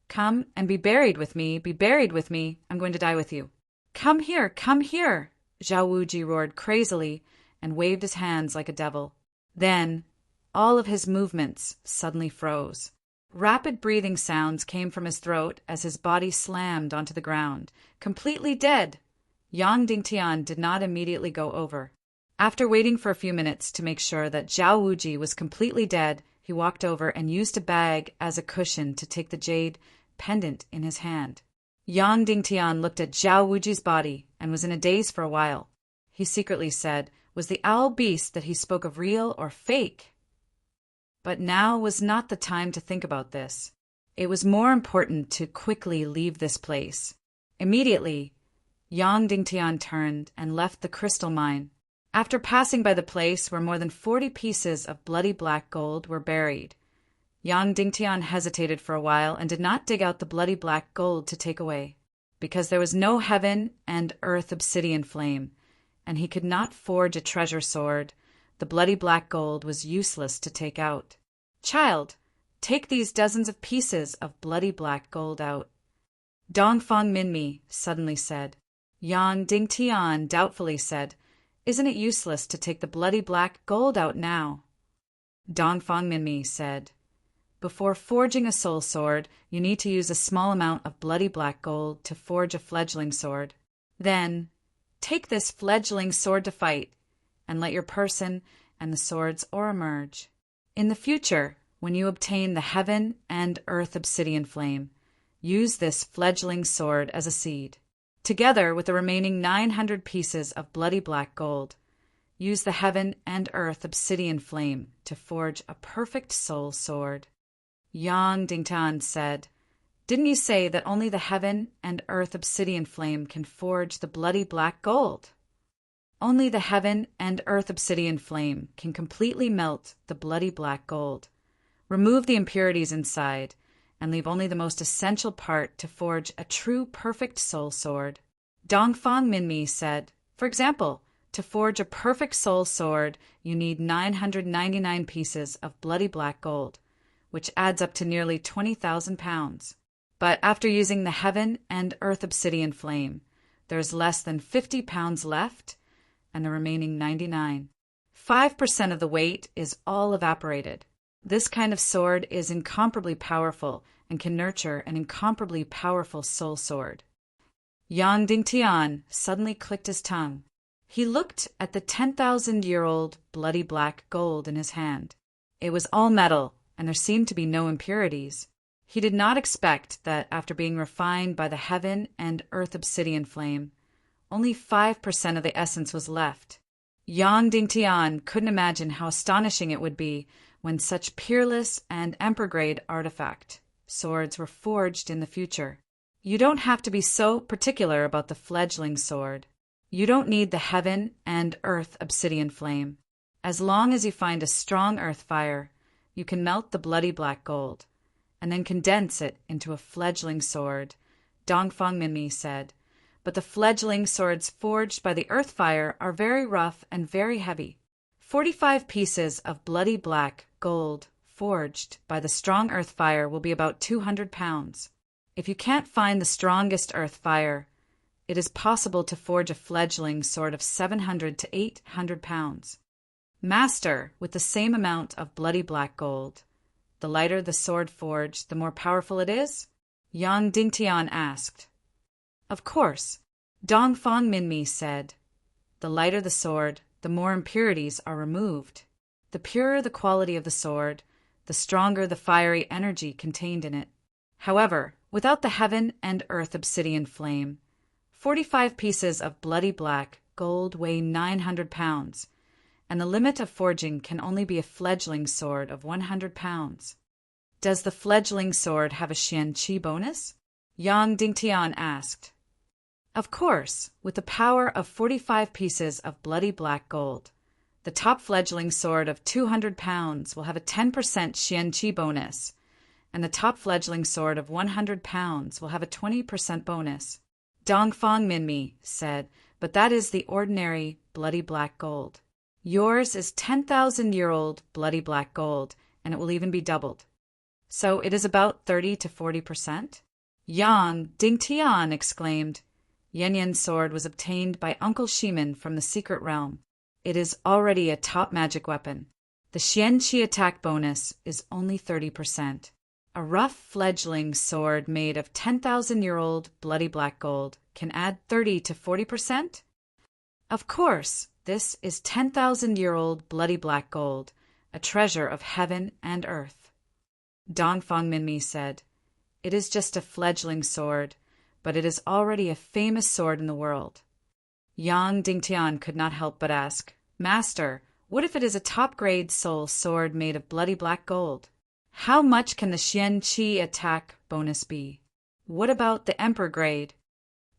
S1: Come and be buried with me, be buried with me. I'm going to die with you." Come here, Zhao Wuji roared crazily and waved his hands like a devil. Then, all of his movements suddenly froze. Rapid breathing sounds came from his throat as his body slammed onto the ground, completely dead. Yang Dingtian did not immediately go over. After waiting for a few minutes to make sure that Zhao Wuji was completely dead, he walked over and used a bag as a cushion to take the jade pendant in his hand. Yang Dingtian looked at Zhao Wuji's body and was in a daze for a while. He secretly said, was the owl beast that he spoke of real or fake? But now was not the time to think about this. It was more important to quickly leave this place. Immediately, Yang Dingtian turned and left the crystal mine. After passing by the place where more than 40 pieces of bloody black gold were buried, Yang Dingtian hesitated for a while and did not dig out the bloody black gold to take away, because there was no heaven and earth obsidian flame, and he could not forge a treasure sword. The bloody black gold was useless to take out. "Child, take these dozens of pieces of bloody black gold out," Dongfang Minmi suddenly said. Yang Dingtian doubtfully said, "Isn't it useless to take the bloody black gold out now?" Dongfang Minmi said, "Before forging a soul sword, you need to use a small amount of bloody black gold to forge a fledgling sword. Then, take this fledgling sword to fight, and let your person and the sword's aura merge. In the future, when you obtain the heaven and earth obsidian flame, use this fledgling sword as a seed. Together with the remaining 900 pieces of bloody black gold, use the heaven and earth obsidian flame to forge a perfect soul sword." Yang Dingtian said, "Didn't you say that only the heaven and earth obsidian flame can forge the bloody black gold?" "Only the heaven and earth obsidian flame can completely melt the bloody black gold, remove the impurities inside, and leave only the most essential part to forge a true perfect soul sword." Dongfang Minmi said, "For example, to forge a perfect soul sword, you need 999 pieces of bloody black gold, which adds up to nearly 20,000 pounds. But after using the heaven and earth obsidian flame, there is less than 50 pounds left, and the remaining 99. 5% of the weight is all evaporated. This kind of sword is incomparably powerful and can nurture an incomparably powerful soul sword." Yang Dingtian suddenly clicked his tongue. He looked at the 10,000-year-old bloody black gold in his hand. It was all metal, and there seemed to be no impurities. He did not expect that after being refined by the heaven and earth obsidian flame, only 5% of the essence was left. Yang Dingtian couldn't imagine how astonishing it would be when such peerless and emperor-grade artifact swords were forged in the future. You don't have to be so particular about the fledgling sword. You don't need the heaven and earth obsidian flame. As long as you find a strong earth fire, you can melt the bloody black gold, and then condense it into a fledgling sword," Dongfang Minmi said. "But the fledgling swords forged by the earth fire are very rough and very heavy. 45 pieces of bloody black gold forged by the strong earth fire will be about 200 pounds. If you can't find the strongest earth fire, it is possible to forge a fledgling sword of 700 to 800 pounds. Master, with the same amount of bloody black gold, the lighter the sword forged, the more powerful it is?" Yang Dingtian asked. "Of course," Dongfang Minmi said. "The lighter the sword, the more impurities are removed. The purer the quality of the sword, the stronger the fiery energy contained in it. However, without the heaven and earth obsidian flame, 45 pieces of bloody black gold weigh 900 pounds, and the limit of forging can only be a fledgling sword of 100 pounds. Does the fledgling sword have a Xian Qi bonus?" Yang Dingtian asked. "Of course, with the power of 45 pieces of bloody black gold, the top fledgling sword of 200 pounds will have a 10% Xian Qi bonus, and the top fledgling sword of 100 pounds will have a 20% bonus," Dongfang Minmi said, but that is the ordinary bloody black gold. Yours is 10,000-year-old bloody black gold, and it will even be doubled. So it is about 30 to 40%? Yang Dingtian exclaimed. Yan Yan's sword was obtained by Uncle Shimin from the secret realm. It is already a top magic weapon. The Xianqi attack bonus is only 30%. A rough fledgling sword made of 10,000-year-old bloody black gold can add 30 to 40%? Of course, this is 10,000-year-old bloody black gold, a treasure of heaven and earth. Dongfang Minmi said, "It is just a fledgling sword, but it is already a famous sword in the world." Yang Dingtian could not help but ask, "Master, what if it is a top-grade soul sword made of bloody black gold? How much can the Xianqi attack bonus be? What about the Emperor grade?"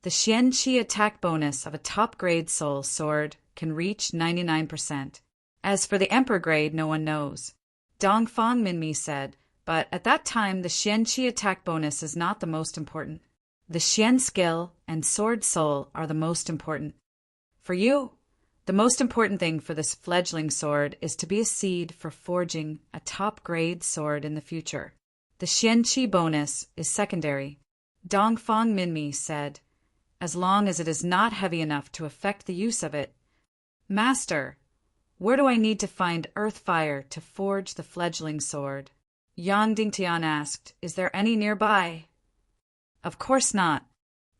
S1: The Xianqi attack bonus of a top-grade soul sword can reach 99%. As for the Emperor grade, no one knows. Dongfang Minmi said, but at that time the Xianqi attack bonus is not the most important. The Xian skill and sword soul are the most important. For you, the most important thing for this fledgling sword is to be a seed for forging a top-grade sword in the future. The Xianqi bonus is secondary. Dongfang Minmi said, as long as it is not heavy enough to affect the use of it. Master, where do I need to find earth fire to forge the fledgling sword? Yang Dingtian asked, is there any nearby? Of course not.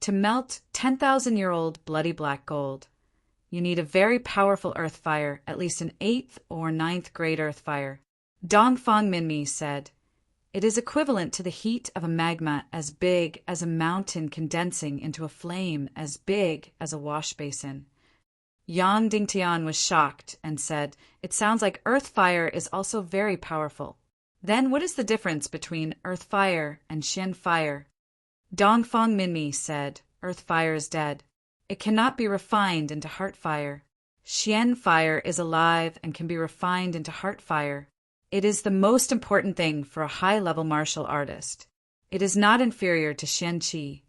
S1: To melt 10,000-year-old bloody black gold, you need a very powerful earth fire, at least an 8th or 9th grade earth fire. Dongfang Minmi said, it is equivalent to the heat of a magma as big as a mountain condensing into a flame as big as a wash basin. Yang Dingtian was shocked and said, it sounds like earth fire is also very powerful. Then what is the difference between earth fire and Xian fire? Dongfang Minmi said, earth fire is dead. It cannot be refined into heart fire. Xian fire is alive and can be refined into heart fire. It is the most important thing for a high-level martial artist. It is not inferior to Xianqi.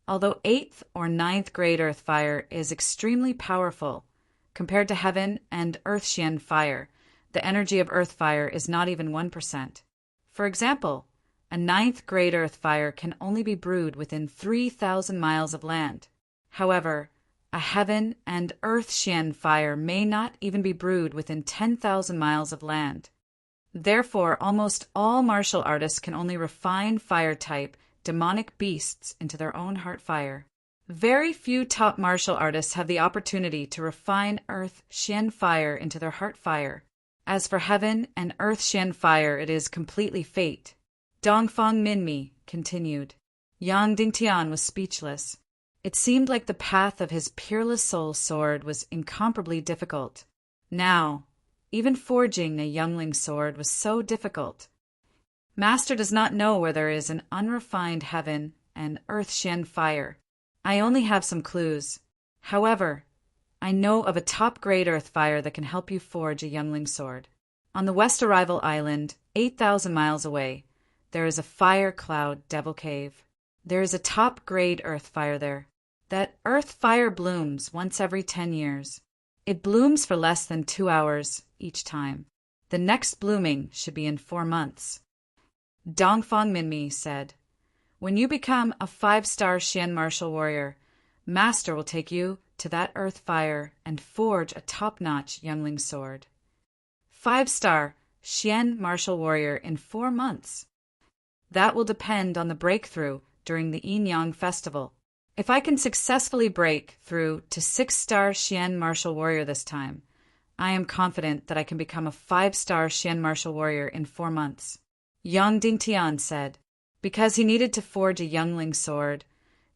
S1: Although 8th or 9th grade earth fire is extremely powerful, compared to heaven and earth Xian fire, the energy of earth fire is not even 1%. For example, a 9th grade earth fire can only be brewed within 3,000 miles of land. However, a heaven and earth Xian fire may not even be brewed within 10,000 miles of land. Therefore, almost all martial artists can only refine fire-type demonic beasts into their own heart fire. Very few top martial artists have the opportunity to refine earth Xian fire into their heart fire. As for heaven and earth Xian fire, it is completely fate. Dongfang Minmi continued. Yang Dingtian was speechless. It seemed like the path of his peerless soul sword was incomparably difficult. Now, even forging a youngling sword was so difficult. Master does not know where there is an unrefined heaven and earth Xian fire. I only have some clues. However, I know of a top-grade earth fire that can help you forge a youngling sword. On the West Arrival Island, 8,000 miles away, there is a fire cloud devil cave. There is a top-grade earth fire there. That earth fire blooms once every 10 years. It blooms for less than 2 hours each time. The next blooming should be in 4 months. Dongfang Minmi said, when you become a 5-star Xian martial warrior, Master will take you to that earth fire and forge a top-notch youngling sword. 5-star Xian martial warrior in 4 months. That will depend on the breakthrough during the Yin-Yang festival. If I can successfully break through to 6-star Xian martial warrior this time, I am confident that I can become a 5-star Xian martial warrior in 4 months. Yang Dingtian said, because he needed to forge a youngling sword,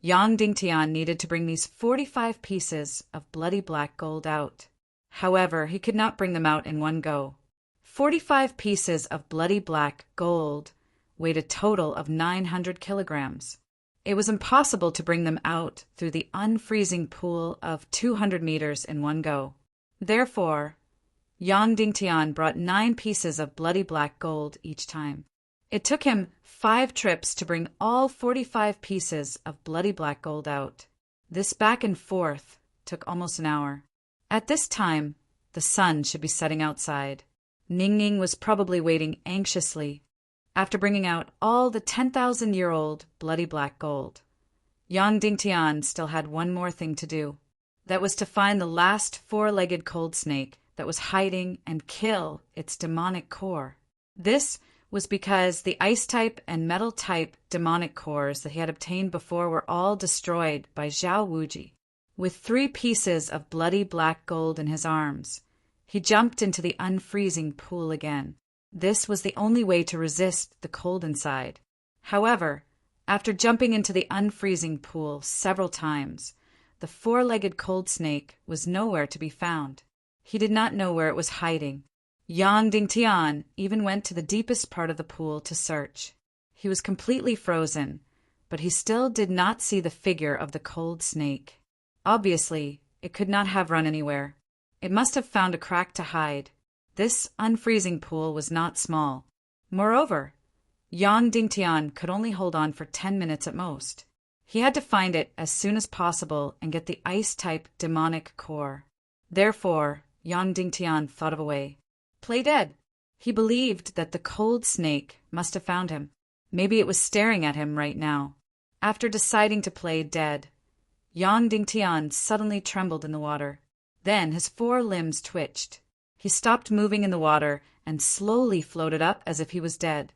S1: Yang Dingtian needed to bring these 45 pieces of bloody black gold out. However, he could not bring them out in one go. 45 pieces of bloody black gold weighed a total of 900 kilograms. It was impossible to bring them out through the unfreezing pool of 200 meters in one go. Therefore, Yang Dingtian brought 9 pieces of bloody black gold each time. It took him 5 trips to bring all 45 pieces of bloody black gold out. This back and forth took almost an hour. At this time, the sun should be setting outside. Ning Ning was probably waiting anxiously after bringing out all the 10,000-year-old bloody black gold. Yang Dingtian still had one more thing to do. That was to find the last four-legged cold snake that was hiding and kill its demonic core. This was because the ice-type and metal-type demonic cores that he had obtained before were all destroyed by Zhao Wuji. With 3 pieces of bloody black gold in his arms, he jumped into the unfreezing pool again. This was the only way to resist the cold inside. However, after jumping into the unfreezing pool several times, the four-legged cold snake was nowhere to be found. He did not know where it was hiding. Yang Dingtian even went to the deepest part of the pool to search. He was completely frozen, but he still did not see the figure of the cold snake. Obviously, it could not have run anywhere. It must have found a crack to hide. This unfreezing pool was not small. Moreover, Yang Dingtian could only hold on for 10 minutes at most. He had to find it as soon as possible and get the ice-type demonic core. Therefore, Yang Dingtian thought of a way. Play dead. He believed that the cold snake must have found him. Maybe it was staring at him right now. After deciding to play dead, Yang Dingtian suddenly trembled in the water. Then his 4 limbs twitched. He stopped moving in the water and slowly floated up as if he was dead.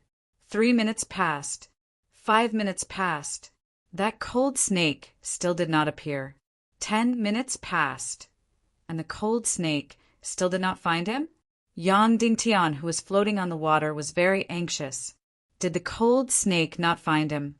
S1: 3 minutes passed. 5 minutes passed. That cold snake still did not appear. 10 minutes passed, and the cold snake still did not find him? Yang Dingtian, who was floating on the water, was very anxious. Did the cold snake not find him?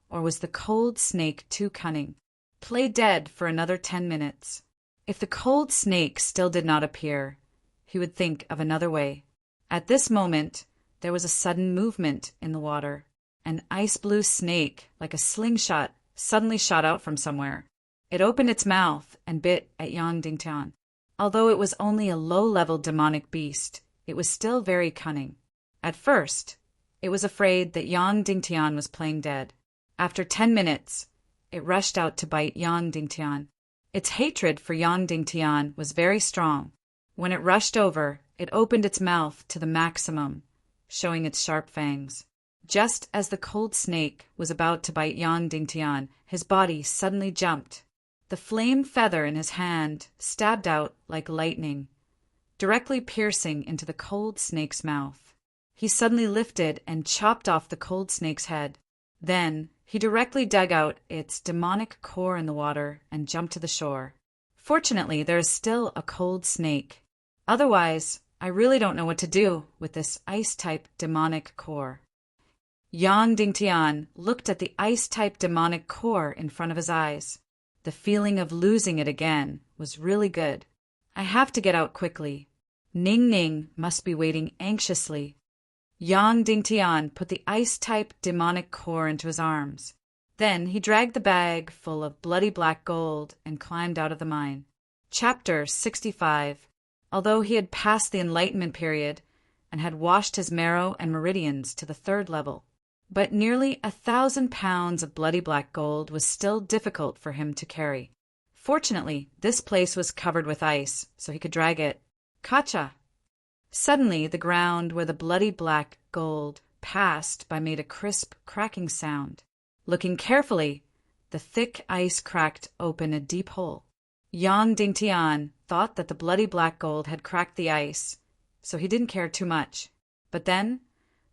S1: Or was the cold snake too cunning? Play dead for another 10 minutes. If the cold snake still did not appear, he would think of another way. At this moment, there was a sudden movement in the water. An ice-blue snake, like a slingshot, suddenly shot out from somewhere. It opened its mouth and bit at Yang Dingtian. Although it was only a low-level demonic beast, it was still very cunning. At first, it was afraid that Yang Dingtian was playing dead. After 10 minutes, it rushed out to bite Yang Dingtian. Its hatred for Yang Dingtian was very strong. When it rushed over, it opened its mouth to the maximum, showing its sharp fangs. Just as the cold snake was about to bite Yang Dingtian, his body suddenly jumped. The flame feather in his hand stabbed out like lightning, directly piercing into the cold snake's mouth. He suddenly lifted and chopped off the cold snake's head. Then he directly dug out its demonic core in the water and jumped to the shore. Fortunately, there is still a cold snake. Otherwise, I really don't know what to do with this ice-type demonic core. Yang Dingtian looked at the ice-type demonic core in front of his eyes. The feeling of losing it again was really good. I have to get out quickly. Ning Ning must be waiting anxiously. Yang Dingtian put the ice-type demonic core into his arms. Then he dragged the bag full of bloody black gold and climbed out of the mine. Chapter 65. Although he had passed the enlightenment period and had washed his marrow and meridians to the 3rd level, but nearly 1,000 pounds of bloody black gold was still difficult for him to carry. Fortunately, this place was covered with ice, so he could drag it. Kacha! Suddenly, the ground where the bloody black gold passed by made a crisp, cracking sound. Looking carefully, the thick ice cracked open a deep hole. Yang Dingtian thought that the bloody black gold had cracked the ice, so he didn't care too much. But then,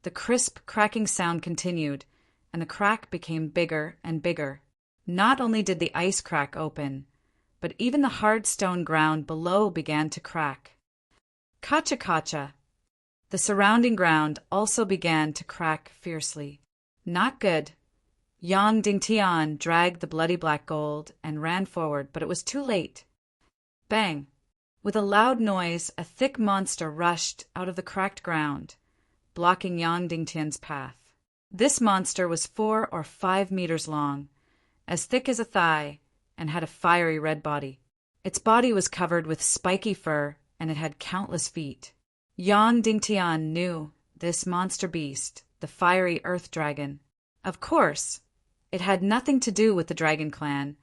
S1: the crisp, cracking sound continued, and the crack became bigger and bigger. Not only did the ice crack open, but even the hard stone ground below began to crack. Kacha kacha! The surrounding ground also began to crack fiercely. Not good. Yang Dingtian dragged the bloody black gold and ran forward, but it was too late. Bang! With a loud noise, a thick monster rushed out of the cracked ground, blocking Yang Dingtian's path. This monster was 4 or 5 meters long, as thick as a thigh, and had a fiery red body. Its body was covered with spiky fur, and it had countless feet. Yang Dingtian knew this monster beast, the fiery earth dragon. Of course, it had nothing to do with the dragon clan,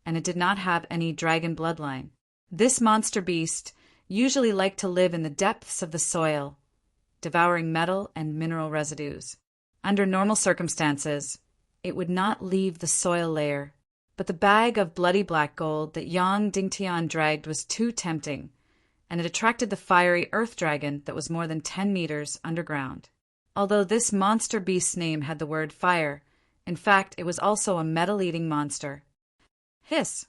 S1: and it did not have any dragon bloodline. This monster beast usually liked to live in the depths of the soil, devouring metal and mineral residues. Under normal circumstances, it would not leave the soil layer, but the bag of bloody black gold that Yang Dingtian dragged was too tempting, and it attracted the fiery earth dragon that was more than 10 meters underground. Although this monster beast's name had the word fire, in fact, it was also a metal-eating monster. Hiss!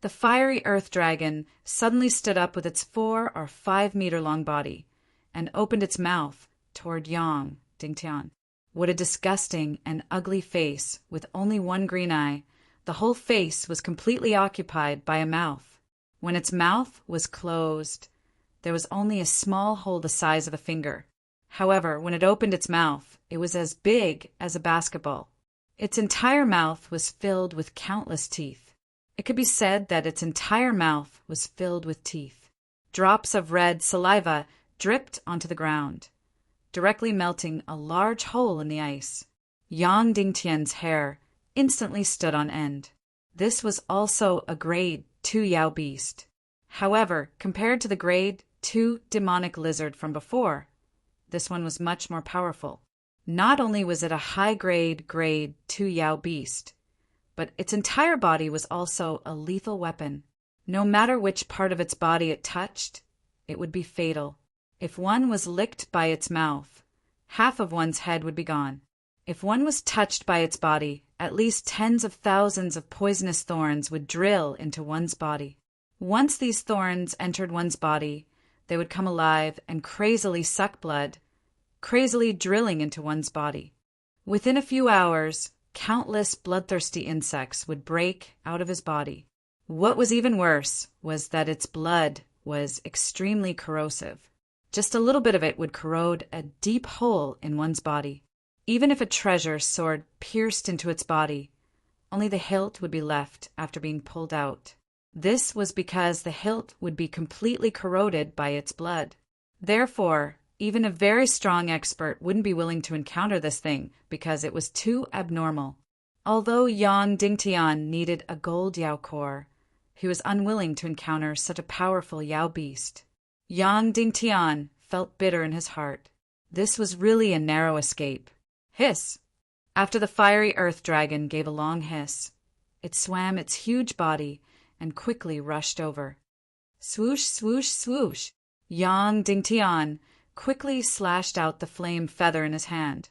S1: The fiery earth dragon suddenly stood up with its 4 or 5 meter long body and opened its mouth toward Yang Dingtian. What a disgusting and ugly face with only one green eye. The whole face was completely occupied by a mouth. When its mouth was closed, there was only a small hole the size of a finger. However, when it opened its mouth, it was as big as a basketball. Its entire mouth was filled with countless teeth. It could be said that its entire mouth was filled with teeth. Drops of red saliva dripped onto the ground, directly melting a large hole in the ice. Yang Dingtian's hair instantly stood on end. This was also a grade 2 Yao beast. However, compared to the grade 2 demonic lizard from before, this one was much more powerful. Not only was it a high-grade grade 2 Yao beast, but its entire body was also a lethal weapon. No matter which part of its body it touched, it would be fatal. If one was licked by its mouth, half of one's head would be gone. If one was touched by its body, at least tens of thousands of poisonous thorns would drill into one's body. Once these thorns entered one's body, they would come alive and crazily suck blood, crazily drilling into one's body. Within a few hours, countless bloodthirsty insects would break out of his body. What was even worse was that its blood was extremely corrosive. Just a little bit of it would corrode a deep hole in one's body. Even if a treasure sword pierced into its body, only the hilt would be left after being pulled out. This was because the hilt would be completely corroded by its blood. Therefore, even a very strong expert wouldn't be willing to encounter this thing because it was too abnormal. Although Yang Dingtian needed a gold Yao core, he was unwilling to encounter such a powerful Yao beast. Yang Dingtian felt bitter in his heart. This was really a narrow escape. Hiss! After the fiery earth dragon gave a long hiss, it swam its huge body and quickly rushed over. Swoosh, swoosh, swoosh! Yang Dingtian quickly slashed out the flame feather in his hand,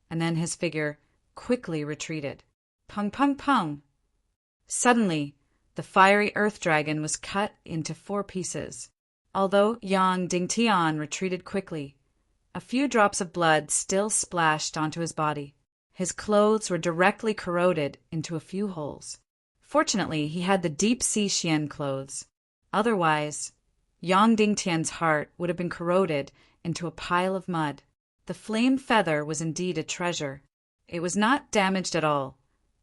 S1: and then his figure quickly retreated. Pung, pung, pung! Suddenly, the fiery earth dragon was cut into 4 pieces. Although Yang Dingtian retreated quickly, a few drops of blood still splashed onto his body. His clothes were directly corroded into a few holes. Fortunately, he had the deep-sea Xian clothes. Otherwise, Yang Dingtian's heart would have been corroded into a pile of mud. The flame feather was indeed a treasure. It was not damaged at all,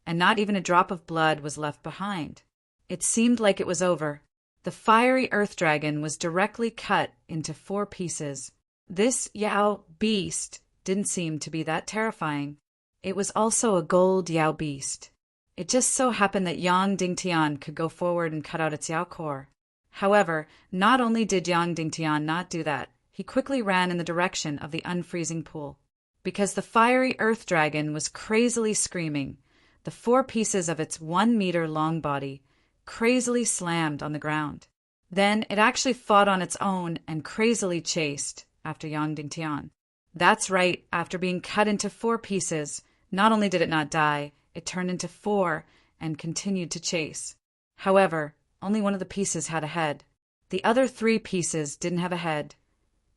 S1: and not even a drop of blood was left behind. It seemed like it was over. The fiery earth dragon was directly cut into 4 pieces. This Yao beast didn't seem to be that terrifying. It was also a gold Yao beast. It just so happened that Yang Dingtian could go forward and cut out its Yao core. However, not only did Yang Dingtian not do that, he quickly ran in the direction of the unfreezing pool. Because the fiery earth dragon was crazily screaming, the 4 pieces of its 1 meter long body crazily slammed on the ground. Then it actually fought on its own and crazily chased after Yang Dingtian. That's right, after being cut into 4 pieces, not only did it not die, it turned into 4 and continued to chase. However, only one of the pieces had a head. The other 3 pieces didn't have a head,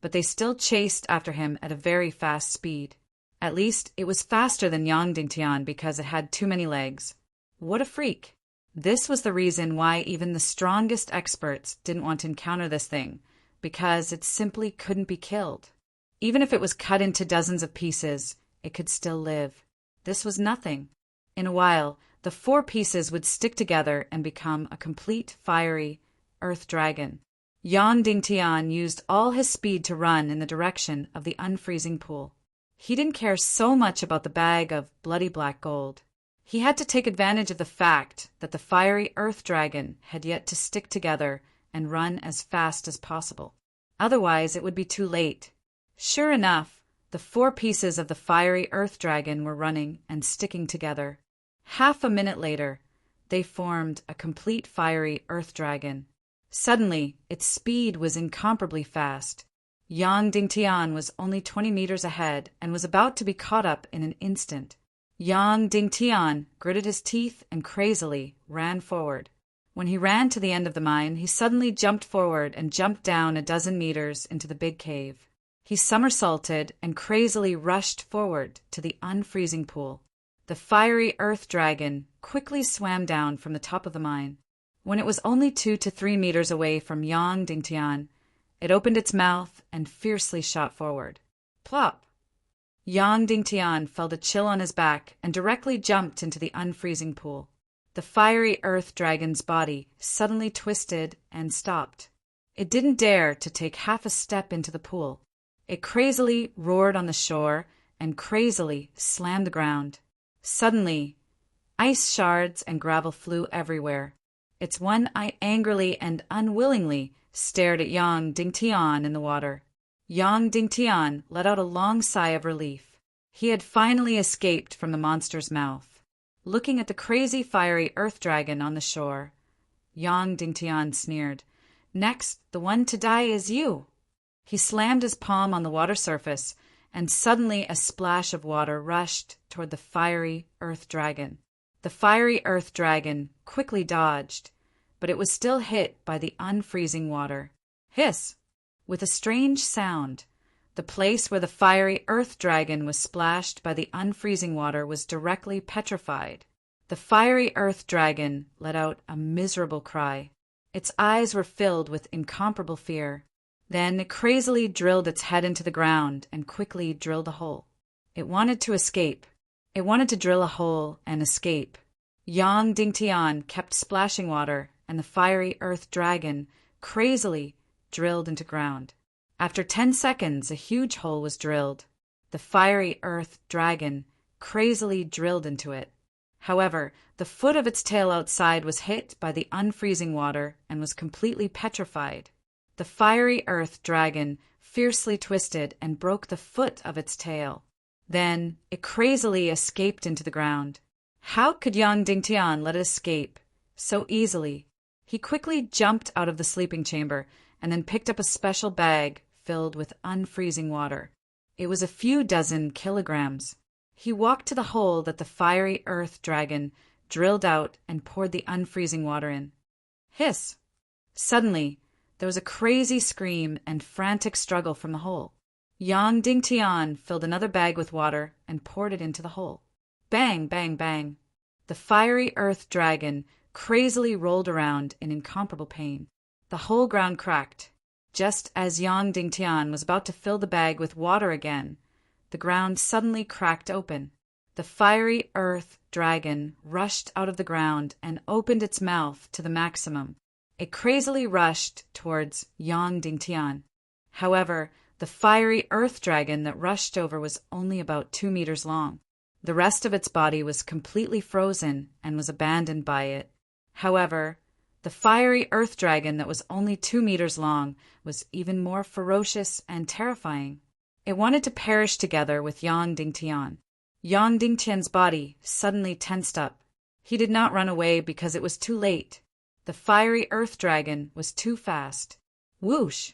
S1: but they still chased after him at a very fast speed. At least, it was faster than Yang Dingtian because it had too many legs. What a freak! This was the reason why even the strongest experts didn't want to encounter this thing, because it simply couldn't be killed. Even if it was cut into dozens of pieces, it could still live. This was nothing. In a while, the 4 pieces would stick together and become a complete fiery earth dragon. Yang Dingtian used all his speed to run in the direction of the unfreezing pool. He didn't care so much about the bag of bloody black gold. He had to take advantage of the fact that the fiery earth dragon had yet to stick together and run as fast as possible. Otherwise, it would be too late. Sure enough, the 4 pieces of the fiery earth dragon were running and sticking together. Half a minute later, they formed a complete fiery earth dragon. Suddenly, its speed was incomparably fast. Yang Dingtian was only 20 meters ahead and was about to be caught up in an instant. Yang Dingtian gritted his teeth and crazily ran forward. When he ran to the end of the mine, he suddenly jumped forward and jumped down a dozen meters into the big cave. He somersaulted and crazily rushed forward to the unfreezing pool. The fiery earth dragon quickly swam down from the top of the mine. When it was only 2 to 3 meters away from Yang Dingtian, it opened its mouth and fiercely shot forward. Plop! Yang Dingtian felt a chill on his back and directly jumped into the unfreezing pool. The fiery earth dragon's body suddenly twisted and stopped. It didn't dare to take half a step into the pool. It crazily roared on the shore and crazily slammed the ground. Suddenly, ice shards and gravel flew everywhere. Its one eye angrily and unwillingly stared at Yang Dingtian in the water. Yang Dingtian let out a long sigh of relief. He had finally escaped from the monster's mouth. Looking at the crazy fiery earth dragon on the shore, Yang Dingtian sneered, "Next, the one to die is you." He slammed his palm on the water surface, and suddenly a splash of water rushed toward the fiery earth dragon. The fiery earth dragon quickly dodged, but it was still hit by the unfreezing water. Hiss! With a strange sound, the place where the fiery earth dragon was splashed by the unfreezing water was directly petrified. The fiery earth dragon let out a miserable cry. Its eyes were filled with incomparable fear. Then it crazily drilled its head into the ground and quickly drilled a hole. It wanted to escape. It wanted to drill a hole and escape. Yang Dingtian kept splashing water, and the fiery earth dragon crazily drilled into ground. After 10 seconds, a huge hole was drilled. The fiery earth dragon crazily drilled into it. However, the foot of its tail outside was hit by the unfreezing water and was completely petrified. The fiery earth dragon fiercely twisted and broke the foot of its tail. Then it crazily escaped into the ground. How could Yang Dingtian let it escape so easily? He quickly jumped out of the sleeping chamber and then picked up a special bag filled with unfreezing water. It was a few dozen kilograms. He walked to the hole that the fiery earth dragon drilled out and poured the unfreezing water in. Hiss! Suddenly, there was a crazy scream and frantic struggle from the hole. Yang Dingtian filled another bag with water and poured it into the hole. Bang, bang, bang. The fiery earth dragon crazily rolled around in incomparable pain. The whole ground cracked. Just as Yang Dingtian was about to fill the bag with water again, the ground suddenly cracked open. The fiery earth dragon rushed out of the ground and opened its mouth to the maximum. It crazily rushed towards Yang Dingtian. However, the fiery earth dragon that rushed over was only about 2 meters long. The rest of its body was completely frozen and was abandoned by it. However, the fiery earth dragon that was only 2 meters long was even more ferocious and terrifying. It wanted to perish together with Yang Dingtian. Yang Dingtian's body suddenly tensed up. He did not run away because it was too late. The fiery earth dragon was too fast. Whoosh!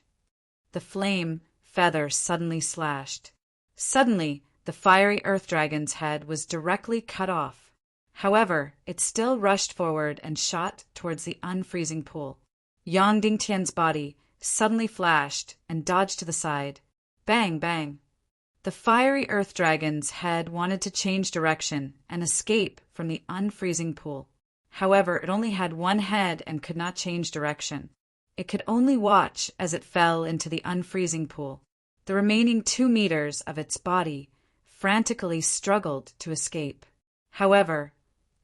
S1: The flame feather suddenly slashed. Suddenly, the fiery earth dragon's head was directly cut off. However, it still rushed forward and shot towards the unfreezing pool. Yang Dingtian's body suddenly flashed and dodged to the side. Bang, bang. The fiery earth dragon's head wanted to change direction and escape from the unfreezing pool. However, it only had one head and could not change direction. It could only watch as it fell into the unfreezing pool. The remaining 2 meters of its body frantically struggled to escape. However,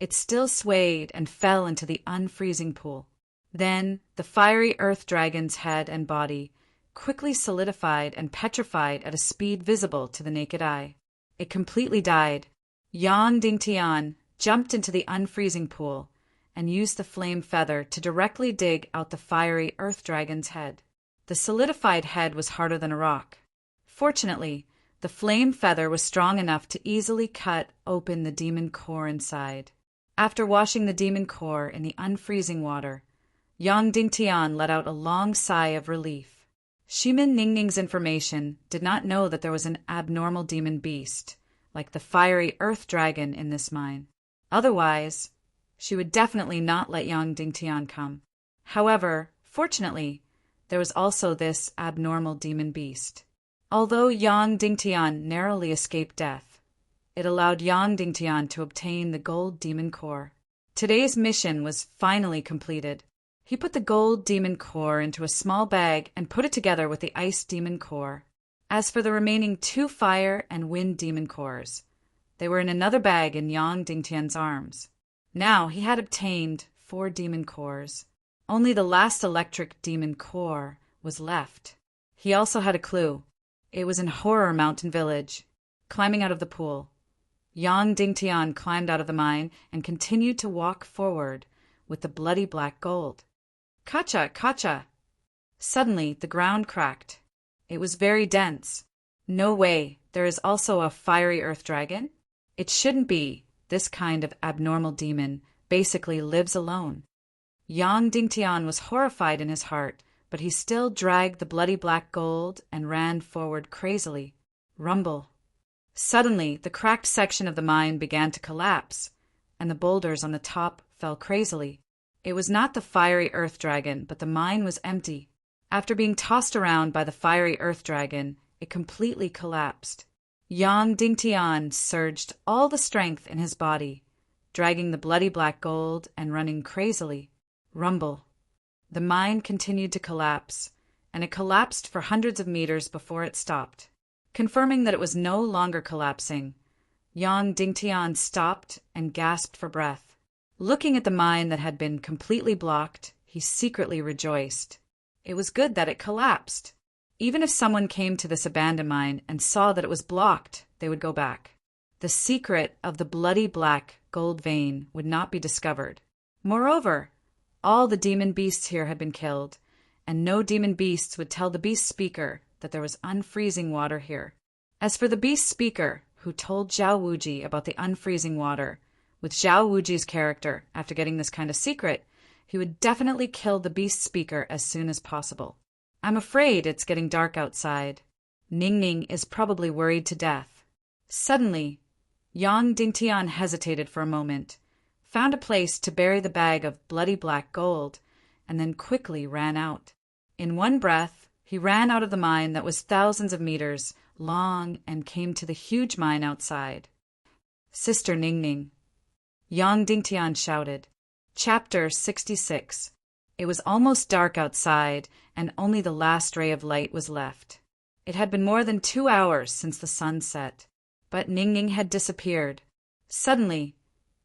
S1: it still swayed and fell into the unfreezing pool. Then the fiery earth dragon's head and body quickly solidified and petrified at a speed visible to the naked eye. It completely died. Yang Dingtian jumped into the unfreezing pool, and used the flame feather to directly dig out the fiery earth dragon's head. The solidified head was harder than a rock. Fortunately, the flame feather was strong enough to easily cut open the demon core inside. After washing the demon core in the unfreezing water, Yang Dingtian let out a long sigh of relief. Shimin Ningning's information did not know that there was an abnormal demon beast, like the fiery earth dragon, in this mine. Otherwise, she would definitely not let Yang Dingtian come. However, fortunately, there was also this abnormal demon beast. Although Yang Dingtian narrowly escaped death, it allowed Yang Dingtian to obtain the gold demon core. Today's mission was finally completed. He put the gold demon core into a small bag and put it together with the ice demon core. As for the remaining 2 fire and wind demon cores, they were in another bag in Yang Dingtian's arms. Now he had obtained 4 demon cores. Only the last electric demon core was left. He also had a clue. It was in Horror Mountain Village. Climbing out of the pool, Yang Dingtian climbed out of the mine and continued to walk forward with the bloody black gold. Kacha, kacha! Suddenly, the ground cracked. It was very dense. No way, there is also a fiery earth dragon? It shouldn't be. This kind of abnormal demon basically lives alone. Yang Dingtian was horrified in his heart, but he still dragged the bloody black gold and ran forward crazily. Rumble. Suddenly, the cracked section of the mine began to collapse, and the boulders on the top fell crazily. It was not the fiery earth dragon, but the mine was empty. After being tossed around by the fiery earth dragon, it completely collapsed. Yang Dingtian surged all the strength in his body, dragging the bloody black gold and running crazily. Rumble. The mine continued to collapse, and it collapsed for hundreds of meters before it stopped. Confirming that it was no longer collapsing, Yang Dingtian stopped and gasped for breath. Looking at the mine that had been completely blocked, he secretly rejoiced. It was good that it collapsed. Even if someone came to this abandoned mine and saw that it was blocked, they would go back. The secret of the bloody black gold vein would not be discovered. Moreover, all the demon beasts here had been killed, and no demon beasts would tell the beast speaker that there was unfreezing water here. As for the beast speaker, who told Zhao Wuji about the unfreezing water, with Zhao Wuji's character, after getting this kind of secret, he would definitely kill the beast speaker as soon as possible. I'm afraid it's getting dark outside. Ningning is probably worried to death. Suddenly, Yang Dingtian hesitated for a moment, found a place to bury the bag of bloody black gold, and then quickly ran out. In one breath, he ran out of the mine that was thousands of meters long and came to the huge mine outside. Sister Ningning. Yang Dingtian shouted. Chapter 66. It was almost dark outside, and only the last ray of light was left. It had been more than 2 hours since the sun set, but Ningning had disappeared. Suddenly,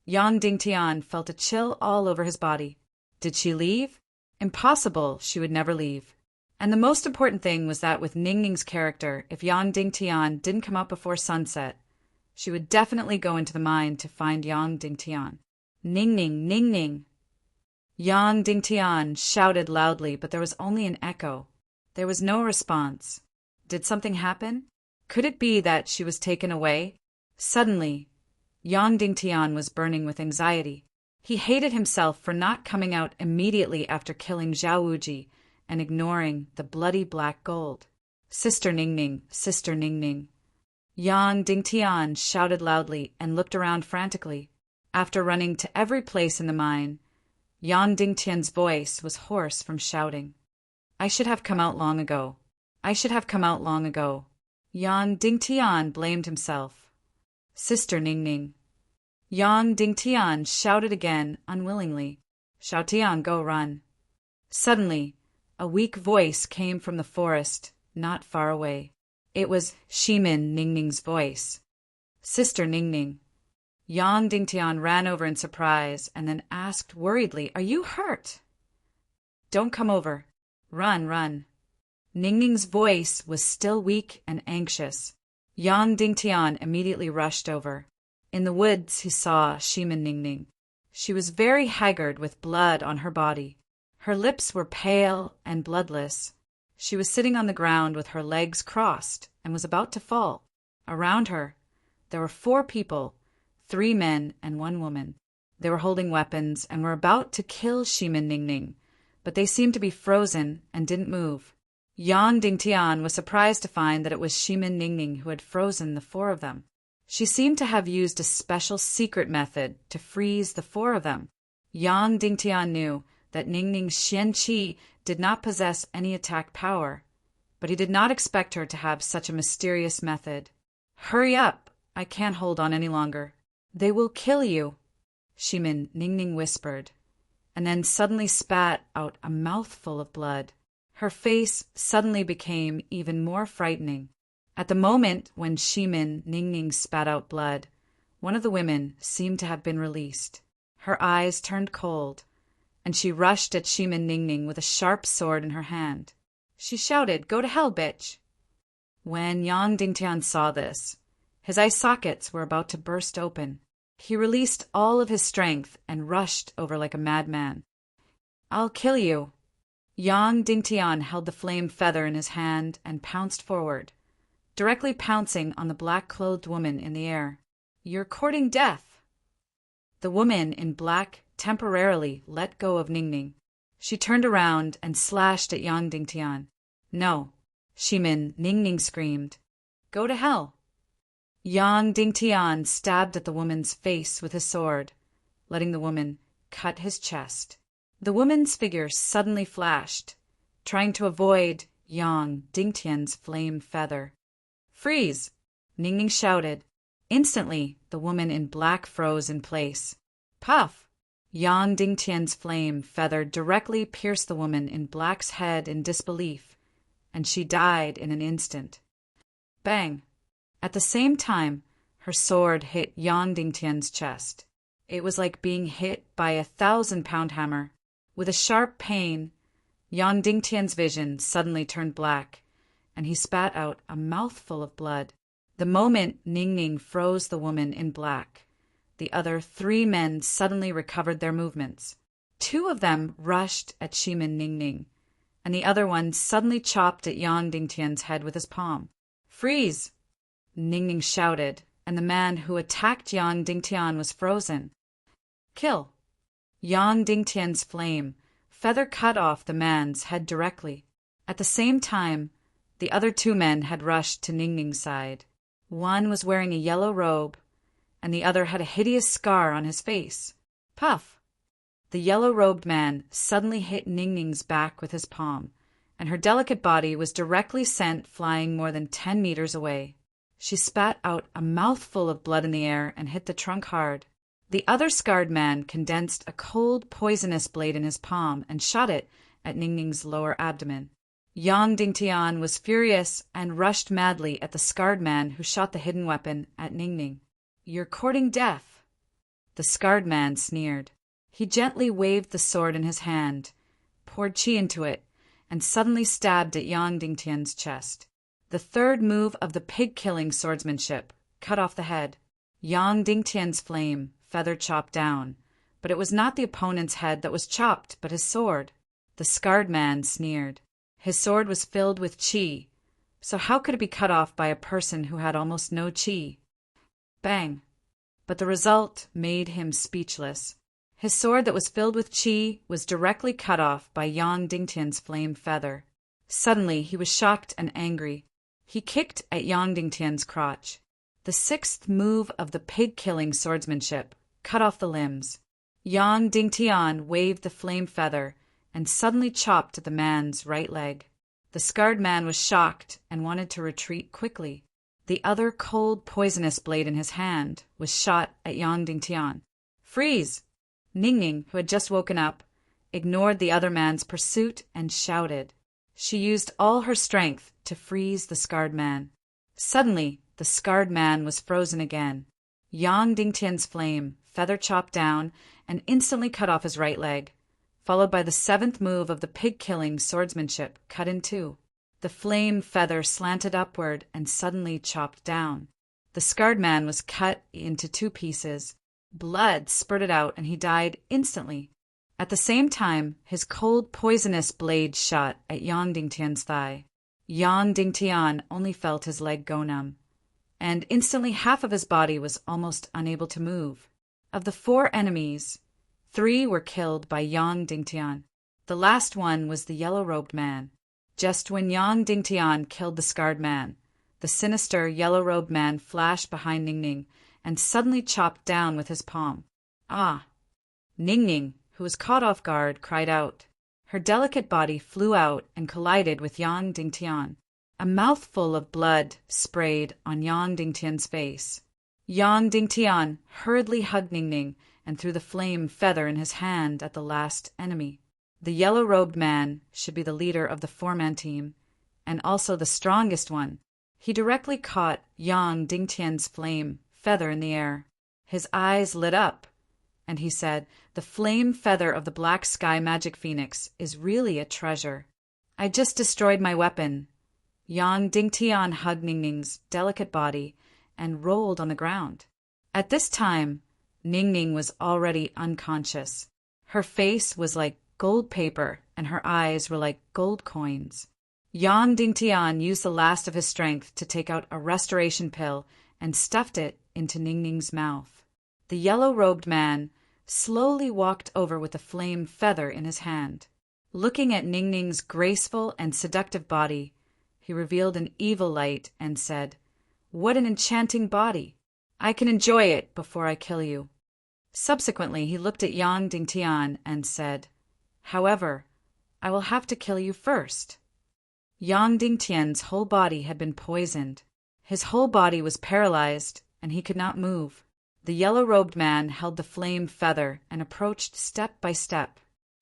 S1: Yang Dingtian felt a chill all over his body. Did she leave? Impossible, she would never leave. And the most important thing was that with Ningning's character, if Yang Dingtian didn't come out before sunset, she would definitely go into the mine to find Yang Dingtian. Ningning, Ningning! Yang Dingtian shouted loudly, but there was only an echo. There was no response. Did something happen? Could it be that she was taken away? Suddenly, Yang Dingtian was burning with anxiety. He hated himself for not coming out immediately after killing Zhao Wuji and ignoring the bloody black gold. Sister Ningning, Sister Ningning. Yang Dingtian shouted loudly and looked around frantically. After running to every place in the mine, Yang Dingtian's voice was hoarse from shouting. I should have come out long ago. I should have come out long ago. Yang Dingtian blamed himself. Sister Ningning. Yang Dingtian shouted again, unwillingly. Xiaotian, go run. Suddenly, a weak voice came from the forest, not far away. It was Shimin Ningning's voice. Sister Ningning. Yang Dingtian ran over in surprise and then asked worriedly, Are you hurt? Don't come over. Run, run. Ningning's voice was still weak and anxious. Yang Dingtian immediately rushed over. In the woods he saw Shimin Ningning. She was very haggard with blood on her body. Her lips were pale and bloodless. She was sitting on the ground with her legs crossed and was about to fall. Around her, there were 4 people, 3 men and 1 woman. They were holding weapons and were about to kill Shimin Ningning, but they seemed to be frozen and didn't move. Yang Dingtian was surprised to find that it was Shimin Ningning who had frozen the 4 of them. She seemed to have used a special secret method to freeze the 4 of them. Yang Dingtian knew that Ningning's Xian Qi did not possess any attack power, but he did not expect her to have such a mysterious method. "Hurry up! I can't hold on any longer. They will kill you," Shimin Ningning whispered, and then suddenly spat out a mouthful of blood. Her face suddenly became even more frightening. At the moment when Shimin Ningning spat out blood, one of the women seemed to have been released. Her eyes turned cold, and she rushed at Shimin Ningning with a sharp sword in her hand. She shouted, "Go to hell, bitch!" When Yang Dingtian saw this, his eye sockets were about to burst open. He released all of his strength and rushed over like a madman. "I'll kill you." Yang Dingtian held the flame feather in his hand and pounced forward, directly pouncing on the black-clothed woman in the air. "You're courting death." The woman in black temporarily let go of Ningning. She turned around and slashed at Yang Dingtian. "No," Shimin Ningning screamed. "Go to hell." Yang Dingtian stabbed at the woman's face with his sword, letting the woman cut his chest. The woman's figure suddenly flashed, trying to avoid Yang Dingtian's flame feather. "Freeze!" Ningning shouted. Instantly, the woman in black froze in place. Puff! Yang Dingtian's flame feather directly pierced the woman in black's head in disbelief, and she died in an instant. Bang! At the same time, her sword hit Yang Dingtian's chest. It was like being hit by a 1,000-pound hammer. With a sharp pain, Yang Dingtian's vision suddenly turned black, and he spat out a mouthful of blood. The moment Ningning froze the woman in black, the other 3 men suddenly recovered their movements. 2 of them rushed at Shimin Ningning, and the other one suddenly chopped at Yang Dingtian's head with his palm. "Freeze!" Ningning shouted, and the man who attacked Yang Dingtian was frozen. "Kill!" Yang Dingtian's flame feather cut off the man's head directly. At the same time, the other 2 men had rushed to Ningning's side. One was wearing a yellow robe, and the other had a hideous scar on his face. Puff! The yellow-robed man suddenly hit Ningning's back with his palm, and her delicate body was directly sent flying more than 10 meters away. She spat out a mouthful of blood in the air and hit the trunk hard. The other scarred man condensed a cold, poisonous blade in his palm and shot it at Ningning's lower abdomen. Yang Dingtian was furious and rushed madly at the scarred man who shot the hidden weapon at Ningning. "You're courting death." The scarred man sneered. He gently waved the sword in his hand, poured qi into it, and suddenly stabbed at Yang Dingtian's chest. The third move of the pig-killing swordsmanship cut off the head. Yang Dingtian's flame feather chopped down, but it was not the opponent's head that was chopped, but his sword. The scarred man sneered. His sword was filled with qi, so how could it be cut off by a person who had almost no qi? Bang! But the result made him speechless. His sword that was filled with qi was directly cut off by Yang Dingtian's flame feather. Suddenly he was shocked and angry. He kicked at Yang Dingtian's crotch. The 6th move of the pig-killing swordsmanship cut off the limbs. Yang Dingtian waved the flame feather and suddenly chopped at the man's right leg. The scarred man was shocked and wanted to retreat quickly. The other cold, poisonous blade in his hand was shot at Yang Dingtian. "Freeze!" Ningning, who had just woken up, ignored the other man's pursuit and shouted. She used all her strength to freeze the scarred man. Suddenly, the scarred man was frozen again. Yang Dingtian's flame feather chopped down and instantly cut off his right leg, followed by the 7th move of the pig-killing swordsmanship cut in 2. The flame feather slanted upward and suddenly chopped down. The scarred man was cut into 2 pieces. Blood spurted out, and he died instantly. At the same time, his cold, poisonous blade shot at Yang Dingtian's thigh. Yang Dingtian only felt his leg go numb, and instantly half of his body was almost unable to move. Of the 4 enemies, 3 were killed by Yang Dingtian. The last one was the yellow-robed man. Just when Yang Dingtian killed the scarred man, the sinister yellow-robed man flashed behind Ning Ning and suddenly chopped down with his palm. Ah! Ning Ning, who was caught off guard, cried out. Her delicate body flew out and collided with Yang Dingtian. A mouthful of blood sprayed on Yang Dingtian's face. Yang Dingtian hurriedly hugged Ning Ning and threw the flame feather in his hand at the last enemy. The yellow-robed man should be the leader of the 4-man team, and also the strongest one. He directly caught Yang Dingtian's flame feather in the air. His eyes lit up, and he said, "The flame feather of the Black Sky Magic Phoenix is really a treasure. I just destroyed my weapon." Yang Dingtian hugged Ning Ning's delicate body and rolled on the ground. At this time, Ning Ning was already unconscious. Her face was like gold paper, and her eyes were like gold coins. Yang Dingtian used the last of his strength to take out a restoration pill and stuffed it into Ning Ning's mouth. The yellow-robed man slowly walked over with the flame feather in his hand. Looking at Ning Ning's graceful and seductive body, he revealed an evil light and said, "What an enchanting body! I can enjoy it before I kill you." Subsequently, he looked at Yang Dingtian and said, "However, I will have to kill you first." Yang Dingtian's whole body had been poisoned. His whole body was paralyzed, and he could not move. The yellow-robed man held the flame feather and approached step by step.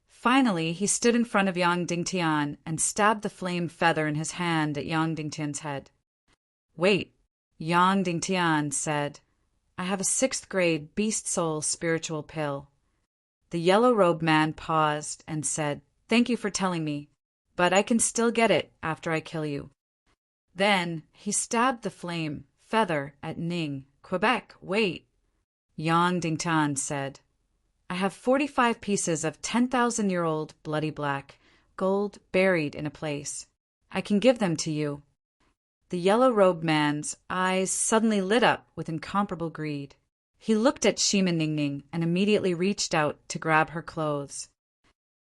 S1: Finally, he stood in front of Yang Dingtian and stabbed the flame feather in his hand at Yang Dingtian's head. "Wait," Yang Dingtian said. "I have a 6th-grade beast soul spiritual pill." The yellow-robed man paused and said, "Thank you for telling me, but I can still get it after I kill you." Then he stabbed the flame feather at Ning. "Quebec, wait," Yang Dingtian said. "I have 45 pieces of 10,000-year-old bloody black gold buried in a place. I can give them to you." The yellow-robed man's eyes suddenly lit up with incomparable greed. He looked at Shimin Ning Ning and immediately reached out to grab her clothes.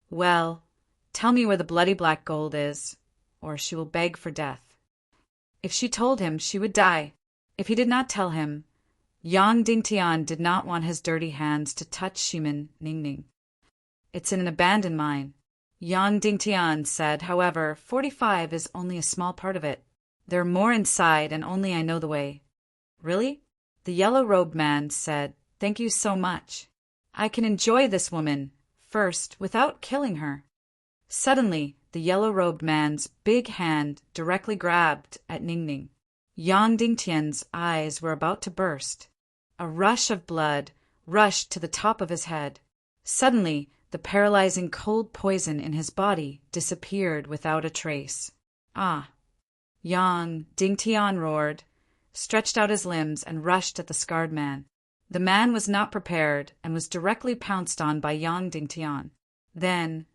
S1: "Well, tell me where the bloody black gold is, or she will beg for death." If she told him, she would die. If he did not tell him, Yang Dingtian did not want his dirty hands to touch Shimin Ning Ning. "It's in an abandoned mine," Yang Dingtian said. "However, 45 is only a small part of it. There are more inside, and only I know the way." "Really?" The yellow-robed man said, "Thank you so much. I can enjoy this woman first without killing her." Suddenly, the yellow-robed man's big hand directly grabbed at Ning Ning. Yang Dingtian's eyes were about to burst. A rush of blood rushed to the top of his head. Suddenly, the paralyzing cold poison in his body disappeared without a trace. "Ah!" Yang Dingtian roared, stretched out his limbs, and rushed at the scarred man. The man was not prepared and was directly pounced on by Yang Dingtian. Then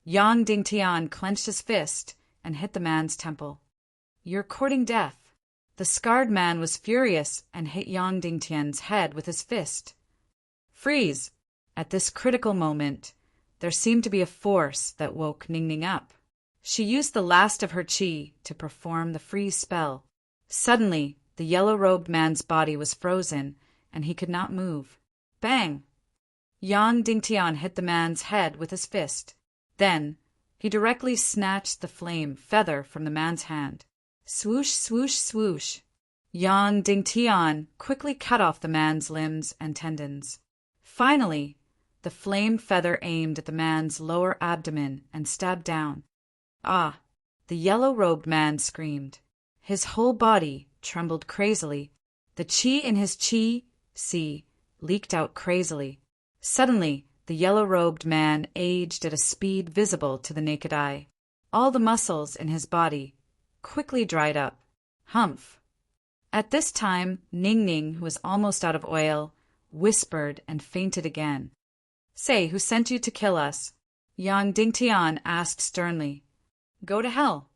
S1: Yang Dingtian clenched his fist and hit the man's temple. "You're courting death." The scarred man was furious and hit Yang Dingtian's head with his fist. "Freeze!" At this critical moment, there seemed to be a force that woke Ning Ning up. She used the last of her chi to perform the freeze spell. Suddenly, the yellow-robed man's body was frozen, and he could not move. Bang! Yang Dingtian hit the man's head with his fist. Then, he directly snatched the flame feather from the man's hand. Swoosh, swoosh, swoosh. Yang Dingtian quickly cut off the man's limbs and tendons. Finally, the flame feather aimed at the man's lower abdomen and stabbed down. "Ah!" The yellow-robed man screamed. His whole body trembled crazily. The chi in his chi leaked out crazily. Suddenly, the yellow-robed man aged at a speed visible to the naked eye. All the muscles in his body quickly dried up. Humph! At this time, Ning Ning, who was almost out of oil, whispered and fainted again. "Say, who sent you to kill us?" Yang Dingtian asked sternly. "Go to hell."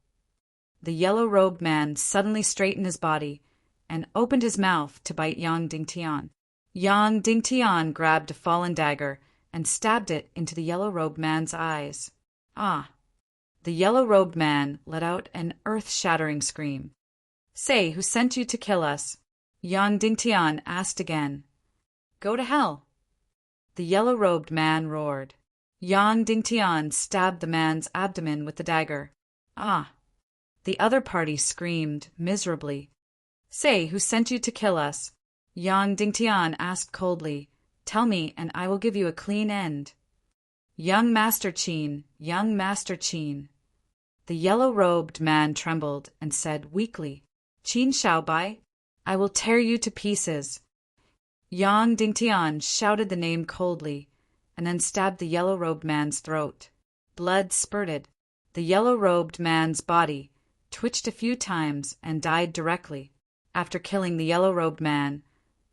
S1: The yellow-robed man suddenly straightened his body and opened his mouth to bite Yang Dingtian. Yang Dingtian grabbed a fallen dagger and stabbed it into the yellow-robed man's eyes. Ah! The yellow-robed man let out an earth-shattering scream. "Say, who sent you to kill us?" Yang Dingtian asked again. "Go to hell." The yellow-robed man roared. Yang Dingtian stabbed the man's abdomen with the dagger. Ah! The other party screamed miserably. "Say, who sent you to kill us?" Yang Dingtian asked coldly. "Tell me, and I will give you a clean end." "Young Master Qin, young Master Qin." The yellow-robed man trembled and said weakly, "Qin Shaobai, I will tear you to pieces." Yang Dingtian shouted the name coldly, and then stabbed the yellow-robed man's throat. Blood spurted. The yellow-robed man's body twitched a few times and died directly. After killing the yellow-robed man,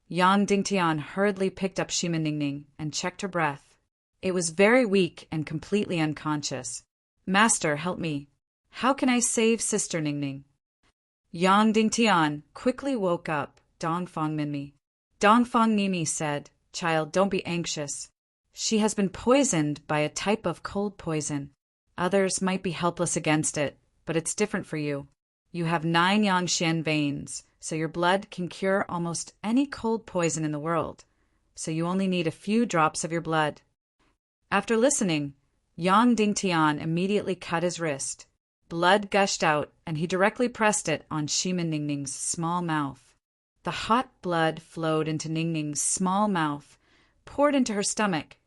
S1: Yang Dingtian hurriedly picked up Shima Ningning and checked her breath. It was very weak and completely unconscious. "Master, help me. How can I save Sister Ningning?" Yang Dingtian quickly woke up Dongfang Minmi. Dongfang Minmi said, "Child, don't be anxious. She has been poisoned by a type of cold poison. Others might be helpless against it, but it's different for you. You have 9 Yangxian veins, so your blood can cure almost any cold poison in the world. So you only need a few drops of your blood." After listening, Yang Dingtian immediately cut his wrist. Blood gushed out, and he directly pressed it on Shima Ningning's small mouth. The hot blood flowed into Ningning's small mouth, poured into her stomach,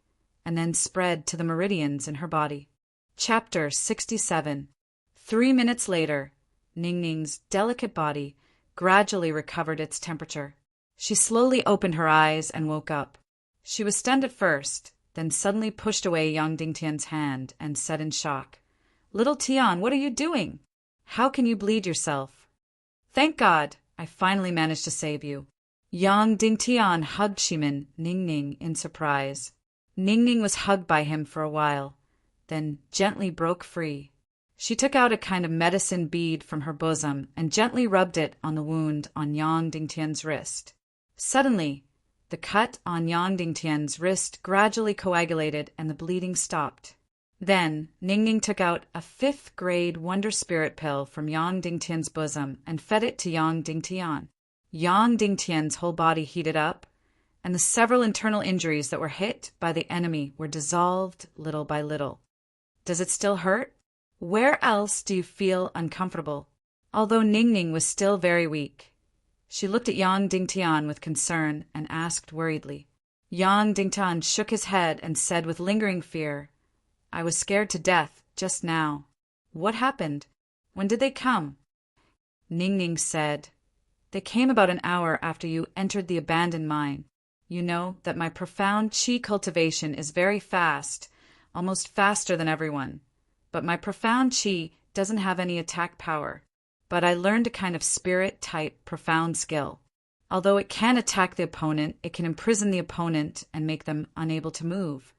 S1: and then spread to the meridians in her body. Chapter 67. 3 minutes later, Ningning's delicate body gradually recovered its temperature. She slowly opened her eyes and woke up. She was stunned at first, then suddenly pushed away Yang Dingtian's hand and said in shock, "Little Tian, what are you doing? How can you bleed yourself?" "Thank God, I finally managed to save you." Yang Dingtian hugged Shimin Ningning in surprise. Ningning was hugged by him for a while, then gently broke free. She took out a kind of medicine bead from her bosom and gently rubbed it on the wound on Yang Dingtian's wrist. Suddenly, the cut on Yang Dingtian's wrist gradually coagulated and the bleeding stopped. Then, Ningning took out a 5th-grade Wonder Spirit pill from Yang Dingtian's bosom and fed it to Yang Dingtian. Yang Dingtian's whole body heated up, and the several internal injuries that were hit by the enemy were dissolved little by little. "Does it still hurt? Where else do you feel uncomfortable?" Although Ningning was still very weak, she looked at Yang Dingtian with concern and asked worriedly. Yang Dingtian shook his head and said with lingering fear, "I was scared to death just now." "What happened? When did they come?" Ningning said, "They came about an hour after you entered the abandoned mine. You know that my profound qi cultivation is very fast, almost faster than everyone. But my profound qi doesn't have any attack power. But I learned a kind of spirit-type profound skill. Although it can attack the opponent, it can imprison the opponent and make them unable to move."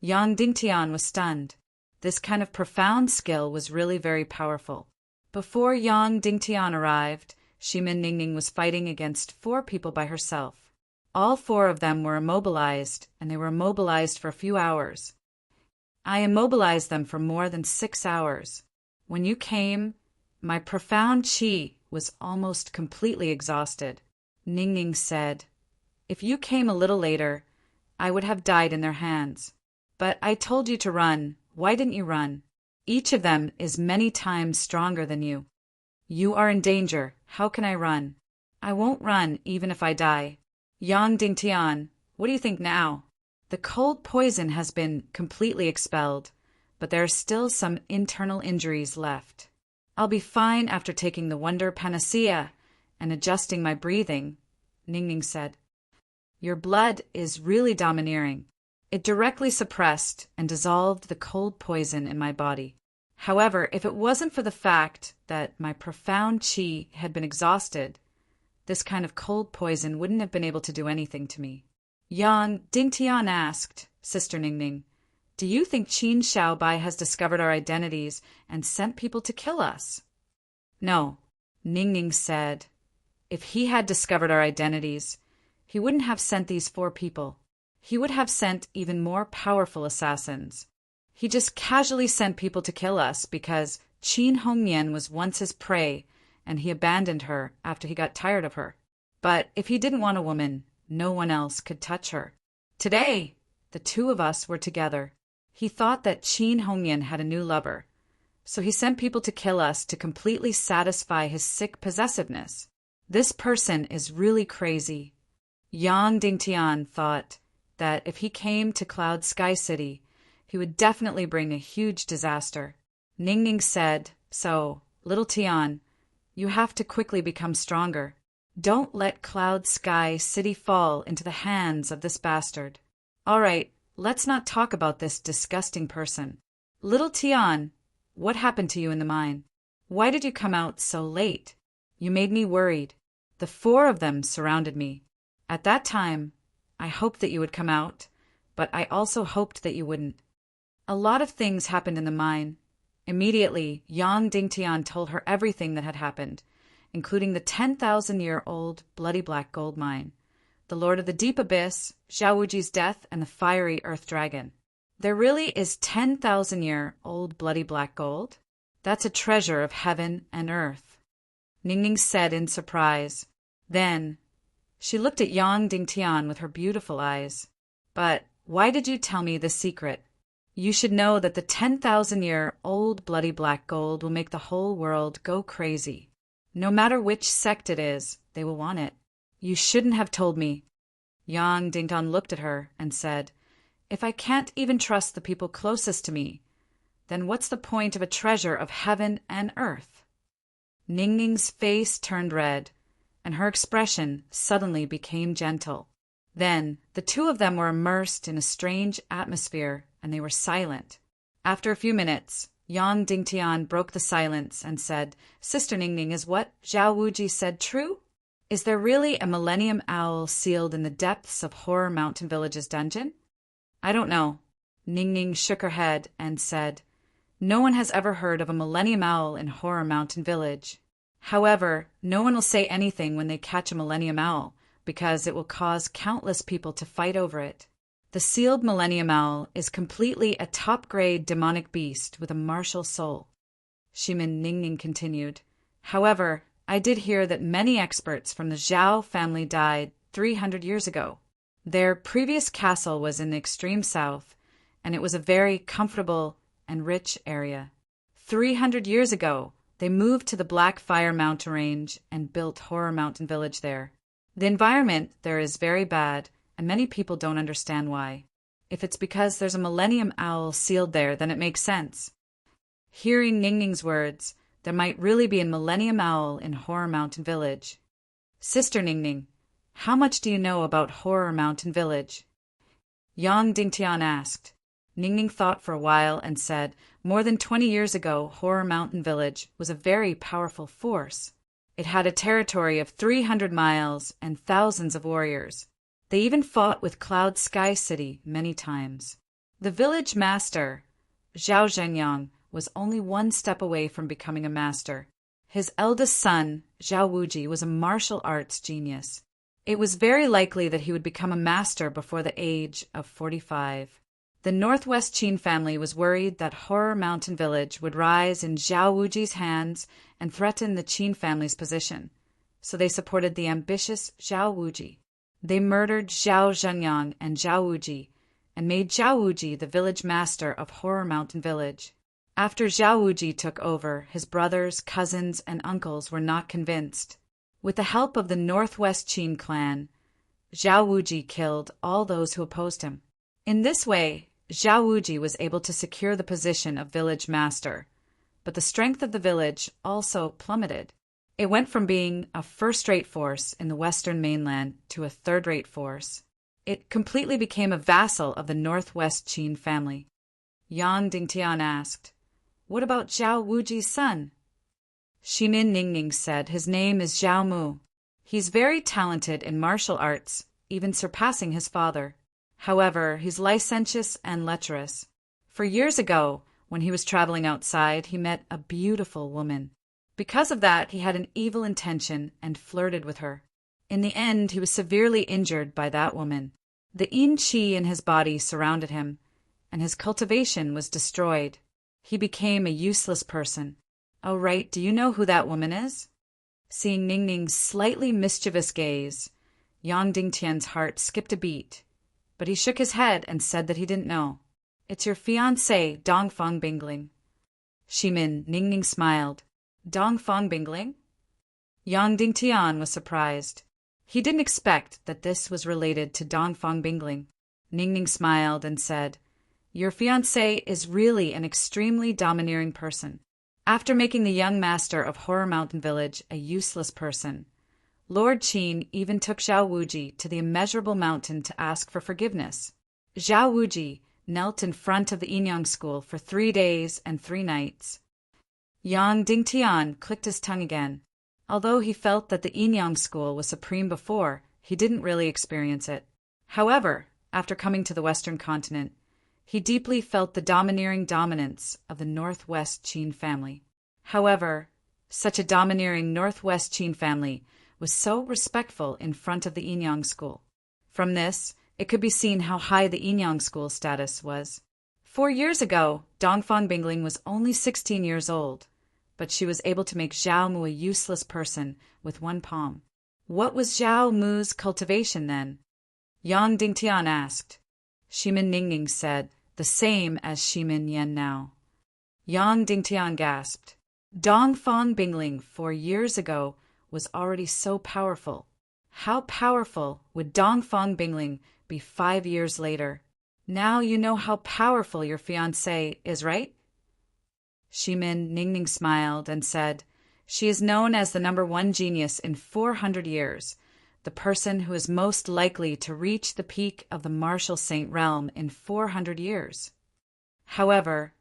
S1: Yang Dingtian was stunned. This kind of profound skill was really very powerful. Before Yang Dingtian arrived, Shimin Ningning was fighting against 4 people by herself. All 4 of them were immobilized, and they were immobilized for a few hours. I immobilized them for more than 6 hours. When you came, my profound qi was almost completely exhausted. Ningning said, "If you came a little later, I would have died in their hands. But I told you to run. Why didn't you run? Each of them is many times stronger than you. You are in danger. How can I run? I won't run even if I die." "Yang Dingtian, what do you think now?" "The cold poison has been completely expelled, but there are still some internal injuries left. I'll be fine after taking the Wonder Panacea and adjusting my breathing," Ningning said. "Your blood is really domineering. It directly suppressed and dissolved the cold poison in my body. However, if it wasn't for the fact that my profound qi had been exhausted, This kind of cold poison wouldn't have been able to do anything to me. Yang Dingtian asked, Sister Ningning, do you think Qin Xiaobai has discovered our identities and sent people to kill us? No, Ningning said. If he had discovered our identities, he wouldn't have sent these 4 people. He would have sent even more powerful assassins. He just casually sent people to kill us because Qin Hongyan was once his prey and he abandoned her after he got tired of her. But if he didn't want a woman, no one else could touch her. Today, the 2 of us were together. He thought that Qin Hongyan had a new lover, so he sent people to kill us to completely satisfy his sick possessiveness. This person is really crazy. Yang Dingtian thought that if he came to Cloud Sky City, he would definitely bring a huge disaster. Ningning said, so, little Tian, you have to quickly become stronger. Don't let Cloud Sky City fall into the hands of this bastard. All right, let's not talk about this disgusting person. Little Tian, what happened to you in the mine? Why did you come out so late? You made me worried. The 4 of them surrounded me. At that time, I hoped that you would come out, but I also hoped that you wouldn't. A lot of things happened in the mine. Immediately, Yang Dingtian told her everything that had happened, including the 10,000-year-old bloody black gold mine, the Lord of the Deep Abyss, Zhao Wuji's death, and the fiery Earth Dragon. There really is 10,000-year-old bloody black gold? That's a treasure of heaven and earth, Ningning said in surprise. Then, she looked at Yang Dingtian with her beautiful eyes. But why did you tell me the secret? You should know that the 10,000-year-old bloody black gold will make the whole world go crazy. No matter which sect it is, they will want it. You shouldn't have told me. Yang Dingtian looked at her and said, if I can't even trust the people closest to me, then what's the point of a treasure of heaven and earth? Ningning's face turned red, and her expression suddenly became gentle. Then the 2 of them were immersed in a strange atmosphere, and they were silent. After a few minutes, Yang Dingtian broke the silence and said, Sister Ningning, is what Zhao Wuji said true? Is there really a Millennium Owl sealed in the depths of Horror Mountain Village's dungeon? I don't know. Ningning shook her head and said, no one has ever heard of a Millennium Owl in Horror Mountain Village. However, no one will say anything when they catch a Millennium Owl, because it will cause countless people to fight over it. The sealed Millennium Owl is completely a top-grade demonic beast with a martial soul. Shimin Ningning continued. However, I did hear that many experts from the Zhao family died 300 years ago. Their previous castle was in the extreme south, and it was a very comfortable and rich area. 300 years ago, they moved to the Blackfire Mountain Range and built Horror Mountain Village there. The environment there is very bad, and many people don't understand why. If it's because there's a Millennium Owl sealed there, then it makes sense. Hearing Ningning's words, there might really be a Millennium Owl in Horror Mountain Village. Sister Ningning, how much do you know about Horror Mountain Village? Yang Dingtian asked. Ningning thought for a while and said, more than 20 years ago, Horror Mountain Village was a very powerful force. It had a territory of 300 miles and thousands of warriors. They even fought with Cloud Sky City many times. The village master, Zhao Zhengyang, was only 1 step away from becoming a master. His eldest son, Zhao Wuji, was a martial arts genius. It was very likely that he would become a master before the age of 45. The Northwest Qin family was worried that Horror Mountain Village would rise in Zhao Wuji's hands and threaten the Qin family's position, so they supported the ambitious Zhao Wuji. They murdered Zhao Zhengyang and Zhao Wuji and made Zhao Wuji the village master of Horror Mountain Village. After Zhao Wuji took over, his brothers, cousins, and uncles were not convinced. With the help of the Northwest Qin clan, Zhao Wuji killed all those who opposed him. In this way, Zhao Wuji was able to secure the position of village master, but the strength of the village also plummeted. It went from being a first-rate force in the western mainland to a third-rate force. It completely became a vassal of the Northwest Qin family. Yang Dingtian asked, what about Zhao Wuji's son? Shimin Ningning said, his name is Zhao Mu. He's very talented in martial arts, even surpassing his father. However, he's licentious and lecherous. For years ago, when he was traveling outside, he met a beautiful woman. Because of that, he had an evil intention and flirted with her. In the end, he was severely injured by that woman. The yin qi in his body surrounded him, and his cultivation was destroyed. He became a useless person. Oh, right, do you know who that woman is? Seeing Ningning's slightly mischievous gaze, Yang Dingtian's heart skipped a beat, but he shook his head and said that he didn't know. It's your fiancé, Dongfang Bingling. Shimin, Ningning smiled. Dongfang Bingling? Yang Dingtian was surprised. He didn't expect that this was related to Dongfang Bingling. Ningning smiled and said, Your fiancé is really an extremely domineering person. After making the young master of Horror Mountain Village a useless person, Lord Qin even took Zhao Wuji to the immeasurable mountain to ask for forgiveness. Zhao Wuji knelt in front of the Yinyang school for 3 days and 3 nights. Yang Dingtian clicked his tongue again. Although he felt that the Yinyang school was supreme before, he didn't really experience it. However, after coming to the Western continent, he deeply felt the domineering dominance of the Northwest Qin family. However, such a domineering Northwest Qin family was so respectful in front of the Yinyang school. From this, it could be seen how high the Yinyang school status was. 4 years ago, Dongfang Bingling was only 16 years old, but she was able to make Zhao Mu a useless person with one palm. What was Zhao Mu's cultivation then? Yang Dingtian asked. Shimin Ningning said, the same as Shimin Yan now. Yang Dingtian gasped. Dongfang Bingling 4 years ago was already so powerful. How powerful would Dongfang Bingling be 5 years later? Now you know how powerful your fiancé is, right? Shimin Ningning smiled and said, She is known as the #1 genius in 400 years, the person who is most likely to reach the peak of the martial saint realm in 400 years. However,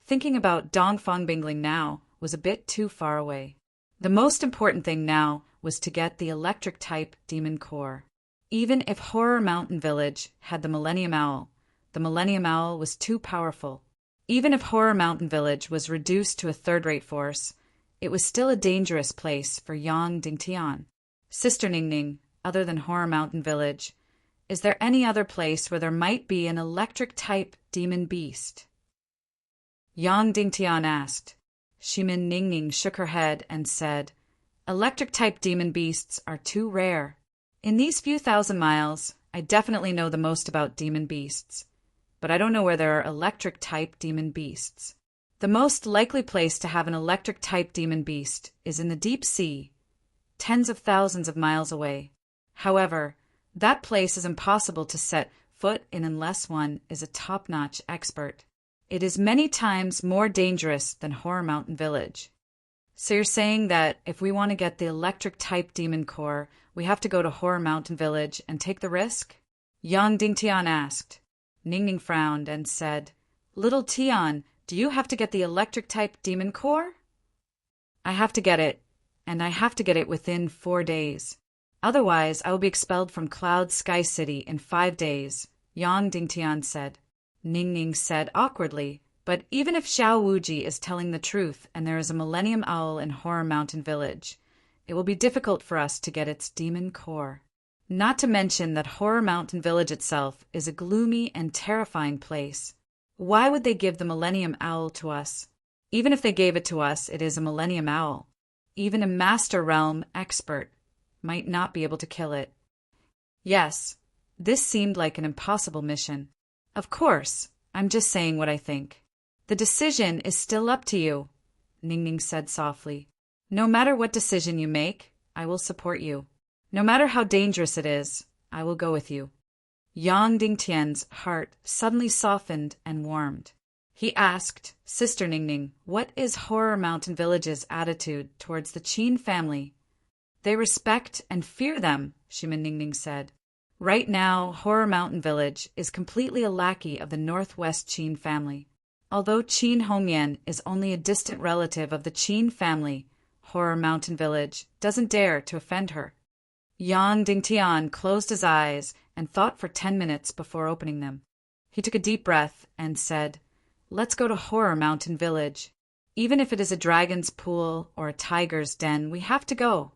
S1: thinking about Dongfang Bingling now was a bit too far away. The most important thing now was to get the electric-type demon core. Even if Horror Mountain Village had the Millennium Owl was too powerful. Even if Horror Mountain Village was reduced to a third-rate force, it was still a dangerous place for Yang Dingtian. Sister Ningning, other than Horror Mountain Village, is there any other place where there might be an electric-type demon beast? Yang Dingtian asked. Shimin Ningning shook her head and said, Electric-type demon beasts are too rare. In these few thousand miles, I definitely know the most about demon beasts, but I don't know where there are electric-type demon beasts. The most likely place to have an electric-type demon beast is in the deep sea, tens of thousands of miles away. However, that place is impossible to set foot in unless one is a top-notch expert. It is many times more dangerous than Horror Mountain Village. So you're saying that if we want to get the electric-type demon core, we have to go to Horror Mountain Village and take the risk? Yang Dingtian asked. Ningning frowned and said, Little Tian, do you have to get the electric-type demon core? I have to get it, and I have to get it within 4 days. Otherwise, I will be expelled from Cloud Sky City in 5 days, Yang Dingtian said. Ningning said awkwardly, but even if Zhao Wuji is telling the truth and there is a Millennium Owl in Horror Mountain Village, it will be difficult for us to get its demon core. Not to mention that Horror Mountain Village itself is a gloomy and terrifying place. Why would they give the Millennium Owl to us? Even if they gave it to us, it is a Millennium Owl. Even a Master Realm expert might not be able to kill it. Yes, this seemed like an impossible mission. Of course, I'm just saying what I think. The decision is still up to you, Ningning said softly. No matter what decision you make, I will support you. No matter how dangerous it is, I will go with you. Yang Dingtian's heart suddenly softened and warmed. He asked, Sister Ningning, what is Horror Mountain Village's attitude towards the Qin family? They respect and fear them, Shimin Ningning said. Right now, Horror Mountain Village is completely a lackey of the Northwest Qin family. Although Qin Hongyan is only a distant relative of the Qin family, Horror Mountain Village doesn't dare to offend her. Yang Dingtian closed his eyes and thought for 10 minutes before opening them. He took a deep breath and said, "Let's go to Horror Mountain Village. Even if it is a dragon's pool or a tiger's den, we have to go.